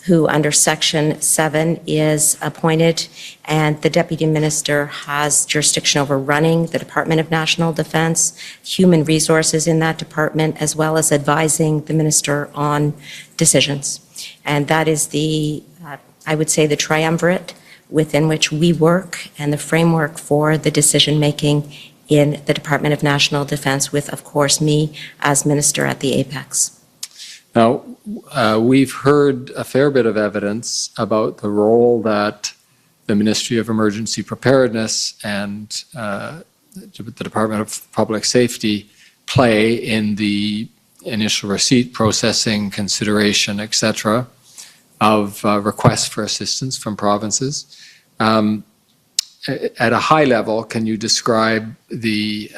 who under Section 7 is appointed, and the Deputy Minister has jurisdiction over running the Department of National Defence, human resources in that department, as well as advising the Minister on decisions. And that is the I would say the triumvirate within which we work and the framework for the decision-making in the Department of National Defence with, of course, me as Minister at the Apex. Now, we've heard a fair bit of evidence about the role that the Ministry of Emergency Preparedness and the Department of Public Safety play in the initial receipt processing, consideration, etc., of requests for assistance from provinces. At a high level, can you describe the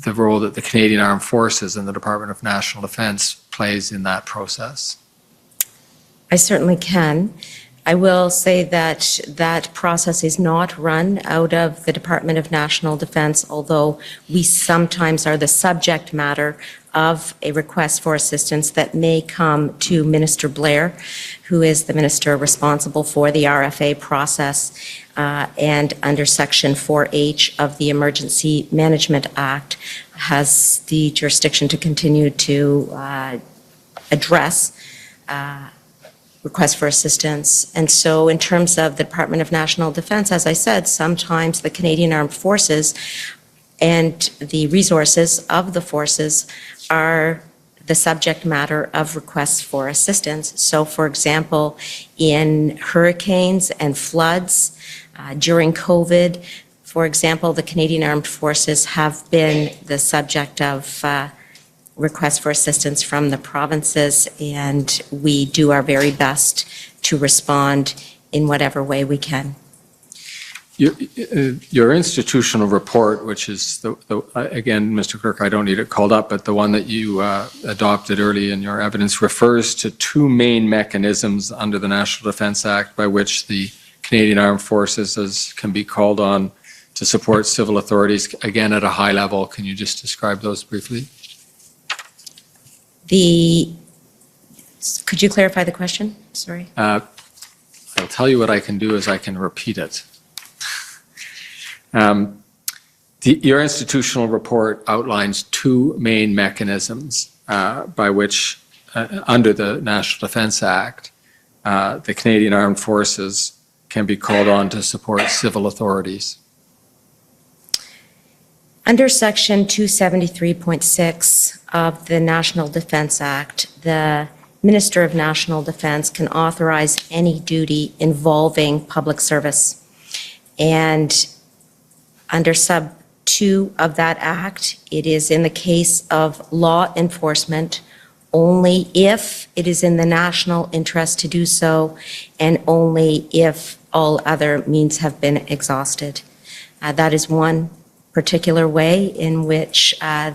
role that the Canadian Armed Forces and the Department of National Defence plays in that process? I certainly can. I will say that that process is not run out of the Department of National Defence, although we sometimes are the subject matter of a request for assistance that may come to Minister Blair, who is the minister responsible for the RFA process, and under Section 4H of the Emergency Management Act has the jurisdiction to continue to address requests for assistance. And so in terms of the Department of National Defence, as I said, sometimes the Canadian Armed Forces and the resources of the forces are the subject matter of requests for assistance. So for example, in hurricanes and floods, during COVID, for example, the Canadian Armed Forces have been the subject of requests for assistance from the provinces, and we do our very best to respond in whatever way we can. Your institutional report, which is, again, Mr. Clerk, I don't need it called up, but the one that you adopted early in your evidence refers to two main mechanisms under the National Defence Act by which the Canadian Armed Forces can be called on to support civil authorities. Again, at a high level, can you just describe those briefly? Could you clarify the question? Sorry. I'll tell you what I can do is I can repeat it. Your institutional report outlines two main mechanisms by which, under the National Defence Act, the Canadian Armed Forces can be called on to support civil authorities. Under Section 273.6 of the National Defence Act, the Minister of National Defence can authorize any duty involving public service. And under sub 2 of that act, it is in the case of law enforcement only if it is in the national interest to do so, and only if all other means have been exhausted. That is one particular way in which I,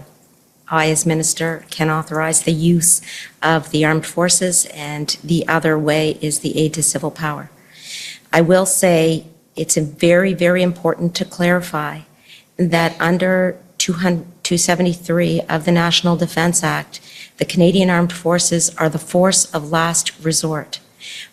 as Minister, can authorize the use of the armed forces, and the other way is the aid to civil power. I will say it's very, very important to clarify that under 273 of the National Defence Act, the Canadian Armed Forces are the force of last resort.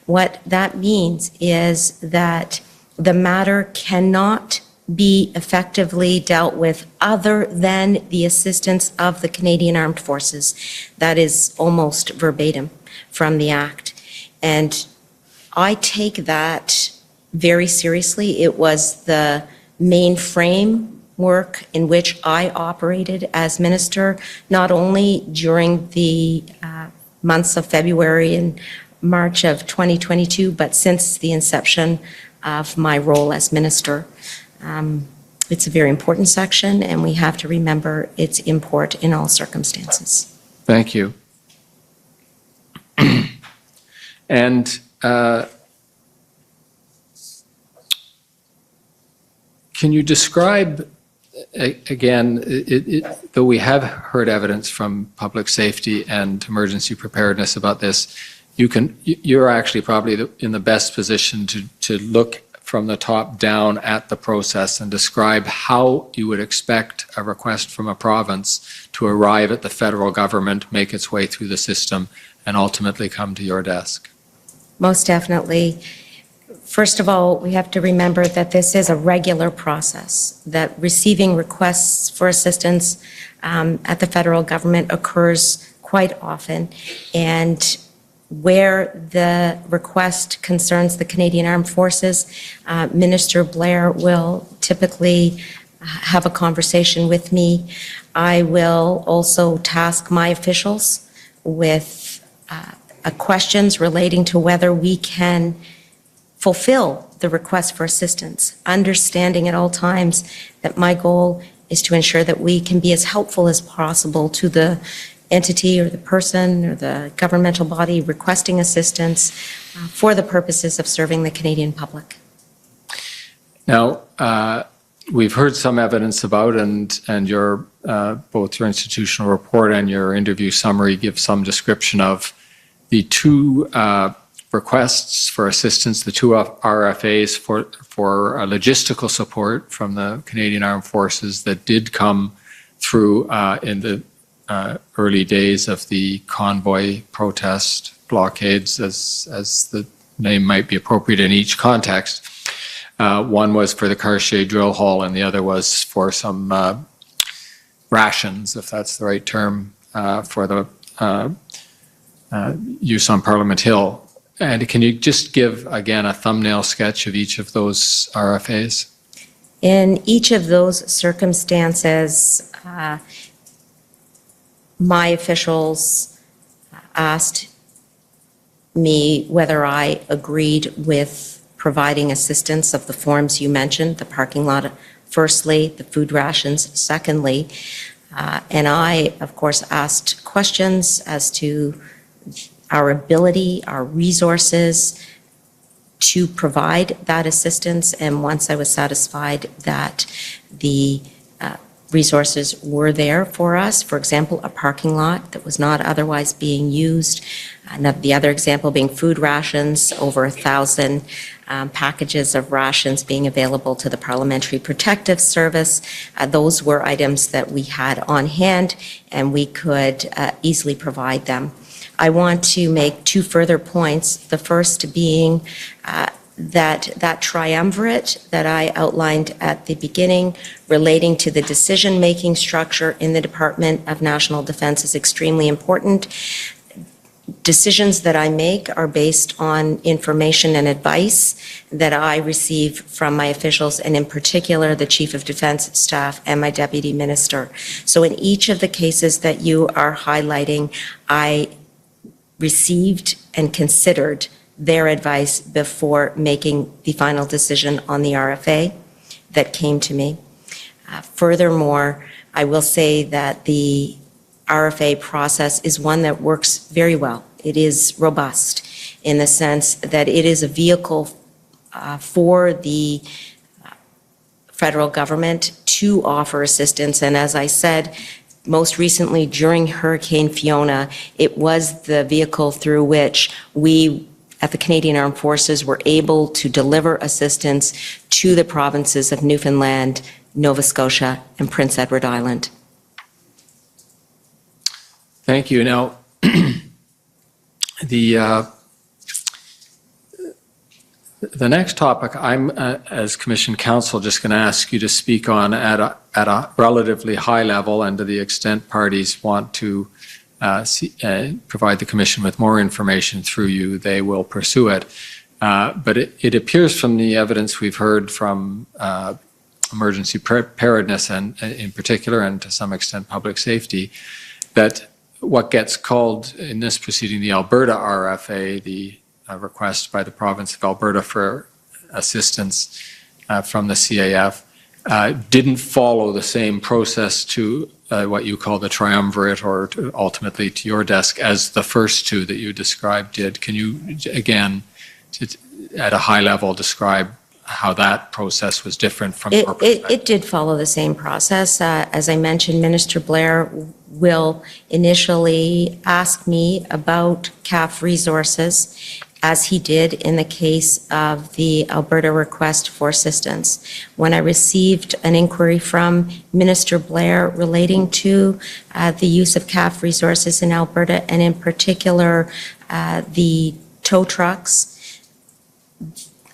What that means is that the matter cannot be effectively dealt with other than the assistance of the Canadian Armed Forces. That is almost verbatim from the Act. And I take that very seriously. It was the main framework in which I operated as Minister, not only during the months of February and March of 2022, but since the inception of my role as minister. It's a very important section, and we have to remember its import in all circumstances. Thank you. And can you describe, again, though we have heard evidence from public safety and emergency preparedness about this, you're actually probably in the best position to look from the top down at the process and describe how you would expect a request from a province to arrive at the federal government, make its way through the system, and ultimately come to your desk. Most definitely. First of all, we have to remember that this is a regular process, that receiving requests for assistance at the federal government occurs quite often, and where the request concerns the Canadian Armed Forces, Minister Blair will typically have a conversation with me. I will also task my officials with questions relating to whether we can fulfill the request for assistance, understanding at all times that my goal is to ensure that we can be as helpful as possible to the entity or the person or the governmental body requesting assistance for the purposes of serving the Canadian public. Now, we've heard some evidence about, and your both your institutional report and your interview summary give some description of the two requests for assistance, the two RFAs for logistical support from the Canadian Armed Forces that did come through in the early days of the convoy protest blockades, as the name might be appropriate in each context. One was for the Cartier drill hall, and the other was for some rations, if that's the right term, for the use on Parliament Hill. And can you just give, again, a thumbnail sketch of each of those RFAs? In each of those circumstances, my officials asked me whether I agreed with providing assistance of the forms you mentioned, the parking lot, firstly, the food rations, secondly. And I, of course, asked questions as to our ability, our resources to provide that assistance. And once I was satisfied that the resources were there for us, for example, a parking lot that was not otherwise being used, the other example being food rations, over 1,000 packages of rations being available to the Parliamentary Protective Service. Those were items that we had on hand, and we could easily provide them. I want to make two further points, the first being that triumvirate that I outlined at the beginning relating to the decision-making structure in the Department of National Defence is extremely important. Decisions that I make are based on information and advice that I receive from my officials, and in particular, the Chief of Defence Staff and my Deputy Minister. So in each of the cases that you are highlighting, I received and considered their advice before making the final decision on the RFA that came to me. Furthermore, I will say that the RFA process is one that works very well. It is robust in the sense that it is a vehicle for the federal government to offer assistance. And as I said, most recently during Hurricane Fiona, it was the vehicle through which we at the Canadian Armed Forces were able to deliver assistance to the provinces of Newfoundland, Nova Scotia, and Prince Edward Island. Thank you. Now, the next topic I'm, as Commission Counsel, just going to ask you to speak on at a relatively high level, and to the extent parties want to provide the Commission with more information through you, they will pursue it. But it appears from the evidence we've heard from emergency preparedness, and in particular, and to some extent public safety, that what gets called in this proceeding the Alberta RFA, the request by the province of Alberta for assistance from the CAF, didn't follow the same process to what you call the triumvirate, or ultimately to your desk, as the first two that you described did. Can you, again, at a high level, describe how that process was different from your perspective? It did follow the same process. As I mentioned, Minister Blair will initially ask me about CAF resources, as he did in the case of the Alberta request for assistance. When I received an inquiry from Minister Blair relating to the use of CAF resources in Alberta, and in particular the tow trucks,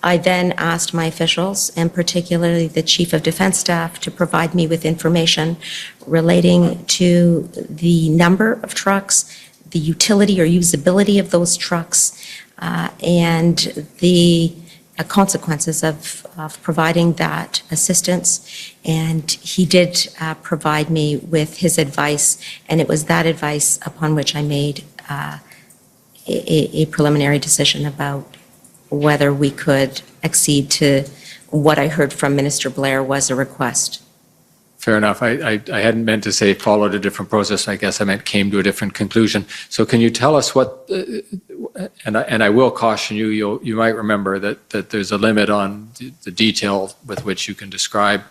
I then asked my officials, and particularly the Chief of Defence Staff, to provide me with information relating to the number of trucks, the utility or usability of those trucks, and the consequences of providing that assistance. And he did provide me with his advice, and it was that advice upon which I made a preliminary decision about whether we could accede to what I heard from Minister Blair was a request. Fair enough. I hadn't meant to say followed a different process. I guess I meant came to a different conclusion. So can you tell us what, and I will caution you, you might remember that there's a limit on the detail with which you can describe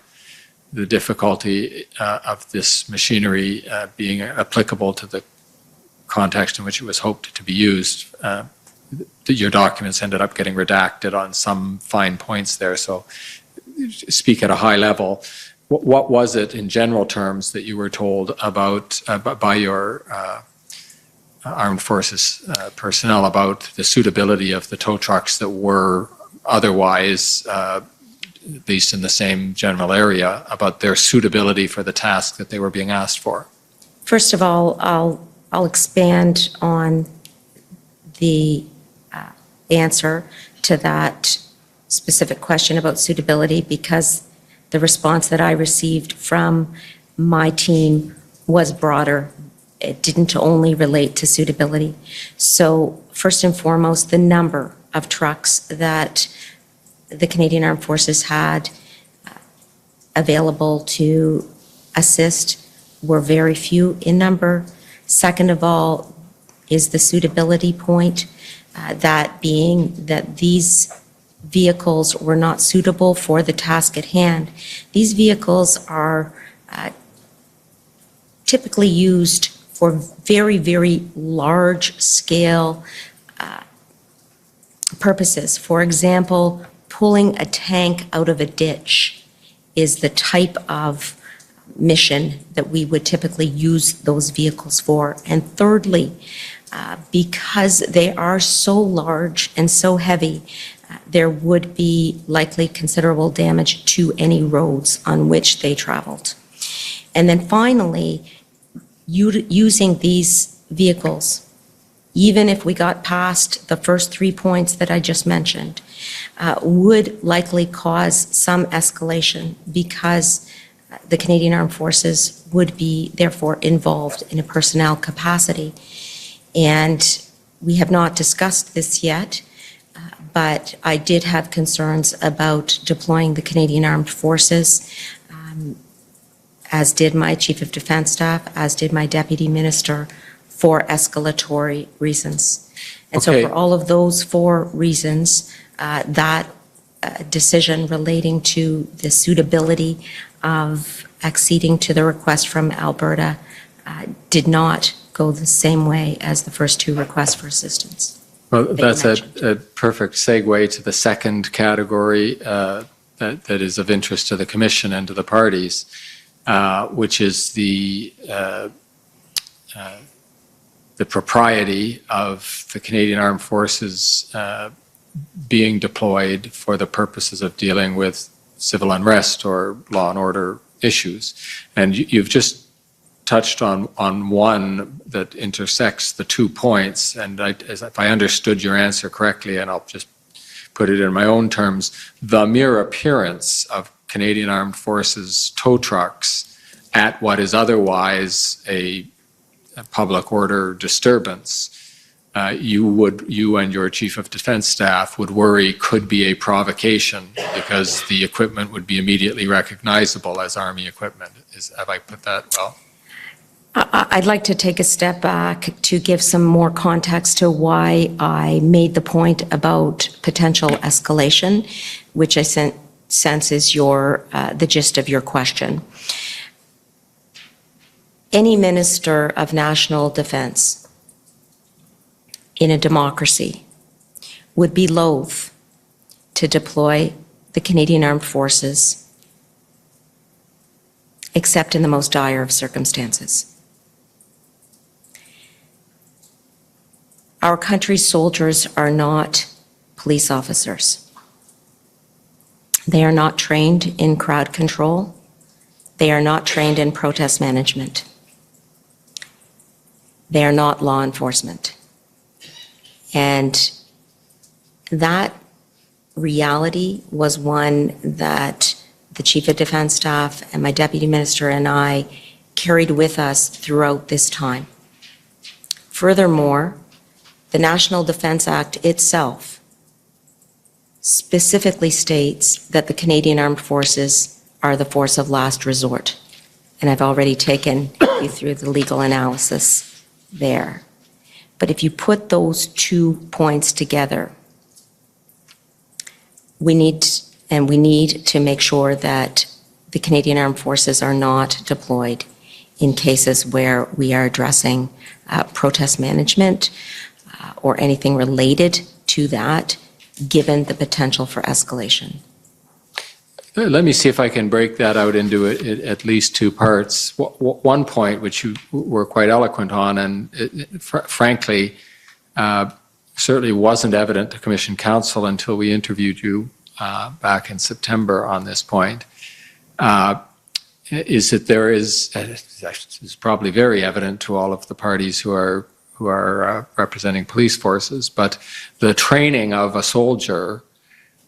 the difficulty of this machinery being applicable to the context in which it was hoped to be used. Your documents ended up getting redacted on some fine points there. So speak at a high level. What was it in general terms that you were told about by your armed forces personnel about the suitability of the tow trucks that were otherwise, at least in the same general area, about their suitability for the task that they were being asked for? First of all, I'll expand on the answer to that specific question about suitability, because the response that I received from my team was broader. It didn't only relate to suitability. So first and foremost, the number of trucks that the Canadian Armed Forces had available to assist were very few in number. Second of all is the suitability point, that being that these vehicles were not suitable for the task at hand. These vehicles are typically used for very, very large scale purposes. For example, pulling a tank out of a ditch is the type of mission that we would typically use those vehicles for. And thirdly, because they are so large and so heavy, there would be likely considerable damage to any roads on which they traveled. And then finally, using these vehicles, even if we got past the first 3 points that I just mentioned, would likely cause some escalation, because the Canadian Armed Forces would be therefore involved in a personnel capacity. And we have not discussed this yet, but I did have concerns about deploying the Canadian Armed Forces, as did my Chief of Defence Staff, as did my Deputy Minister, for escalatory reasons. And so for all of those 4 reasons, that decision relating to the suitability of acceding to the request from Alberta did not go the same way as the first 2 requests for assistance. Well, that's a perfect segue to the second category that is of interest to the Commission and to the parties, which is the propriety of the Canadian Armed Forces being deployed for the purposes of dealing with civil unrest or law and order issues. And you've just touched on one that intersects the 2 points, and if I understood your answer correctly, and I'll just put it in my own terms, the mere appearance of Canadian Armed Forces tow trucks at what is otherwise a a public order disturbance, you and your chief of defense staff would worry could be a provocation because the equipment would be immediately recognizable as Army equipment. Have I put that well? I'd like to take a step back to give some more context to why I made the point about potential escalation, which I sense is the gist of your question. Any minister of national defense in a democracy would be loath to deploy the Canadian Armed Forces except in the most dire of circumstances. Our country's soldiers are not police officers. They are not trained in crowd control. They are not trained in protest management. They are not law enforcement. And that reality was one that the Chief of Defense Staff and my Deputy Minister and I carried with us throughout this time. Furthermore, the National Defense Act itself specifically states that the Canadian Armed Forces are the force of last resort. And I've already taken you through the legal analysis there. But if you put those 2 points together, we need to make sure that the Canadian Armed Forces are not deployed in cases where we are addressing protest management or anything related to that, given the potential for escalation. Let me see if I can break that out into at least 2 parts. One point which you were quite eloquent on, and frankly, certainly wasn't evident to Commission Counsel until we interviewed you back in September on this point, is that there is probably very evident to all of the parties who are representing police forces, but the training of a soldier,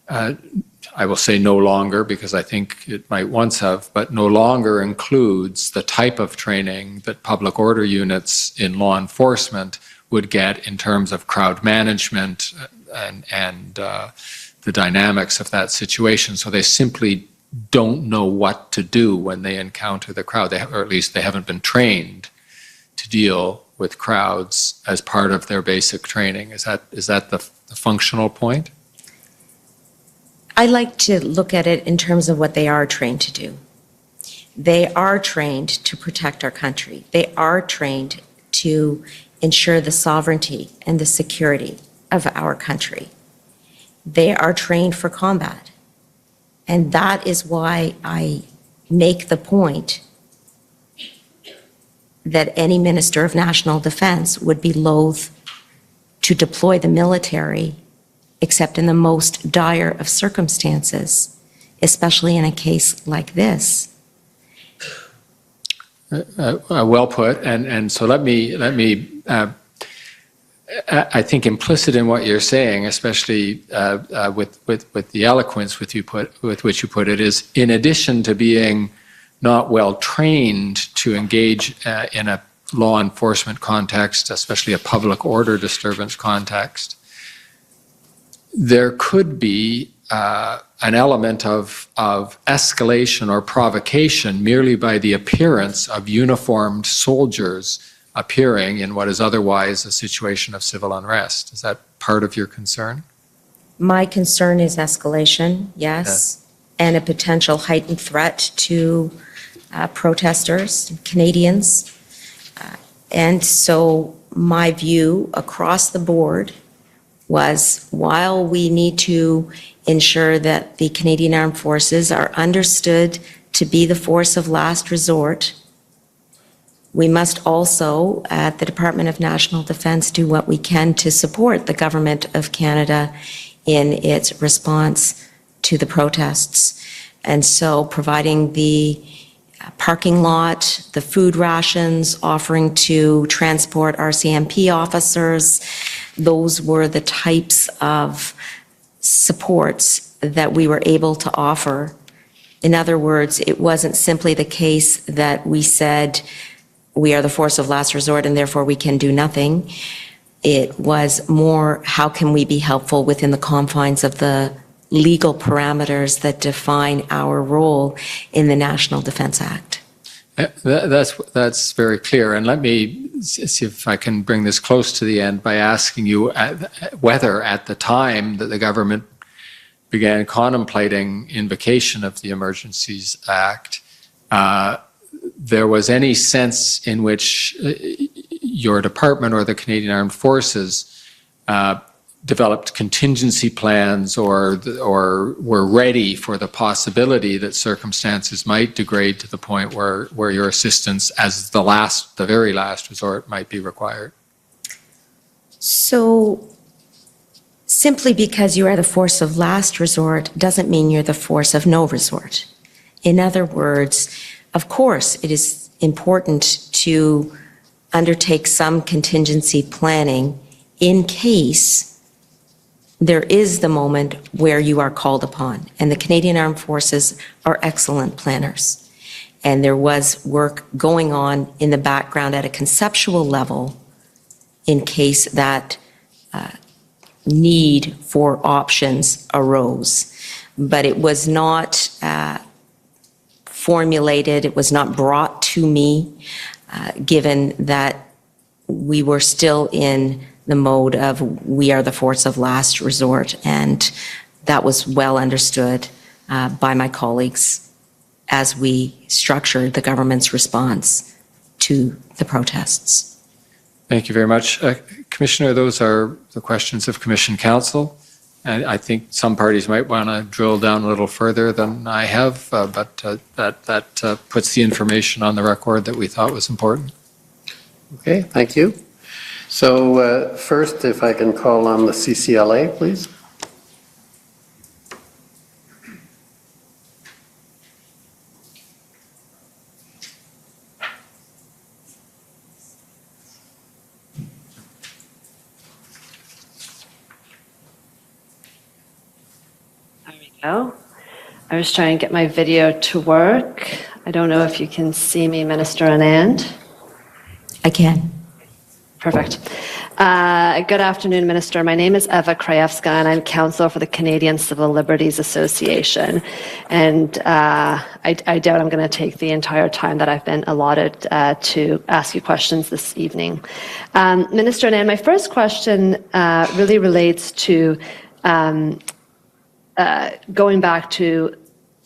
I will say no longer, because I think it might once have, but no longer includes the type of training that public order units in law enforcement would get in terms of crowd management and the dynamics of that situation. So they simply don't know what to do when they encounter the crowd, or at least they haven't been trained to deal with crowds as part of their basic training. Is that the functional point? I like to look at it in terms of what they are trained to do. They are trained to protect our country. They are trained to ensure the sovereignty and the security of our country. They are trained for combat. And that is why I make the point that any Minister of National Defense would be loath to deploy the military except in the most dire of circumstances, especially in a case like this. Well put. And so let me. I think implicit in what you're saying, especially with the eloquence with which you put it, is in addition to being not well trained to engage in a law enforcement context, especially a public order disturbance context, there could be an element of escalation or provocation merely by the appearance of uniformed soldiers appearing in what is otherwise a situation of civil unrest. Is that part of your concern? My concern is escalation, yes, and a potential heightened threat to protesters, Canadians. And so my view across the board was, while we need to ensure that the Canadian Armed Forces are understood to be the force of last resort, we must also, at the Department of National Defence, do what we can to support the Government of Canada in its response to the protests. And so providing the parking lot, the food rations, offering to transport RCMP officers, those were the types of supports that we were able to offer. In other words, it wasn't simply the case that we said, we are the force of last resort and therefore we can do nothing. It was more, how can we be helpful within the confines of the legal parameters that define our role in the National Defense Act? That's very clear. And let me see if I can bring this close to the end by asking you whether at the time that the government began contemplating invocation of the Emergencies Act, there was any sense in which your department or the Canadian Armed Forces developed contingency plans or were ready for the possibility that circumstances might degrade to the point where your assistance as the very last resort might be required? So simply because you are the force of last resort doesn't mean you're the force of no resort. In other words, of course, it is important to undertake some contingency planning in case there is the moment where you are called upon. And the Canadian Armed Forces are excellent planners. And there was work going on in the background at a conceptual level in case that need for options arose. But it was not formulated, it was not brought to me, given that we were still in the mode of we are the force of last resort, and that was well understood by my colleagues as we structured the government's response to the protests. Thank you very much. Commissioner, those are the questions of Commission Counsel. And I think some parties might want to drill down a little further than I have, but that puts the information on the record that we thought was important. Okay, thank you. So first, if I can call on the CCLA, please. There we go. I was trying to get my video to work. I don't know if you can see me, Minister Anand. I can. Perfect. Good afternoon, Minister. My name is Eva Krajewska, and I'm counsel for the Canadian Civil Liberties Association. And I doubt I'm going to take the entire time that I've been allotted to ask you questions this evening. Minister Anand, my first question really relates to going back to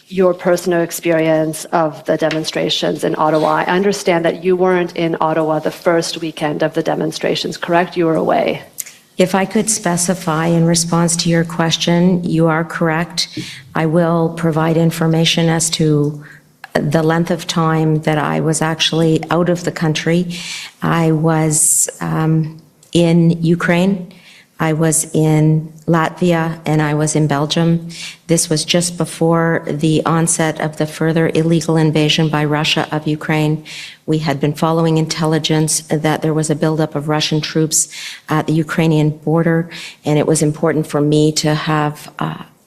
your personal experience of the demonstrations in Ottawa. I understand that you weren't in Ottawa the first weekend of the demonstrations, correct? You were away. If I could specify in response to your question, you are correct. I will provide information as to the length of time that I was actually out of the country. I was in Ukraine, I was in Latvia, and I was in Belgium. This was just before the onset of the further illegal invasion by Russia of Ukraine. We had been following intelligence that there was a buildup of Russian troops at the Ukrainian border, and it was important for me to have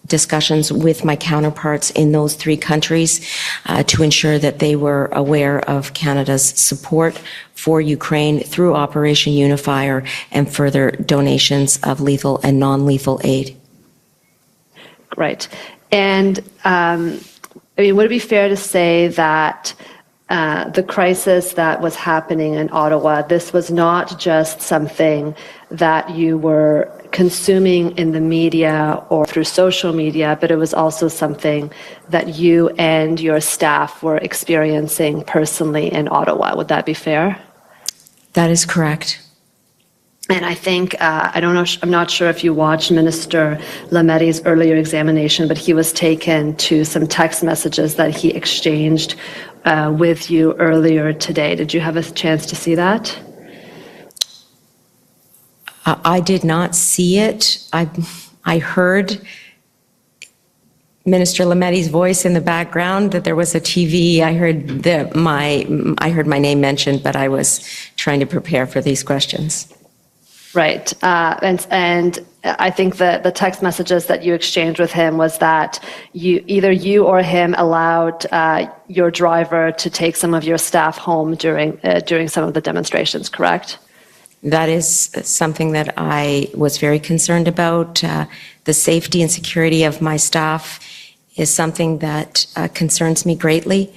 discussions with my counterparts in those three countries to ensure that they were aware of Canada's support for Ukraine through Operation Unifier and further donations of lethal and non-lethal aid. Right. And would it be fair to say that the crisis that was happening in Ottawa, this was not just something that you were consuming in the media or through social media, but it was also something that you and your staff were experiencing personally in Ottawa. Would that be fair? That is correct. And I think, I don't know, I'm not sure if you watched Minister Lametti's earlier examination, but he was taken to some text messages that he exchanged with you earlier today. Did you have a chance to see that? I did not see it. I heard Minister Lametti's voice in the background, that there was a TV. I heard my name mentioned, but I was trying to prepare for these questions. Right. And I think that the text messages that you exchanged with him was that either you or him allowed your driver to take some of your staff home during some of the demonstrations, correct? That is something that I was very concerned about. The safety and security of my staff is something that concerns me greatly.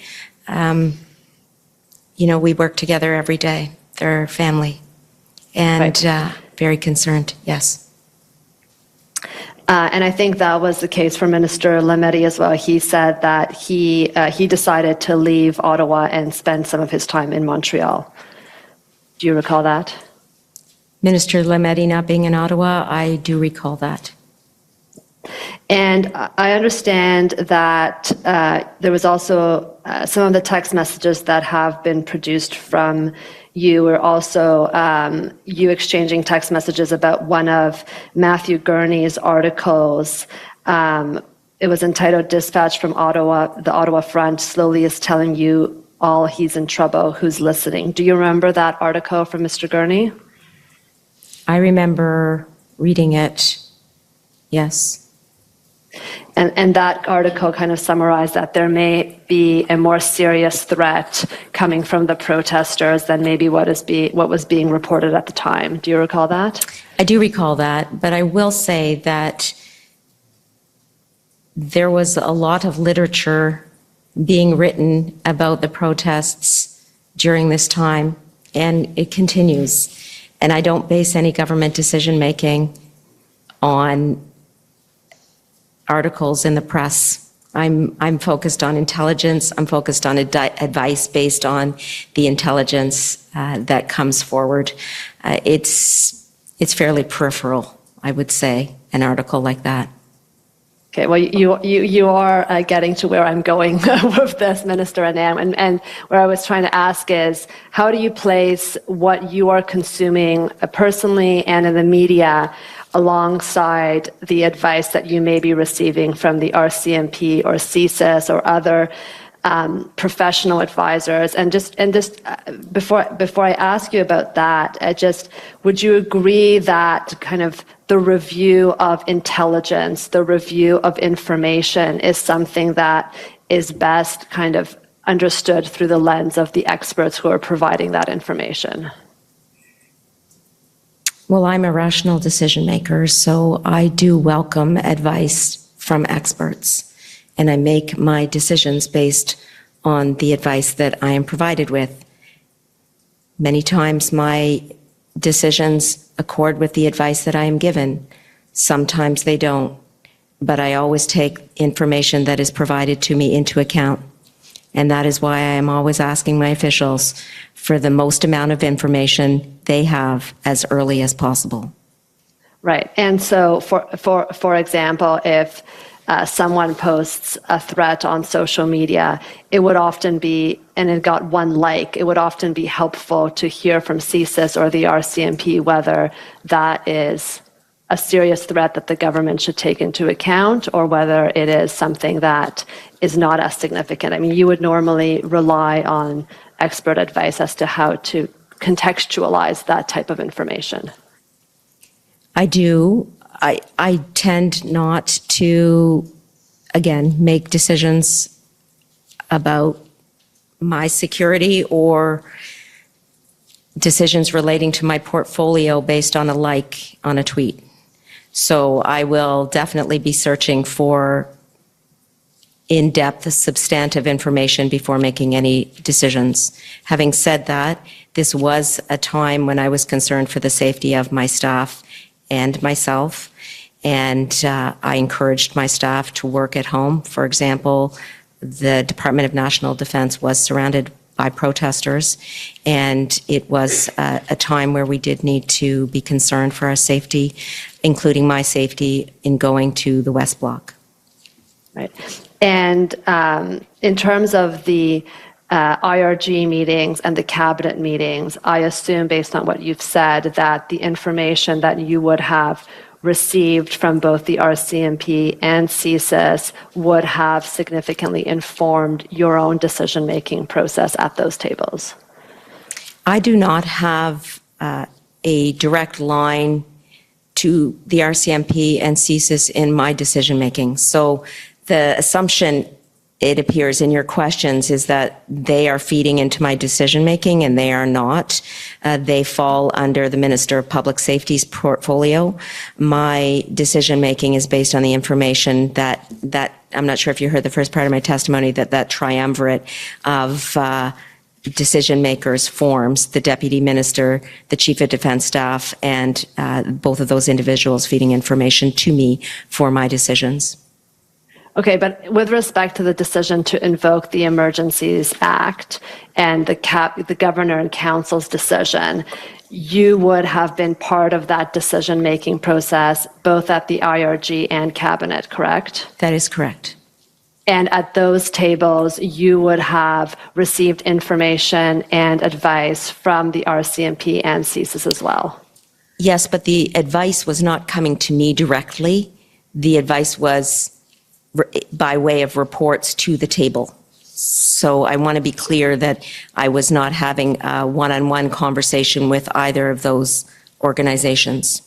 We work together every day. They're family. And very concerned, yes. And I think that was the case for Minister Lametti as well. He said that he decided to leave Ottawa and spend some of his time in Montreal. Do you recall that? Minister Lametti not being in Ottawa, I do recall that. And I understand that there was also some of the text messages that have been produced from you were also you exchanging text messages about one of Matthew Gurney's articles. It was entitled Dispatch from Ottawa, the Ottawa Front slowly is telling you all he's in trouble, who's listening. Do you remember that article from Mr. Gurney? I remember reading it, yes. And that article kind of summarized that there may be a more serious threat coming from the protesters than maybe what was being reported at the time. Do you recall that? I do recall that, but I will say that there was a lot of literature being written about the protests during this time, and it continues. And I don't base any government decision-making on articles in the press. I'm focused on intelligence. I'm focused on advice based on the intelligence that comes forward. It's fairly peripheral, I would say, an article like that. Okay, well, you are getting to where I'm going with this, Minister Anand, and where I was trying to ask is, how do you place what you are consuming personally and in the media alongside the advice that you may be receiving from the RCMP or CSIS or other professional advisors? And just before I ask you about that, would you agree that kind of the review of intelligence, the review of information is something that is best kind of understood through the lens of the experts who are providing that information? Well, I'm a rational decision maker, so I do welcome advice from experts, and I make my decisions based on the advice that I am provided with. Many times my decisions accord with the advice that I am given. Sometimes they don't, but I always take information that is provided to me into account. And that is why I am always asking my officials for the most amount of information they have as early as possible. Right. And so, for example, if someone posts a threat on social media, it would often be, and it got one like, it would often be helpful to hear from CSIS or the RCMP whether that is a serious threat that the government should take into account or whether it is something that is not as significant. I mean, you would normally rely on expert advice as to how to contextualize that type of information. I do. I tend not to, again, make decisions about my security or decisions relating to my portfolio based on a like on a tweet. So I will definitely be searching for in-depth, substantive information before making any decisions. Having said that, this was a time when I was concerned for the safety of my staff and myself, and I encouraged my staff to work at home. For example, the Department of National Defense was surrounded by protesters, and it was a time where we did need to be concerned for our safety, including my safety in going to the West Block. Right. And in terms of the IRG meetings and the cabinet meetings, I assume, based on what you've said, that the information that you would have received from both the RCMP and CSIS would have significantly informed your own decision-making process at those tables. I do not have a direct line to the RCMP and CSIS in my decision-making. So the assumption, it appears in your questions, is that they are feeding into my decision-making, and they are not. They fall under the Minister of Public Safety's portfolio. My decision-making is based on the information that I'm not sure if you heard the first part of my testimony, that triumvirate of decision makers forms the Deputy Minister, the Chief of Defence Staff, and both of those individuals feeding information to me for my decisions. Okay, but with respect to the decision to invoke the Emergencies Act and the Governor and Council's decision, you would have been part of that decision-making process, both at the IRG and Cabinet, correct? That is correct. And at those tables, you would have received information and advice from the RCMP and CSIS as well? Yes, but the advice was not coming to me directly. The advice was by way of reports to the table. So I want to be clear that I was not having a one-on-one conversation with either of those organizations.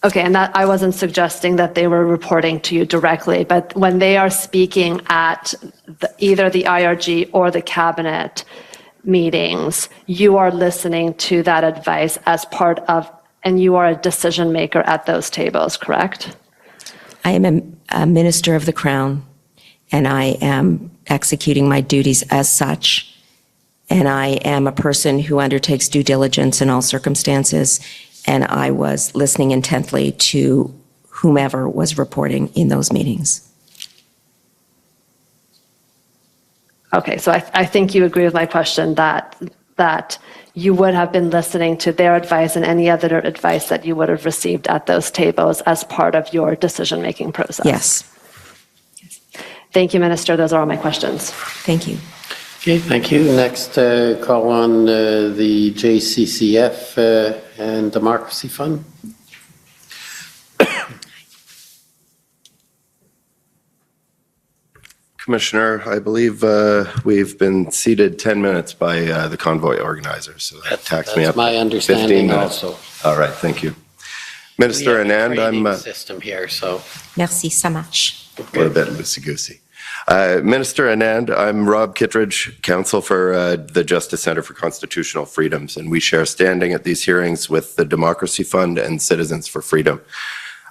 Okay, and that I wasn't suggesting that they were reporting to you directly, but when they are speaking at either the IRG or the Cabinet meetings, you are listening to that advice as part of, and you are a decision maker at those tables, correct? I am a minister of the Crown, and I am executing my duties as such. And I am a person who undertakes due diligence in all circumstances. And I was listening intently to whomever was reporting in those meetings. Okay, so I think you agree with my question that you would have been listening to their advice and any other advice that you would have received at those tables as part of your decision-making process. Yes. Thank you, Minister. Those are all my questions. Thank you. Okay, thank you. Next, call on the JCCF and Democracy Fund. Commissioner, I believe we've been seated 10 minutes by the convoy organizers, so that tacks me up. That's my 15 understanding minutes. also. All right, thank you. Minister Anand, I'm... system here, so. Merci, ça marche. We're a bit loosey-goosey. Minister Anand, I'm Rob Kittredge, counsel for the Justice Center for Constitutional Freedoms, and we share standing at these hearings with the Democracy Fund and Citizens for Freedom.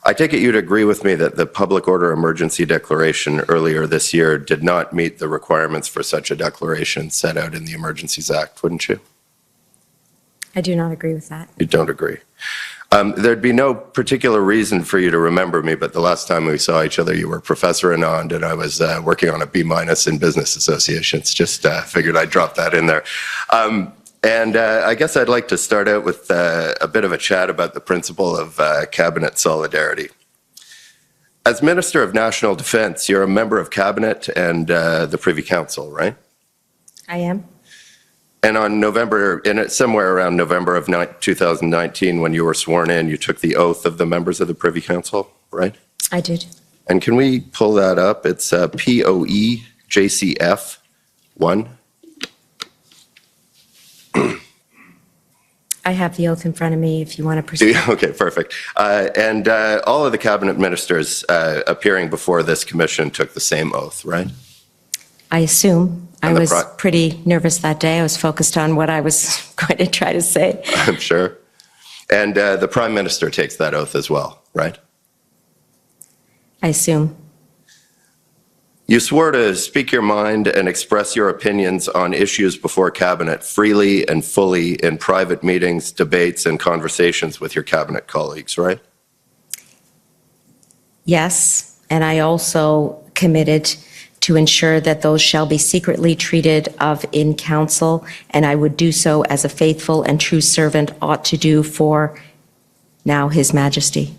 I take it you'd agree with me that the public order emergency declaration earlier this year did not meet the requirements for such a declaration set out in the Emergencies Act, wouldn't you? I do not agree with that. You don't agree. There'd be no particular reason for you to remember me, but the last time we saw each other, you were Professor Anand, and I was working on a B- in business associations. Just figured I'd drop that in there. And I guess I'd like to start out with a bit of a chat about the principle of cabinet solidarity. As Minister of National Defence, you're a member of Cabinet and the Privy Council, right? I am. And on somewhere around November of 2019, when you were sworn in, you took the oath of the members of the Privy Council, right? I did. And can we pull that up? It's POE JCF 1. I have the oath in front of me if you want to proceed. Okay, perfect. And all of the cabinet ministers appearing before this commission took the same oath, right? I assume. I was pretty nervous that day. I was focused on what I was going to try to say. I'm sure. And the Prime Minister takes that oath as well, right? I assume. You swore to speak your mind and express your opinions on issues before Cabinet freely and fully in private meetings, debates, and conversations with your Cabinet colleagues, right? Yes, and I also committed to ensure that those shall be secretly treated of in council, and I would do so as a faithful and true servant ought to do for now His Majesty.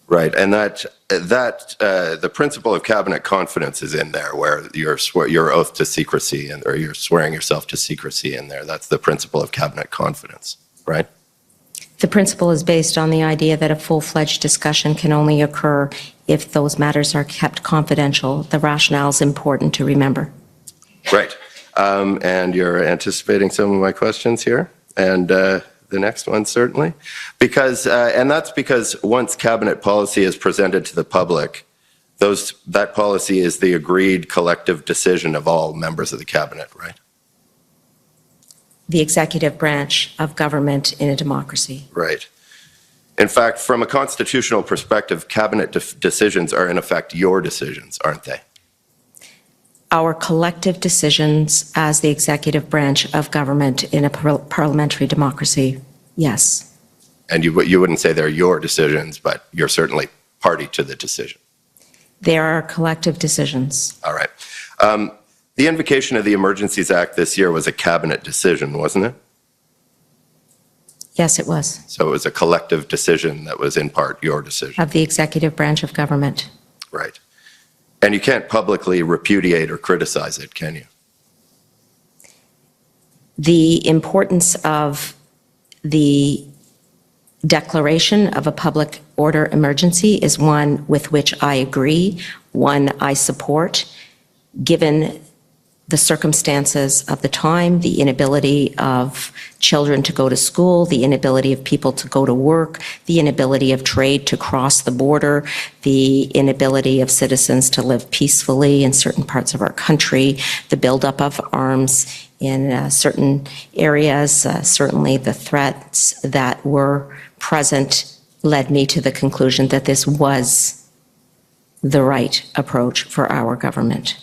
Right, and that the principle of cabinet confidence is in there, where your oath to secrecy, or you're swearing yourself to secrecy in there. That's the principle of cabinet confidence, right? The principle is based on the idea that a full-fledged discussion can only occur if those matters are kept confidential. The rationale is important to remember. Right, and you're anticipating some of my questions here, and the next one, certainly. Because, and that's because once cabinet policy is presented to the public, that policy is the agreed collective decision of all members of the cabinet, right? The executive branch of government in a democracy. Right. In fact, from a constitutional perspective, cabinet decisions are in effect your decisions, aren't they? Our collective decisions as the executive branch of government in a parliamentary democracy, yes. And you wouldn't say they're your decisions, but you're certainly party to the decision. They are collective decisions. All right. The invocation of the Emergencies Act this year was a cabinet decision, wasn't it? Yes, it was. So it was a collective decision that was in part your decision. Of the executive branch of government. Right. And you can't publicly repudiate or criticize it, can you? The importance of the declaration of a public order emergency is one with which I agree, one I support, given the circumstances of the time, the inability of children to go to school, the inability of people to go to work, the inability of trade to cross the border, the inability of citizens to live peacefully in certain parts of our country, the buildup of arms in certain areas, certainly the threats that were present led me to the conclusion that this was the right approach for our government.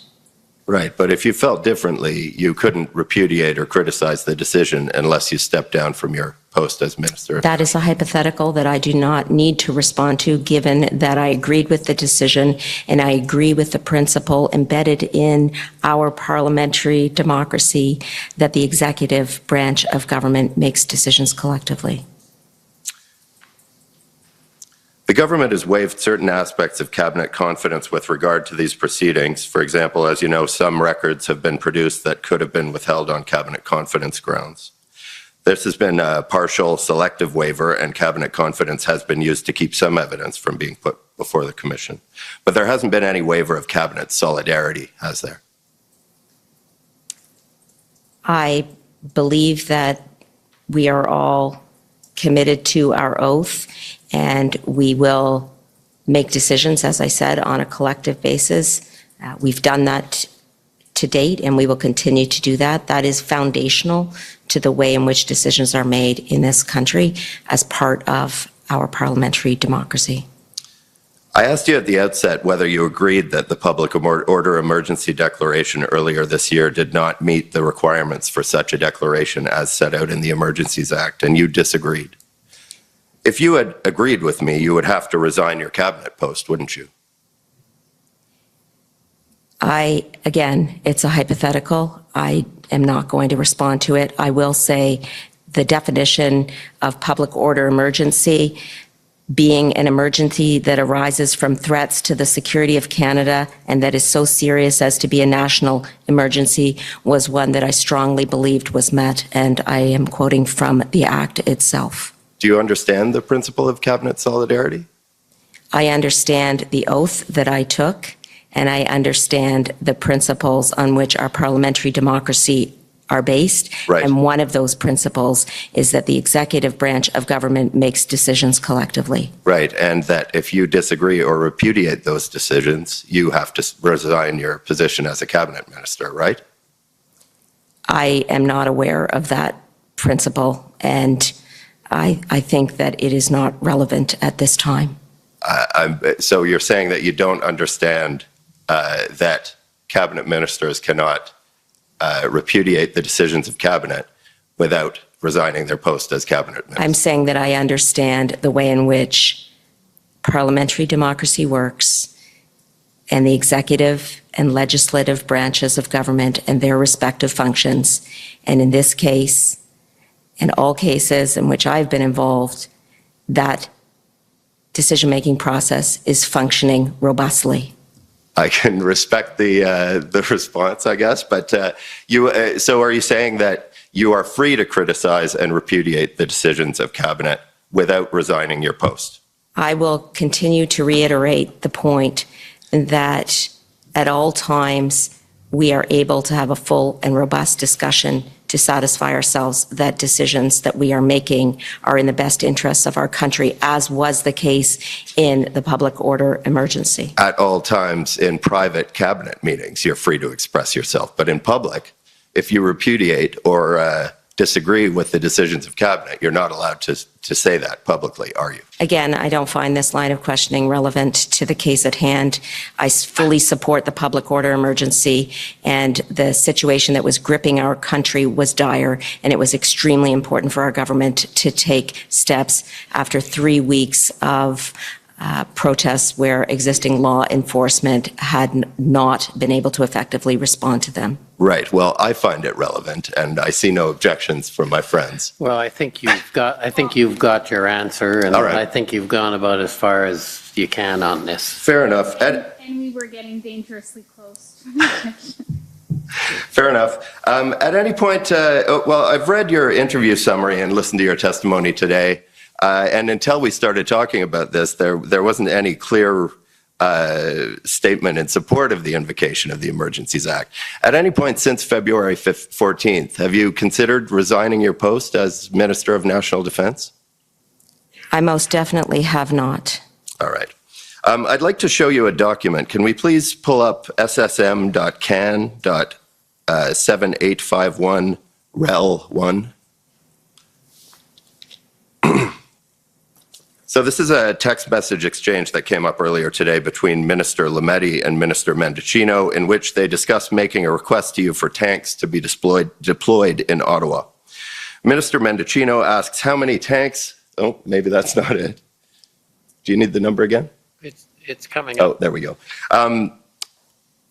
Right, but if you felt differently, you couldn't repudiate or criticize the decision unless you stepped down from your post as minister. That is a hypothetical that I do not need to respond to, given that I agreed with the decision and I agree with the principle embedded in our parliamentary democracy that the executive branch of government makes decisions collectively. The government has waived certain aspects of cabinet confidence with regard to these proceedings. For example, as you know, some records have been produced that could have been withheld on cabinet confidence grounds. This has been a partial selective waiver, and cabinet confidence has been used to keep some evidence from being put before the commission. But there hasn't been any waiver of cabinet solidarity, has there? I believe that we are all committed to our oath, and we will make decisions, as I said, on a collective basis. We've done that to date, and we will continue to do that. That is foundational to the way in which decisions are made in this country as part of our parliamentary democracy. I asked you at the outset whether you agreed that the public order emergency declaration earlier this year did not meet the requirements for such a declaration as set out in the Emergencies Act, and you disagreed. If you had agreed with me, you would have to resign your cabinet post, wouldn't you? Again, it's a hypothetical. I am not going to respond to it. I will say the definition of public order emergency being an emergency that arises from threats to the security of Canada and that is so serious as to be a national emergency was one that I strongly believed was met, and I am quoting from the Act itself. Do you understand the principle of cabinet solidarity? I understand the oath that I took, and I understand the principles on which our parliamentary democracy are based. Right. And one of those principles is that the executive branch of government makes decisions collectively. Right, and that if you disagree or repudiate those decisions, you have to resign your position as a cabinet minister, right? I am not aware of that principle, and I think that it is not relevant at this time. So you're saying that you don't understand that cabinet ministers cannot repudiate the decisions of cabinet without resigning their post as cabinet minister? I'm saying that I understand the way in which parliamentary democracy works and the executive and legislative branches of government and their respective functions. And in this case, in all cases in which I've been involved, that decision-making process is functioning robustly. I can respect the response, I guess, but so are you saying that you are free to criticize and repudiate the decisions of cabinet without resigning your post? I will continue to reiterate the point that at all times we are able to have a full and robust discussion to satisfy ourselves that decisions that we are making are in the best interests of our country, as was the case in the public order emergency. At all times in private cabinet meetings, you're free to express yourself. But in public, if you repudiate or disagree with the decisions of cabinet, you're not allowed to say that publicly, are you? Again, I don't find this line of questioning relevant to the case at hand. I fully support the public order emergency, and the situation that was gripping our country was dire, and it was extremely important for our government to take steps after 3 weeks of protests where existing law enforcement had not been able to effectively respond to them. Right. Well, I find it relevant, and I see no objections from my friends. Well, I think you've got your answer, and All right. I think you've gone about as far as you can on this. Fair enough. And we were getting dangerously close. Fair enough. At any point, well, I've read your interview summary and listened to your testimony today, and until we started talking about this, there wasn't any clear statement in support of the invocation of the Emergencies Act. At any point since February 14th, have you considered resigning your post as Minister of National Defense? I most definitely have not. All right. I'd like to show you a document. Can we please pull up ssm.can.7851 rel 1? So this is a text message exchange that came up earlier today between Minister Lametti and Minister Mendicino, in which they discussed making a request to you for tanks to be deployed in Ottawa. Minister Mendicino asks how many tanks, oh, maybe that's not it. Do you need the number again? It's coming up. Oh, there we go.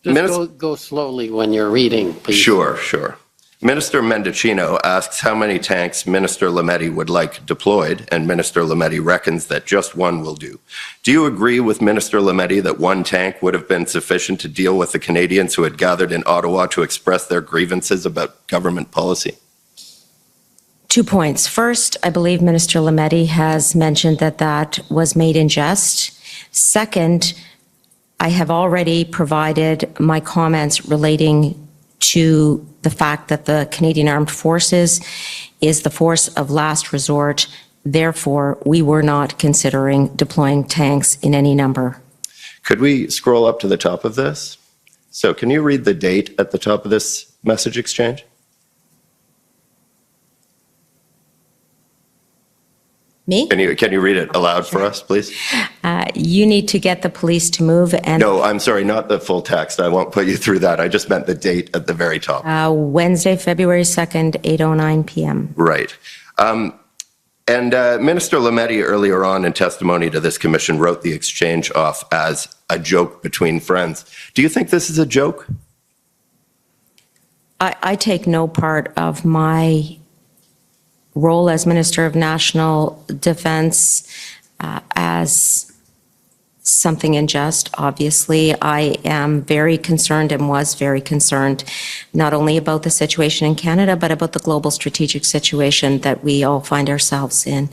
Just go slowly when you're reading, please. Sure. Minister Mendicino asks how many tanks Minister Lametti would like deployed, and Minister Lametti reckons that just one will do. Do you agree with Minister Lametti that one tank would have been sufficient to deal with the Canadians who had gathered in Ottawa to express their grievances about government policy? 2 points. First, I believe Minister Lametti has mentioned that that was made in jest. Second, I have already provided my comments relating to the fact that the Canadian Armed Forces is the force of last resort. Therefore, we were not considering deploying tanks in any number. Could we scroll up to the top of this? So can you read the date at the top of this message exchange? Me? Can you read it aloud for us, please? You need to get the police to move and... No, I'm sorry, not the full text. I won't put you through that. I just meant the date at the very top. Wednesday, February 2nd, 8:09 p.m. Right. And Minister Lametti earlier on in testimony to this commission wrote the exchange off as a joke between friends. Do you think this is a joke? I take no part of my role as Minister of National Defense as something unjust. Obviously, I am very concerned and was very concerned not only about the situation in Canada, but about the global strategic situation that we all find ourselves in.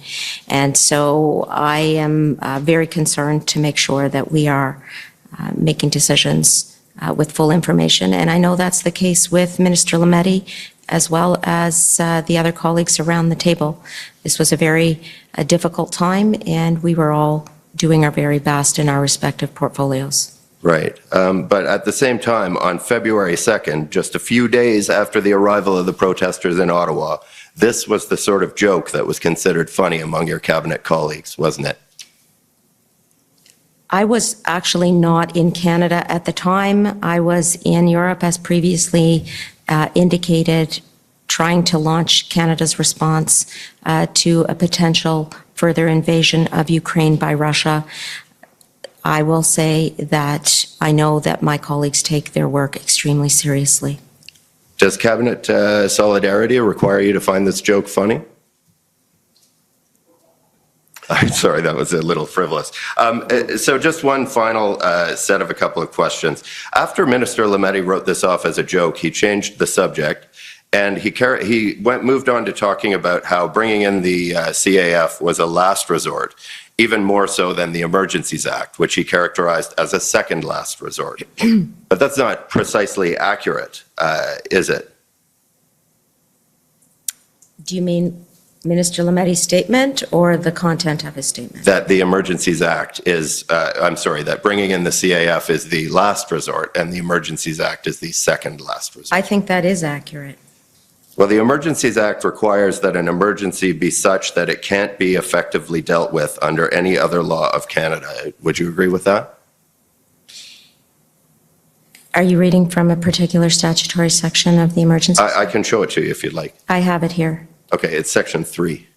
And so I am very concerned to make sure that we are making decisions with full information. And I know that's the case with Minister Lametti, as well as the other colleagues around the table. This was a very difficult time, and we were all doing our very best in our respective portfolios. Right. But at the same time, on February 2nd, just a few days after the arrival of the protesters in Ottawa, this was the sort of joke that was considered funny among your cabinet colleagues, wasn't it? I was actually not in Canada at the time. I was in Europe, as previously indicated, trying to launch Canada's response to a potential further invasion of Ukraine by Russia. I will say that I know that my colleagues take their work extremely seriously. Does cabinet solidarity require you to find this joke funny? I'm sorry, that was a little frivolous. So just one final set of a couple of questions. After Minister Lametti wrote this off as a joke, he changed the subject, and he moved on to talking about how bringing in the CAF was a last resort, even more so than the Emergencies Act, which he characterized as a second last resort. But that's not precisely accurate, is it? Do you mean Minister Lametti's statement or the content of his statement? That the Emergencies Act is, that bringing in the CAF is the last resort and the Emergencies Act is the second last resort. I think that is accurate. Well, the Emergencies Act requires that an emergency be such that it can't be effectively dealt with under any other law of Canada. Would you agree with that? Are you reading from a particular statutory section of the emergency? I can show it to you if you'd like. I have it here. Okay, it's section 3.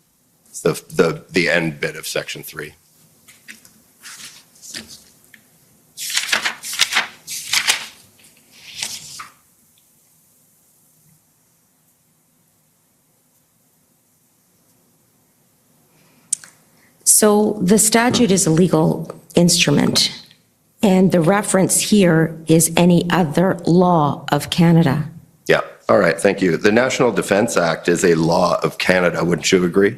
It's the end bit of section 3. So the statute is a legal instrument, and the reference here is any other law of Canada. Yeah, all right, thank you. The National Defence Act is a law of Canada, wouldn't you agree?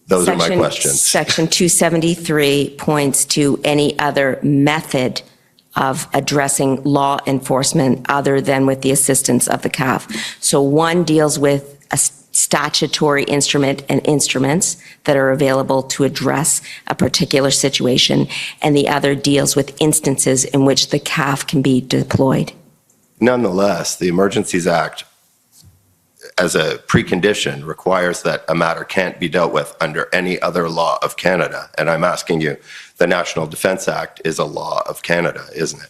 Those are my questions. Section 273 points to any other method of addressing law enforcement other than with the assistance of the CAF. So one deals with a statutory instrument and instruments that are available to address a particular situation, and the other deals with instances in which the CAF can be deployed. Nonetheless, the Emergencies Act, as a precondition, requires that a matter can't be dealt with under any other law of Canada. And I'm asking you, the National Defence Act is a law of Canada, isn't it?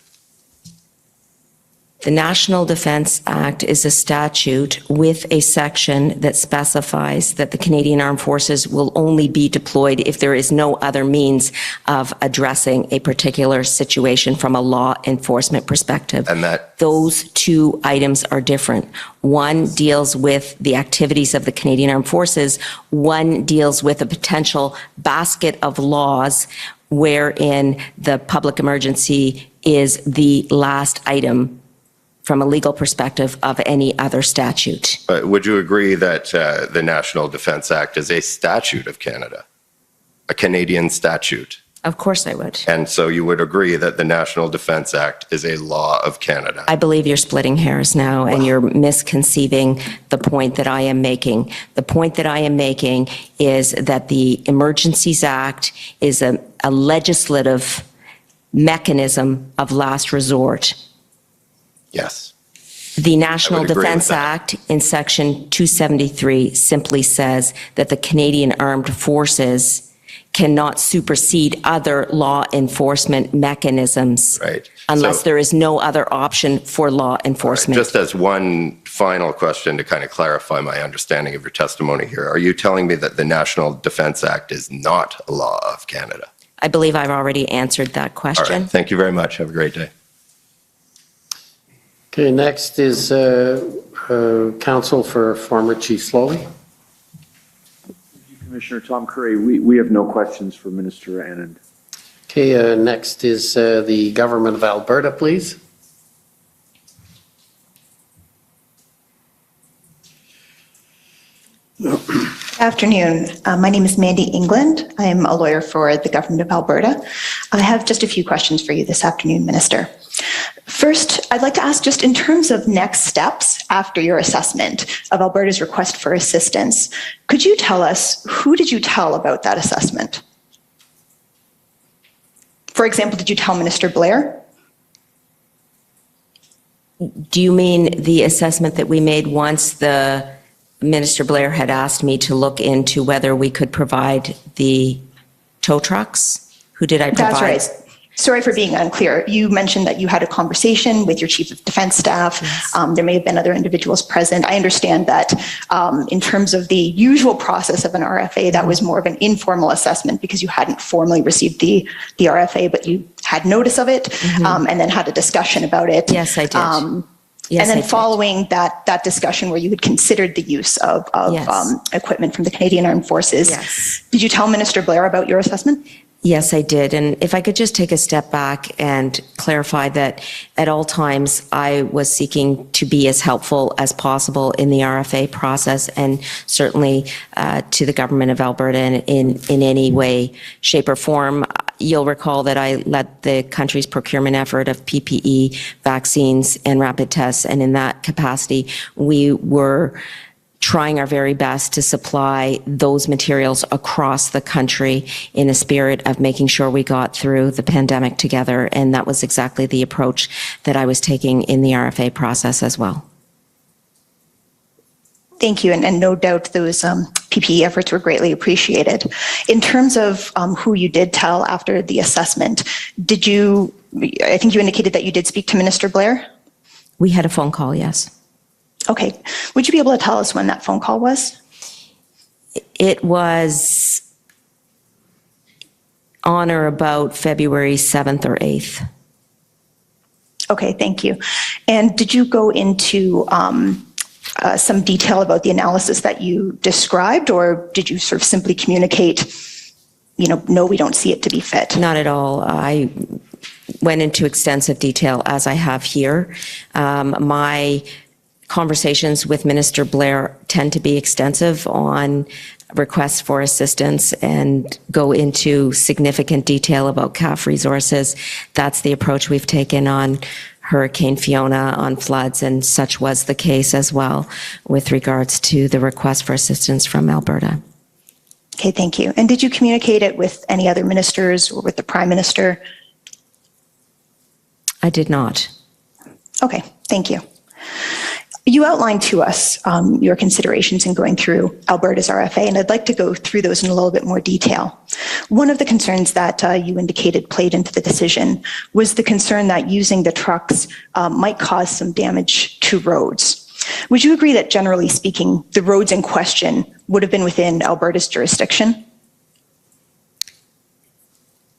The National Defence Act is a statute with a section that specifies that the Canadian Armed Forces will only be deployed if there is no other means of addressing a particular situation from a law enforcement perspective. And that those two items are different. One deals with the activities of the Canadian Armed Forces. One deals with a potential basket of laws wherein the public emergency is the last item from a legal perspective of any other statute. Would you agree that the National Defence Act is a statute of Canada, a Canadian statute? Of course I would. And so you would agree that the National Defence Act is a law of Canada? I believe you're splitting hairs now, and you're misconceiving the point that I am making. The point that I am making is that the Emergencies Act is a legislative mechanism of last resort. Yes. The National Defence Act in Section 273 simply says that the Canadian Armed Forces cannot supersede other law enforcement mechanisms unless there is no other option for law enforcement. Just as one final question to kind of clarify my understanding of your testimony here, are you telling me that the National Defence Act is not a law of Canada? I believe I've already answered that question. All right. Thank you very much. Have a great day. Okay, next is counsel for former Chief Slowey. Commissioner Tom Curry, we have no questions for Minister Anand. Okay, next is the Government of Alberta, please. Good afternoon. My name is Mandy England. I am a lawyer for the Government of Alberta. I have just a few questions for you this afternoon, Minister. First, I'd like to ask, just in terms of next steps after your assessment of Alberta's request for assistance, could you tell us, who did you tell about that assessment? For example, did you tell Minister Blair? Do you mean the assessment that we made once the Minister Blair had asked me to look into whether we could provide the tow trucks? Who did I provide? That's right. Sorry for being unclear. You mentioned that you had a conversation with your Chief of Defence Staff. Yes. There may have been other individuals present. I understand that in terms of the usual process of an RFA, that was more of an informal assessment because you hadn't formally received the RFA, but you had notice of it and then had a discussion about it. Yes, I did. Yes, and then following that discussion where you had considered the use of equipment from the Canadian Armed Forces, did you tell Minister Blair about your assessment? Yes, I did. And if I could just take a step back and clarify that at all times I was seeking to be as helpful as possible in the RFA process, and certainly to the Government of Alberta in any way, shape or form. You'll recall that I led the country's procurement effort of PPE, vaccines, and rapid tests. And in that capacity, we were trying our very best to supply those materials across the country in a spirit of making sure we got through the pandemic together. And that was exactly the approach that I was taking in the RFA process as well. Thank you, and no doubt those PPE efforts were greatly appreciated. In terms of who you did tell after the assessment, I think you indicated that you did speak to Minister Blair? We had a phone call, yes. Okay. Would you be able to tell us when that phone call was? It was on or about February 7th or 8th. Okay, thank you. And did you go into some detail about the analysis that you described, or did you sort of simply communicate, no, we don't see it to be fit? Not at all. I went into extensive detail as I have here. My conversations with Minister Blair tend to be extensive on requests for assistance and go into significant detail about CAF resources. That's the approach we've taken on Hurricane Fiona, on floods, and such was the case as well with regards to the request for assistance from Alberta. Okay, thank you. And did you communicate it with any other ministers or with the Prime Minister? I did not. Okay, thank you. You outlined to us your considerations in going through Alberta's RFA, and I'd like to go through those in a little bit more detail. One of the concerns that you indicated played into the decision was the concern that using the trucks might cause some damage to roads. Would you agree that, generally speaking, the roads in question would have been within Alberta's jurisdiction?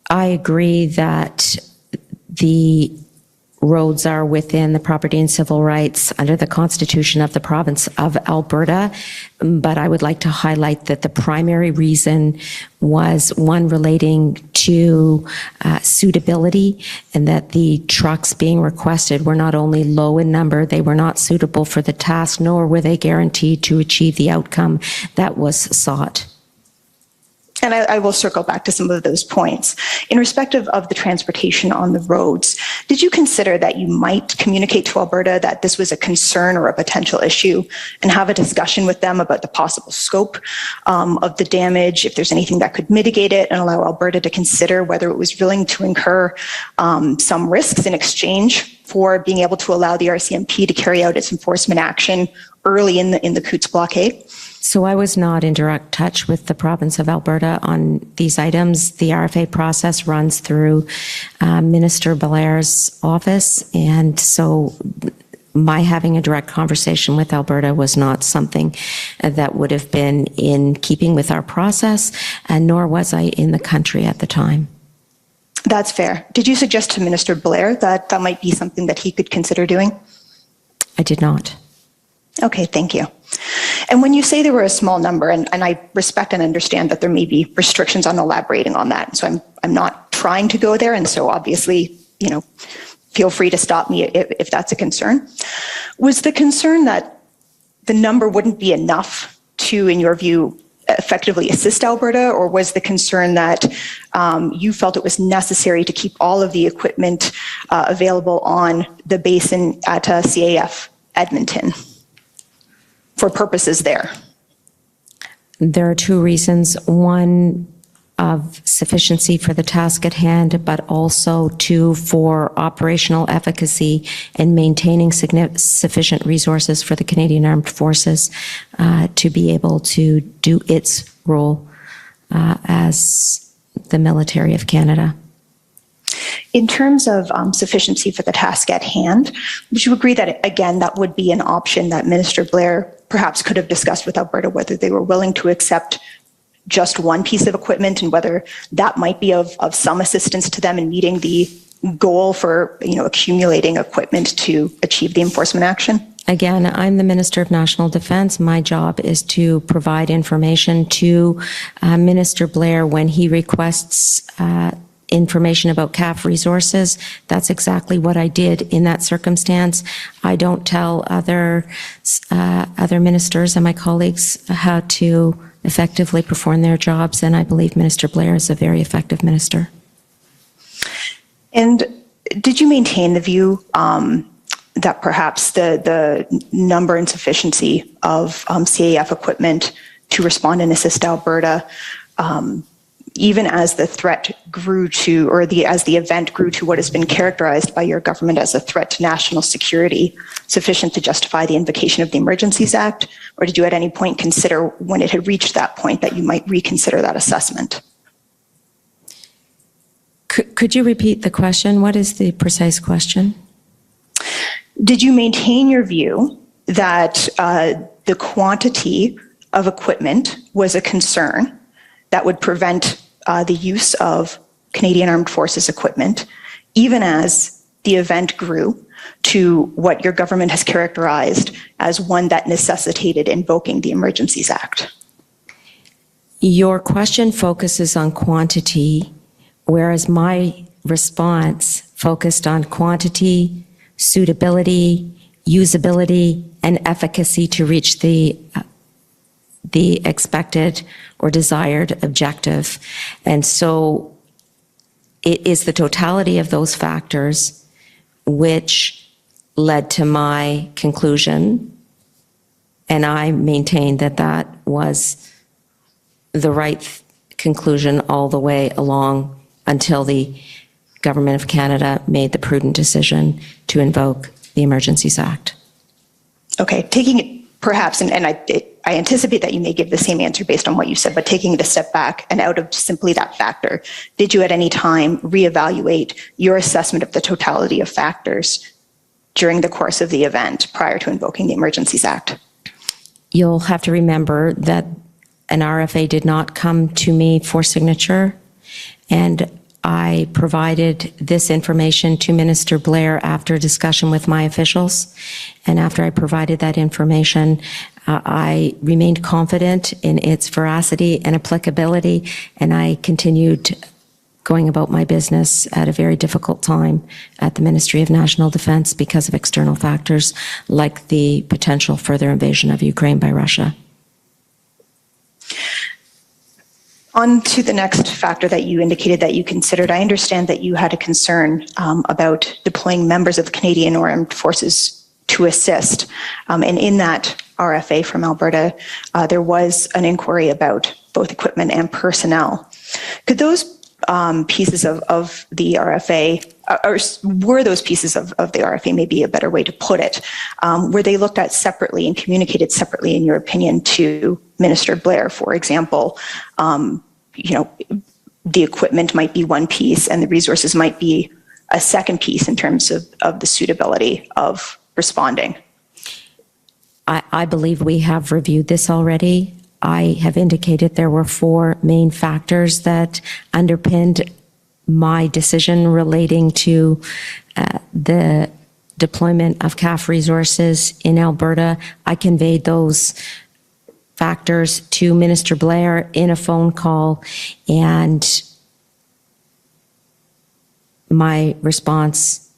I agree that the roads are within the property and civil rights under the Constitution of the province of Alberta, but I would like to highlight that the primary reason was one relating to suitability, and that the trucks being requested were not only low in number, they were not suitable for the task, nor were they guaranteed to achieve the outcome that was sought. And I will circle back to some of those points. In respect of the transportation on the roads, did you consider that you might communicate to Alberta that this was a concern or a potential issue and have a discussion with them about the possible scope of the damage, if there's anything that could mitigate it, and allow Alberta to consider whether it was willing to incur some risks in exchange for being able to allow the RCMP to carry out its enforcement action early in the Coutts blockade? So I was not in direct touch with the province of Alberta on these items. The RFA process runs through Minister Blair's office, and so my having a direct conversation with Alberta was not something that would have been in keeping with our process, and nor was I in the country at the time. That's fair. Did you suggest to Minister Blair that that might be something that he could consider doing? I did not. Okay, thank you. And when you say there were a small number, and I respect and understand that there may be restrictions on elaborating on that, so I'm not trying to go there, and so obviously, feel free to stop me if that's a concern. Was the concern that the number wouldn't be enough to, in your view, effectively assist Alberta, or was the concern that you felt it was necessary to keep all of the equipment available on the basin at CAF Edmonton for purposes there? There are two reasons. One, of sufficiency for the task at hand, but also two, for operational efficacy and maintaining sufficient resources for the Canadian Armed Forces to be able to do its role as the military of Canada. In terms of sufficiency for the task at hand, would you agree that, again, that would be an option that Minister Blair perhaps could have discussed with Alberta, whether they were willing to accept just one piece of equipment and whether that might be of some assistance to them in meeting the goal for accumulating equipment to achieve the enforcement action? Again, I'm the Minister of National Defence. My job is to provide information to Minister Blair when he requests information about CAF resources. That's exactly what I did in that circumstance. I don't tell other ministers and my colleagues how to effectively perform their jobs, and I believe Minister Blair is a very effective minister. And did you maintain the view that perhaps the number and sufficiency of CAF equipment to respond and assist Alberta, even as the threat grew to, or as the event grew to what has been characterized by your government as a threat to national security, sufficient to justify the invocation of the Emergencies Act? Or did you at any point consider, when it had reached that point, that you might reconsider that assessment? Could you repeat the question? What is the precise question? Did you maintain your view that the quantity of equipment was a concern that would prevent the use of Canadian Armed Forces equipment, even as the event grew to what your government has characterized as one that necessitated invoking the Emergencies Act? Your question focuses on quantity, whereas my response focused on quantity, suitability, usability, and efficacy to reach the expected or desired objective. And so it is the totality of those factors which led to my conclusion, and I maintain that that was the right conclusion all the way along until the Government of Canada made the prudent decision to invoke the Emergencies Act. Okay, taking it perhaps, and I anticipate that you may give the same answer based on what you said, but taking it a step back and out of simply that factor, did you at any time reevaluate your assessment of the totality of factors during the course of the event prior to invoking the Emergencies Act? You'll have to remember that an RFA did not come to me for signature, and I provided this information to Minister Blair after discussion with my officials. And after I provided that information, I remained confident in its veracity and applicability, and I continued going about my business at a very difficult time at the Ministry of National Defense because of external factors like the potential further invasion of Ukraine by Russia. On to the next factor that you indicated that you considered, I understand that you had a concern about deploying members of the Canadian Armed Forces to assist. And in that RFA from Alberta, there was an inquiry about both equipment and personnel. Could those pieces of the RFA, or were those pieces of the RFA, maybe a better way to put it, were they looked at separately and communicated separately, in your opinion, to Minister Blair? For example, the equipment might be one piece and the resources might be a second piece in terms of the suitability of responding. I believe we have reviewed this already. I have indicated there were 4 main factors that underpinned my decision relating to the deployment of CAF resources in Alberta. I conveyed those factors to Minister Blair in a phone call, and my response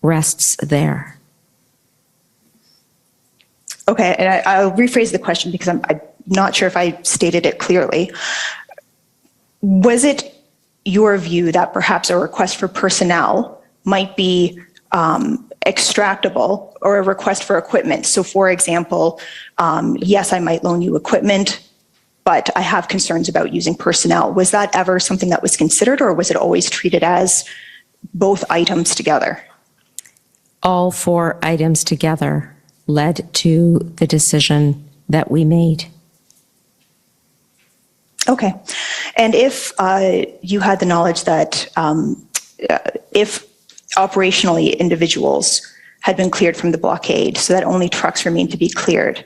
rests there. Okay, and I'll rephrase the question because I'm not sure if I stated it clearly. Was it your view that perhaps a request for personnel might be extractable, or a request for equipment? So for example, yes, I might loan you equipment, but I have concerns about using personnel. Was that ever something that was considered, or was it always treated as both items together? All 4 items together led to the decision that we made. Okay. And if you had the knowledge that if operationally individuals had been cleared from the blockade so that only trucks remained to be cleared,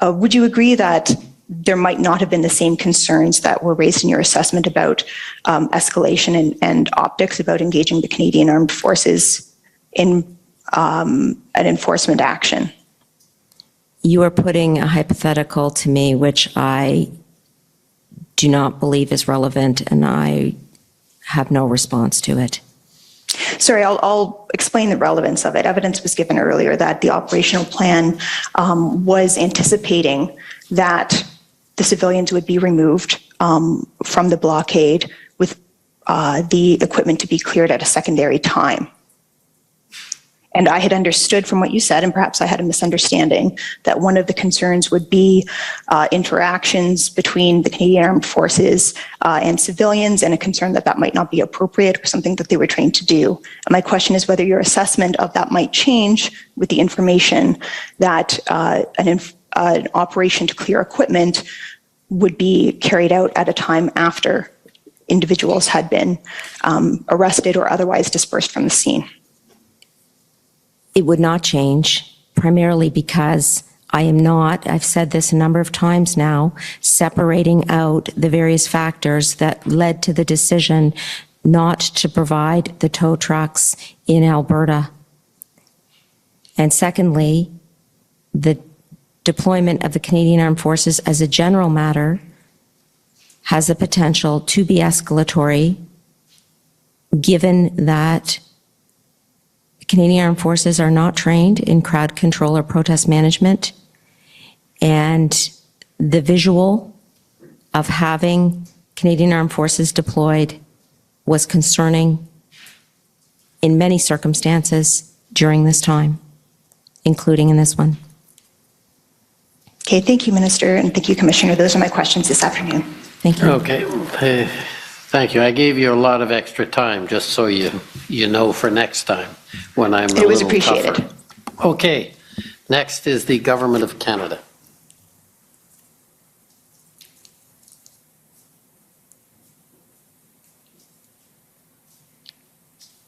would you agree that there might not have been the same concerns that were raised in your assessment about escalation and optics about engaging the Canadian Armed Forces in an enforcement action? You are putting a hypothetical to me, which I do not believe is relevant, and I have no response to it. Sorry, I'll explain the relevance of it. Evidence was given earlier that the operational plan was anticipating that the civilians would be removed from the blockade with the equipment to be cleared at a secondary time. And I had understood from what you said, and perhaps I had a misunderstanding, that one of the concerns would be interactions between the Canadian Armed Forces and civilians, and a concern that that might not be appropriate or something that they were trained to do. And my question is whether your assessment of that might change with the information that an operation to clear equipment would be carried out at a time after individuals had been arrested or otherwise dispersed from the scene. It would not change, primarily because I am not, I've said this a number of times now, separating out the various factors that led to the decision not to provide the tow trucks in Alberta. And secondly, the deployment of the Canadian Armed Forces as a general matter has the potential to be escalatory, given that Canadian Armed Forces are not trained in crowd control or protest management, and the visual of having Canadian Armed Forces deployed was concerning in many circumstances during this time, including in this one. Okay, thank you, Minister, and thank you, Commissioner. Those are my questions this afternoon. Thank you. Okay, thank you. I gave you a lot of extra time, just so you know for next time when I'm a little tougher. It was appreciated. Okay, next is the Government of Canada.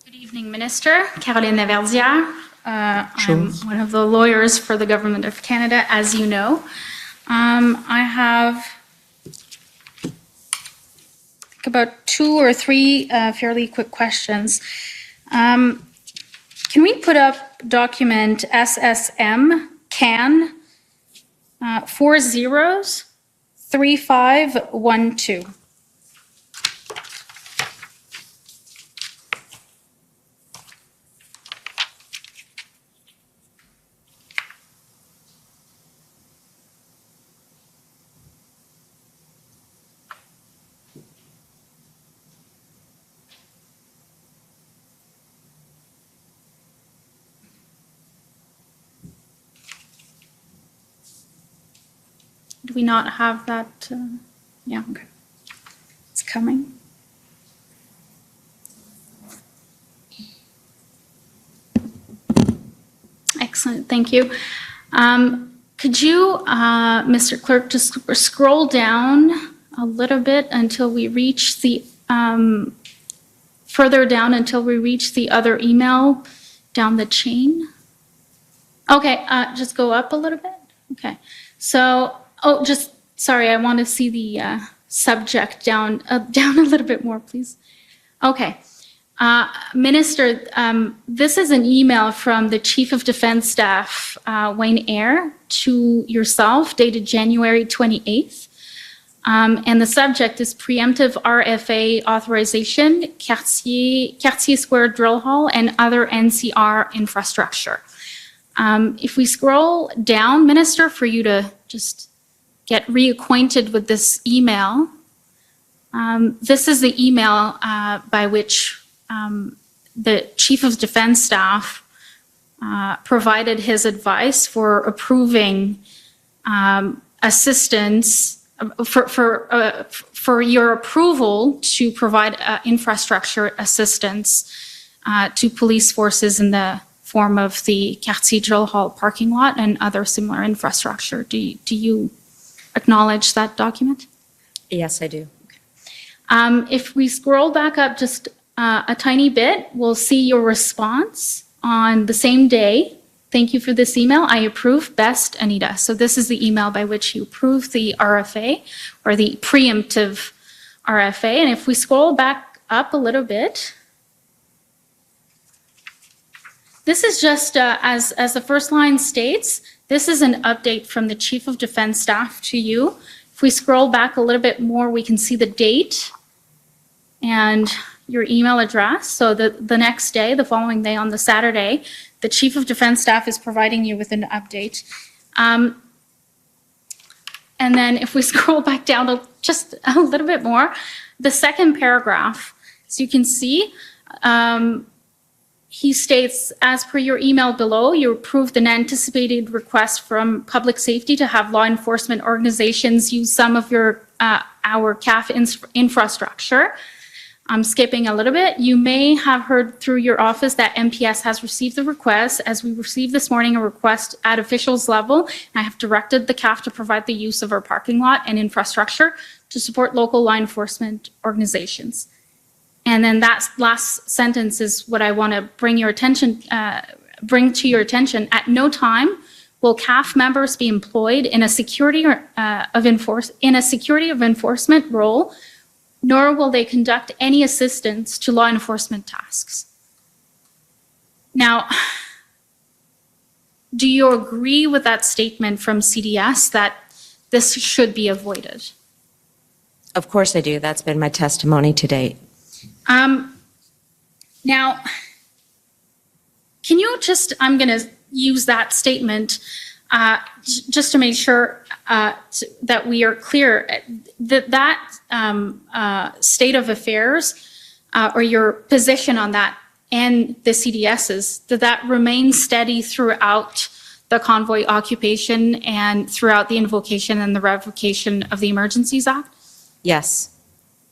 Good evening, Minister. Caroline Laverdière. I'm one of the lawyers for the Government of Canada, as you know. I have about 2 or 3 fairly quick questions. Can we put up document SSM CAN 403512? Do we not have that? Yeah, okay. It's coming. Excellent, thank you. Could you, Mr. Clerk, just scroll down a little bit until we reach the, further down until we reach the other email down the chain? Okay, just go up a little bit. Okay, so, just, sorry, I want to see the subject down a little bit more, please. Okay. Minister, this is an email from the Chief of Defense Staff, Wayne Eyre, to yourself, dated January 28th. And the subject is preemptive RFA authorization, Cartier Square Drill Hall, and other NCR infrastructure. If we scroll down, Minister, for you to just get reacquainted with this email, this is the email by which the Chief of Defense Staff provided his advice for approving assistance for your approval to provide infrastructure assistance to police forces in the form of the Cartier Drill Hall parking lot and other similar infrastructure. Do you acknowledge that document? Yes, I do. If we scroll back up just a tiny bit, we'll see your response on the same day. Thank you for this email. I approve. Best, Anita. So this is the email by which you approve the RFA, or the preemptive RFA. And if we scroll back up a little bit, this is just, as the first line states, this is an update from the Chief of Defense Staff to you. If we scroll back a little bit more, we can see the date and your email address. So the next day, the following day on the Saturday, the Chief of Defense Staff is providing you with an update. And then if we scroll back down to just a little bit more, the second paragraph, so you can see he states, as per your email below, you approved an anticipated request from public safety to have law enforcement organizations use some of our CAF infrastructure. I'm skipping a little bit. You may have heard through your office that MPS has received the request, as we received this morning a request at officials level. I have directed the CAF to provide the use of our parking lot and infrastructure to support local law enforcement organizations. And then that last sentence is what I want to bring to your attention. At no time will CAF members be employed in a security of enforcement role, nor will they conduct any assistance to law enforcement tasks. Now, do you agree with that statement from CDS that this should be avoided? Of course I do. That's been my testimony to date. Now, can you just, I'm going to use that statement just to make sure that we are clear that state of affairs or your position on that and the CDSs, did that remain steady throughout the convoy occupation and throughout the invocation and the revocation of the Emergencies Act? Yes.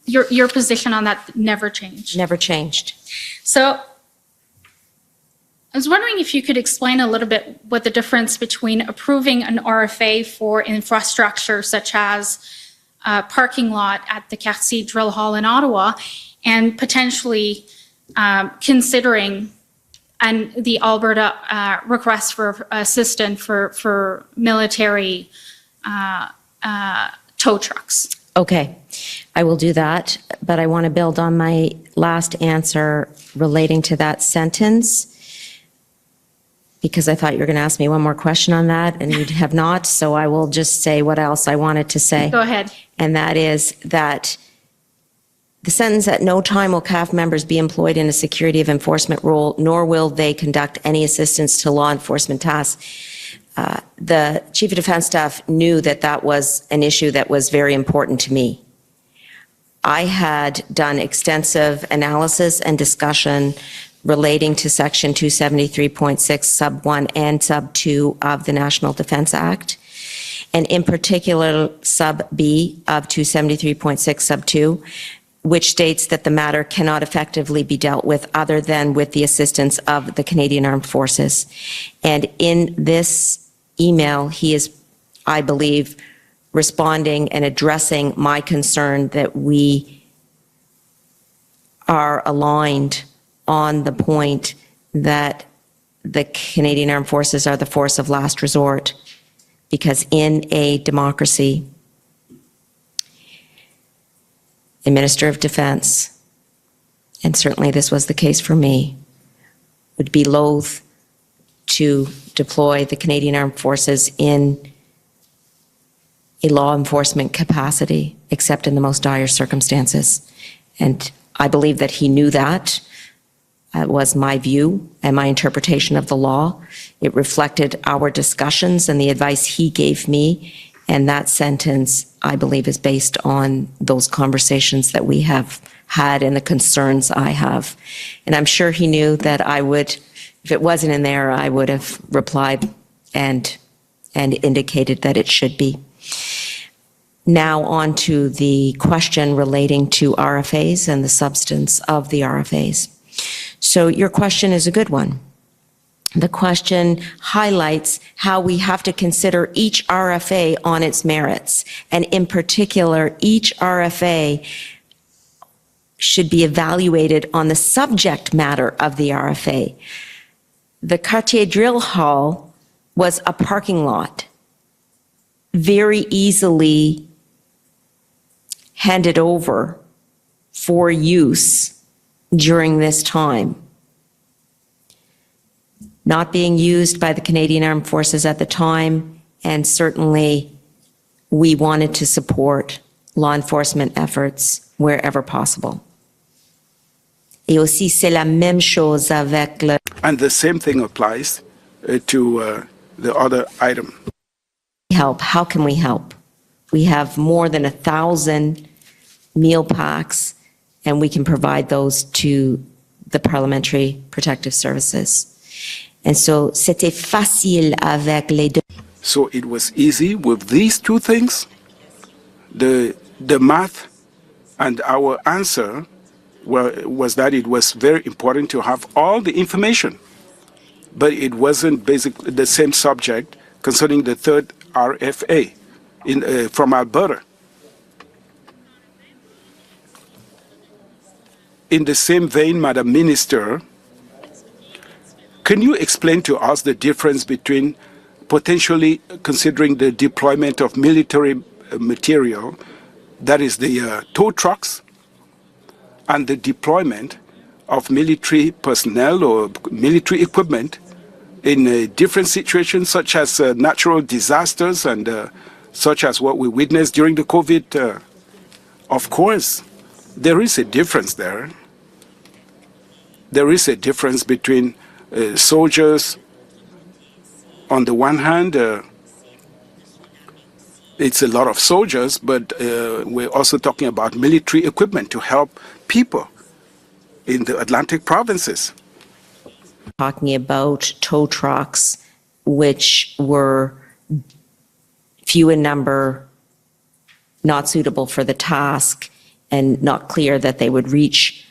Your position on that never changed? Never changed. So I was wondering if you could explain a little bit what the difference between approving an RFA for infrastructure such as a parking lot at the Quartier Drill Hall in Ottawa and potentially considering the Alberta request for assistance for military tow trucks. Okay, I will do that, but I want to build on my last answer relating to that sentence, because I thought you were going to ask me one more question on that, and you have not, so I will just say what else I wanted to say. Go ahead. And that is that the sentence, at no time will CAF members be employed in a security of enforcement role, nor will they conduct any assistance to law enforcement tasks. The Chief of Defense Staff knew that that was an issue that was very important to me. I had done extensive analysis and discussion relating to Section 273.6 Sub 1 and Sub 2 of the National Defense Act, and in particular Sub B of 273.6 Sub 2, which states that the matter cannot effectively be dealt with other than with the assistance of the Canadian Armed Forces. And in this email, he is, I believe, responding and addressing my concern that we are aligned on the point that the Canadian Armed Forces are the force of last resort, because in a democracy, a Minister of Defense, and certainly this was the case for me, would be loath to deploy the Canadian Armed Forces in a law enforcement capacity, except in the most dire circumstances. And I believe that he knew that. Was my view and my interpretation of the law. It reflected our discussions and the advice he gave me. And that sentence, I believe, is based on those conversations that we have had and the concerns I have. And I'm sure he knew that I would, if it wasn't in there, I would have replied and indicated that it should be. Now on to the question relating to RFAs and the substance of the RFAs. So your question is a good one. The question highlights how we have to consider each RFA on its merits. And in particular, each RFA should be evaluated on the subject matter of the RFA. The Quartier Drill Hall was a parking lot, very easily handed over for use during this time. Not being used by the Canadian Armed Forces at the time, and certainly we wanted to support law enforcement efforts wherever possible. Et aussi, c'est la même chose avec le... And the same thing applies to the other item. Help. How can we help? We have more than 1,000 meal packs, and we can provide those to the Parliamentary Protective Services. And so, c'était facile avec les deux. So it was easy with these two things. The math and our answer was that it was very important to have all the information, but it wasn't basically the same subject concerning the third RFA from Alberta. In the same vein, Madam Minister, can you explain to us the difference between potentially considering the deployment of military material, that is the tow trucks, and the deployment of military personnel or military equipment in different situations such as natural disasters and such as what we witnessed during the COVID? Of course, there is a difference there. There is a difference between soldiers. On the one hand, it's a lot of soldiers, but we're also talking about military equipment to help people in the Atlantic provinces. Talking about tow trucks, which were few in number, not suitable for the task, and not clear that they would reach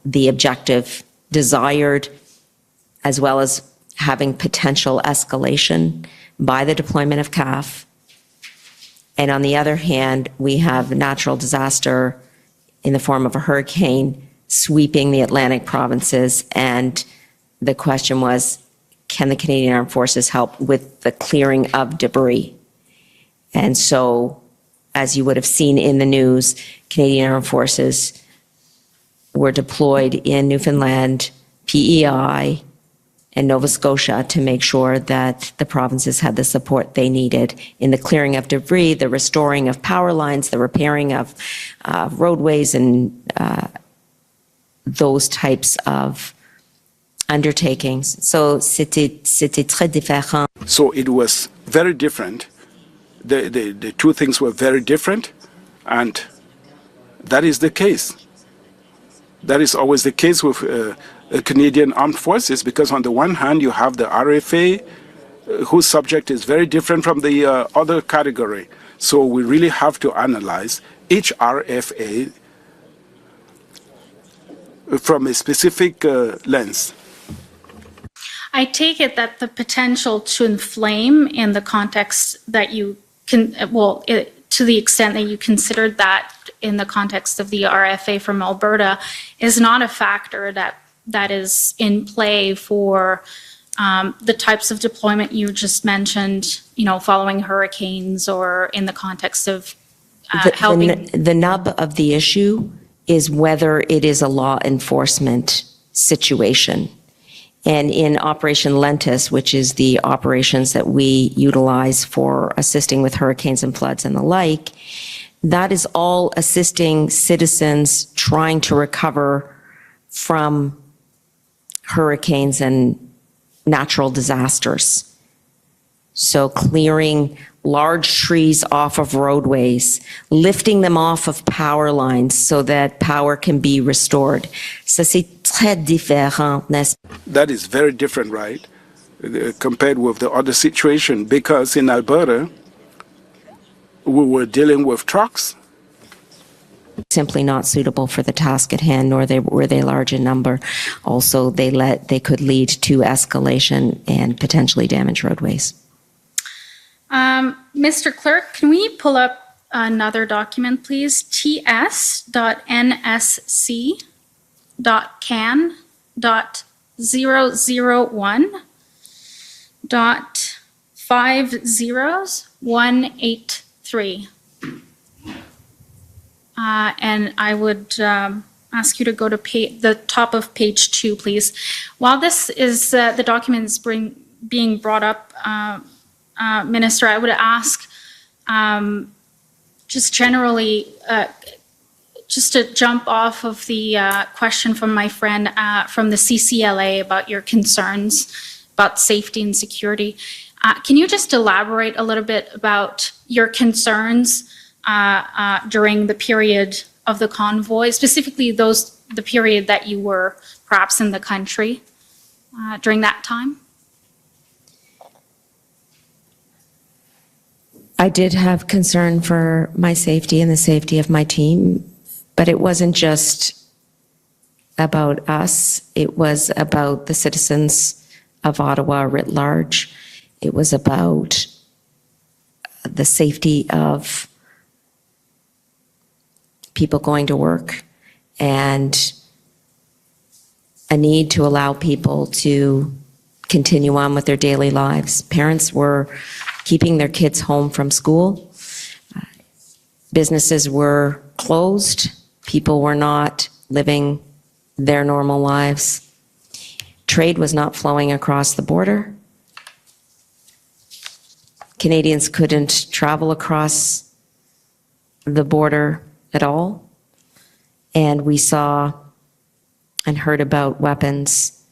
the objective desired, as well as having potential escalation by the deployment of CAF. And on the other hand, we have natural disaster in the form of a hurricane sweeping the Atlantic provinces. And the question was, can the Canadian Armed Forces help with the clearing of debris? And so, as you would have seen in the news, Canadian Armed Forces were deployed in Newfoundland, PEI, and Nova Scotia to make sure that the provinces had the support they needed in the clearing of debris, the restoring of power lines, the repairing of roadways, and those types of undertakings. So c'était très différent. So it was very different. The two things were very different, and that is the case. That is always the case with Canadian Armed Forces, because on the one hand you have the RFA, whose subject is very different from the other category. So we really have to analyze each RFA from a specific lens. I take it that the potential to inflame in the context that you can, well, to the extent that you considered that in the context of the RFA from Alberta, is not a factor that is in play for the types of deployment you just mentioned, you know, following hurricanes or in the context of helping. The nub of the issue is whether it is a law enforcement situation. And in Operation Lentis, which is the operations that we utilize for assisting with hurricanes and floods and the like, that is all assisting citizens trying to recover from hurricanes and natural disasters. So clearing large trees off of roadways, lifting them off of power lines so that power can be restored. Ça, c'est très différent, n'est-ce pas? That is very different, right, compared with the other situation, because in Alberta, we were dealing with trucks. Simply not suitable for the task at hand, nor were they large in number. Also, they could lead to escalation and potentially damage roadways. Mr. Clerk, can we pull up another document, please? ts.nsc.can.001.50183. And I would ask you to go to the top of page 2, please. While this is the document is being brought up, Minister, I would ask just generally, just to jump off of the question from my friend from the CCLA about your concerns about safety and security. Can you just elaborate a little bit about your concerns during the period of the convoy, specifically the period that you were perhaps in the country during that time? I did have concern for my safety and the safety of my team, but it wasn't just about us. It was about the citizens of Ottawa writ large. It was about the safety of people going to work and a need to allow people to continue on with their daily lives. Parents were keeping their kids home from school. Businesses were closed. People were not living their normal lives. Trade was not flowing across the border. Canadians couldn't travel across the border at all. And we saw and heard about weapons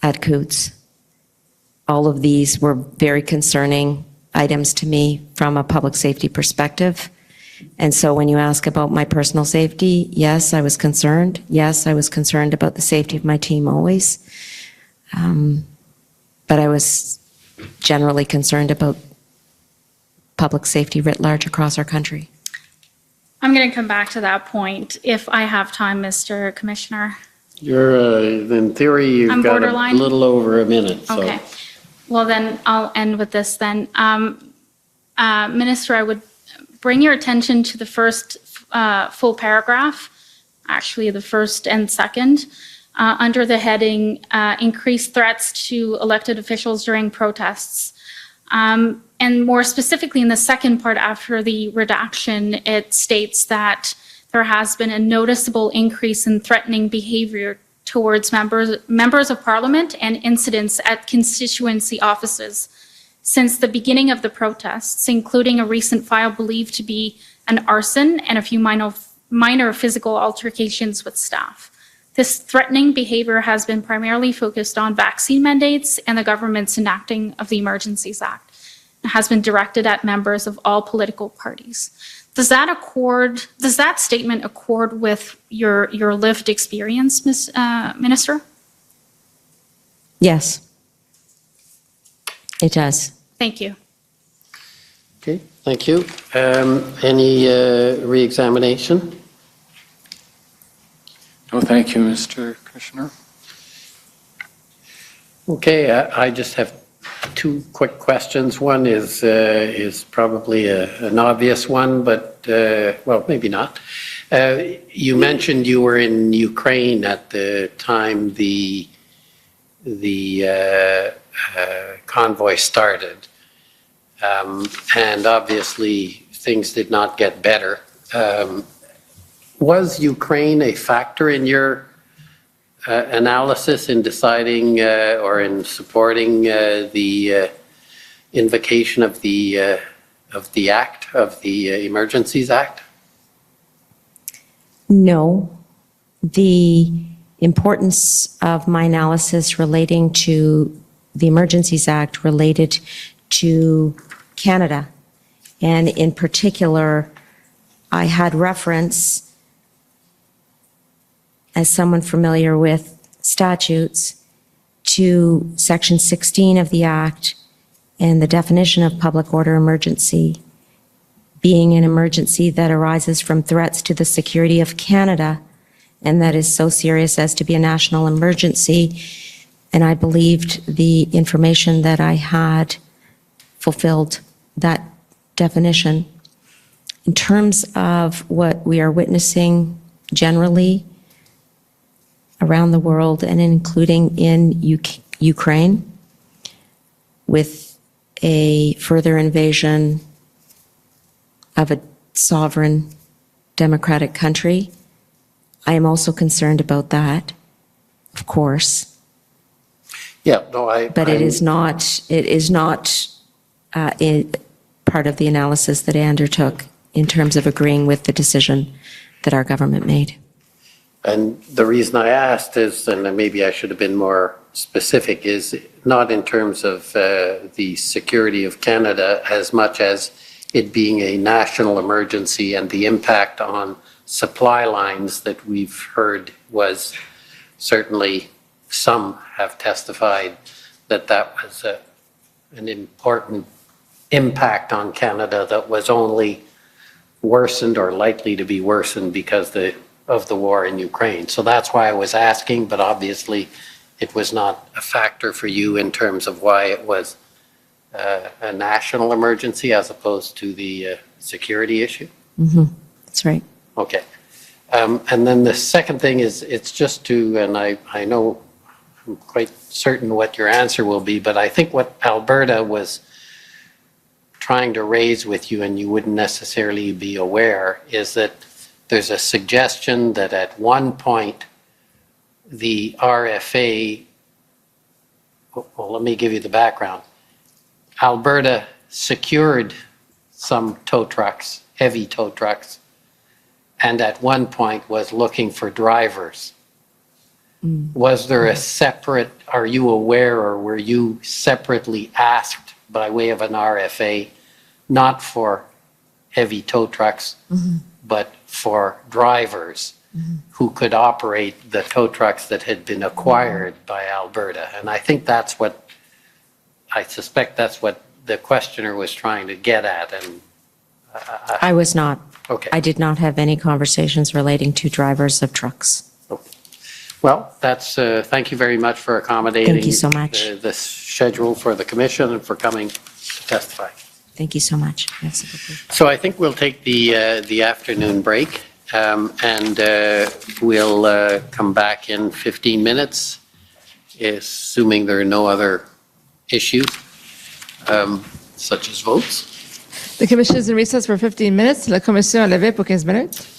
at Coots. All of these were very concerning items to me from a public safety perspective. And so when you ask about my personal safety, yes, I was concerned. Yes, I was concerned about the safety of my team always. But I was generally concerned about public safety writ large across our country. I'm going to come back to that point if I have time, Mr. Commissioner. You're, in theory, you've I'm got borderline? a little over a minute. So. Okay. Well, then I'll end with this then. Minister, I would bring your attention to the first full paragraph, actually the first and second, under the heading, increased threats to elected officials during protests. And more specifically in the second part after the redaction, it states that there has been a noticeable increase in threatening behavior towards members of parliament and incidents at constituency offices since the beginning of the protests, including a recent file believed to be an arson and a few minor physical altercations with staff. This threatening behavior has been primarily focused on vaccine mandates and the government's enacting of the Emergencies Act. It has been directed at members of all political parties. Does that statement accord with your lived experience, Minister? Yes, it does. Thank you. Okay, thank you. Any re-examination? No, thank you, Mr. Commissioner. Okay, I just have two quick questions. One is probably an obvious one, but well, maybe not. You mentioned you were in Ukraine at the time the convoy started, and obviously things did not get better. Was Ukraine a factor in your analysis in deciding or in supporting the invocation of the act, of the Emergencies Act? No. The importance of my analysis relating to the Emergencies Act related to Canada. And in particular, I had reference, as someone familiar with statutes, to Section 16 of the Act and the definition of public order emergency being an emergency that arises from threats to the security of Canada and that is so serious as to be a national emergency. And I believed the information that I had fulfilled that definition. In terms of what we are witnessing generally around the world and including in Ukraine, with a further invasion of a sovereign democratic country, I am also concerned about that, of course. Yeah, no, But it is not part of the analysis that I undertook in terms of agreeing with the decision that our government made. And the reason I asked is, and maybe I should have been more specific, is not in terms of the security of Canada as much as it being a national emergency and the impact on supply lines that we've heard was certainly some have testified that that was an important impact on Canada that was only worsened or likely to be worsened because of the war in Ukraine. So that's why I was asking, but obviously it was not a factor for you in terms of why it was a national emergency as opposed to the security issue? That's right. Okay. And then the second thing is, it's just to, and I know I'm quite certain what your answer will be, but I think what Alberta was trying to raise with you, and you wouldn't necessarily be aware, is that there's a suggestion that at one point the RFA, well, let me give you the background. Alberta secured some tow trucks, heavy tow trucks, and at one point was looking for drivers. Was there a separate, are you aware, or were you separately asked by way of an RFA, not for heavy tow trucks, but for drivers who could operate the tow trucks that had been acquired by Alberta? And I think that's what, I suspect that's what the questioner was trying to get at. And I was not. Okay. I did not have any conversations relating to drivers of trucks. Well, that's, thank you very much for accommodating. Thank you so much. The schedule for the commission and for coming to testify. Thank you so much. Merci beaucoup. So I think we'll take the afternoon break, and we'll come back in 15 minutes, assuming there are no other issues, such as votes. The commission is in recess for 15 minutes. La commission est levée pour 15 minutes.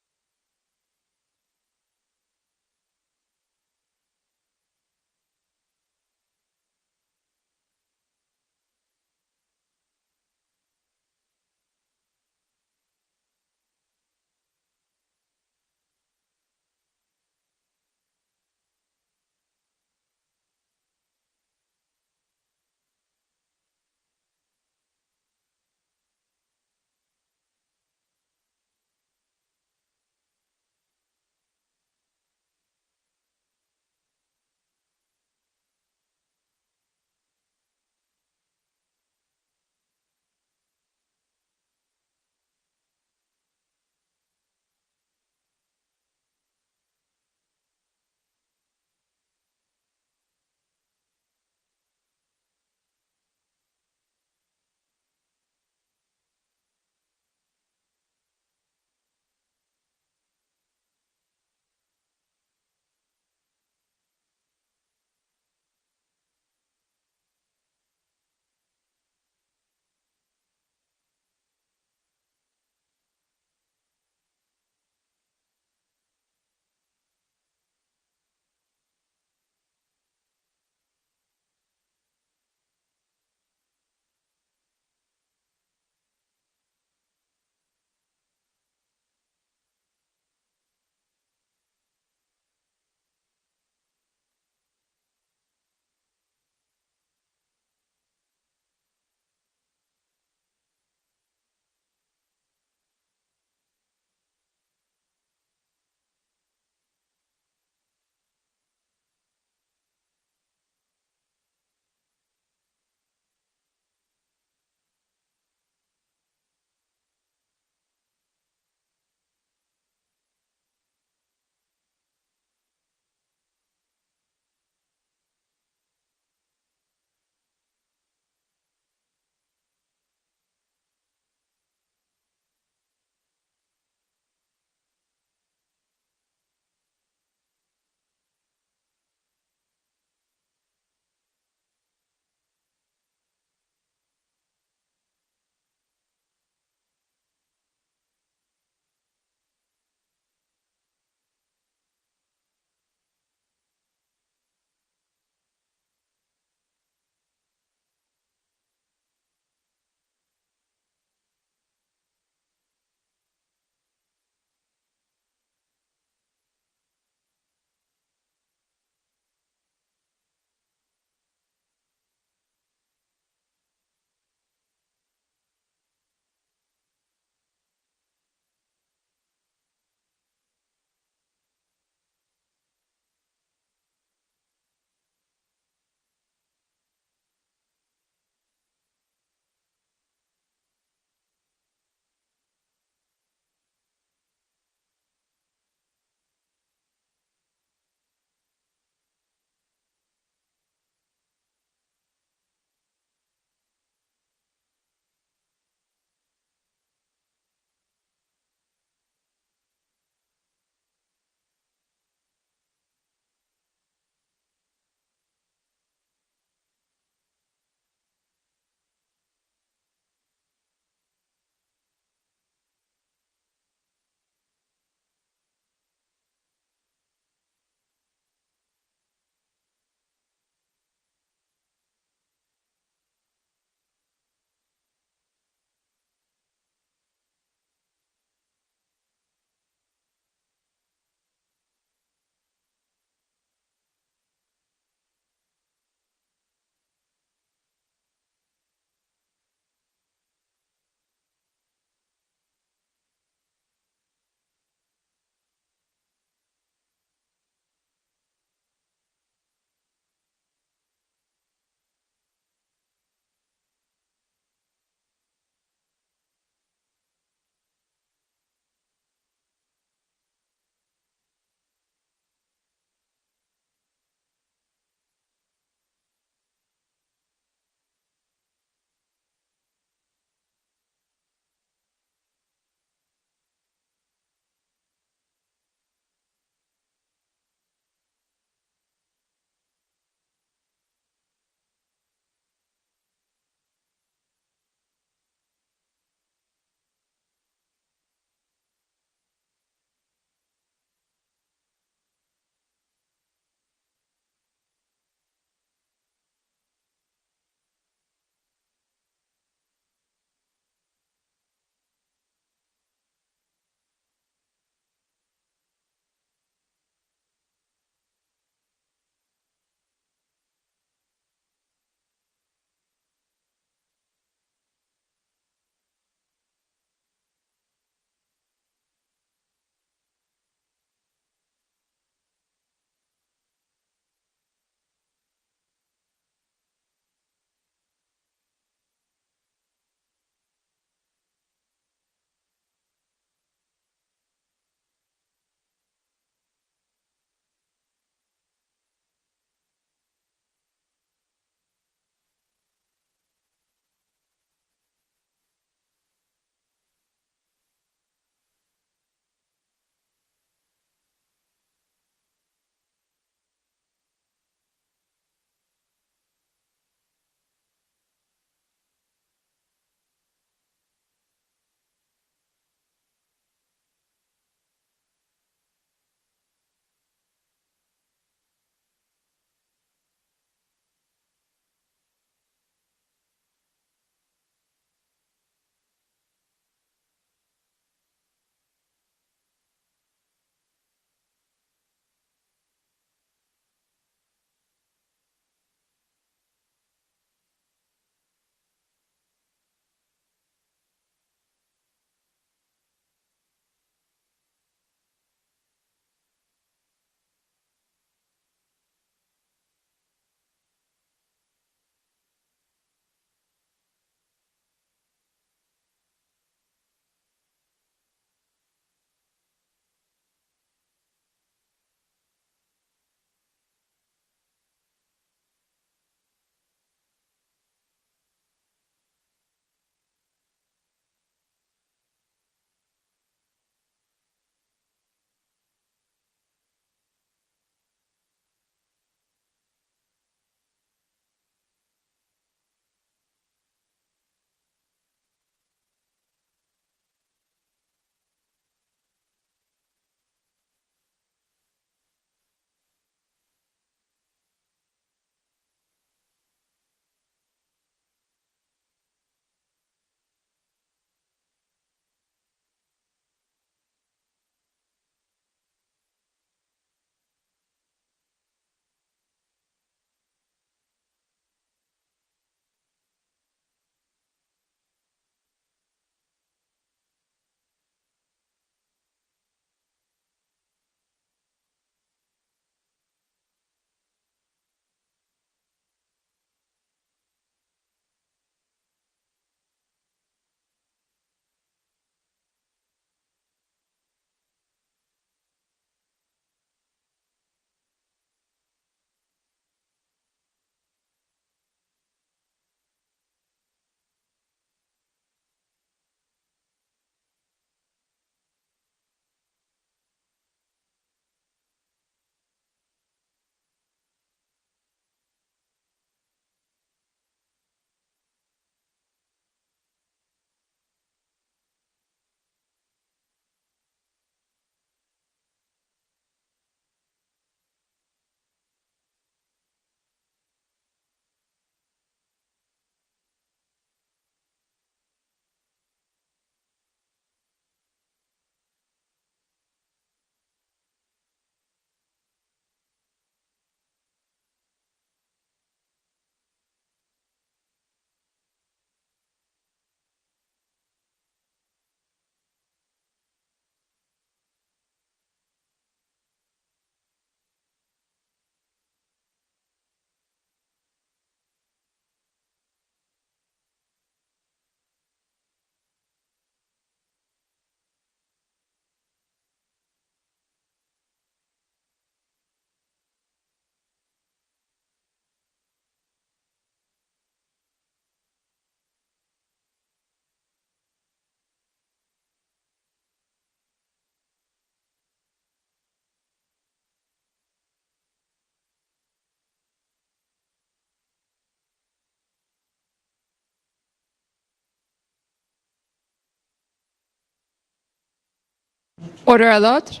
Order à l'ordre.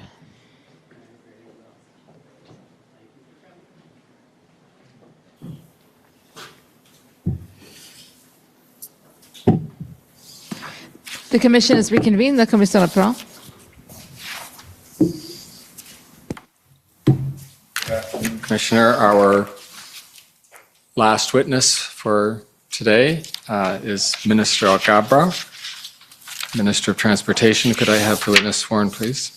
The commission is reconvened. La commission reprend. Commissioner, our last witness for today is Minister Alghabra, Minister of Transportation. Could I have the witness sworn, please?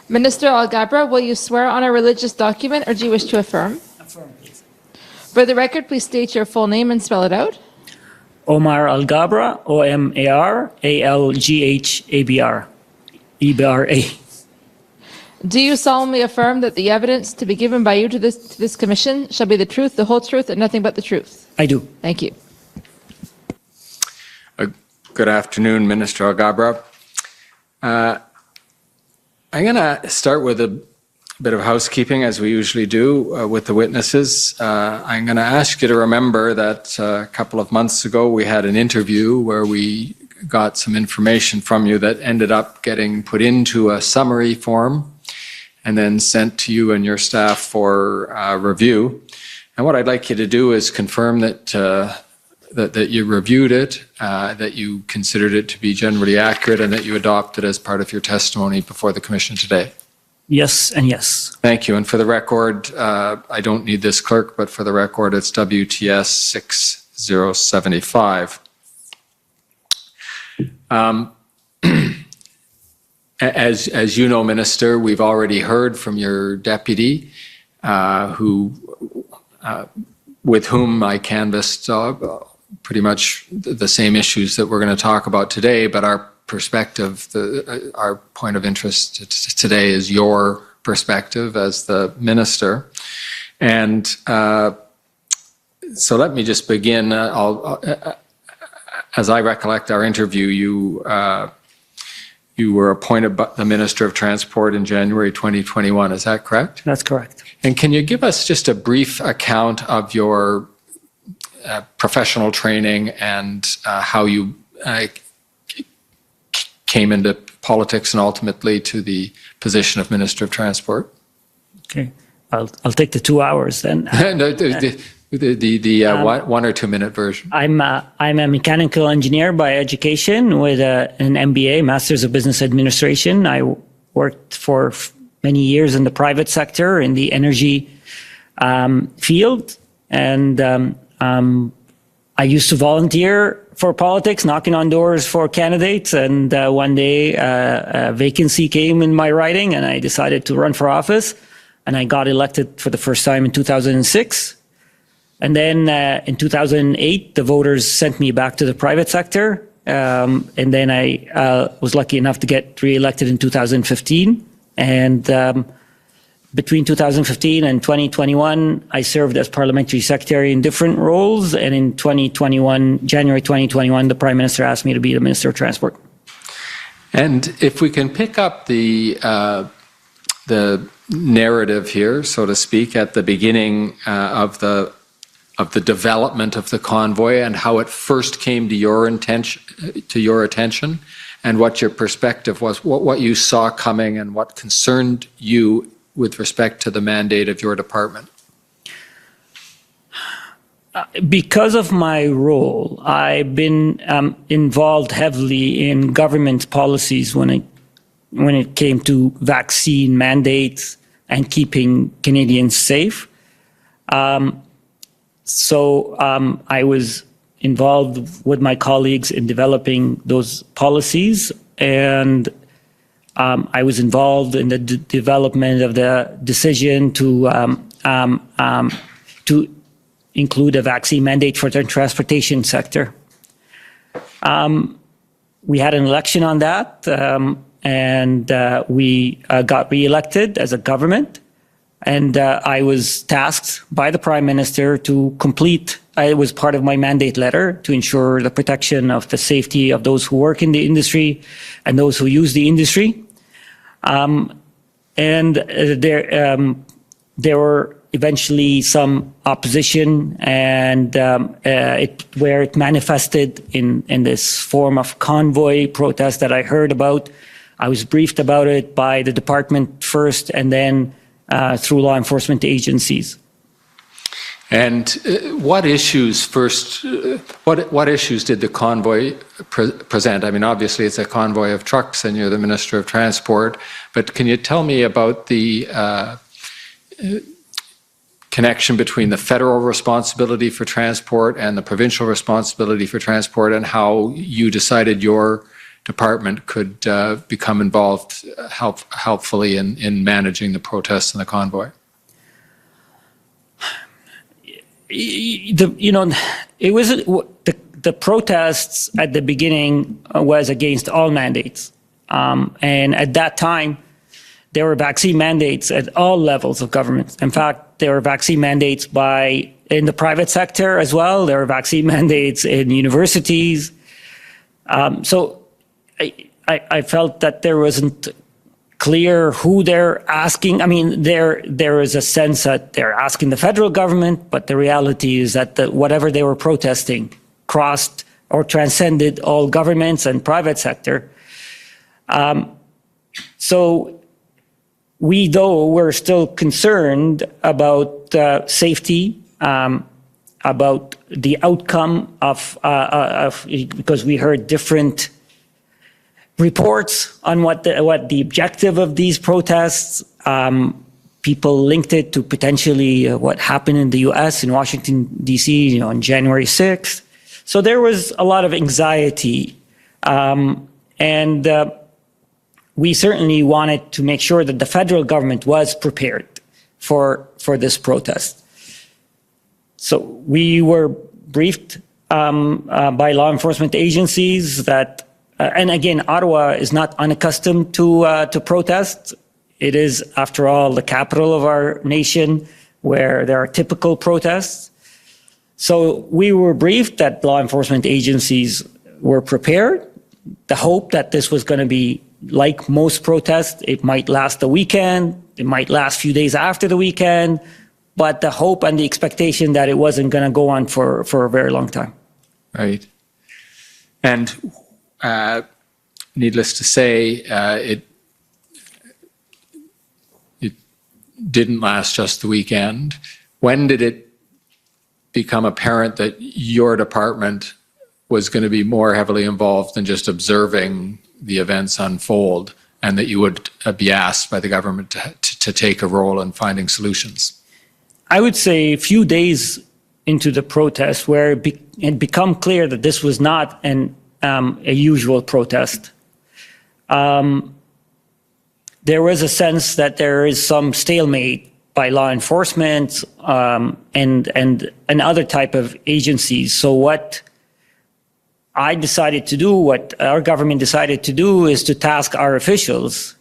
Minister Alghabra, will you swear on a religious document or do you wish to affirm? Affirm, please. For the record, please state your full name and spell it out. Omar Alghabra, Omar, Alghabra. Do you solemnly affirm that the evidence to be given by you to this commission shall be the truth, the whole truth, and nothing but the truth? I do. Thank you. Good afternoon, Minister Alghabra. I'm going to start with a bit of housekeeping, as we usually do with the witnesses. I'm going to ask you to remember that a couple of months ago we had an interview where we got some information from you that ended up getting put into a summary form and then sent to you and your staff for review. And what I'd like you to do is confirm that that you reviewed it, that you considered it to be generally accurate, and that you adopted as part of your testimony before the commission today. Yes and yes. Thank you. And for the record, I don't need this clerk, but for the record, it's WTS 6075. As you know, Minister, we've already heard from your deputy, with whom I canvassed pretty much the same issues that we're going to talk about today, but our perspective, our point of interest today is your perspective as the minister. And so let me just begin. As I recollect our interview, you were appointed by the Minister of Transport in January 2021. Is that correct? That's correct. And can you give us just a brief account of your professional training and how you came into politics and ultimately to the position of Minister of Transport? Okay, I'll take the 2 hours then. No, the 1 or 2 minute version. I'm a mechanical engineer by education with an MBA, Masters of Business Administration. I worked for many years in the private sector in the energy field, and I used to volunteer for politics, knocking on doors for candidates. And one day a vacancy came in my riding and I decided to run for office, and I got elected for the first time in 2006. And then in 2008, the voters sent me back to the private sector. And then I was lucky enough to get re-elected in 2015. And between 2015 and 2021, I served as parliamentary secretary in different roles. And in January 2021, the Prime Minister asked me to be the Minister of Transport. And if we can pick up the narrative here, so to speak, at the beginning of the development of the convoy and how it first came to your attention, and what your perspective was, what you saw coming and what concerned you with respect to the mandate of your department. Because of my role, I've been involved heavily in government policies when it came to vaccine mandates and keeping Canadians safe. So I was involved with my colleagues in developing those policies, and I was involved in the development of the decision to include a vaccine mandate for the transportation sector. We had an election on that, and we got re-elected as a government. And I was tasked by the Prime Minister to complete, it was part of my mandate letter, to ensure the protection of the safety of those who work in the industry and those who use the industry. And there were eventually some opposition, and where it manifested in this form of convoy protest that I heard about. I was briefed about it by the department first, and then through law enforcement agencies. And what issues first? What issues did the convoy present? I mean, obviously, it's a convoy of trucks, and you're the Minister of Transport. But can you tell me about the connection between the federal responsibility for transport and the provincial responsibility for transport, and how you decided your department could become involved helpfully in managing the protests and the convoy? It was the protests at the beginning was against all mandates, and at that time there were vaccine mandates at all levels of government. In fact, there were vaccine mandates in the private sector as well. There were vaccine mandates in universities. So I felt that there wasn't clear who they're asking. I mean, there is a sense that they're asking the federal government, but the reality is that whatever they were protesting crossed or transcended all governments and private sector. So we, though, were still concerned about safety, about the outcome of because we heard different reports on what the objective of these protests. People linked it to potentially what happened in the U.S. in Washington, D.C., on January 6th. So there was a lot of anxiety, and we certainly wanted to make sure that the federal government was prepared for this protest. So we were briefed by law enforcement agencies that. And again, Ottawa is not unaccustomed to protests. It is, after all, the capital of our nation, where there are typical protests. So we were briefed that law enforcement agencies were prepared. The hope that this was going to be like most protests, it might last a weekend, it might last a few days after the weekend, but the hope and the expectation that it wasn't going to go on for a very long time. Right. And needless to say, it didn't last just the weekend. When did it become apparent that your department was going to be more heavily involved than just observing the events unfold, and that you would be asked by the government to take a role in finding solutions? I would say a few days into the protest, where it had become clear that this was not a usual protest. There was a sense that there is some stalemate by law enforcement and other type of agencies. So what I decided to do, what our government decided to do, is to task our officials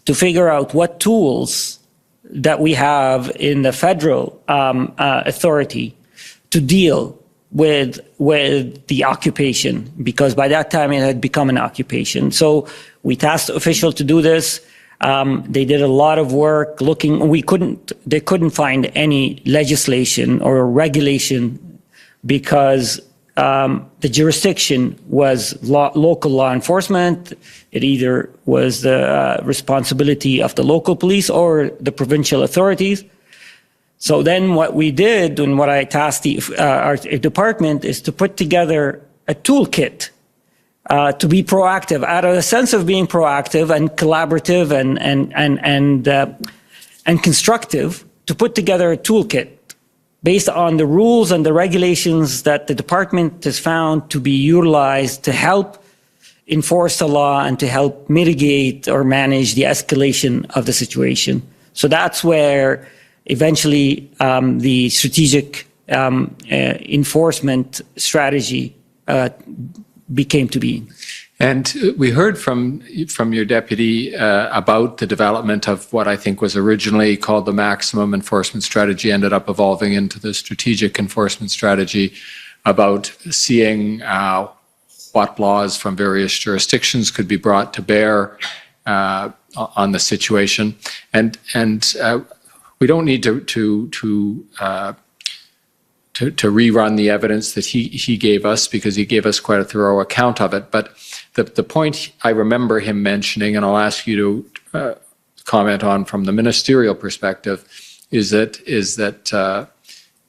to figure out what tools that we have in the federal authority to deal with the occupation, because by that time it had become an occupation. So we tasked the official to do this. They did a lot of work looking. They couldn't find any legislation or regulation, because the jurisdiction was local law enforcement. It either was the responsibility of the local police or the provincial authorities. So then what we did, and what I tasked our department, is to put together a toolkit to be proactive, out of a sense of being proactive and collaborative and constructive, to put together a toolkit based on the rules and the regulations that the department has found to be utilized to help enforce the law and to help mitigate or manage the escalation of the situation. So that's where eventually the strategic enforcement strategy became to be. And we heard from your deputy about the development of what I think was originally called the maximum enforcement strategy, ended up evolving into the strategic enforcement strategy, about seeing what laws from various jurisdictions could be brought to bear on the situation. And we don't need to rerun the evidence that he gave us, because he gave us quite a thorough account of it. But the point I remember him mentioning, and I'll ask you to comment on from the ministerial perspective, is that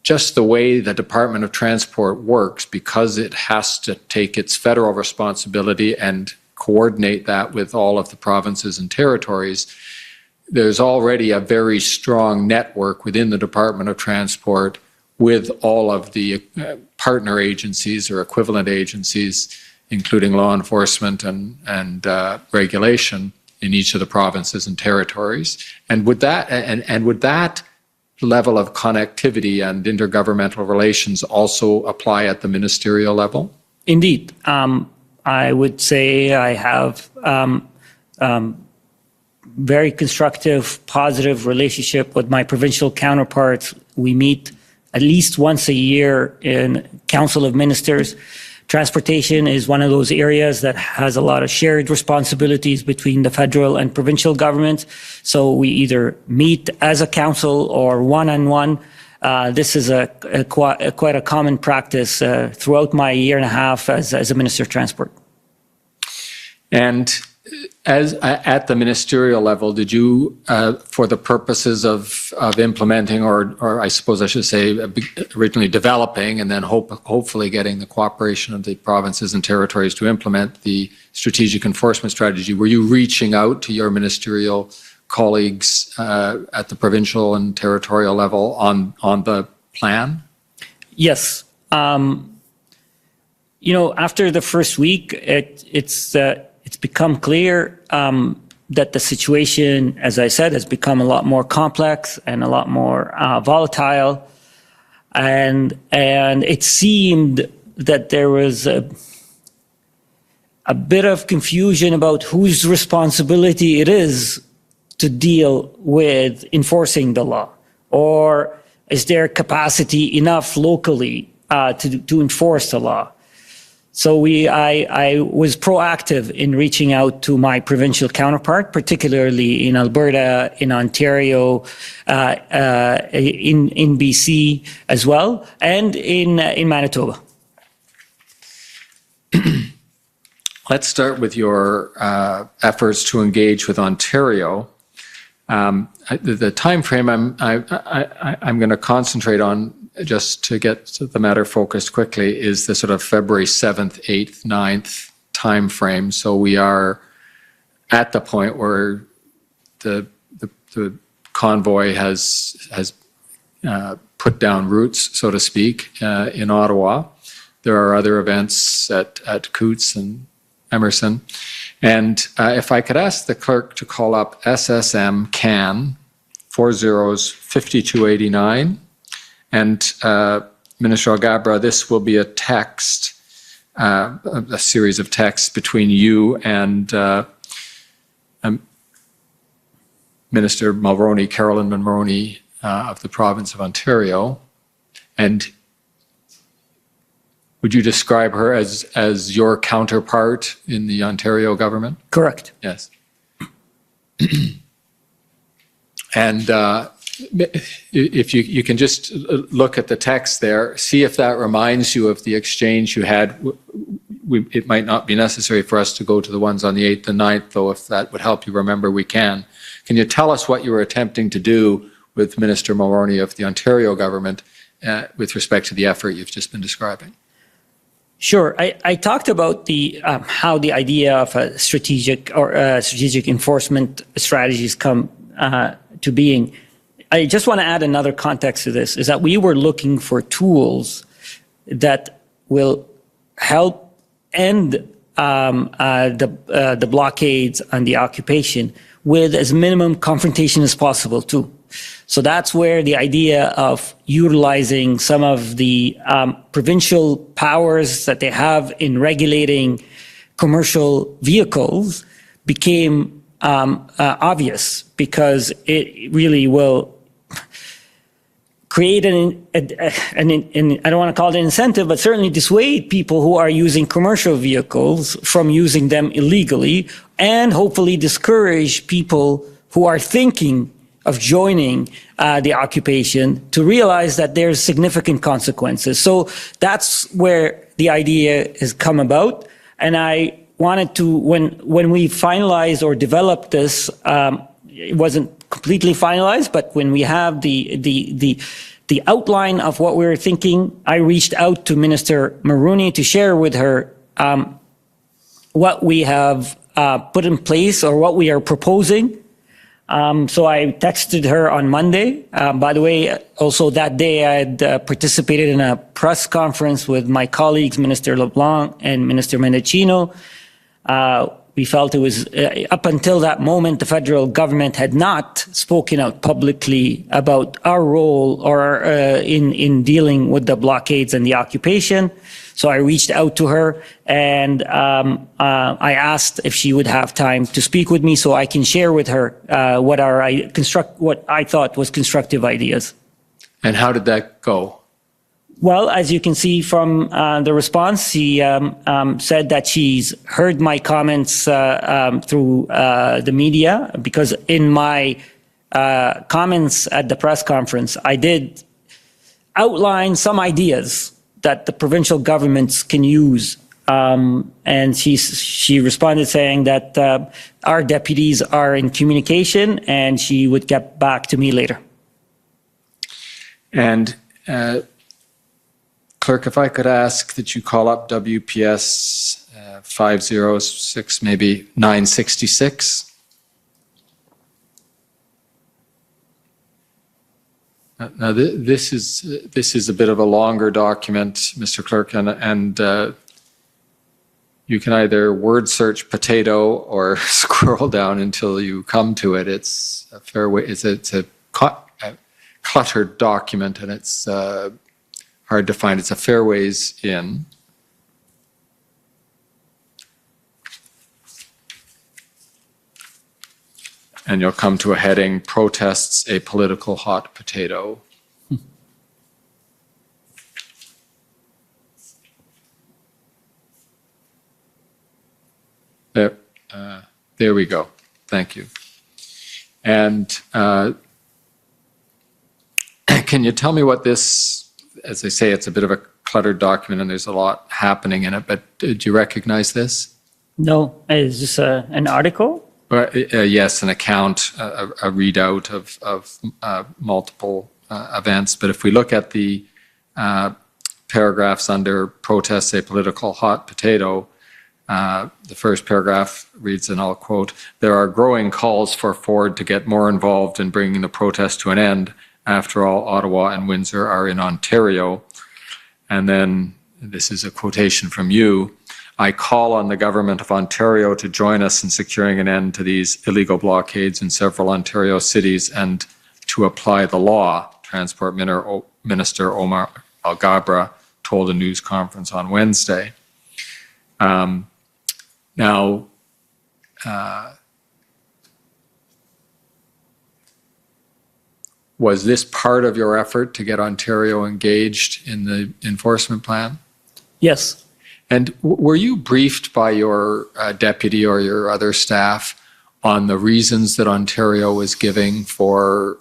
just the way the Department of Transport works, because it has to take its federal responsibility and coordinate that with all of the provinces and territories, there's already a very strong network within the Department of Transport with all of the partner agencies or equivalent agencies, including law enforcement and regulation in each of the provinces and territories. And would that level of connectivity and intergovernmental relations also apply at the ministerial level? Indeed. I would say I have very constructive, positive relationship with my provincial counterparts. We meet at least once a year in Council of Ministers. Transportation is one of those areas that has a lot of shared responsibilities between the federal and provincial governments. So we either meet as a council or one-on-one. This is quite a common practice throughout my year and a half as a Minister of Transport. And as at the ministerial level, did you, for the purposes of implementing, or I suppose I should say originally developing and then hopefully getting the cooperation of the provinces and territories to implement the strategic enforcement strategy, were you reaching out to your ministerial colleagues at the provincial and territorial level on the plan? Yes. After the first week, it's become clear that the situation, as I said, has become a lot more complex and a lot more volatile. And it seemed that there was a bit of confusion about whose responsibility it is to deal with enforcing the law, or is there capacity enough locally to enforce the law? So I was proactive in reaching out to my provincial counterpart, particularly in Alberta, in Ontario, in BC as well, and in Manitoba. Let's start with your efforts to engage with Ontario. The time frame I'm going to concentrate on, just to get the matter focused quickly, is the sort of February 7th, 8th, 9th time frame. So we are at the point where the convoy has put down roots, so to speak, in Ottawa. There are other events at Coutts and Emerson. And if I could ask the clerk to call up SSM CAN 405289. And Minister Alghabra, this will be a text, a series of texts between you and Minister Mulroney, Carolyn Mulroney of the province of Ontario. And would you describe her as your counterpart in the Ontario government? Correct. Yes. And if you can just look at the text there, see if that reminds you of the exchange you had. It might not be necessary for us to go to the ones on the 8th and 9th, though if that would help you remember, we can. Can you tell us what you were attempting to do with Minister Mulroney of the Ontario government with respect to the effort you've just been describing? Sure. I talked about how the idea of a strategic enforcement strategies come to being. I just want to add another context to this, is that we were looking for tools that will help end the blockades and the occupation with as minimum confrontation as possible too. So that's where the idea of utilizing some of the provincial powers that they have in regulating commercial vehicles became obvious, because it really will create I don't want to call it an incentive, but certainly dissuade people who are using commercial vehicles from using them illegally, and hopefully discourage people who are thinking of joining the occupation to realize that there's significant consequences. So that's where the idea has come about. And I wanted to, when we finalized or developed this, it wasn't completely finalized, but when we have the outline of what we were thinking, I reached out to Minister Maroney to share with her what we have put in place or what we are proposing. So I texted her on Monday. By the way, also that day I had participated in a press conference with my colleagues, Minister LeBlanc and Minister Mendicino. We felt it was, up until that moment, the federal government had not spoken out publicly about our role or in dealing with the blockades and the occupation. So I reached out to her and I asked if she would have time to speak with me so I can share with her what I thought was constructive ideas. And how did that go? Well, as you can see from the response, she said that she's heard my comments through the media, because in my comments at the press conference, I did outline some ideas that the provincial governments can use. And she responded saying that our deputies are in communication and she would get back to me later. And Clerk, if I could ask that you call up WPS 506, maybe 966. Now, this is a bit of a longer document, Mr. Clerk, and you can either word search potato or scroll down until you come to it. It's a fair way. It's a cluttered document, and it's hard to find. It's a fair ways in. And you'll come to a heading, Protests a Political Hot Potato. There we go. Thank you. And can you tell me what this, as I say, it's a bit of a cluttered document and there's a lot happening in it, but do you recognize this? No, is this an article? Yes, an account, a readout of multiple events. But if we look at the paragraphs under Protests a Political Hot Potato, the first paragraph reads, and I'll quote, "There are growing calls for Ford to get more involved in bringing the protest to an end. After all, Ottawa and Windsor are in Ontario." And then this is a quotation from you. "I call on the government of Ontario to join us in securing an end to these illegal blockades in several Ontario cities and to apply the law," Transport Minister Omar Alghabra told a news conference on Wednesday. Now, was this part of your effort to get Ontario engaged in the enforcement plan? Yes. And were you briefed by your deputy or your other staff on the reasons that Ontario was giving for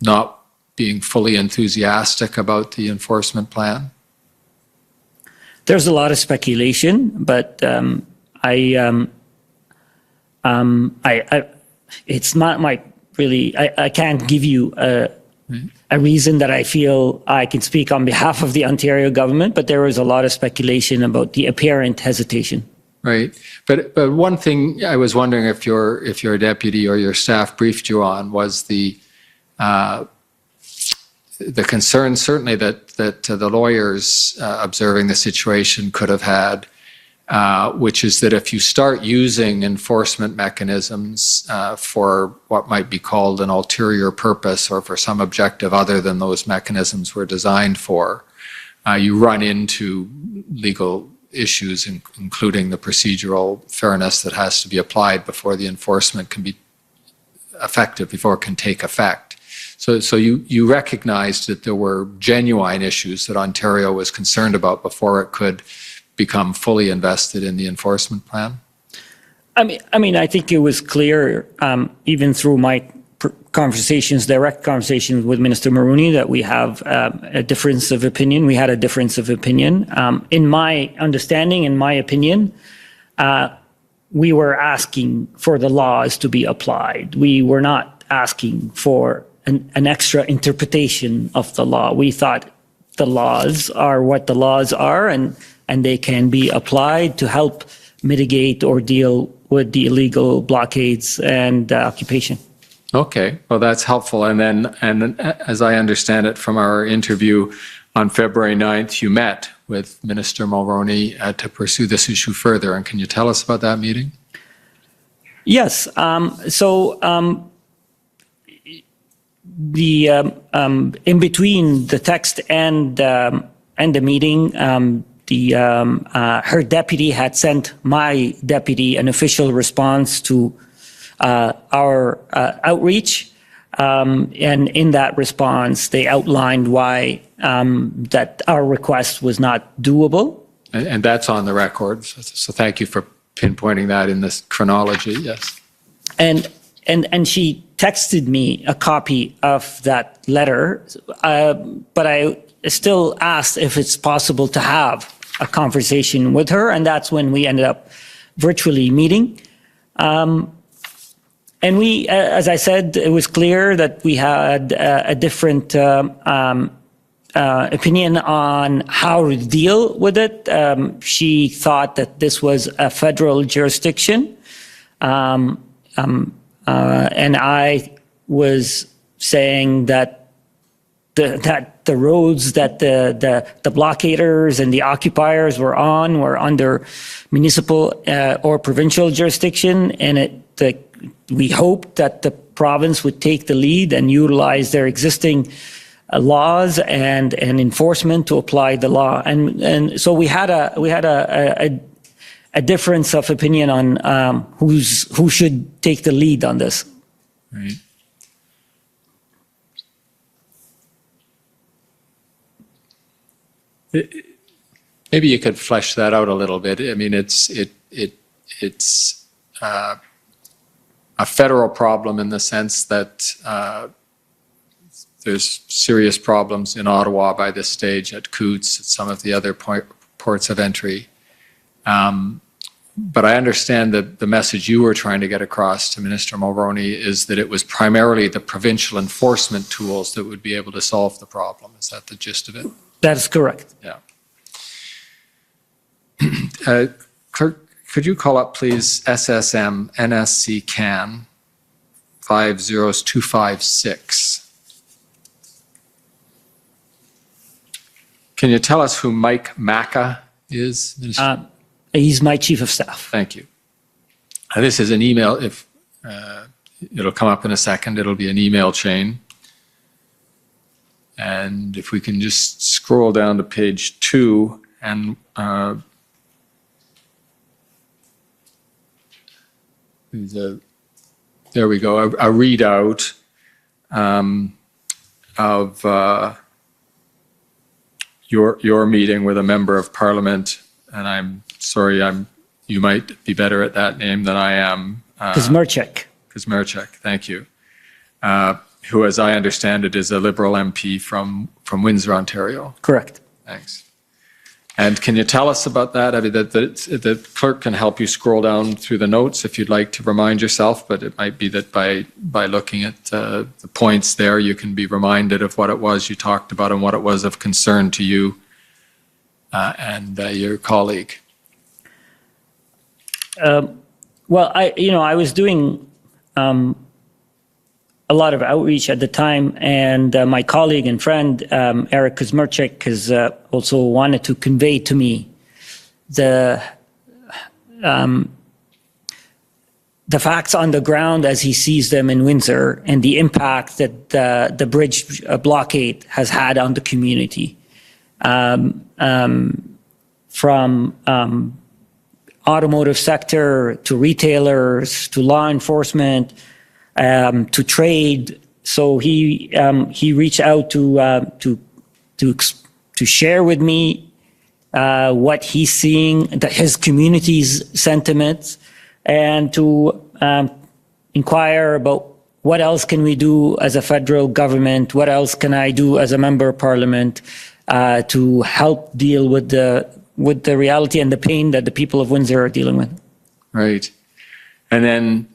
not being fully enthusiastic about the enforcement plan? There's a lot of speculation, but it's not my really. I can't give you a reason that I feel I can speak on behalf of the Ontario government, but there was a lot of speculation about the apparent hesitation. Right, but one thing I was wondering if your deputy or your staff briefed you on was the concern, certainly that the lawyers observing the situation could have had, which is that if you start using enforcement mechanisms for what might be called an ulterior purpose or for some objective other than those mechanisms were designed for, you run into legal issues, including the procedural fairness that has to be applied before the enforcement can be effective, before it can take effect. So you recognized that there were genuine issues that Ontario was concerned about before it could become fully invested in the enforcement plan? I mean, I think it was clear, even through my conversations, direct conversations with Minister Maroney, that we have a difference of opinion. We had a difference of opinion. In my understanding, in my opinion, we were asking for the laws to be applied. We were not asking for an extra interpretation of the law. We thought the laws are what the laws are, and they can be applied to help mitigate or deal with the illegal blockades and occupation. Okay, well, that's helpful. And as I understand it from our interview on February 9th, you met with Minister Mulroney to pursue this issue further. And can you tell us about that meeting? Yes. In between the text and the meeting, her deputy had sent my deputy an official response to our outreach, and in that response, they outlined why that our request was not doable. And that's on the record. So thank you for pinpointing that in this chronology. Yes. And she texted me a copy of that letter, but I still asked if it's possible to have a conversation with her, and that's when we ended up virtually meeting. And we, as I said, it was clear that we had a different opinion on how to deal with it. She thought that this was a federal jurisdiction, and I was saying that the roads that the blockaders and the occupiers were on were under municipal or provincial jurisdiction, and we hoped that the province would take the lead and utilize their existing laws and enforcement to apply the law. And so we had a difference of opinion on who should take the lead on this. Right. Maybe you could flesh that out a little bit. I mean, it's a federal problem in the sense that there's serious problems in Ottawa by this stage, at Coutts, at some of the other ports of entry. But I understand that the message you were trying to get across to Minister Mulroney is that it was primarily the provincial enforcement tools that would be able to solve the problem. Is that the gist of it? That is correct. Yeah. Clerk, could you call up, please, SSM NSC CAN 50256? Can you tell us who Mike Macca is? He's my chief of staff. Thank you. This is an email. If it'll come up in a second, it'll be an email chain. And if we can just scroll down to page 2 and there we go, a readout of your meeting with a member of Parliament, and I'm sorry, you might be better at that name than I am. Kazmerchik. Kazmerchik, thank you. Who, as I understand it, is a Liberal MP from Windsor, Ontario. Correct. Thanks. And can you tell us about that? I mean, the clerk can help you scroll down through the notes if you'd like to remind yourself, but it might be that by looking at the points there, you can be reminded of what it was you talked about and what it was of concern to you and your colleague. Well, I was doing a lot of outreach at the time, and my colleague and friend, Eric Kazmerchik, has also wanted to convey to me the facts on the ground as he sees them in Windsor, and the impact that the bridge blockade has had on the community. From automotive sector to retailers to law enforcement, to trade. So he reached out to share with me what he's seeing, his community's sentiments, and to inquire about what else can we do as a federal government? What else can I do as a member of parliament to help deal with the reality and the pain that the people of Windsor are dealing with? Right. And then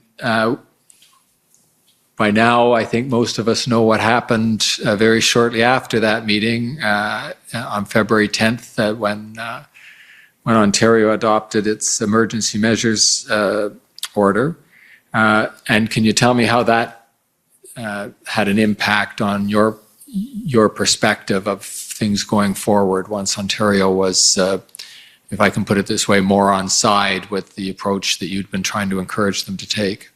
by now, I think most of us know what happened very shortly after that meeting on February 10th, when Ontario adopted its emergency measures order. And can you tell me how that had an impact on your perspective of things going forward once Ontario was, if I can put it this way, more on side with the approach that you'd been trying to encourage them to take?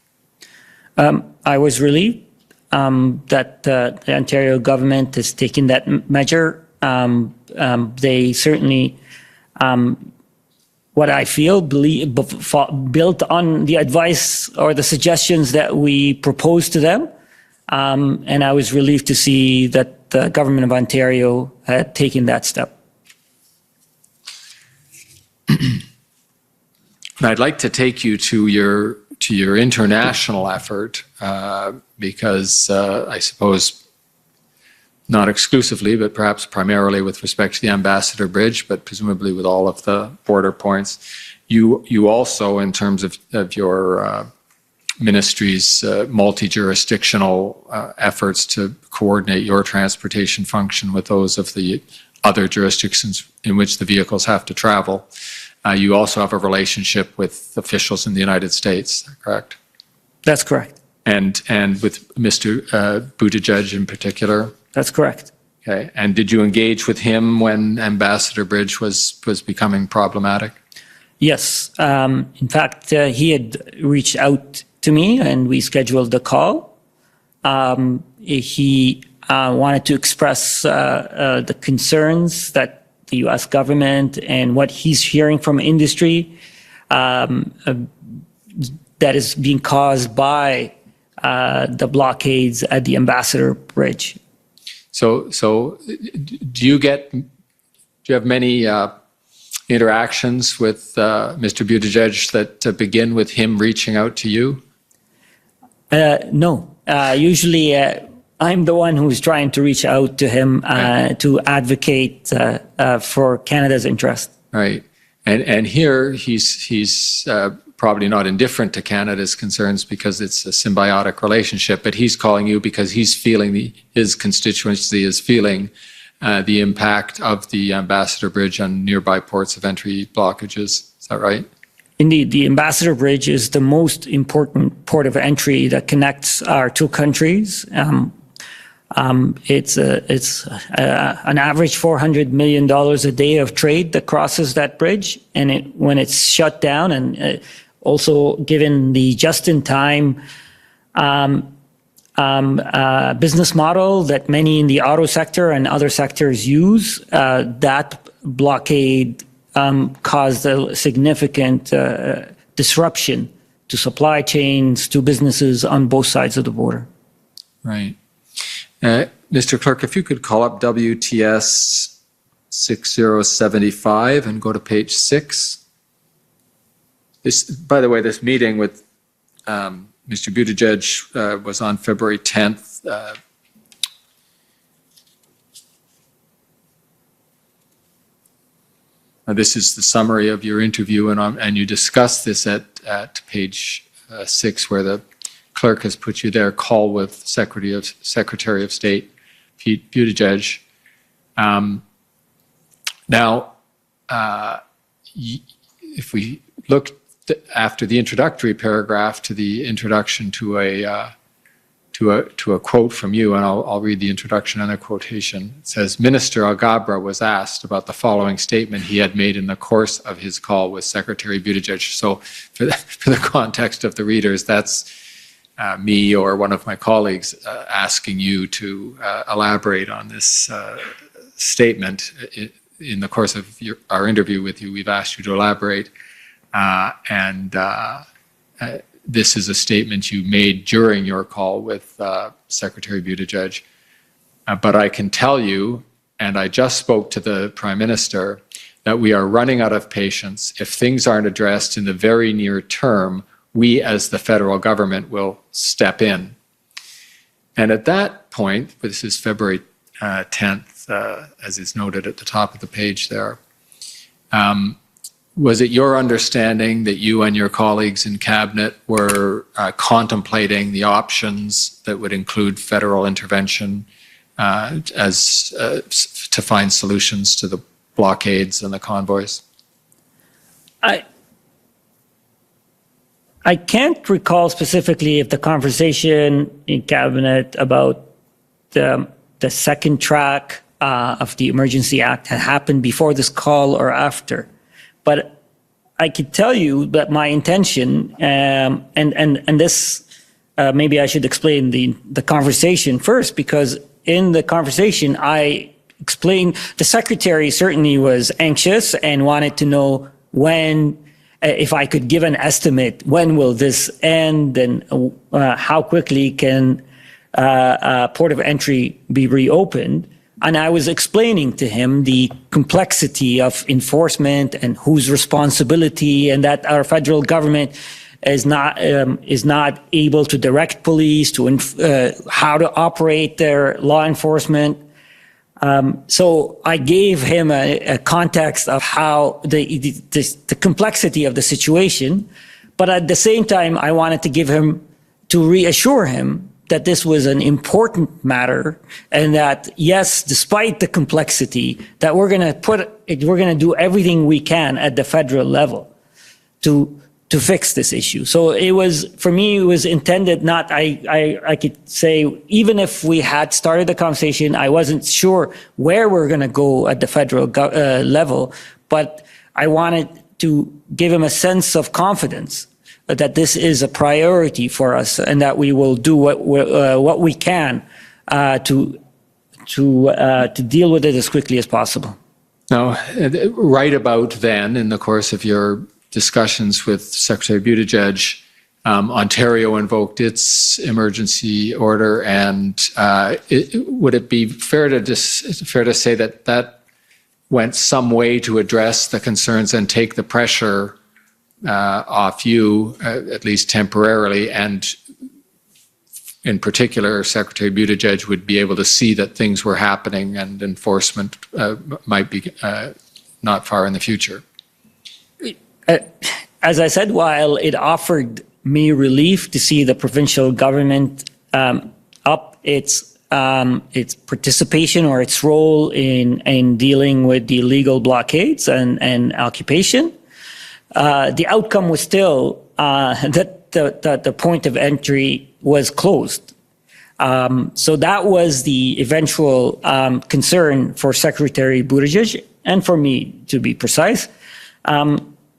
I was relieved that the Ontario government is taking that measure. They certainly, what I feel, built on the advice or the suggestions that we proposed to them. And I was relieved to see that the government of Ontario had taken that step. I'd like to take you to your international effort, because I suppose not exclusively, but perhaps primarily with respect to the Ambassador Bridge, but presumably with all of the border points. You also, in terms of your ministry's multi-jurisdictional efforts to coordinate your transportation function with those of the other jurisdictions in which the vehicles have to travel, you also have a relationship with officials in the United States, correct? That's correct. And with Mr. Buttigieg in particular? That's correct. Okay. And did you engage with him when Ambassador Bridge was becoming problematic? Yes. In fact, he had reached out to me and we scheduled the call. He wanted to express the concerns that the U.S. government and what he's hearing from industry that is being caused by the blockades at the Ambassador Bridge. So do you have many interactions with Mr. Buttigieg that begin with him reaching out to you? No. Usually I'm the one who's trying to reach out to him to advocate for Canada's interest. Right. And here he's probably not indifferent to Canada's concerns because it's a symbiotic relationship, but he's calling you because he's feeling his constituency is feeling the impact of the Ambassador Bridge on nearby ports of entry blockages. Is that right? Indeed, the Ambassador Bridge is the most important port of entry that connects our two countries. It's an average $400 million a day of trade that crosses that bridge, and when it's shut down, and also given the just-in-time business model that many in the auto sector and other sectors use, that blockade caused a significant disruption to supply chains, to businesses on both sides of the border. Right. Mr. Clerk, if you could call up WTS 6075 and go to page 6. This, by the way, this meeting with Mr. Buttigieg was on February 10th. This is the summary of your interview, and you discussed this at page 6, where the clerk has put you there. Call with Secretary of State Pete Buttigieg. Now, if we look after the introductory paragraph to the introduction to a quote from you, and I'll read the introduction and a quotation. It says, Minister Alghabra was asked about the following statement he had made in the course of his call with Secretary Buttigieg. So for the context of the readers, that's me or one of my colleagues asking you to elaborate on this statement. In the course of our interview with you, we've asked you to elaborate. This is a statement you made during your call with Secretary Buttigieg. But I can tell you, and I just spoke to the Prime Minister, that we are running out of patience. If things aren't addressed in the very near term, we as the federal government will step in. And at that point, this is February 10th, as is noted at the top of the page there, was it your understanding that you and your colleagues in cabinet were contemplating the options that would include federal intervention to find solutions to the blockades and the convoys? I can't recall specifically if the conversation in cabinet about the second track of the Emergency Act had happened before this call or after. But I could tell you that my intention, and this, maybe I should explain the conversation first, because in the conversation I explained the secretary certainly was anxious and wanted to know when, if I could give an estimate, when will this end and how quickly can port of entry be reopened. And I was explaining to him the complexity of enforcement and whose responsibility, and that our federal government is not able to direct police to how to operate their law enforcement. So I gave him a context of how the complexity of the situation, but at the same time, I wanted to reassure him that this was an important matter, and that yes, despite the complexity, that we're going to do everything we can at the federal level to fix this issue. So it was, for me, it was intended not, I could say, even if we had started the conversation, I wasn't sure where we're going to go at the federal level, but I wanted to give him a sense of confidence that this is a priority for us and that we will do what we can to deal with it as quickly as possible. Now, right about then, in the course of your discussions with Secretary Buttigieg, Ontario invoked its emergency order, and would it be fair to say that that went some way to address the concerns and take the pressure off you, at least temporarily, and in particular, Secretary Buttigieg would be able to see that things were happening and enforcement might be not far in the future? As I said, while it offered me relief to see the provincial government up its participation or its role in dealing with the illegal blockades and occupation, the outcome was still that the point of entry was closed. So that was the eventual concern for Secretary Buttigieg and for me, to be precise.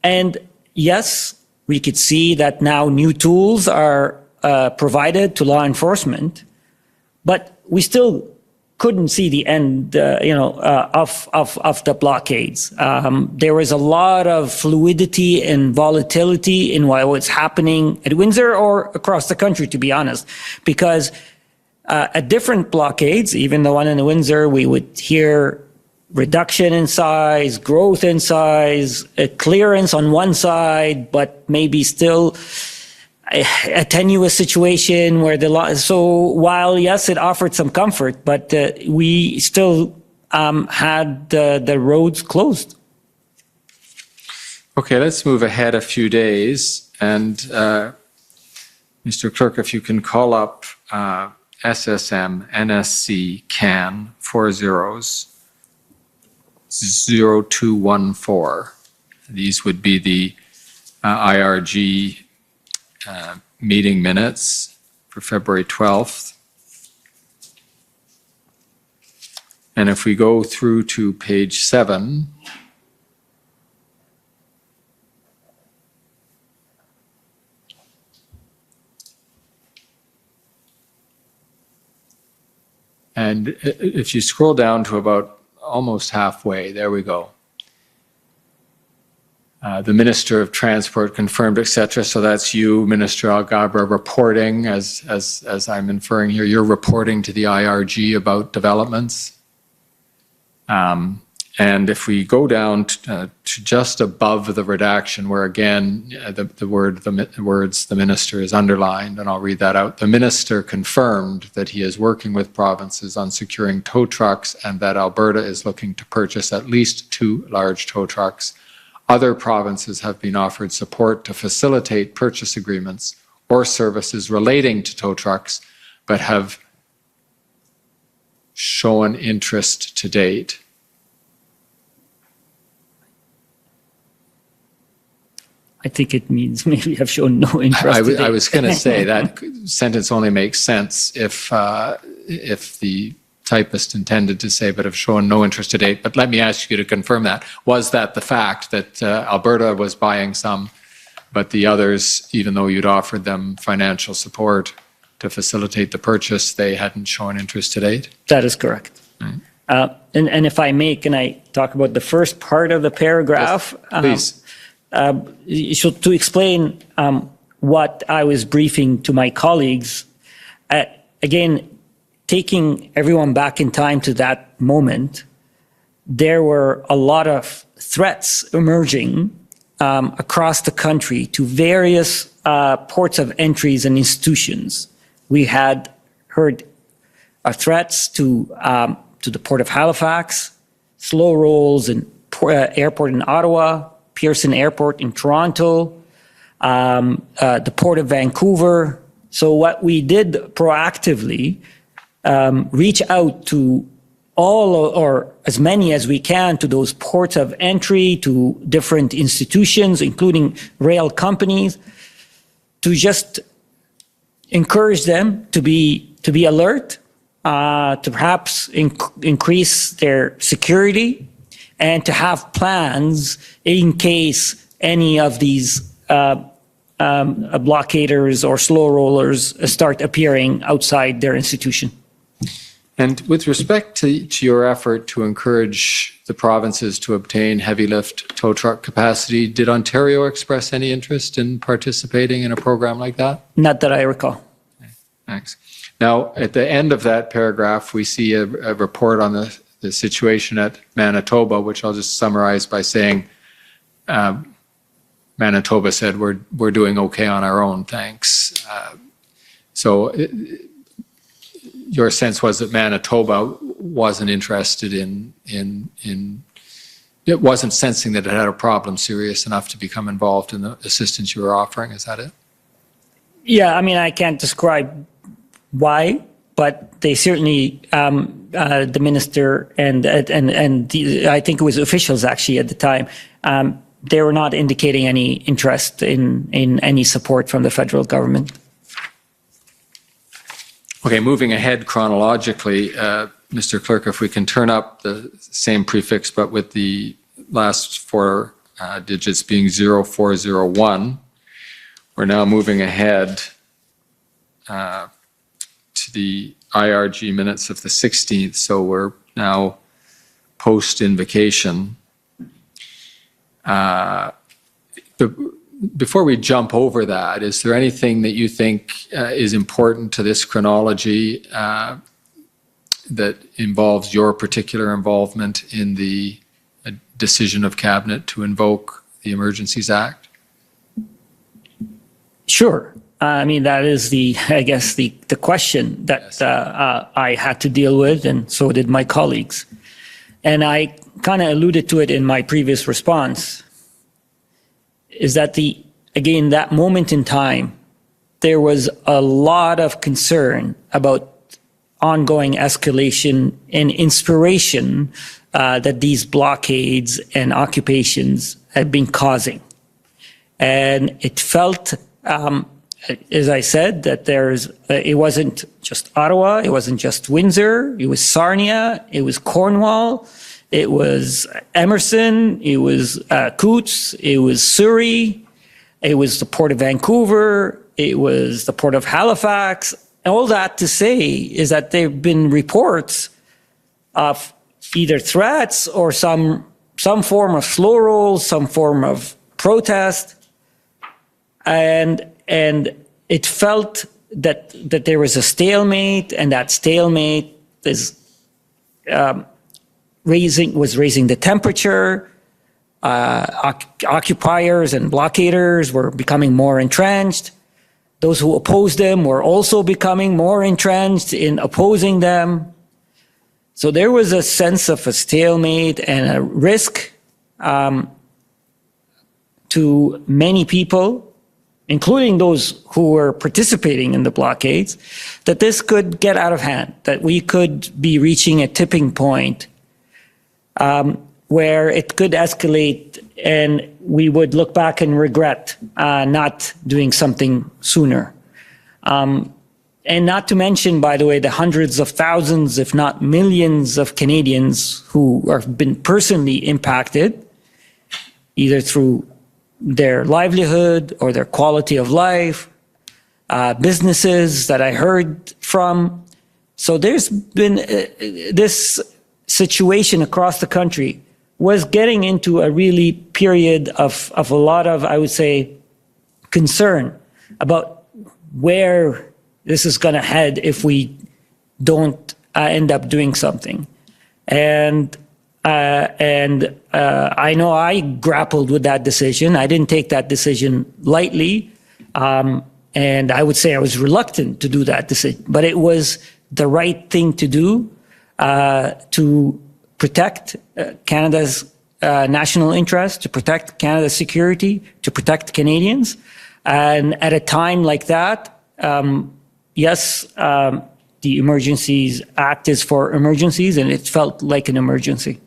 And yes, we could see that now new tools are provided to law enforcement, but we still couldn't see the end, of the blockades. There was a lot of fluidity and volatility in what was happening at Windsor or across the country, to be honest, because at different blockades, even the one in the Windsor, we would hear reduction in size, growth in size, a clearance on one side, but maybe still a tenuous situation where so while yes, it offered some comfort, but we still had the roads closed. Okay, let's move ahead a few days. And Mr. Clerk, if you can call up SSM NSC CAN 400214. These would be the IRG meeting minutes for February 12th. And if we go through to page 7, and if you scroll down to about almost halfway, there we go. The Minister of Transport confirmed, etc. So that's you, Minister Alghabra, reporting, as I'm inferring here, you're reporting to the IRG about developments. And if we go down to just above the redaction, where again, the words the minister is underlined, and I'll read that out. The minister confirmed that he is working with provinces on securing tow trucks and that Alberta is looking to purchase at least 2 large tow trucks. Other provinces have been offered support to facilitate purchase agreements or services relating to tow trucks, but have shown interest to date. I think it means maybe have shown no interest. I was going to say that sentence only makes sense if the typist intended to say, but have shown no interest to date. But let me ask you to confirm that. Was that the fact that Alberta was buying some, but the others, even though you'd offered them financial support to facilitate the purchase, they hadn't shown interest to date? That is correct. Right. And if I may, can I talk about the first part of the paragraph? Yes, please. So to explain what I was briefing to my colleagues, again, taking everyone back in time to that moment, there were a lot of threats emerging across the country to various ports of entries and institutions. We had heard threats to the Port of Halifax, slow rolls in airport in Ottawa, Pearson Airport in Toronto, the Port of Vancouver. So what we did proactively, reach out to all or as many as we can to those ports of entry, to different institutions, including rail companies, to just encourage them to be alert, to perhaps increase their security, and to have plans in case any of these blockaders or slow rollers start appearing outside their institution. And with respect to your effort to encourage the provinces to obtain heavy lift tow truck capacity, did Ontario express any interest in participating in a program like that? Not that I recall. Okay, thanks. Now, at the end of that paragraph, we see a report on the situation at Manitoba, which I'll just summarize by saying Manitoba said we're doing okay on our own, thanks. Your sense was that Manitoba wasn't interested it wasn't sensing that it had a problem serious enough to become involved in the assistance you were offering, is that it? Yeah, I mean, I can't describe why, but they certainly, the minister and I think it was officials actually at the time, they were not indicating any interest in any support from the federal government. Okay, moving ahead chronologically, Mr. Clerk, if we can turn up the same prefix, but with the last 4 digits being 0401, we're now moving ahead to the IRG minutes of the 16th, so we're now post-invocation. Before we jump over that, is there anything that you think is important to this chronology that involves your particular involvement in the decision of Cabinet to invoke the Emergencies Act? Sure. I mean, that is I guess the question that I had to deal with, and so did my colleagues. And I kind of alluded to it in my previous response, is that again, that moment in time, there was a lot of concern about ongoing escalation and inspiration that these blockades and occupations had been causing. And it felt, as I said, that it wasn't just Ottawa, it wasn't just Windsor, it was Sarnia, it was Cornwall, it was Emerson, it was Coutts, it was Surrey, it was the Port of Vancouver, it was the Port of Halifax. All that to say is that there have been reports of either threats or some form of slow roll, some form of protest, and it felt that there was a stalemate, and that stalemate is raising the temperature. Occupiers and blockaders were becoming more entrenched. Those who opposed them were also becoming more entrenched in opposing them. So there was a sense of a stalemate and a risk to many people, including those who were participating in the blockades, that this could get out of hand, that we could be reaching a tipping point where it could escalate and we would look back and regret not doing something sooner. And not to mention, by the way, the hundreds of thousands, if not millions of Canadians who have been personally impacted, either through their livelihood or their quality of life, businesses that I heard from. So there's been this situation across the country was getting into a really period of a lot of, I would say, concern about where this is going to head if we don't end up doing something. And I know I grappled with that decision. I didn't take that decision lightly. And I would say I was reluctant to do that decision, but it was the right thing to do to protect Canada's national interest, to protect Canada's security, to protect Canadians. And at a time like that, yes, the Emergencies Act is for emergencies, and it felt like an emergency.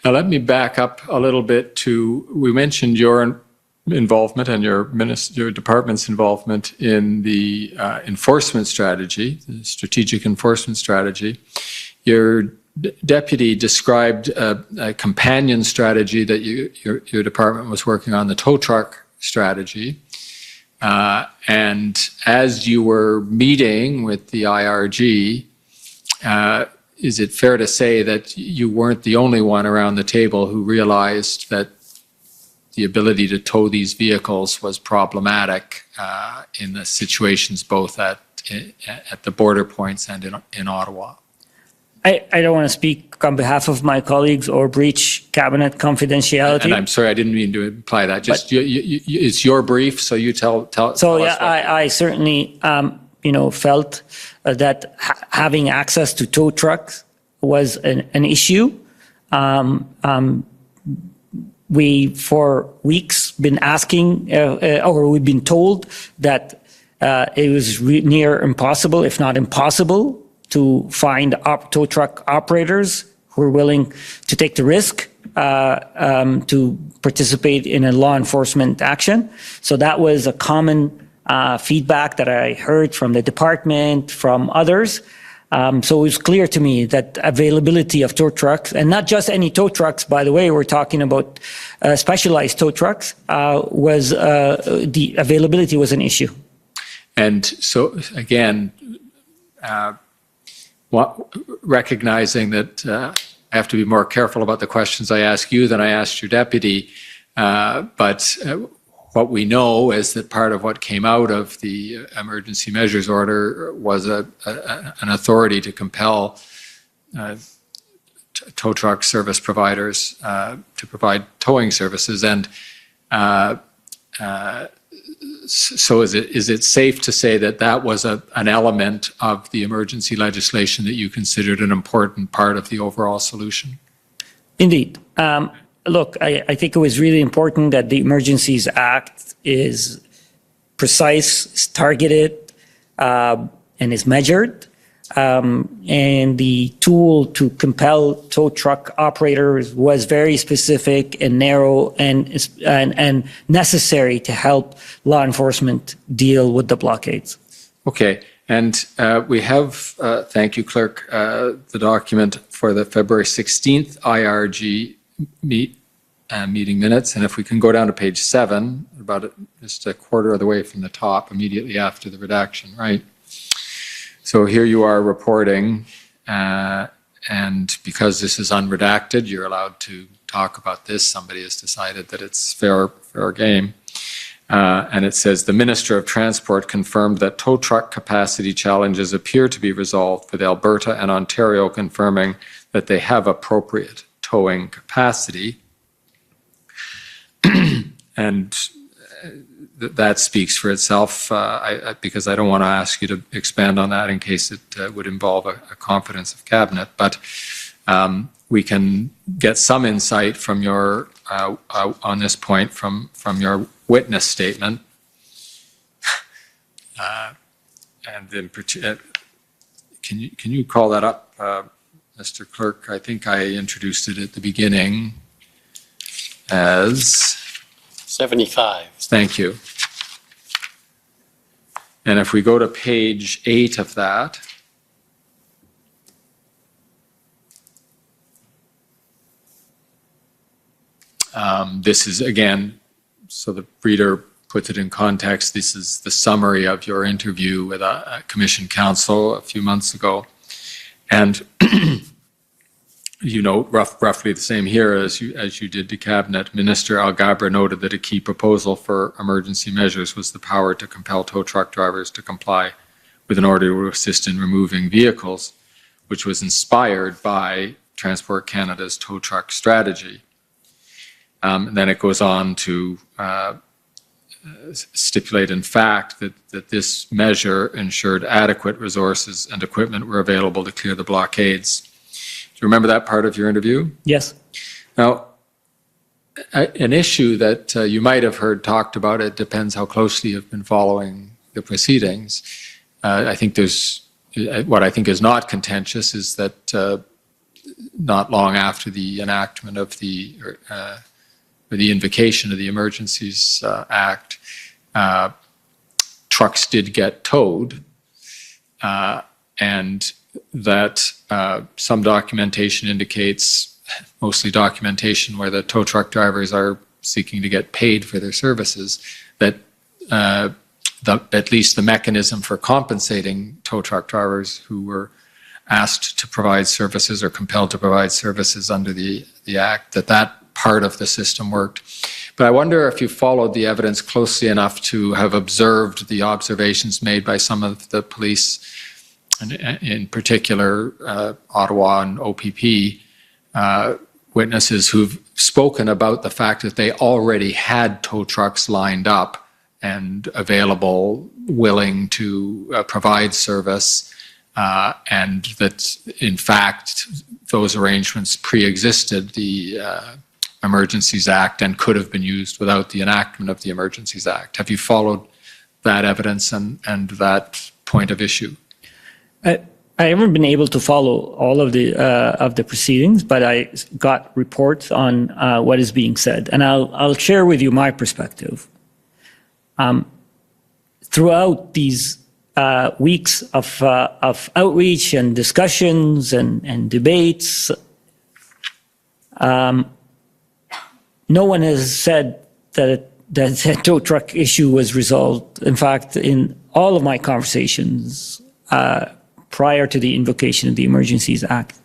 Now, let me back up a little bit to, we mentioned your involvement and your department's involvement in the enforcement strategy, the strategic enforcement strategy. Your deputy described a companion strategy that your department was working on, the tow truck strategy. And as you were meeting with the IRG, is it fair to say that you weren't the only one around the table who realized that the ability to tow these vehicles was problematic in the situations both at the border points and in Ottawa? I don't want to speak on behalf of my colleagues or breach cabinet confidentiality. And I'm sorry, I didn't mean to imply that. Just it's your brief, so you tell So us. yeah, I certainly felt that having access to tow trucks was an issue. We for weeks been asking, or we've been told that it was near impossible, if not impossible, to find tow truck operators who are willing to take the risk to participate in a law enforcement action. So that was a common feedback that I heard from the department, from others. So it was clear to me that availability of tow trucks, and not just any tow trucks, by the way, we're talking about specialized tow trucks, was the availability was an issue. And so again, recognizing that I have to be more careful about the questions I ask you than I asked your deputy, but what we know is that part of what came out of the emergency measures order was an authority to compel tow truck service providers to provide towing services. And so is it safe to say that that was an element of the emergency legislation that you considered an important part of the overall solution? Indeed. Look, I think it was really important that the Emergencies Act is precise, is targeted, and is measured. And the tool to compel tow truck operators was very specific and narrow and necessary to help law enforcement deal with the blockades. Okay. And we have, thank you, Clerk, the document for the February 16th IRG meeting minutes. And if we can go down to page 7, about just a quarter of the way from the top, immediately after the redaction, right? So here you are reporting, and because this is unredacted, you're allowed to talk about this. Somebody has decided that it's fair game. And it says, the Minister of Transport confirmed that tow truck capacity challenges appear to be resolved, with Alberta and Ontario confirming that they have appropriate towing capacity. And that speaks for itself, because I don't want to ask you to expand on that in case it would involve a confidence of cabinet. But we can get some insight from your on this point from your witness statement. And in particular, can you call that up, Mr. Clerk? I think I introduced it at the beginning as 75. Thank you. And if we go to page 8 of that, this is, again, so the reader puts it in context, this is the summary of your interview with a commission counsel a few months ago. And you note roughly the same here as you did to Cabinet. Minister Alghabra noted that a key proposal for emergency measures was the power to compel tow truck drivers to comply with an order to assist in removing vehicles, which was inspired by Transport Canada's tow truck strategy. And then it goes on to stipulate, in fact, that this measure ensured adequate resources and equipment were available to clear the blockades. Do you remember that part of your interview? Yes. Now, an issue that you might have heard talked about, it depends how closely you've been following the proceedings. I think what I think is not contentious is that not long after the enactment of the invocation of the Emergencies Act, trucks did get towed, and that some documentation indicates, mostly documentation where the tow truck drivers are seeking to get paid for their services, that at least the mechanism for compensating tow truck drivers who were asked to provide services or compelled to provide services under the Act, that part of the system worked. But I wonder if you followed the evidence closely enough to have observed the observations made by some of the police, and in particular Ottawa and OPP witnesses who've spoken about the fact that they already had tow trucks lined up and available, willing to provide service, and that in fact those arrangements pre-existed the Emergencies Act and could have been used without the enactment of the Emergencies Act. Have you followed that evidence and that point of issue? I haven't been able to follow all of the proceedings, but I got reports on what is being said, and I'll share with you my perspective. Throughout these weeks of outreach and discussions and debates, no one has said that the tow truck issue was resolved. In fact, in all of my conversations prior to the invocation of the Emergencies Act,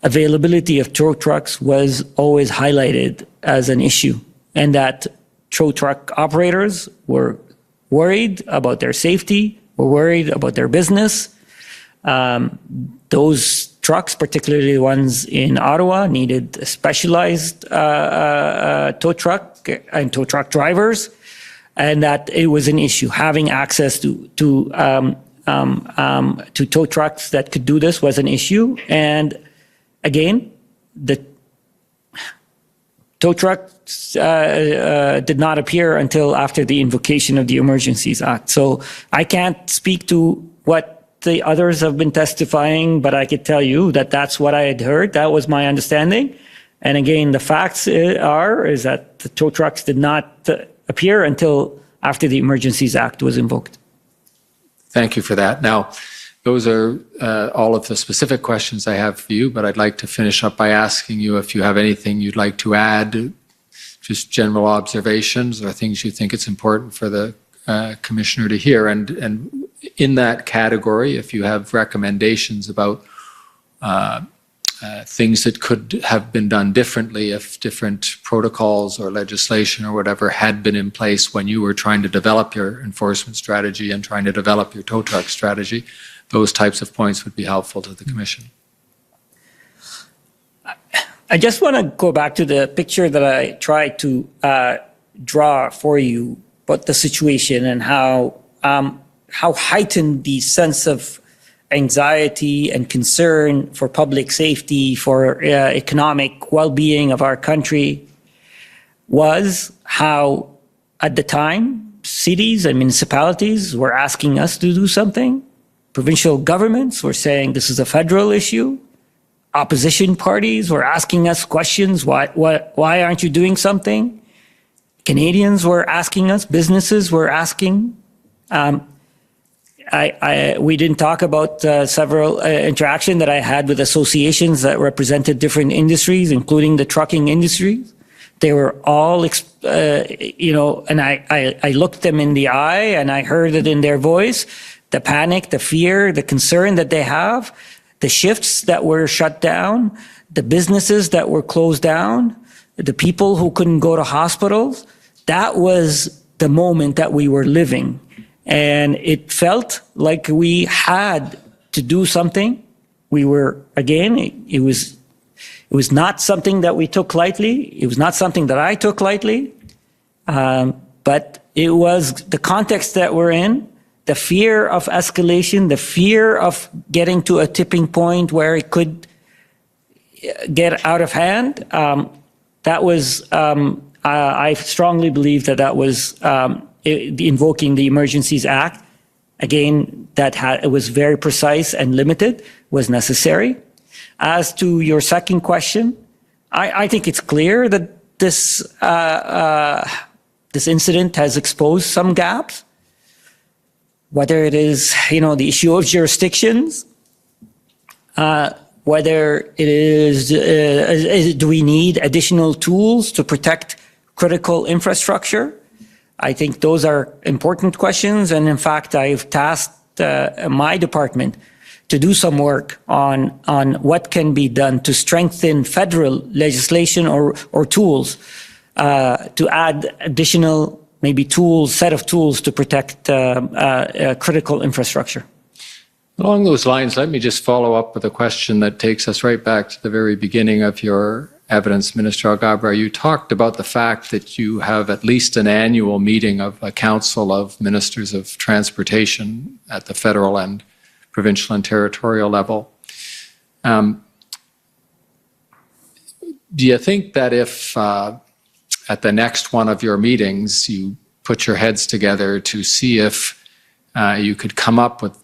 availability of tow trucks was always highlighted as an issue, and that tow truck operators were worried about their safety, were worried about their business. Those trucks, particularly the ones in Ottawa, needed specialized tow truck and tow truck drivers, and that it was an issue. Having access to tow trucks that could do this was an issue. And again, the tow trucks did not appear until after the invocation of the Emergencies Act. So I can't speak to what the others have been testifying, but I could tell you that that's what I had heard. That was my understanding. And again, the facts is that the tow trucks did not appear until after the Emergencies Act was invoked. Thank you for that. Now, those are all of the specific questions I have for you, but I'd like to finish up by asking you if you have anything you'd like to add, just general observations or things you think it's important for the Commissioner to hear. And in that category, if you have recommendations about things that could have been done differently if different protocols or legislation or whatever had been in place when you were trying to develop your enforcement strategy and trying to develop your tow truck strategy. Those types of points would be helpful to the Commission. I just want to go back to the picture that I tried to draw for you about the situation and how heightened the sense of anxiety and concern for public safety, for economic well-being of our country was. How, at the time, cities and municipalities were asking us to do something. Provincial governments were saying this is a federal issue. Opposition parties were asking us questions. Why aren't you doing something? Canadians were asking us. Businesses were asking. We didn't talk about several interaction that I had with associations that represented different industries, including the trucking industry. They were all, and I looked them in the eye and I heard it in their voice, the panic, the fear, the concern that they have, the shifts that were shut down, the businesses that were closed down, the people who couldn't go to hospitals. That was the moment that we were living. And it felt like we had to do something. We were, again, it was not something that we took lightly. It was not something that I took lightly. But it was the context that we're in, the fear of escalation, the fear of getting to a tipping point where it could get out of hand. That was, I strongly believe that was invoking the Emergencies Act. Again, it was very precise and limited, was necessary. As to your second question, I think it's clear that this incident has exposed some gaps, whether it is, the issue of jurisdictions, whether it is, do we need additional tools to protect critical infrastructure? I think those are important questions. And in fact, I've tasked my department to do some work on what can be done to strengthen federal legislation or tools to add additional maybe set of tools to protect critical infrastructure. Along those lines, let me just follow up with a question that takes us right back to the very beginning of your evidence, Minister Alghabra. You talked about the fact that you have at least an annual meeting of a council of ministers of transportation at the federal and provincial and territorial level. Do you think that if at the next one of your meetings you put your heads together to see if you could come up with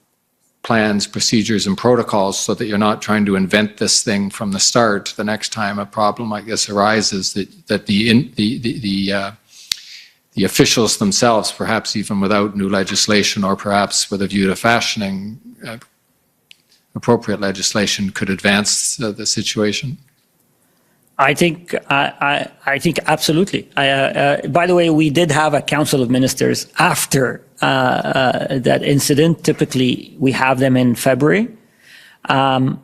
plans, procedures, and protocols so that you're not trying to invent this thing from the start the next time a problem like this arises, that the officials themselves, perhaps even without new legislation or perhaps with a view to fashioning appropriate legislation, could advance the situation? I think absolutely. By the way, we did have a council of ministers after that incident. Typically, we have them in February. And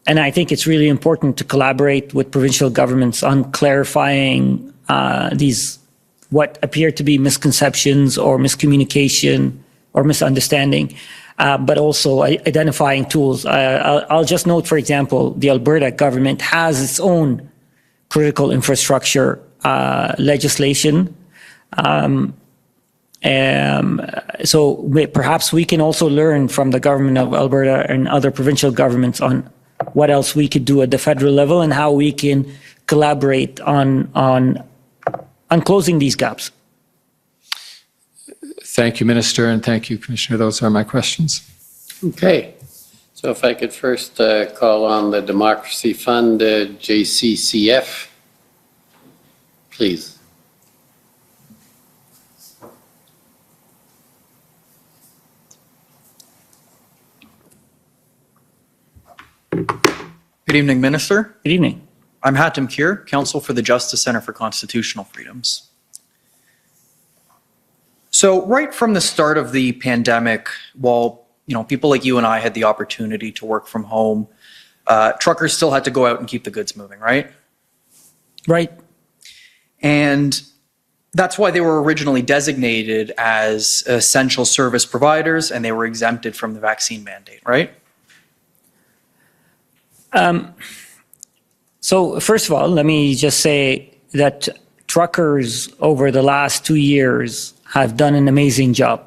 I think it's really important to collaborate with provincial governments on clarifying these what appear to be misconceptions or miscommunication or misunderstanding. But also identifying tools. I'll just note, for example, the Alberta government has its own critical infrastructure legislation. So perhaps we can also learn from the government of Alberta and other provincial governments on what else we could do at the federal level and how we can collaborate on closing these gaps. Thank you, Minister, and thank you, Commissioner. Those are my questions. Okay. So if I could first call on the Democracy Fund, JCCF, please. Good evening, Minister. Good evening. I'm Hatem Kir, Counsel for the Justice Center for Constitutional Freedoms. So right from the start of the pandemic, while people like you and I had the opportunity to work from home. Truckers still had to go out and keep the goods moving, right? Right. And that's why they were originally designated as essential service providers, and they were exempted from the vaccine mandate, right? So first of all, let me just say that truckers over the last 2 years have done an amazing job.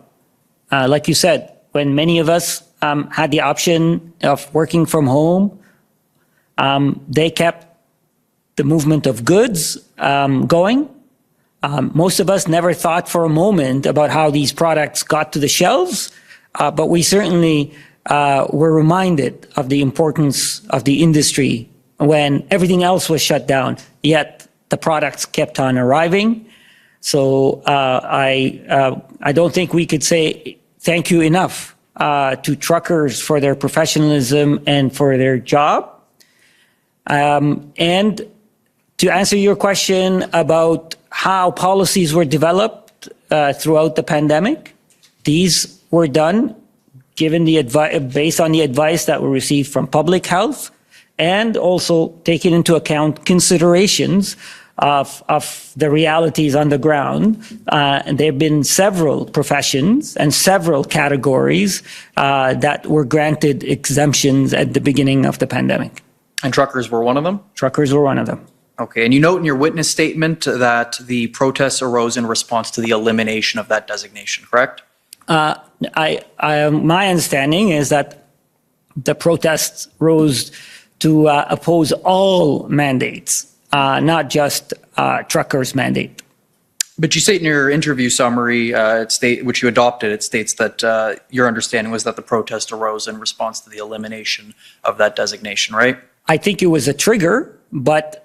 Like you said, when many of us had the option of working from home, they kept the movement of goods going. Most of us never thought for a moment about how these products got to the shelves, but we certainly were reminded of the importance of the industry when everything else was shut down, yet the products kept on arriving. So I don't think we could say thank you enough to truckers for their professionalism and for their job. And to answer your question about how policies were developed throughout the pandemic, these were done given the based on the advice that we received from public health, and also taking into account considerations of the realities on the ground. And there have been several professions and several categories that were granted exemptions at the beginning of the pandemic. And truckers were one of them? Truckers were one of them. Okay, and you note in your witness statement that the protests arose in response to the elimination of that designation, correct? My understanding is that the protests rose to oppose all mandates, not just truckers' mandate. But you state in your interview summary, which you adopted, it states that your understanding was that the protest arose in response to the elimination of that designation, right? I think it was a trigger, but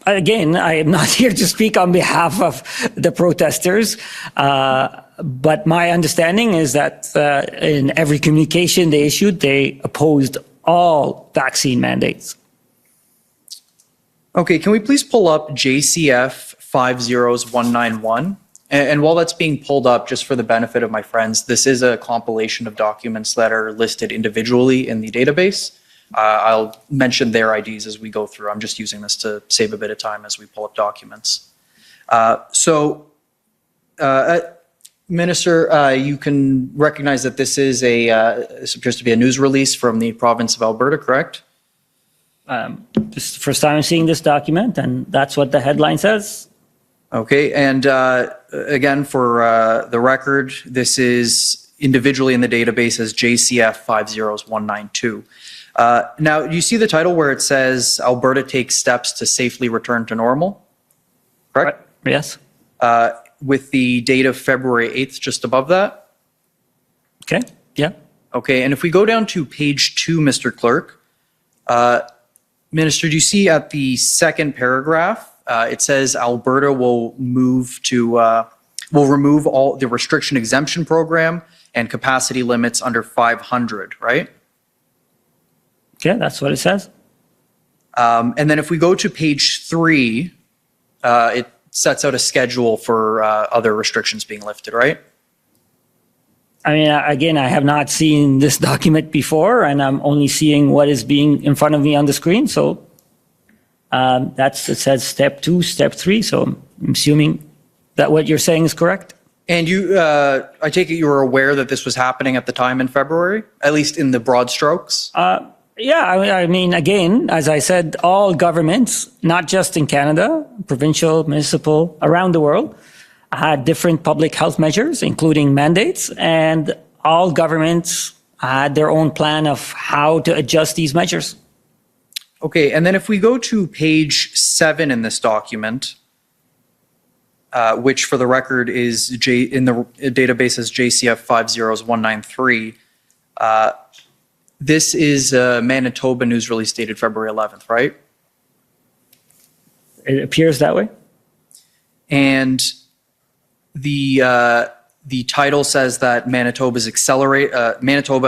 again, I am not here to speak on behalf of the protesters, but my understanding is that in every communication they issued, they opposed all vaccine mandates. Okay, can we please pull up JCF 50191? And while that's being pulled up, just for the benefit of my friends, this is a compilation of documents that are listed individually in the database. I'll mention their IDs as we go through. I'm just using this to save a bit of time as we pull up documents. Minister, you can recognize that this is this appears to be a news release from the province of Alberta, correct? This is the first time I'm seeing this document, and that's what the headline says. Okay, and again, for the record, this is individually in the database as JCF 50192. Now, you see the title where it says Alberta takes steps to safely return to normal, correct? Yes. With the date of February 8th just above that? Okay, yeah. Okay, and if we go down to page 2, Mr. Clerk, Minister, do you see at the second paragraph, it says Alberta will remove all the restriction exemption program and capacity limits under 500, right? Okay, that's what it says. And then if we go to page 3, it sets out a schedule for other restrictions being lifted, right? I mean, again, I have not seen this document before, and I'm only seeing what is being in front of me on the screen. So it says step 2, step 3. So I'm assuming that what you're saying is correct. And you, I take it you were aware that this was happening at the time in February, at least in the broad strokes? Yeah, I mean, again, as I said, all governments, not just in Canada, provincial, municipal, around the world, had different public health measures, including mandates, and all governments had their own plan of how to adjust these measures. Okay, and then if we go to page 7 in this document, which for the record is in the database is JCF 50193, this is a Manitoba news release dated February 11th, right? It appears that way. And the title says that Manitoba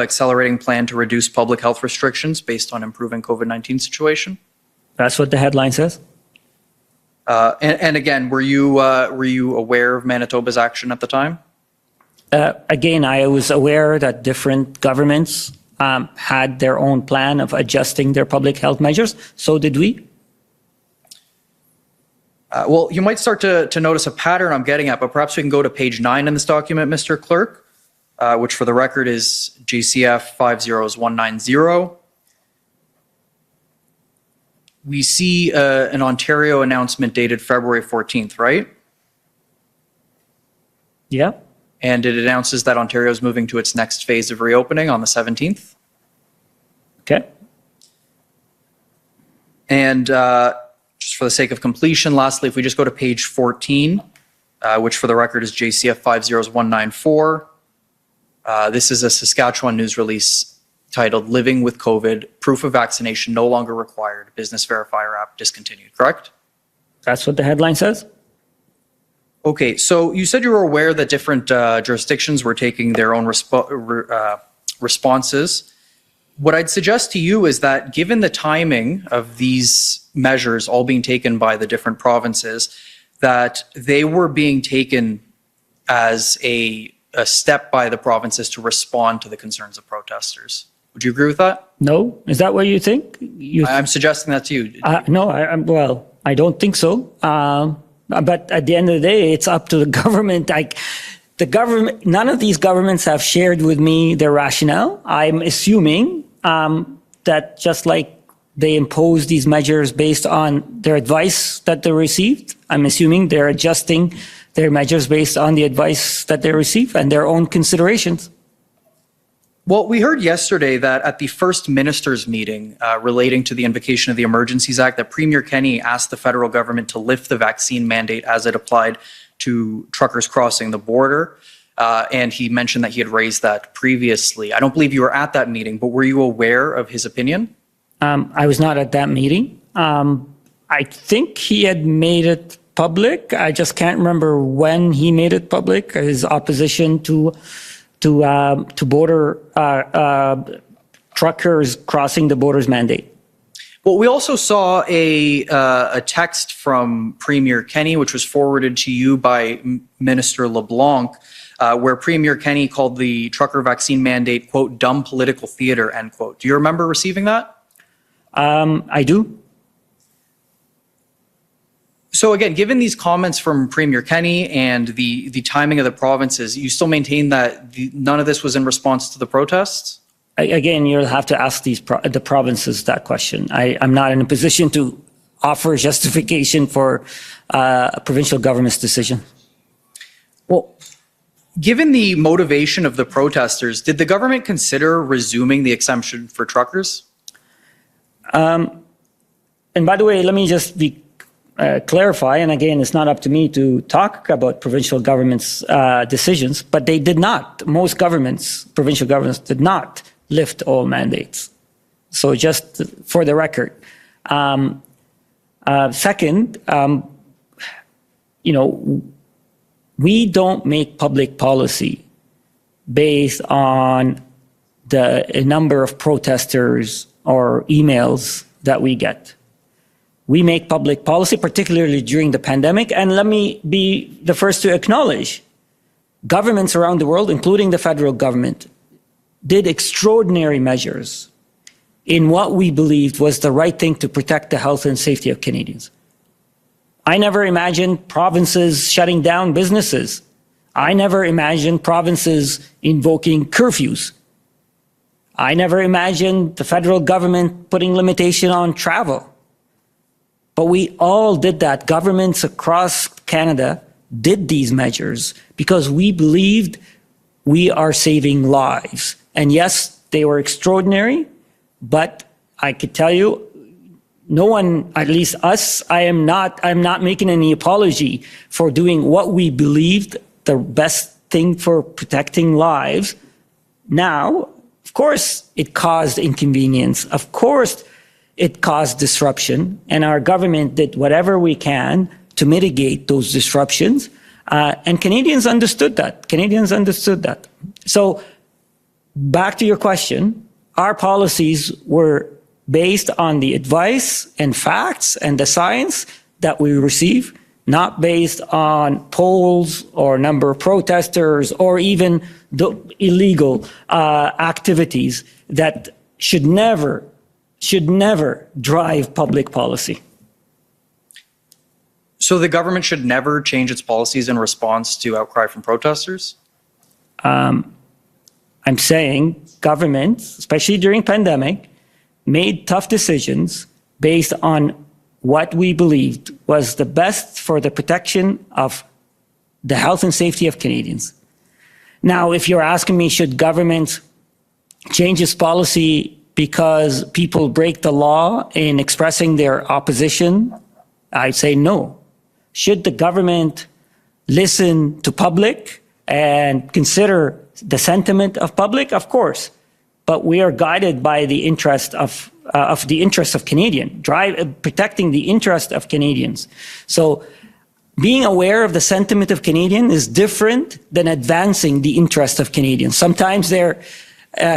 accelerating plan to reduce public health restrictions based on improving COVID-19 situation. That's what the headline says. And again, were you aware of Manitoba's action at the time? Again, I was aware that different governments had their own plan of adjusting their public health measures. So did we. Well, you might start to notice a pattern I'm getting at, but perhaps we can go to page 9 in this document, Mr. Clerk, which for the record is JCF 50190. We see an Ontario announcement dated February 14th, right? Yeah. And it announces that Ontario is moving to its next phase of reopening on the 17th. Okay. And just for the sake of completion, lastly, if we just go to page 14, which for the record is JCF 50194, this is a Saskatchewan news release titled Living with COVID, Proof of Vaccination No Longer Required, Business Verifier app discontinued, correct? That's what the headline says. Okay, so you said you were aware that different jurisdictions were taking their own responses. What I'd suggest to you is that given the timing of these measures all being taken by the different provinces, that they were being taken as a step by the provinces to respond to the concerns of protesters. Would you agree with that? No? Is that what you think? I'm suggesting that to you. No, well, I don't think so. But at the end of the day, it's up to the government. The government, none of these governments have shared with me their rationale. I'm assuming that just like they impose these measures based on their advice that they received, I'm assuming they're adjusting their measures based on the advice that they receive and their own considerations. Well, we heard yesterday that at the first ministers' meeting relating to the invocation of the Emergencies Act, that Premier Kenney asked the federal government to lift the vaccine mandate as it applied to truckers crossing the border. And he mentioned that he had raised that previously. I don't believe you were at that meeting, but were you aware of his opinion? I was not at that meeting. I think he had made it public. I just can't remember when he made it public, his opposition to border truckers crossing the borders mandate. Well, we also saw a text from Premier Kenney, which was forwarded to you by Minister LeBlanc, where Premier Kenney called the trucker vaccine mandate, quote, dumb political theater, end quote. Do you remember receiving that? I do. So again, given these comments from Premier Kenney and the timing of the provinces, you still maintain that none of this was in response to the protests? Again, you'll have to ask the provinces that question. I'm not in a position to offer justification for a provincial government's decision. Well, given the motivation of the protesters, did the government consider resuming the exemption for truckers? And by the way, let me just clarify, and again, it's not up to me to talk about provincial governments' decisions, but they did not. Most governments, provincial governments, did not lift all mandates. So just for the record. Second, we don't make public policy based on the number of protesters or emails that we get. We make public policy, particularly during the pandemic, and let me be the first to acknowledge, governments around the world, including the federal government, did extraordinary measures in what we believed was the right thing to protect the health and safety of Canadians. I never imagined provinces shutting down businesses. I never imagined provinces invoking curfews. I never imagined the federal government putting limitation on travel. But we all did that. Governments across Canada did these measures because we believed we are saving lives. And yes, they were extraordinary, but I could tell you, no one, at least us, I'm not making any apology for doing what we believed the best thing for protecting lives. Now, of course, it caused inconvenience. Of course, it caused disruption, and our government did whatever we can to mitigate those disruptions. And Canadians understood that. Canadians understood that. So back to your question, our policies were based on the advice and facts and the science that we receive not based on polls or number of protesters or even the illegal activities that should never drive public policy. So the government should never change its policies in response to outcry from protesters? I'm saying governments, especially during pandemic, made tough decisions based on what we believed was the best for the protection of the health and safety of Canadians. Now, if you're asking me, should government change its policy because people break the law in expressing their opposition, I'd say no. Should the government listen to public and consider the sentiment of public? Of course. But we are guided by the interest of Canadian, protecting the interest of Canadians. So being aware of the sentiment of Canadian is different than advancing the interest of Canadians. Sometimes they're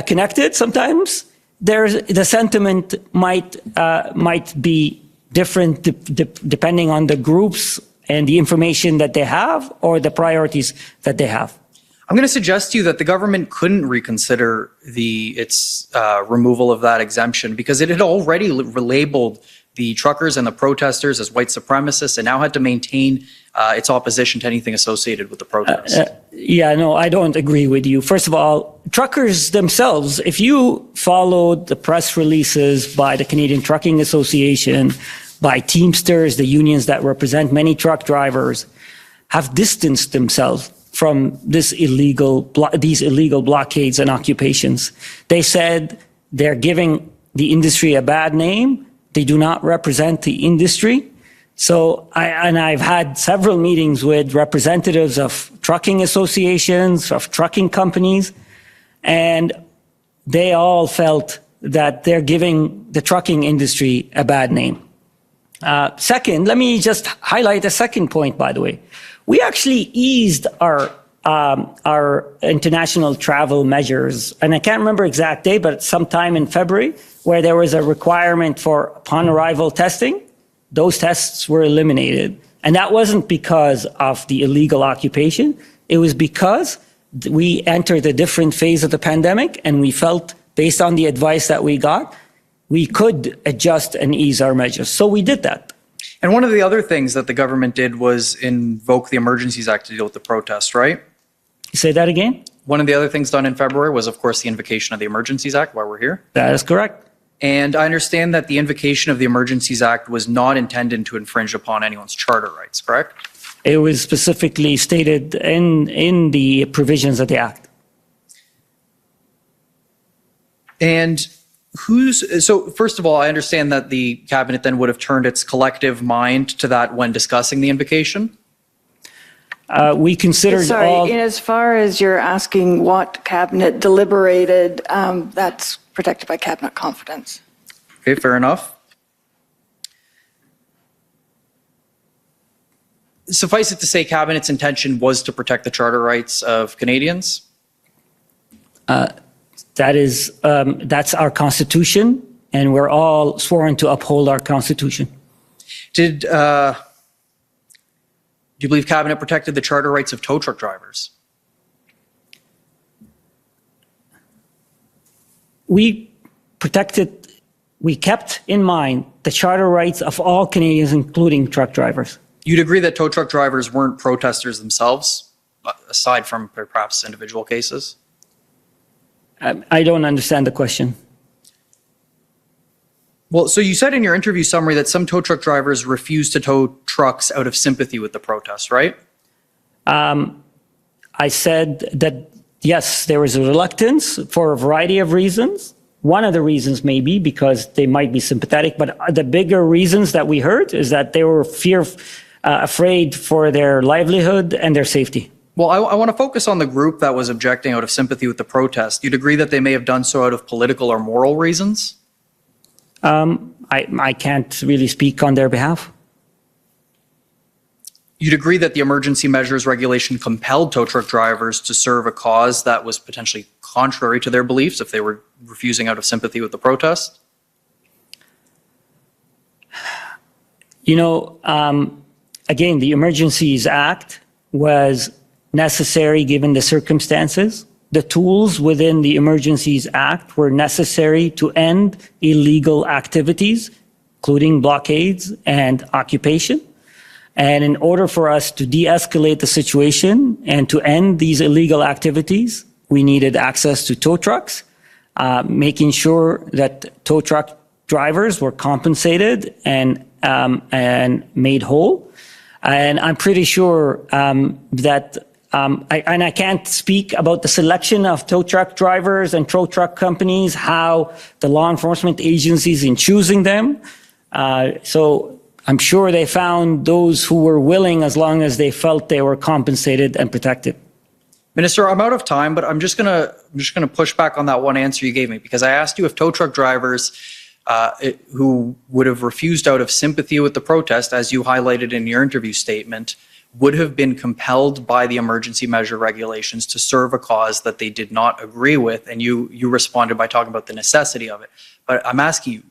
connected, sometimes the sentiment might be different depending on the groups and the information that they have or the priorities that they have. I'm going to suggest to you that the government couldn't reconsider its removal of that exemption because it had already labeled the truckers and the protesters as white supremacists and now had to maintain its opposition to anything associated with the protest. No, I don't agree with you. First of all, truckers themselves, if you followed the press releases by the Canadian Trucking Association, by Teamsters, the unions that represent many truck drivers, have distanced themselves from these illegal blockades and occupations. They said they're giving the industry a bad name. They do not represent the industry. So I've had several meetings with representatives of trucking associations, of trucking companies, and they all felt that they're giving the trucking industry a bad name. Second, let me just highlight a second point, by the way. We actually eased our international travel measures, and I can't remember exact date, but sometime in February, where there was a requirement for upon arrival testing. Those tests were eliminated, and that wasn't because of the illegal occupation. It was because we entered a different phase of the pandemic, and we felt, based on the advice that we got, we could adjust and ease our measures. So we did that. And one of the other things that the government did was invoke the Emergencies Act to deal with the protests, right? Say that again? One of the other things done in February was, of course, the invocation of the Emergencies Act while we're here. That is correct. And I understand that the invocation of the Emergencies Act was not intended to infringe upon anyone's charter rights, correct? It was specifically stated in the provisions of the Act. And so first of all, I understand that the cabinet then would have turned its collective mind to that when discussing the invocation. We considered all. Sorry, as far as you're asking what cabinet deliberated, that's protected by cabinet confidence. Okay, fair enough. Suffice it to say, cabinet's intention was to protect the charter rights of Canadians. That's our constitution, and we're all sworn to uphold our constitution. Do you believe cabinet protected the charter rights of tow truck drivers? We kept in mind the charter rights of all Canadians, including truck drivers. You'd agree that tow truck drivers weren't protesters themselves, aside from perhaps individual cases? I don't understand the question. Well, so you said in your interview summary that some tow truck drivers refused to tow trucks out of sympathy with the protests, right? I said that, yes, there was a reluctance for a variety of reasons. One of the reasons may be because they might be sympathetic, but the bigger reasons that we heard is that they were afraid for their livelihood and their safety. Well, I want to focus on the group that was objecting out of sympathy with the protest. You'd agree that they may have done so out of political or moral reasons? I can't really speak on their behalf. You'd agree that the emergency measures regulation compelled tow truck drivers to serve a cause that was potentially contrary to their beliefs if they were refusing out of sympathy with the protest? You know, again, the Emergencies Act was necessary given the circumstances. The tools within the Emergencies Act were necessary to end illegal activities, including blockades and occupation. And in order for us to de-escalate the situation and to end these illegal activities, we needed access to tow trucks, making sure that tow truck drivers were compensated and made whole. And I'm pretty sure that I can't speak about the selection of tow truck drivers and tow truck companies, how the law enforcement agencies in choosing them. So I'm sure they found those who were willing as long as they felt they were compensated and protected. Minister, I'm out of time, but I'm just gonna push back on that one answer you gave me, because I asked you if tow truck drivers who would have refused out of sympathy with the protest, as you highlighted in your interview statement, would have been compelled by the emergency measure regulations to serve a cause that they did not agree with, and you responded by talking about the necessity of it. But I'm asking you,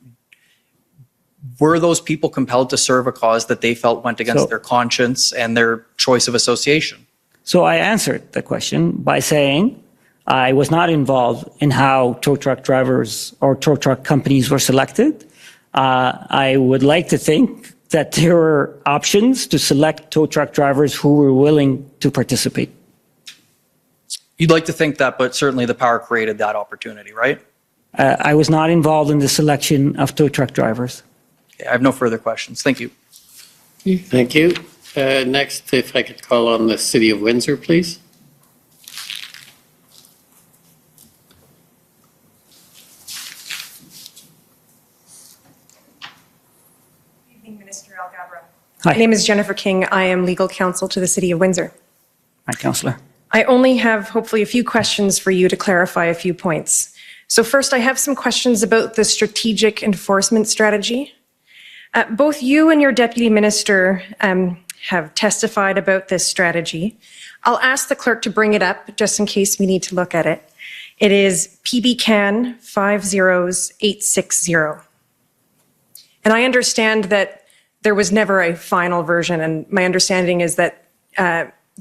were those people compelled to serve a cause that they felt went against their conscience and their choice of association? So I answered the question by saying I was not involved in how tow truck drivers or tow truck companies were selected. I would like to think that there were options to select tow truck drivers who were willing to participate. You'd like to think that, but certainly the power created that opportunity, right? I was not involved in the selection of tow truck drivers. Okay, I have no further questions. Thank you. Thank you. Next, if I could call on the City of Windsor, please. Good evening, Minister Alghabra. Hi. My name is Jennifer King. I am legal counsel to the City of Windsor. Hi, Councillor. I only have hopefully a few questions for you to clarify a few points. So first, I have some questions about the strategic enforcement strategy. Both you and your deputy minister have testified about this strategy. I'll ask the clerk to bring it up just in case we need to look at it. It is PB-CAN 50860. And I understand that there was never a final version, and my understanding is that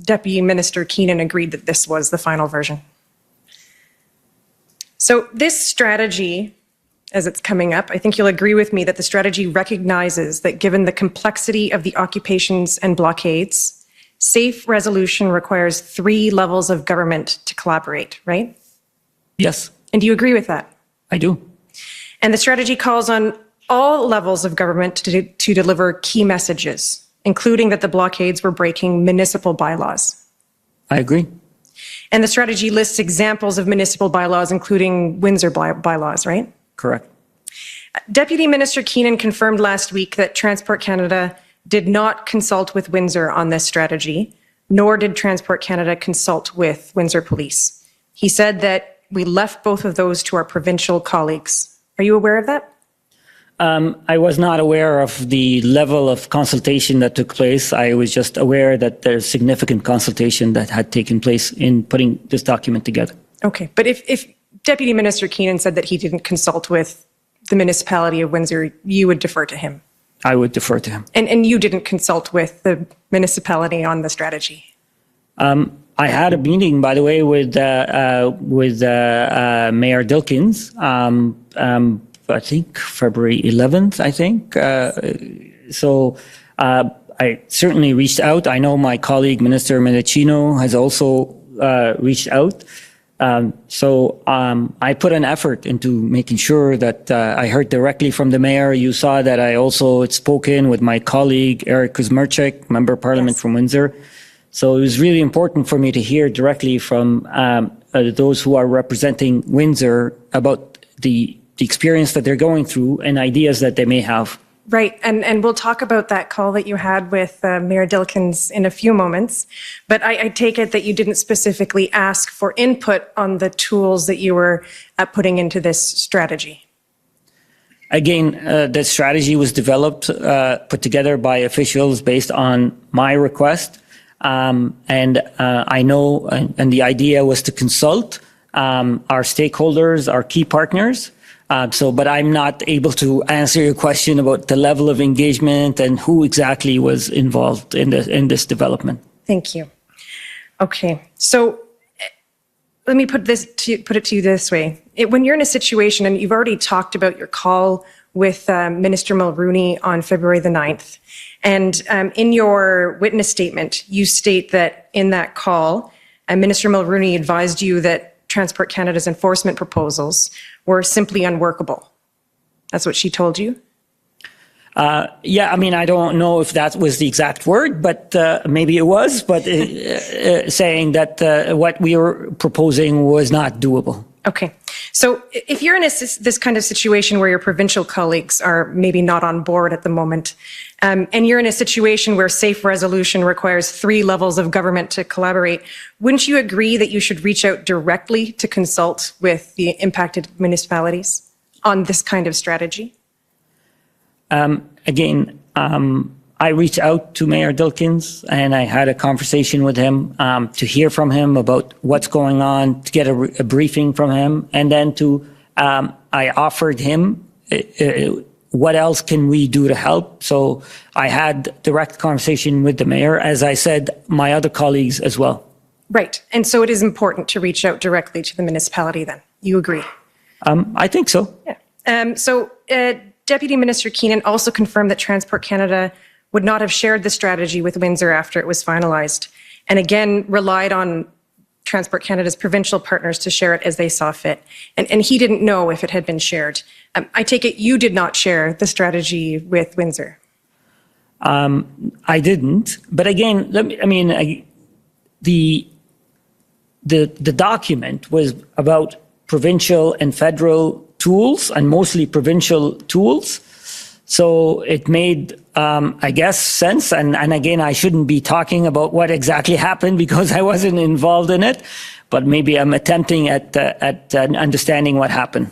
Deputy Minister Keenan agreed that this was the final version. So this strategy, as it's coming up, I think you'll agree with me that the strategy recognizes that given the complexity of the occupations and blockades, safe resolution requires 3 levels of government to collaborate, right? Yes. And do you agree with that? I do. And the strategy calls on all levels of government to deliver key messages, including that the blockades were breaking municipal bylaws. I agree. And the strategy lists examples of municipal bylaws, including Windsor bylaws, right? Correct. Deputy Minister Keenan confirmed last week that Transport Canada did not consult with Windsor on this strategy, nor did Transport Canada consult with Windsor Police. He said that we left both of those to our provincial colleagues. Are you aware of that? I was not aware of the level of consultation that took place. I was just aware that there's significant consultation that had taken place in putting this document together. Okay, but if Deputy Minister Keenan said that he didn't consult with the municipality of Windsor, you would defer to him? I would defer to him. And you didn't consult with the municipality on the strategy? I had a meeting, by the way, with Mayor Dilkins, I think February 11th, I think. So I certainly reached out. I know my colleague, Minister Medicino, has also reached out. So I put an effort into making sure that I heard directly from the mayor. You saw that I also had spoken with my colleague, Eric Kuzmerchik, Member of Parliament from Windsor. So it was really important for me to hear directly from those who are representing Windsor about the experience that they're going through and ideas that they may have. Right, and we'll talk about that call that you had with Mayor Dilkins in a few moments, but I take it that you didn't specifically ask for input on the tools that you were putting into this strategy. Again, the strategy was developed, put together by officials based on my request, and I know, and the idea was to consult our stakeholders, our key partners, But I'm not able to answer your question about the level of engagement and who exactly was involved in this development. Thank you. Okay, so let me put it to you this way. When you're in a situation, and you've already talked about your call with Minister Mulroney on February the 9th, and in your witness statement, you state that in that call, Minister Mulroney advised you that Transport Canada's enforcement proposals were simply unworkable. That's what she told you? Yeah, I mean, I don't know if that was the exact word, but maybe it was, but saying that what we were proposing was not doable. Okay. So if you're in this kind of situation where your provincial colleagues are maybe not on board at the moment, and you're in a situation where safe resolution requires 3 levels of government to collaborate, wouldn't you agree that you should reach out directly to consult with the impacted municipalities on this kind of strategy? Again, I reached out to Mayor Dilkens and I had a conversation with him to hear from him about what's going on, to get a briefing from him, and then I offered him what else can we do to help. So I had direct conversation with the mayor, as I said, my other colleagues as well. Right. And so it is important to reach out directly to the municipality then. You agree? I think so. Yeah. Deputy Minister Keenan also confirmed that Transport Canada would not have shared the strategy with Windsor after it was finalized, and again relied on Transport Canada's provincial partners to share it as they saw fit. And he didn't know if it had been shared. I take it you did not share the strategy with Windsor. I didn't, but again, the document was about provincial and federal tools, and mostly provincial tools. So it made, I guess, sense. And again, I shouldn't be talking about what exactly happened because I wasn't involved in it, but maybe I'm attempting at understanding what happened.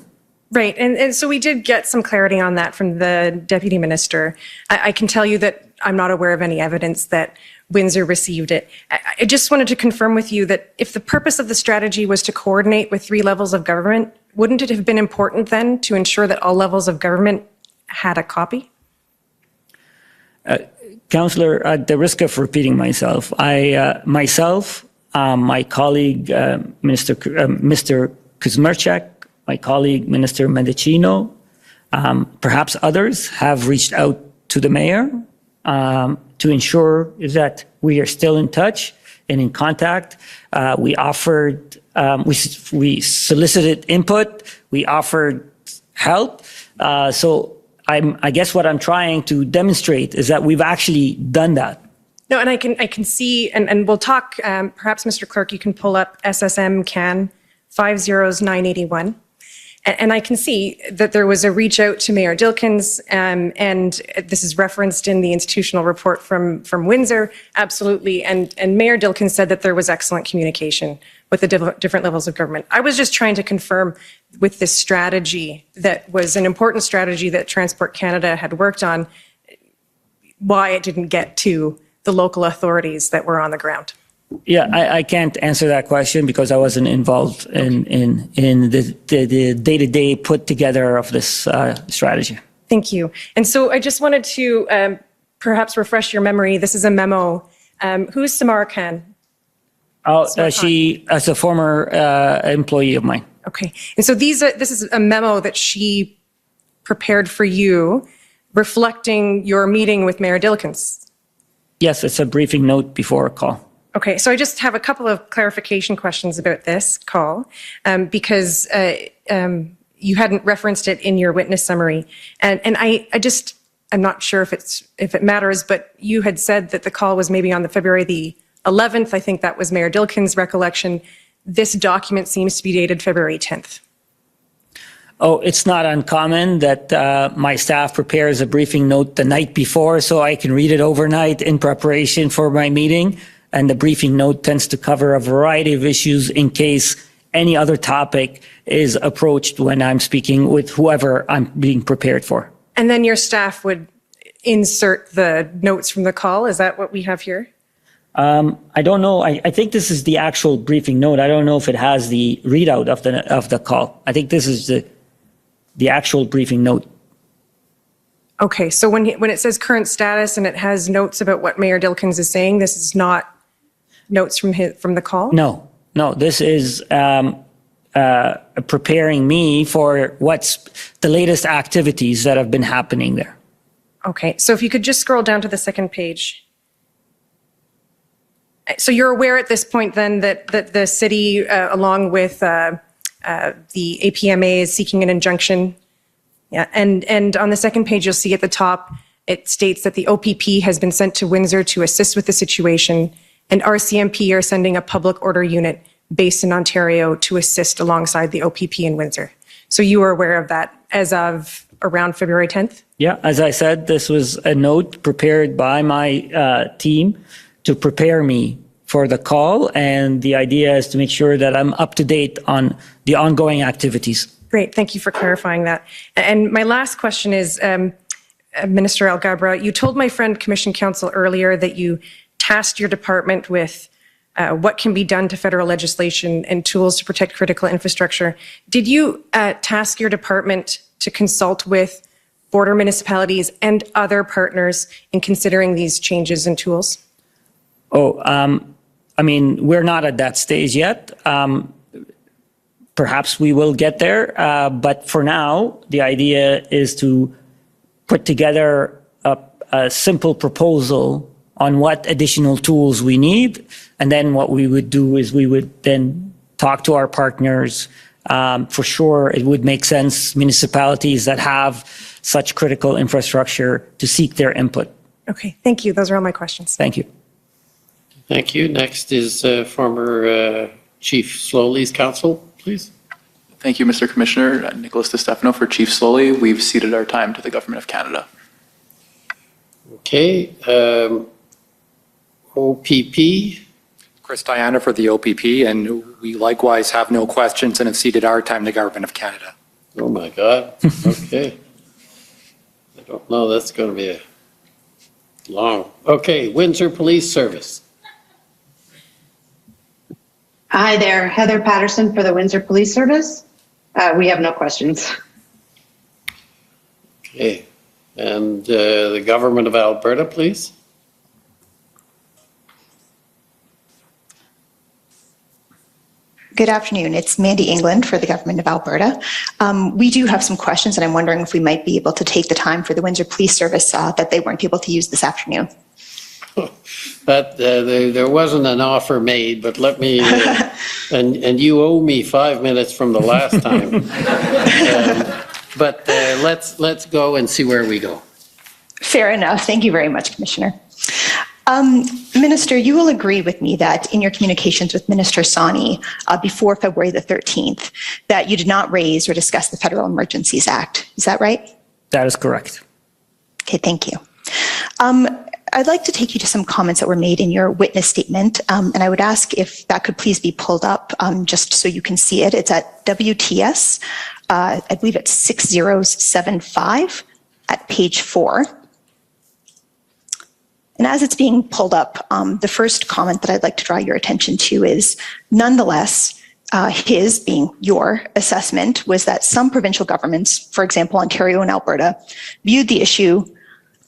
Right. And so we did get some clarity on that from the Deputy Minister. I can tell you that I'm not aware of any evidence that Windsor received it. I just wanted to confirm with you that if the purpose of the strategy was to coordinate with 3 levels of government, wouldn't it have been important then to ensure that all levels of government had a copy? Councillor, at the risk of repeating myself, my colleague, Mr. Kuzmerchak, my colleague, Minister Mendicino, perhaps others have reached out to the mayor to ensure that we are still in touch and in contact. We offered, we solicited input, we offered help. So I guess what I'm trying to demonstrate is that we've actually done that. No, and I can see, and we'll talk, perhaps Mr. Clerk, you can pull up SSM CAN 50981. And I can see that there was a reach out to Mayor Dilkens, and this is referenced in the institutional report from Windsor, absolutely. And Mayor Dilkens said that there was excellent communication with the different levels of government. I was just trying to confirm with this strategy that was an important strategy that Transport Canada had worked on, why it didn't get to the local authorities that were on the ground. Yeah, I can't answer that question because I wasn't involved in the day-to-day put together of this strategy. Thank you. And so I just wanted to perhaps refresh your memory. This is a memo. Who's Samara Khan? She is a former employee of mine. Okay. And so this is a memo that she prepared for you reflecting your meeting with Mayor Dilkens. Yes, it's a briefing note before a call. Okay, so I just have a couple of clarification questions about this call because you hadn't referenced it in your witness summary, and I'm not sure if it matters, but you had said that the call was maybe on the February the 11th. I think that was Mayor Dilkens' recollection. This document seems to be dated February 10th. Oh, it's not uncommon that my staff prepares a briefing note the night before so I can read it overnight in preparation for my meeting. And the briefing note tends to cover a variety of issues in case any other topic is approached when I'm speaking with whoever I'm being prepared for. And then your staff would insert the notes from the call. Is that what we have here? I don't know. I think this is the actual briefing note. I don't know if it has the readout of the call. I think this is the the actual briefing note. Okay, so when it says current status and it has notes about what Mayor Dilkins is saying, this is not notes from the call? No, this is preparing me for what's the latest activities that have been happening there. Okay, so if you could just scroll down to the second page. So you're aware at this point then that the city, along with the APMA, is seeking an injunction? Yeah, and on the second page, you'll see at the top, it states that the OPP has been sent to Windsor to assist with the situation, and RCMP are sending a public order unit based in Ontario to assist alongside the OPP in Windsor. So you were aware of that as of around February 10th? Yeah, as I said, this was a note prepared by my team to prepare me for the call, and the idea is to make sure that I'm up to date on the ongoing activities. Great, thank you for clarifying that. And my last question is, Minister Alghabra, you told my friend Commission Counsel earlier that you tasked your department with what can be done to federal legislation and tools to protect critical infrastructure. Did you task your department to consult with border municipalities and other partners in considering these changes and tools? I mean, we're not at that stage yet. Perhaps we will get there, but for now, the idea is to put together a simple proposal on what additional tools we need, and then what we would do is we would then talk to our partners. For sure, it would make sense, municipalities that have such critical infrastructure, to seek their input. Okay, thank you. Those are all my questions. Thank you. Thank you. Next is former Chief Slowly's counsel, please. Thank you, Mr. Commissioner. Nicholas DeStefano for Chief Slowly. We've ceded our time to the Government of Canada. Okay. OPP. Chris Diana for the OPP, and we likewise have no questions and have ceded our time to the Government of Canada. Oh my God. Okay. I don't know. That's going to be a long. Okay. Windsor Police Service. Hi there, Heather Patterson for the Windsor Police Service. We have no questions. Okay. And the Government of Alberta, please. Good afternoon. It's Mandy England for the Government of Alberta. We do have some questions, and I'm wondering if we might be able to take the time for the Windsor Police Service that they weren't able to use this afternoon. But there wasn't an offer made, but let me, and you owe me 5 minutes from the last time. But let's go and see where we go. Fair enough. Thank you very much, Commissioner. Minister, you will agree with me that in your communications with Minister Sani before February the 13th, that you did not raise or discuss the Federal Emergencies Act. Is that right? That is correct. Okay, thank you. I'd like to take you to some comments that were made in your witness statement, and I would ask if that could please be pulled up just so you can see it. It's at WTS, I believe it's 6075 at page 4. And as it's being pulled up, the first comment that I'd like to draw your attention to is, nonetheless, his, being your assessment, was that some provincial governments, for example, Ontario and Alberta, viewed the issue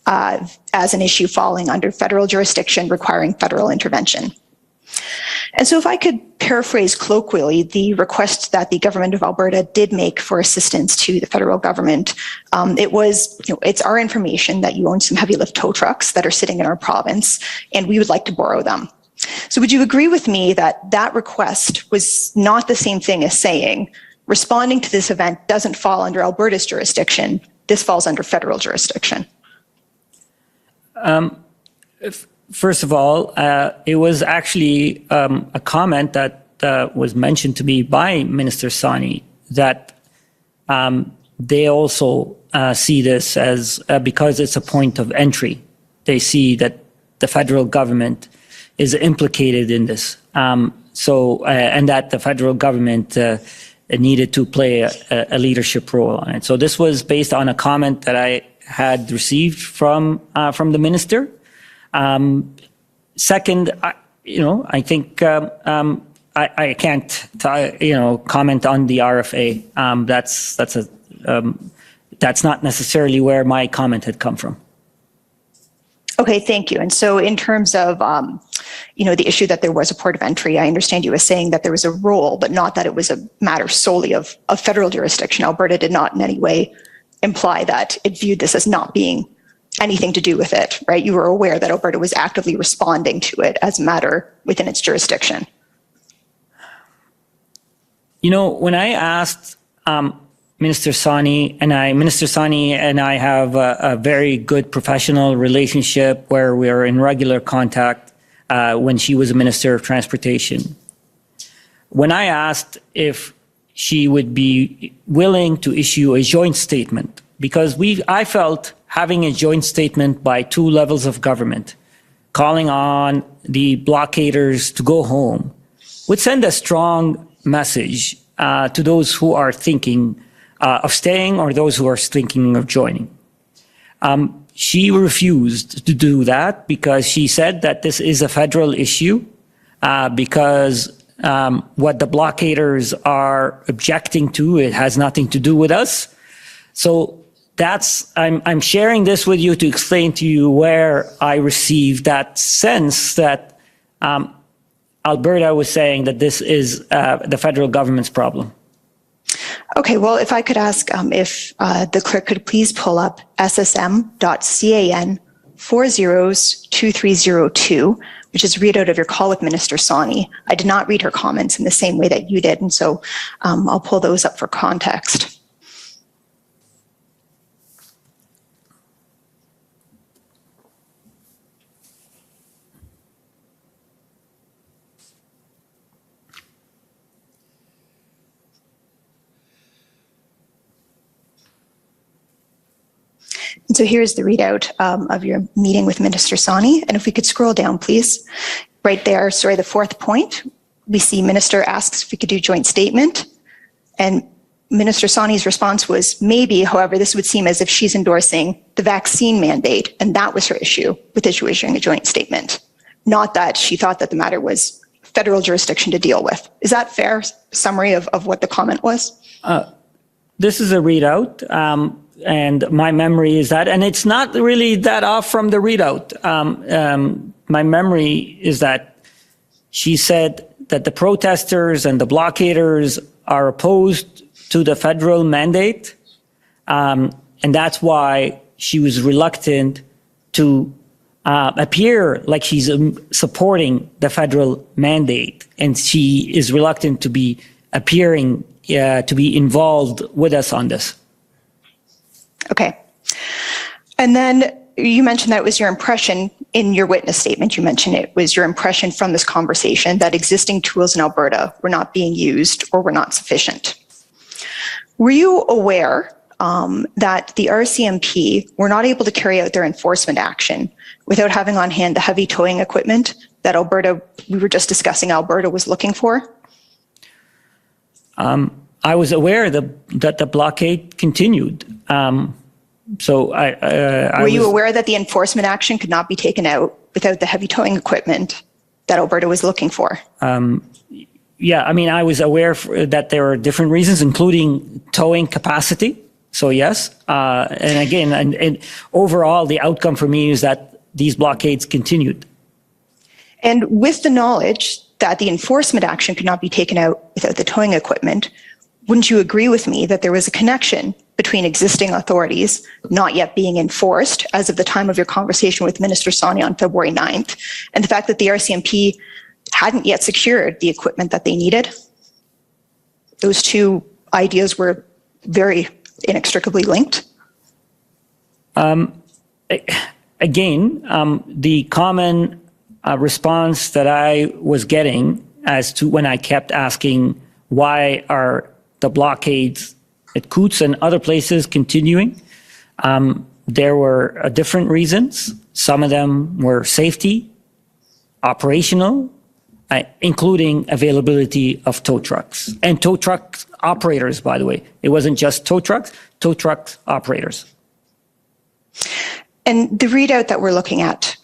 as an issue falling under federal jurisdiction requiring federal intervention. And so if I could paraphrase colloquially the request that the Government of Alberta did make for assistance to the federal government, it was, it's our information that you own some heavy lift tow trucks that are sitting in our province, and we would like to borrow them. So would you agree with me that that request was not the same thing as saying, responding to this event doesn't fall under Alberta's jurisdiction, this falls under federal jurisdiction? First of all, it was actually a comment that was mentioned to me by Minister Sani, that they also see this as, because it's a point of entry, they see that the federal government is implicated in this. And that the federal government needed to play a leadership role on it. So this was based on a comment that I had received from the minister. Second, I think I can't, comment on the RFA. That's that's not necessarily where my comment had come from. Okay, thank you. And so in terms of, the issue that there was a port of entry, I understand you as saying that there was a role, but not that it was a matter solely of federal jurisdiction. Alberta did not in any way imply that it viewed this as not being anything to do with it, right? You were aware that Alberta was actively responding to it as a matter within its jurisdiction. When I asked Minister Sawney and I have a very good professional relationship where we are in regular contact when she was a Minister of Transportation. When I asked if she would be willing to issue a joint statement, because I felt having a joint statement by two levels of government, calling on the blockaders to go home, would send a strong message to those who are thinking of staying or those who are thinking of joining. She refused to do that because she said that this is a federal issue because what the blockaders are objecting to, it has nothing to do with us. So I'm sharing this with you to explain to you where I received that sense that Alberta was saying that this is the federal government's problem. Okay, well, if I could ask if the clerk could please pull up ssm.can 402302, which is a readout of your call with Minister Sawney. I did not read her comments in the same way that you did, and so I'll pull those up for context. And so here's the readout of your meeting with Minister Sawney. And if we could scroll down, please. Right there, the fourth point, we see Minister asks if we could do joint statement. And Minister Sawney's response was maybe, however, this would seem as if she's endorsing the vaccine mandate. And that was her issue with issuing a joint statement. Not that she thought that the matter was federal jurisdiction to deal with. Is that fair summary of what the comment was? This is a readout. And my memory is that, and it's not really that off from the readout. My memory is that she said that the protesters and the blockaders are opposed to the federal mandate. And that's why she was reluctant to appear like she's supporting the federal mandate. And she is reluctant to be appearing, to be involved with us on this. Okay. And then you mentioned that it was your impression in your witness statement, you mentioned it was your impression from this conversation that existing tools in Alberta were not being used or were not sufficient. Were you aware that the RCMP were not able to carry out their enforcement action without having on hand the heavy towing equipment that we were just discussing Alberta was looking for? I was aware that the blockade continued. Were you aware that the enforcement action could not be taken out without the heavy towing equipment that Alberta was looking for? Yeah, I was aware that there are different reasons, including towing capacity. So yes, and again, and overall, the outcome for me is that these blockades continued. And with the knowledge that the enforcement action could not be taken out without the towing equipment, wouldn't you agree with me that there was a connection between existing authorities not yet being enforced as of the time of your conversation with Minister Sawney on February 9th, and the fact that the RCMP hadn't yet secured the equipment that they needed? Those two ideas were very inextricably linked. Again, the common response that I was getting as to when I kept asking why are the blockades at Coutts and other places continuing, there were different reasons. Some of them were safety, operational, including availability of tow trucks. And tow truck operators, by the way. It wasn't just tow truck operators. And the readout that we're looking at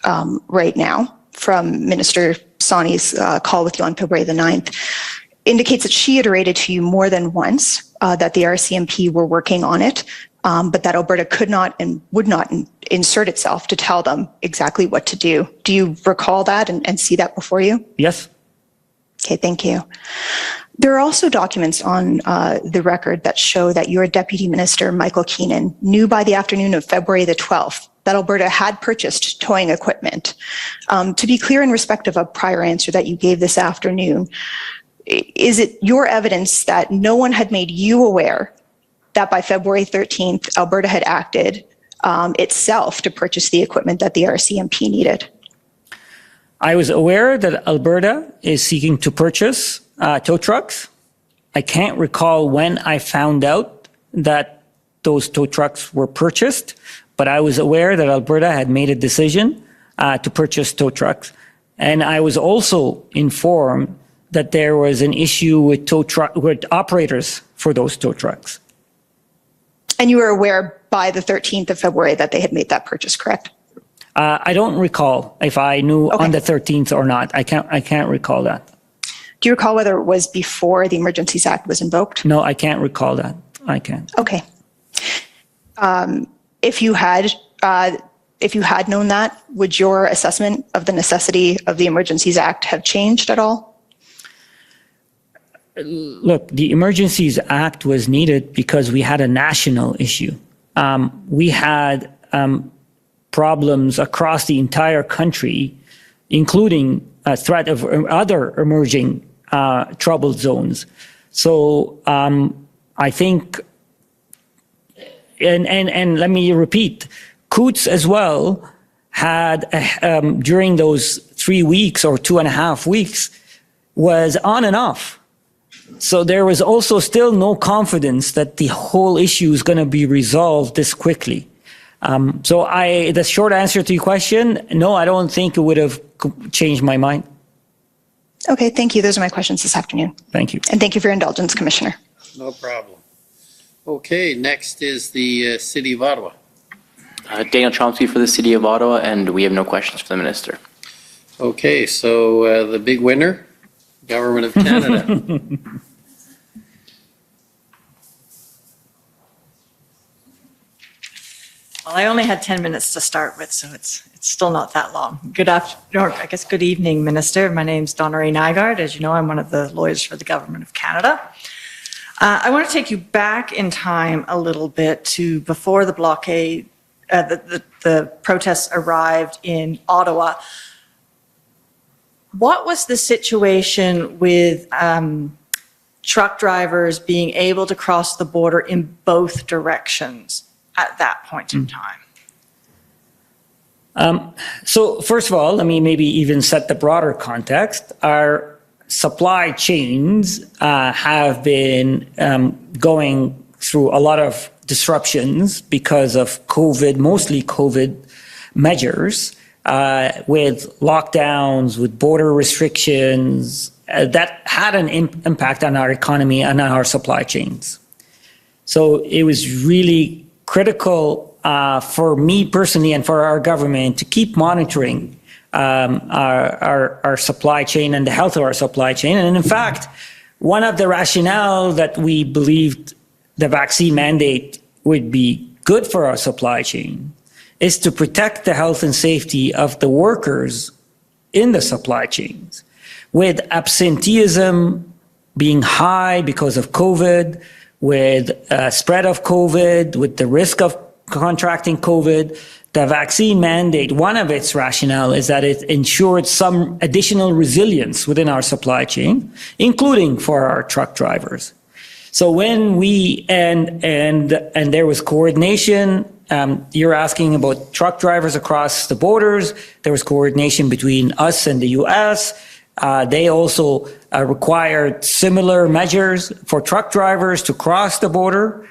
right now from Minister Sawney's call with you on February the 9th indicates that she iterated to you more than once that the RCMP were working on it, but that Alberta could not and would not insert itself to tell them exactly what to do. Do you recall that and see that before you? Yes. Okay, thank you. There are also documents on the record that show that your Deputy Minister, Michael Keenan, knew by the afternoon of February the 12th that Alberta had purchased towing equipment. To be clear in respect of a prior answer that you gave this afternoon, is it your evidence that no one had made you aware that by February 13th, Alberta had acted itself to purchase the equipment that the RCMP needed? I was aware that Alberta is seeking to purchase tow trucks. I can't recall when I found out that those tow trucks were purchased, but I was aware that Alberta had made a decision to purchase tow trucks. And I was also informed that there was an issue with with operators for those tow trucks. And you were aware by the 13th of February that they had made that purchase, correct? I don't recall if I knew on the 13th or not. I can't recall that. Do you recall whether it was before the Emergencies Act was invoked? No, I can't recall that. I can't. Okay. If you had known that, would your assessment of the necessity of the Emergencies Act have changed at all? Look, the Emergencies Act was needed because we had a national issue. We had problems across the entire country, including a threat of other emerging troubled zones. So I think, and let me repeat, Coots as well had, during those 3 weeks or 2.5 weeks, was on and off. So there was also still no confidence that the whole issue is going to be resolved this quickly. So the short answer to your question, no, I don't think it would have changed my mind. Okay, thank you. Those are my questions this afternoon. Thank you. And thank you for your indulgence, Commissioner. No problem. Okay, next is the City of Ottawa. Daniel Chomsky for the City of Ottawa, and we have no questions for the Minister. Okay, so the big winner, Government of Canada. Well, I only had 10 minutes to start with, so it's still not that long. Good afternoon, or I guess good evening, Minister. My name's Donnery Nygaard. As you know, I'm one of the lawyers for the Government of Canada. I want to take you back in time a little bit to before the blockade, the protests arrived in Ottawa. What was the situation with truck drivers being able to cross the border in both directions at that point in time? So first of all, let me maybe even set the broader context. Our supply chains have been going through a lot of disruptions because of COVID, mostly COVID measures, with lockdowns, with border restrictions, that had an impact on our economy and on our supply chains. So it was really critical for me personally and for our government to keep monitoring our supply chain and the health of our supply chain. And in fact, one of the rationale that we believed the vaccine mandate would be good for our supply chain is to protect the health and safety of the workers in the supply chains. With absenteeism being high because of COVID, with spread of COVID, with the risk of contracting COVID, the vaccine mandate, one of its rationale is that it ensured some additional resilience within our supply chain, including for our truck drivers. So when we, and there was coordination, you're asking about truck drivers across the borders, there was coordination between us and the US. They also required similar measures for truck drivers to cross the border.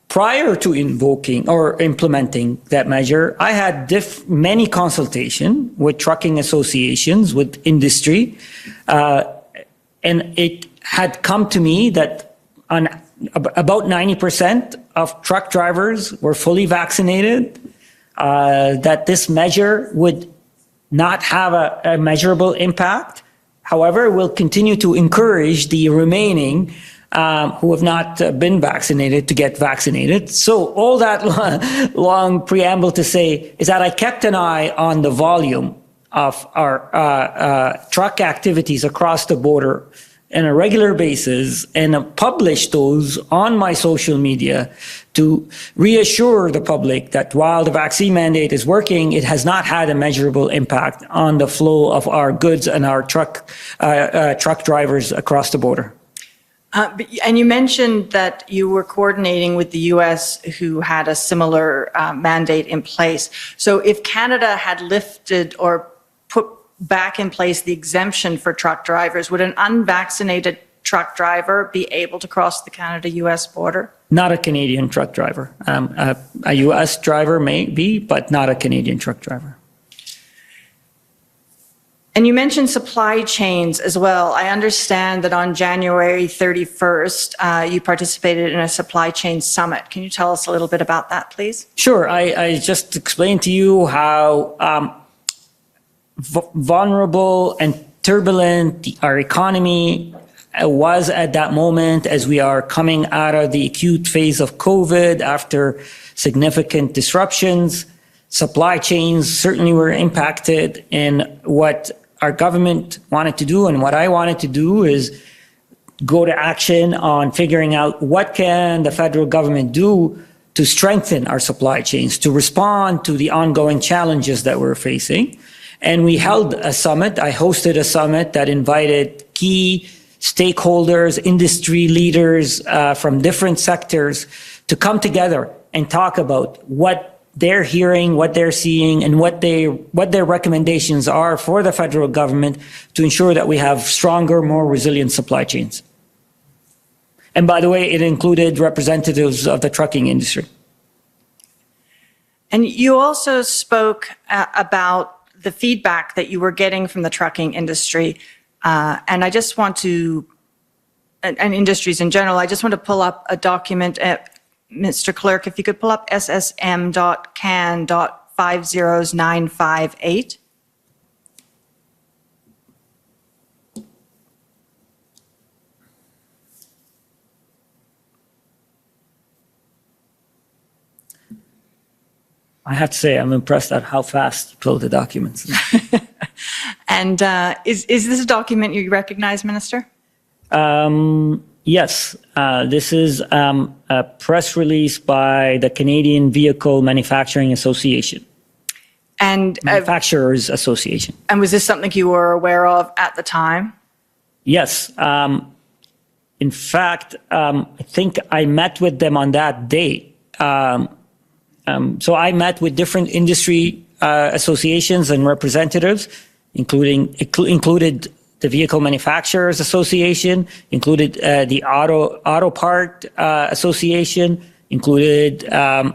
Prior to invoking or implementing that measure, I had many consultation with trucking associations, with industry, and it had come to me that on about 90% of truck drivers were fully vaccinated, that this measure would not have a measurable impact. However, we'll continue to encourage the remaining who have not been vaccinated to get vaccinated. So all that long preamble to say is that I kept an eye on the volume of our truck activities across the border on a regular basis and publish those on my social media to reassure the public that while the vaccine mandate is working, it has not had a measurable impact on the flow of our goods and our truck drivers across the border. And you mentioned that you were coordinating with the US who had a similar mandate in place. So if Canada had lifted or put back in place the exemption for truck drivers, would an unvaccinated truck driver be able to cross the Canada-US border? Not a Canadian truck driver. A US driver may be, but not a Canadian truck driver. And you mentioned supply chains as well. I understand that on January 31st, you participated in a supply chain summit. Can you tell us a little bit about that, please? Sure. I just explained to you how vulnerable and turbulent our economy was at that moment as we are coming out of the acute phase of COVID after significant disruptions. Supply chains certainly were impacted, and what our government wanted to do and what I wanted to do is go to action on figuring out what can the federal government do to strengthen our supply chains, to respond to the ongoing challenges that we're facing. And we held a summit. I hosted a summit that invited key stakeholders, industry leaders from different sectors to come together and talk about what they're hearing, what they're seeing, and what their recommendations are for the federal government to ensure that we have stronger, more resilient supply chains. And by the way, it included representatives of the trucking industry. And you also spoke about the feedback that you were getting from the trucking industry. And I just want to, and industries in general, I just want to pull up a document. Mr. Clerk, if you could pull up ssm.can.50958. I have to say, I'm impressed at how fast you pull the documents. And is this a document you recognize, Minister? Yes, this is a press release by the Canadian Vehicle Manufacturing Association. And Manufacturers Association. And was this something you were aware of at the time? Yes. In fact, I think I met with them on that day. So I met with different industry associations and representatives, included the Vehicle Manufacturers Association, included the Auto Part Association, included the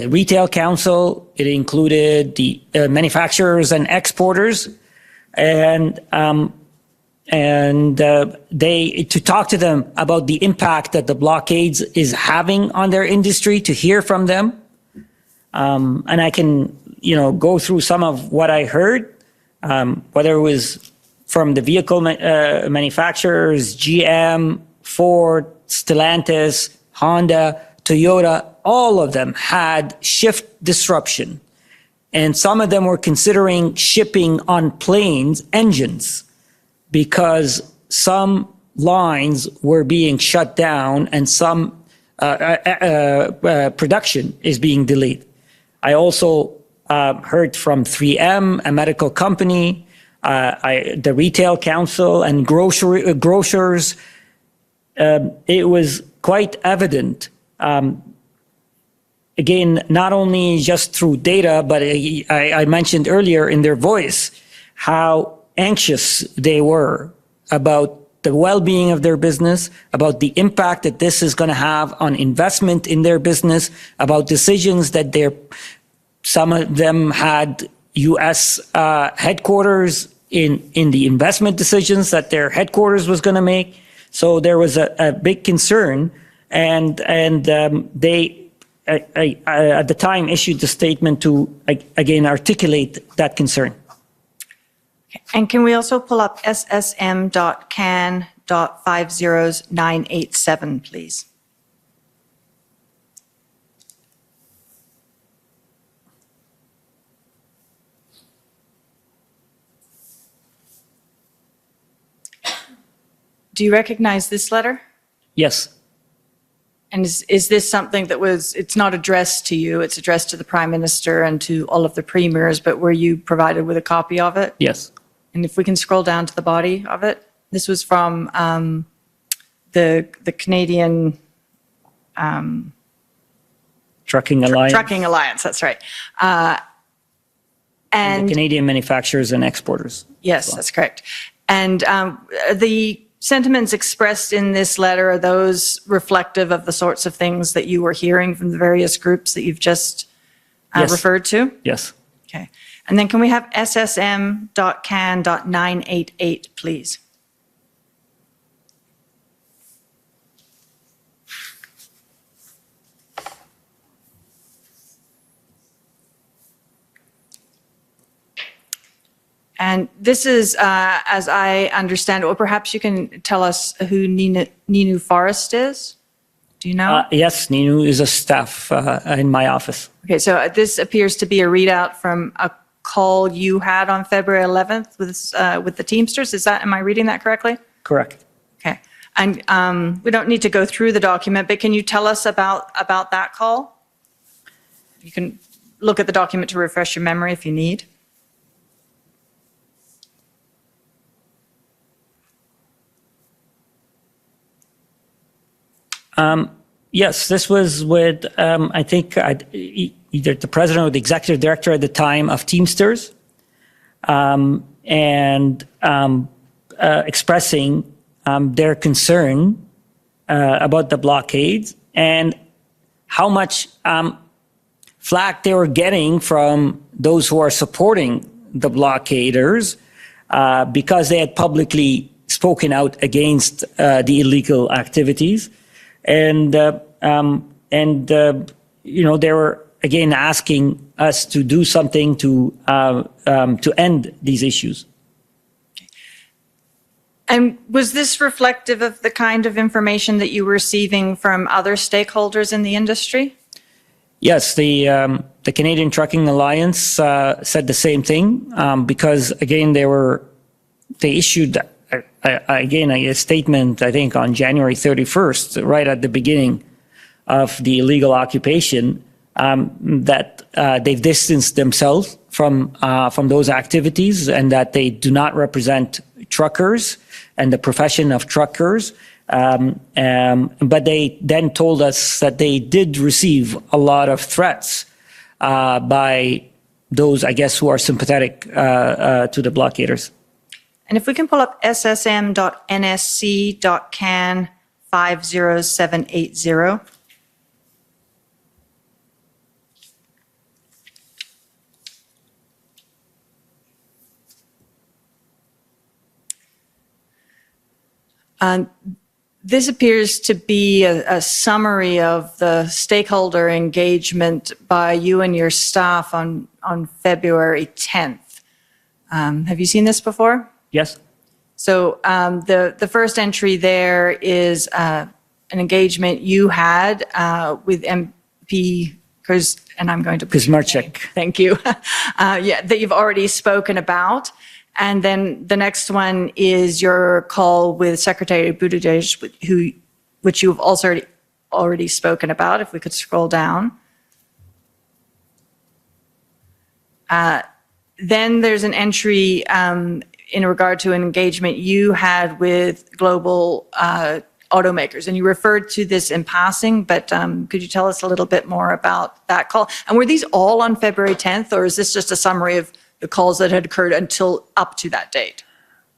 Retail Council, it included the manufacturers and exporters, and they to talk to them about the impact that the blockades is having on their industry, to hear from them, and I can go through some of what I heard, whether it was from the vehicle manufacturers, GM, Ford, Stellantis, Honda, Toyota. All of them had shift disruption, and some of them were considering shipping on planes engines, because some lines were being shut down and some production is being delayed. I also heard from 3M, a medical company, the Retail Council, and grocers. It was quite evident, again, not only just through data, but I mentioned earlier in their voice, how anxious they were about the well-being of their business, about the impact that this is going to have on investment in their business, about decisions that some of them had U.S. headquarters in the investment decisions that their headquarters was going to make. So there was a big concern, and they at the time issued the statement to again articulate that concern. And can we also pull up ssm.can.50958? testify.50987, please. Do you recognize this letter? Yes. And is this something that it's not addressed to you, it's addressed to the Prime Minister and to all of the premiers, but were you provided with a copy of it? Yes. And if we can scroll down to the body of it, this was from the Canadian Trucking Alliance. Trucking Alliance, that's right. And the Canadian manufacturers and exporters. Yes, that's correct. And the sentiments expressed in this letter, are those reflective of the sorts of things that you were hearing from the various groups that you've just Yes. referred to? Yes. Okay. And then can we have ssm.can.988, please? And this is, as I understand it, or perhaps you can tell us who Ninu Forrest is? Do you know? Yes, Ninu is a staff in my office. Okay, so this appears to be a readout from a call you had on February 11th with the Teamsters. Am I reading that correctly? Correct. Okay. And we don't need to go through the document, but can you tell us about that call? You can look at the document to refresh your memory if you need. Yes, this was with, I think, either the president or the executive director at the time of Teamsters, and expressing their concern about the blockades and how much flack they were getting from those who are supporting the blockaders because they had publicly spoken out against the illegal activities. And you know, they were again asking us to do something to end these issues. And was this reflective of the kind of information that you were receiving from other stakeholders in the industry? Yes, the Canadian Trucking Alliance said the same thing because again they issued. Again, a statement, I think, on January 31st, right at the beginning of the illegal occupation, that they've distanced themselves from those activities and that they do not represent truckers and the profession of truckers. But they then told us that they did receive a lot of threats by those, I guess, who are sympathetic to the blockaders. And if we can pull up ssm.nsc.can50780. This appears to be a summary of the stakeholder engagement by you and your staff on February 10th. Have you seen this before? Yes. So the first entry there is an engagement you had with MP, and I'm going to Kuzmarchik. Thank you. That you've already spoken about. And then the next one is your call with Secretary Buttigieg, which you've also already spoken about. If we could scroll down. Then there's an entry in regard to an engagement you had with global automakers, and you referred to this in passing, but could you tell us a little bit more about that call? And were these all on February 10th, or is this just a summary of the calls that had occurred until up to that date?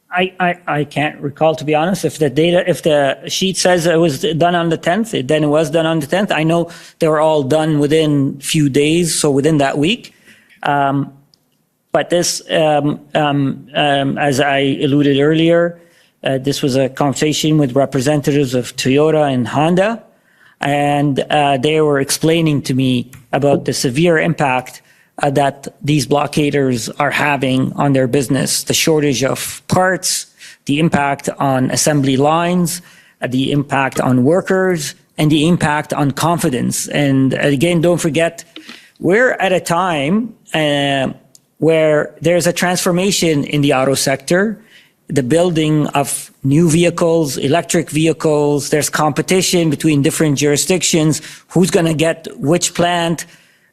I can't recall, to be honest. If the sheet says it was done on the 10th, then it was done on the 10th. I know they were all done within few days, so within that week. But this, as I alluded earlier, this was a conversation with representatives of Toyota and Honda, and they were explaining to me about the severe impact that these blockaders are having on their business, the shortage of parts, the impact on assembly lines, the impact on workers, and the impact on confidence. And again, don't forget, we're at a time where there's a transformation in the auto sector, the building of new vehicles, electric vehicles, there's competition between different jurisdictions, who's going to get which plant.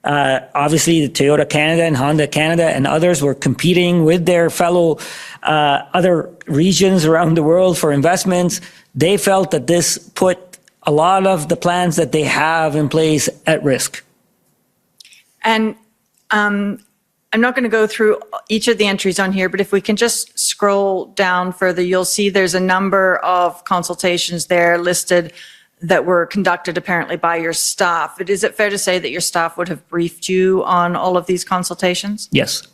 Obviously, the Toyota Canada and Honda Canada and others were competing with their fellow other regions around the world for investments. They felt that this put a lot of the plans that they have in place at risk. And I'm not going to go through each of the entries on here, but if we can just scroll down further, you'll see there's a number of consultations there listed that were conducted apparently by your staff. But is it fair to say that your staff would have briefed you on all of these consultations? Yes.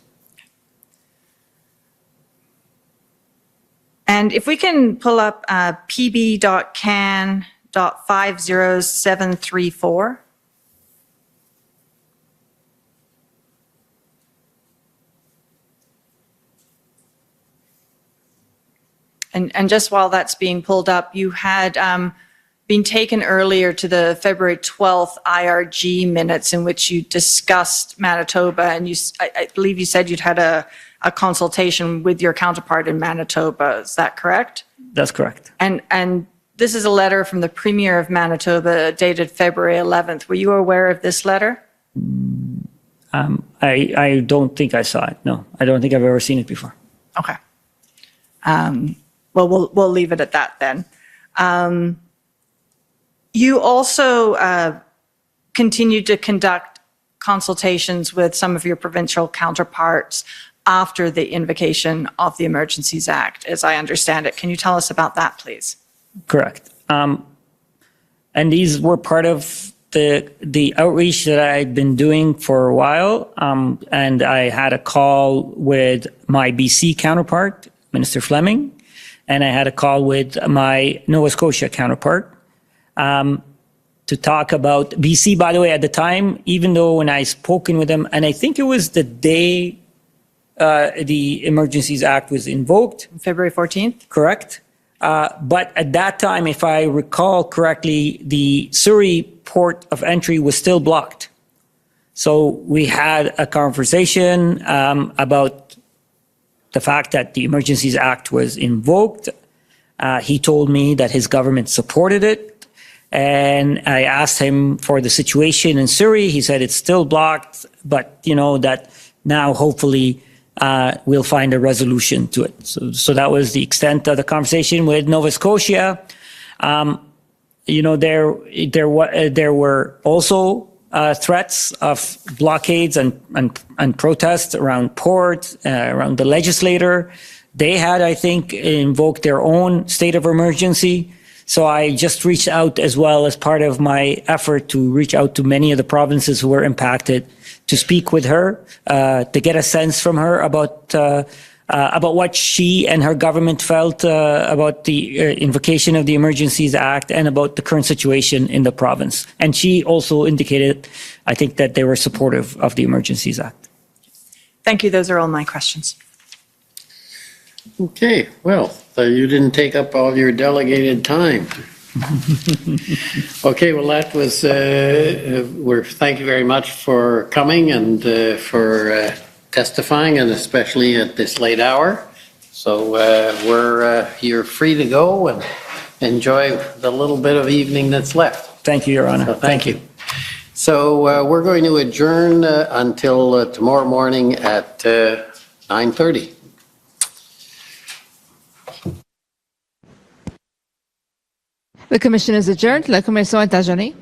And if we can pull up pb.can.50734. And just while that's being pulled up, you had been taken earlier to the February 12th IRG minutes in which you discussed Manitoba, and I believe you said you'd had a consultation with your counterpart in Manitoba. Is that correct? That's correct. And this is a letter from the Premier of Manitoba dated February 11th. Were you aware of this letter? I don't think I saw it. No, I don't think I've ever seen it before. Okay. Well, we'll leave it at that then. You also continued to conduct consultations with some of your provincial counterparts after the invocation of the Emergencies Act, as I understand it. Can you tell us about that, please? Correct. And these were part of the outreach that I'd been doing for a while. And I had a call with my BC counterpart, Minister Fleming, and I had a call with my Nova Scotia counterpart to talk about BC, by the way, at the time, even though when I spoken with them, and I think it was the day the Emergencies Act was invoked. February 14th? Correct. But at that time, if I recall correctly, the Surrey port of entry was still blocked. So we had a conversation about the fact that the Emergencies Act was invoked. He told me that his government supported it. And I asked him for the situation in Surrey. He said it's still blocked, but that now hopefully we'll find a resolution to it. So that was the extent of the conversation with Nova Scotia. There were also threats of blockades and protests around port, around the legislator. They had, I think, invoked their own state of emergency. So I just reached out as well as part of my effort to reach out to many of the provinces who were impacted to speak with her, to get a sense from her about what she and her government felt about the invocation of the Emergencies Act and about the current situation in the province. And she also indicated, I think, that they were supportive of the Emergencies Act. Thank you. Those are all my questions. Okay, well, you didn't take up all your delegated time. Okay, well, that was, thank you very much for coming and for testifying, and especially at this late hour. So you're free to go and enjoy the little bit of evening that's left. Thank you, Your Honor. So thank you. So we're going to adjourn until tomorrow morning at 9:30. The commission is adjourned. La commission est adjournée.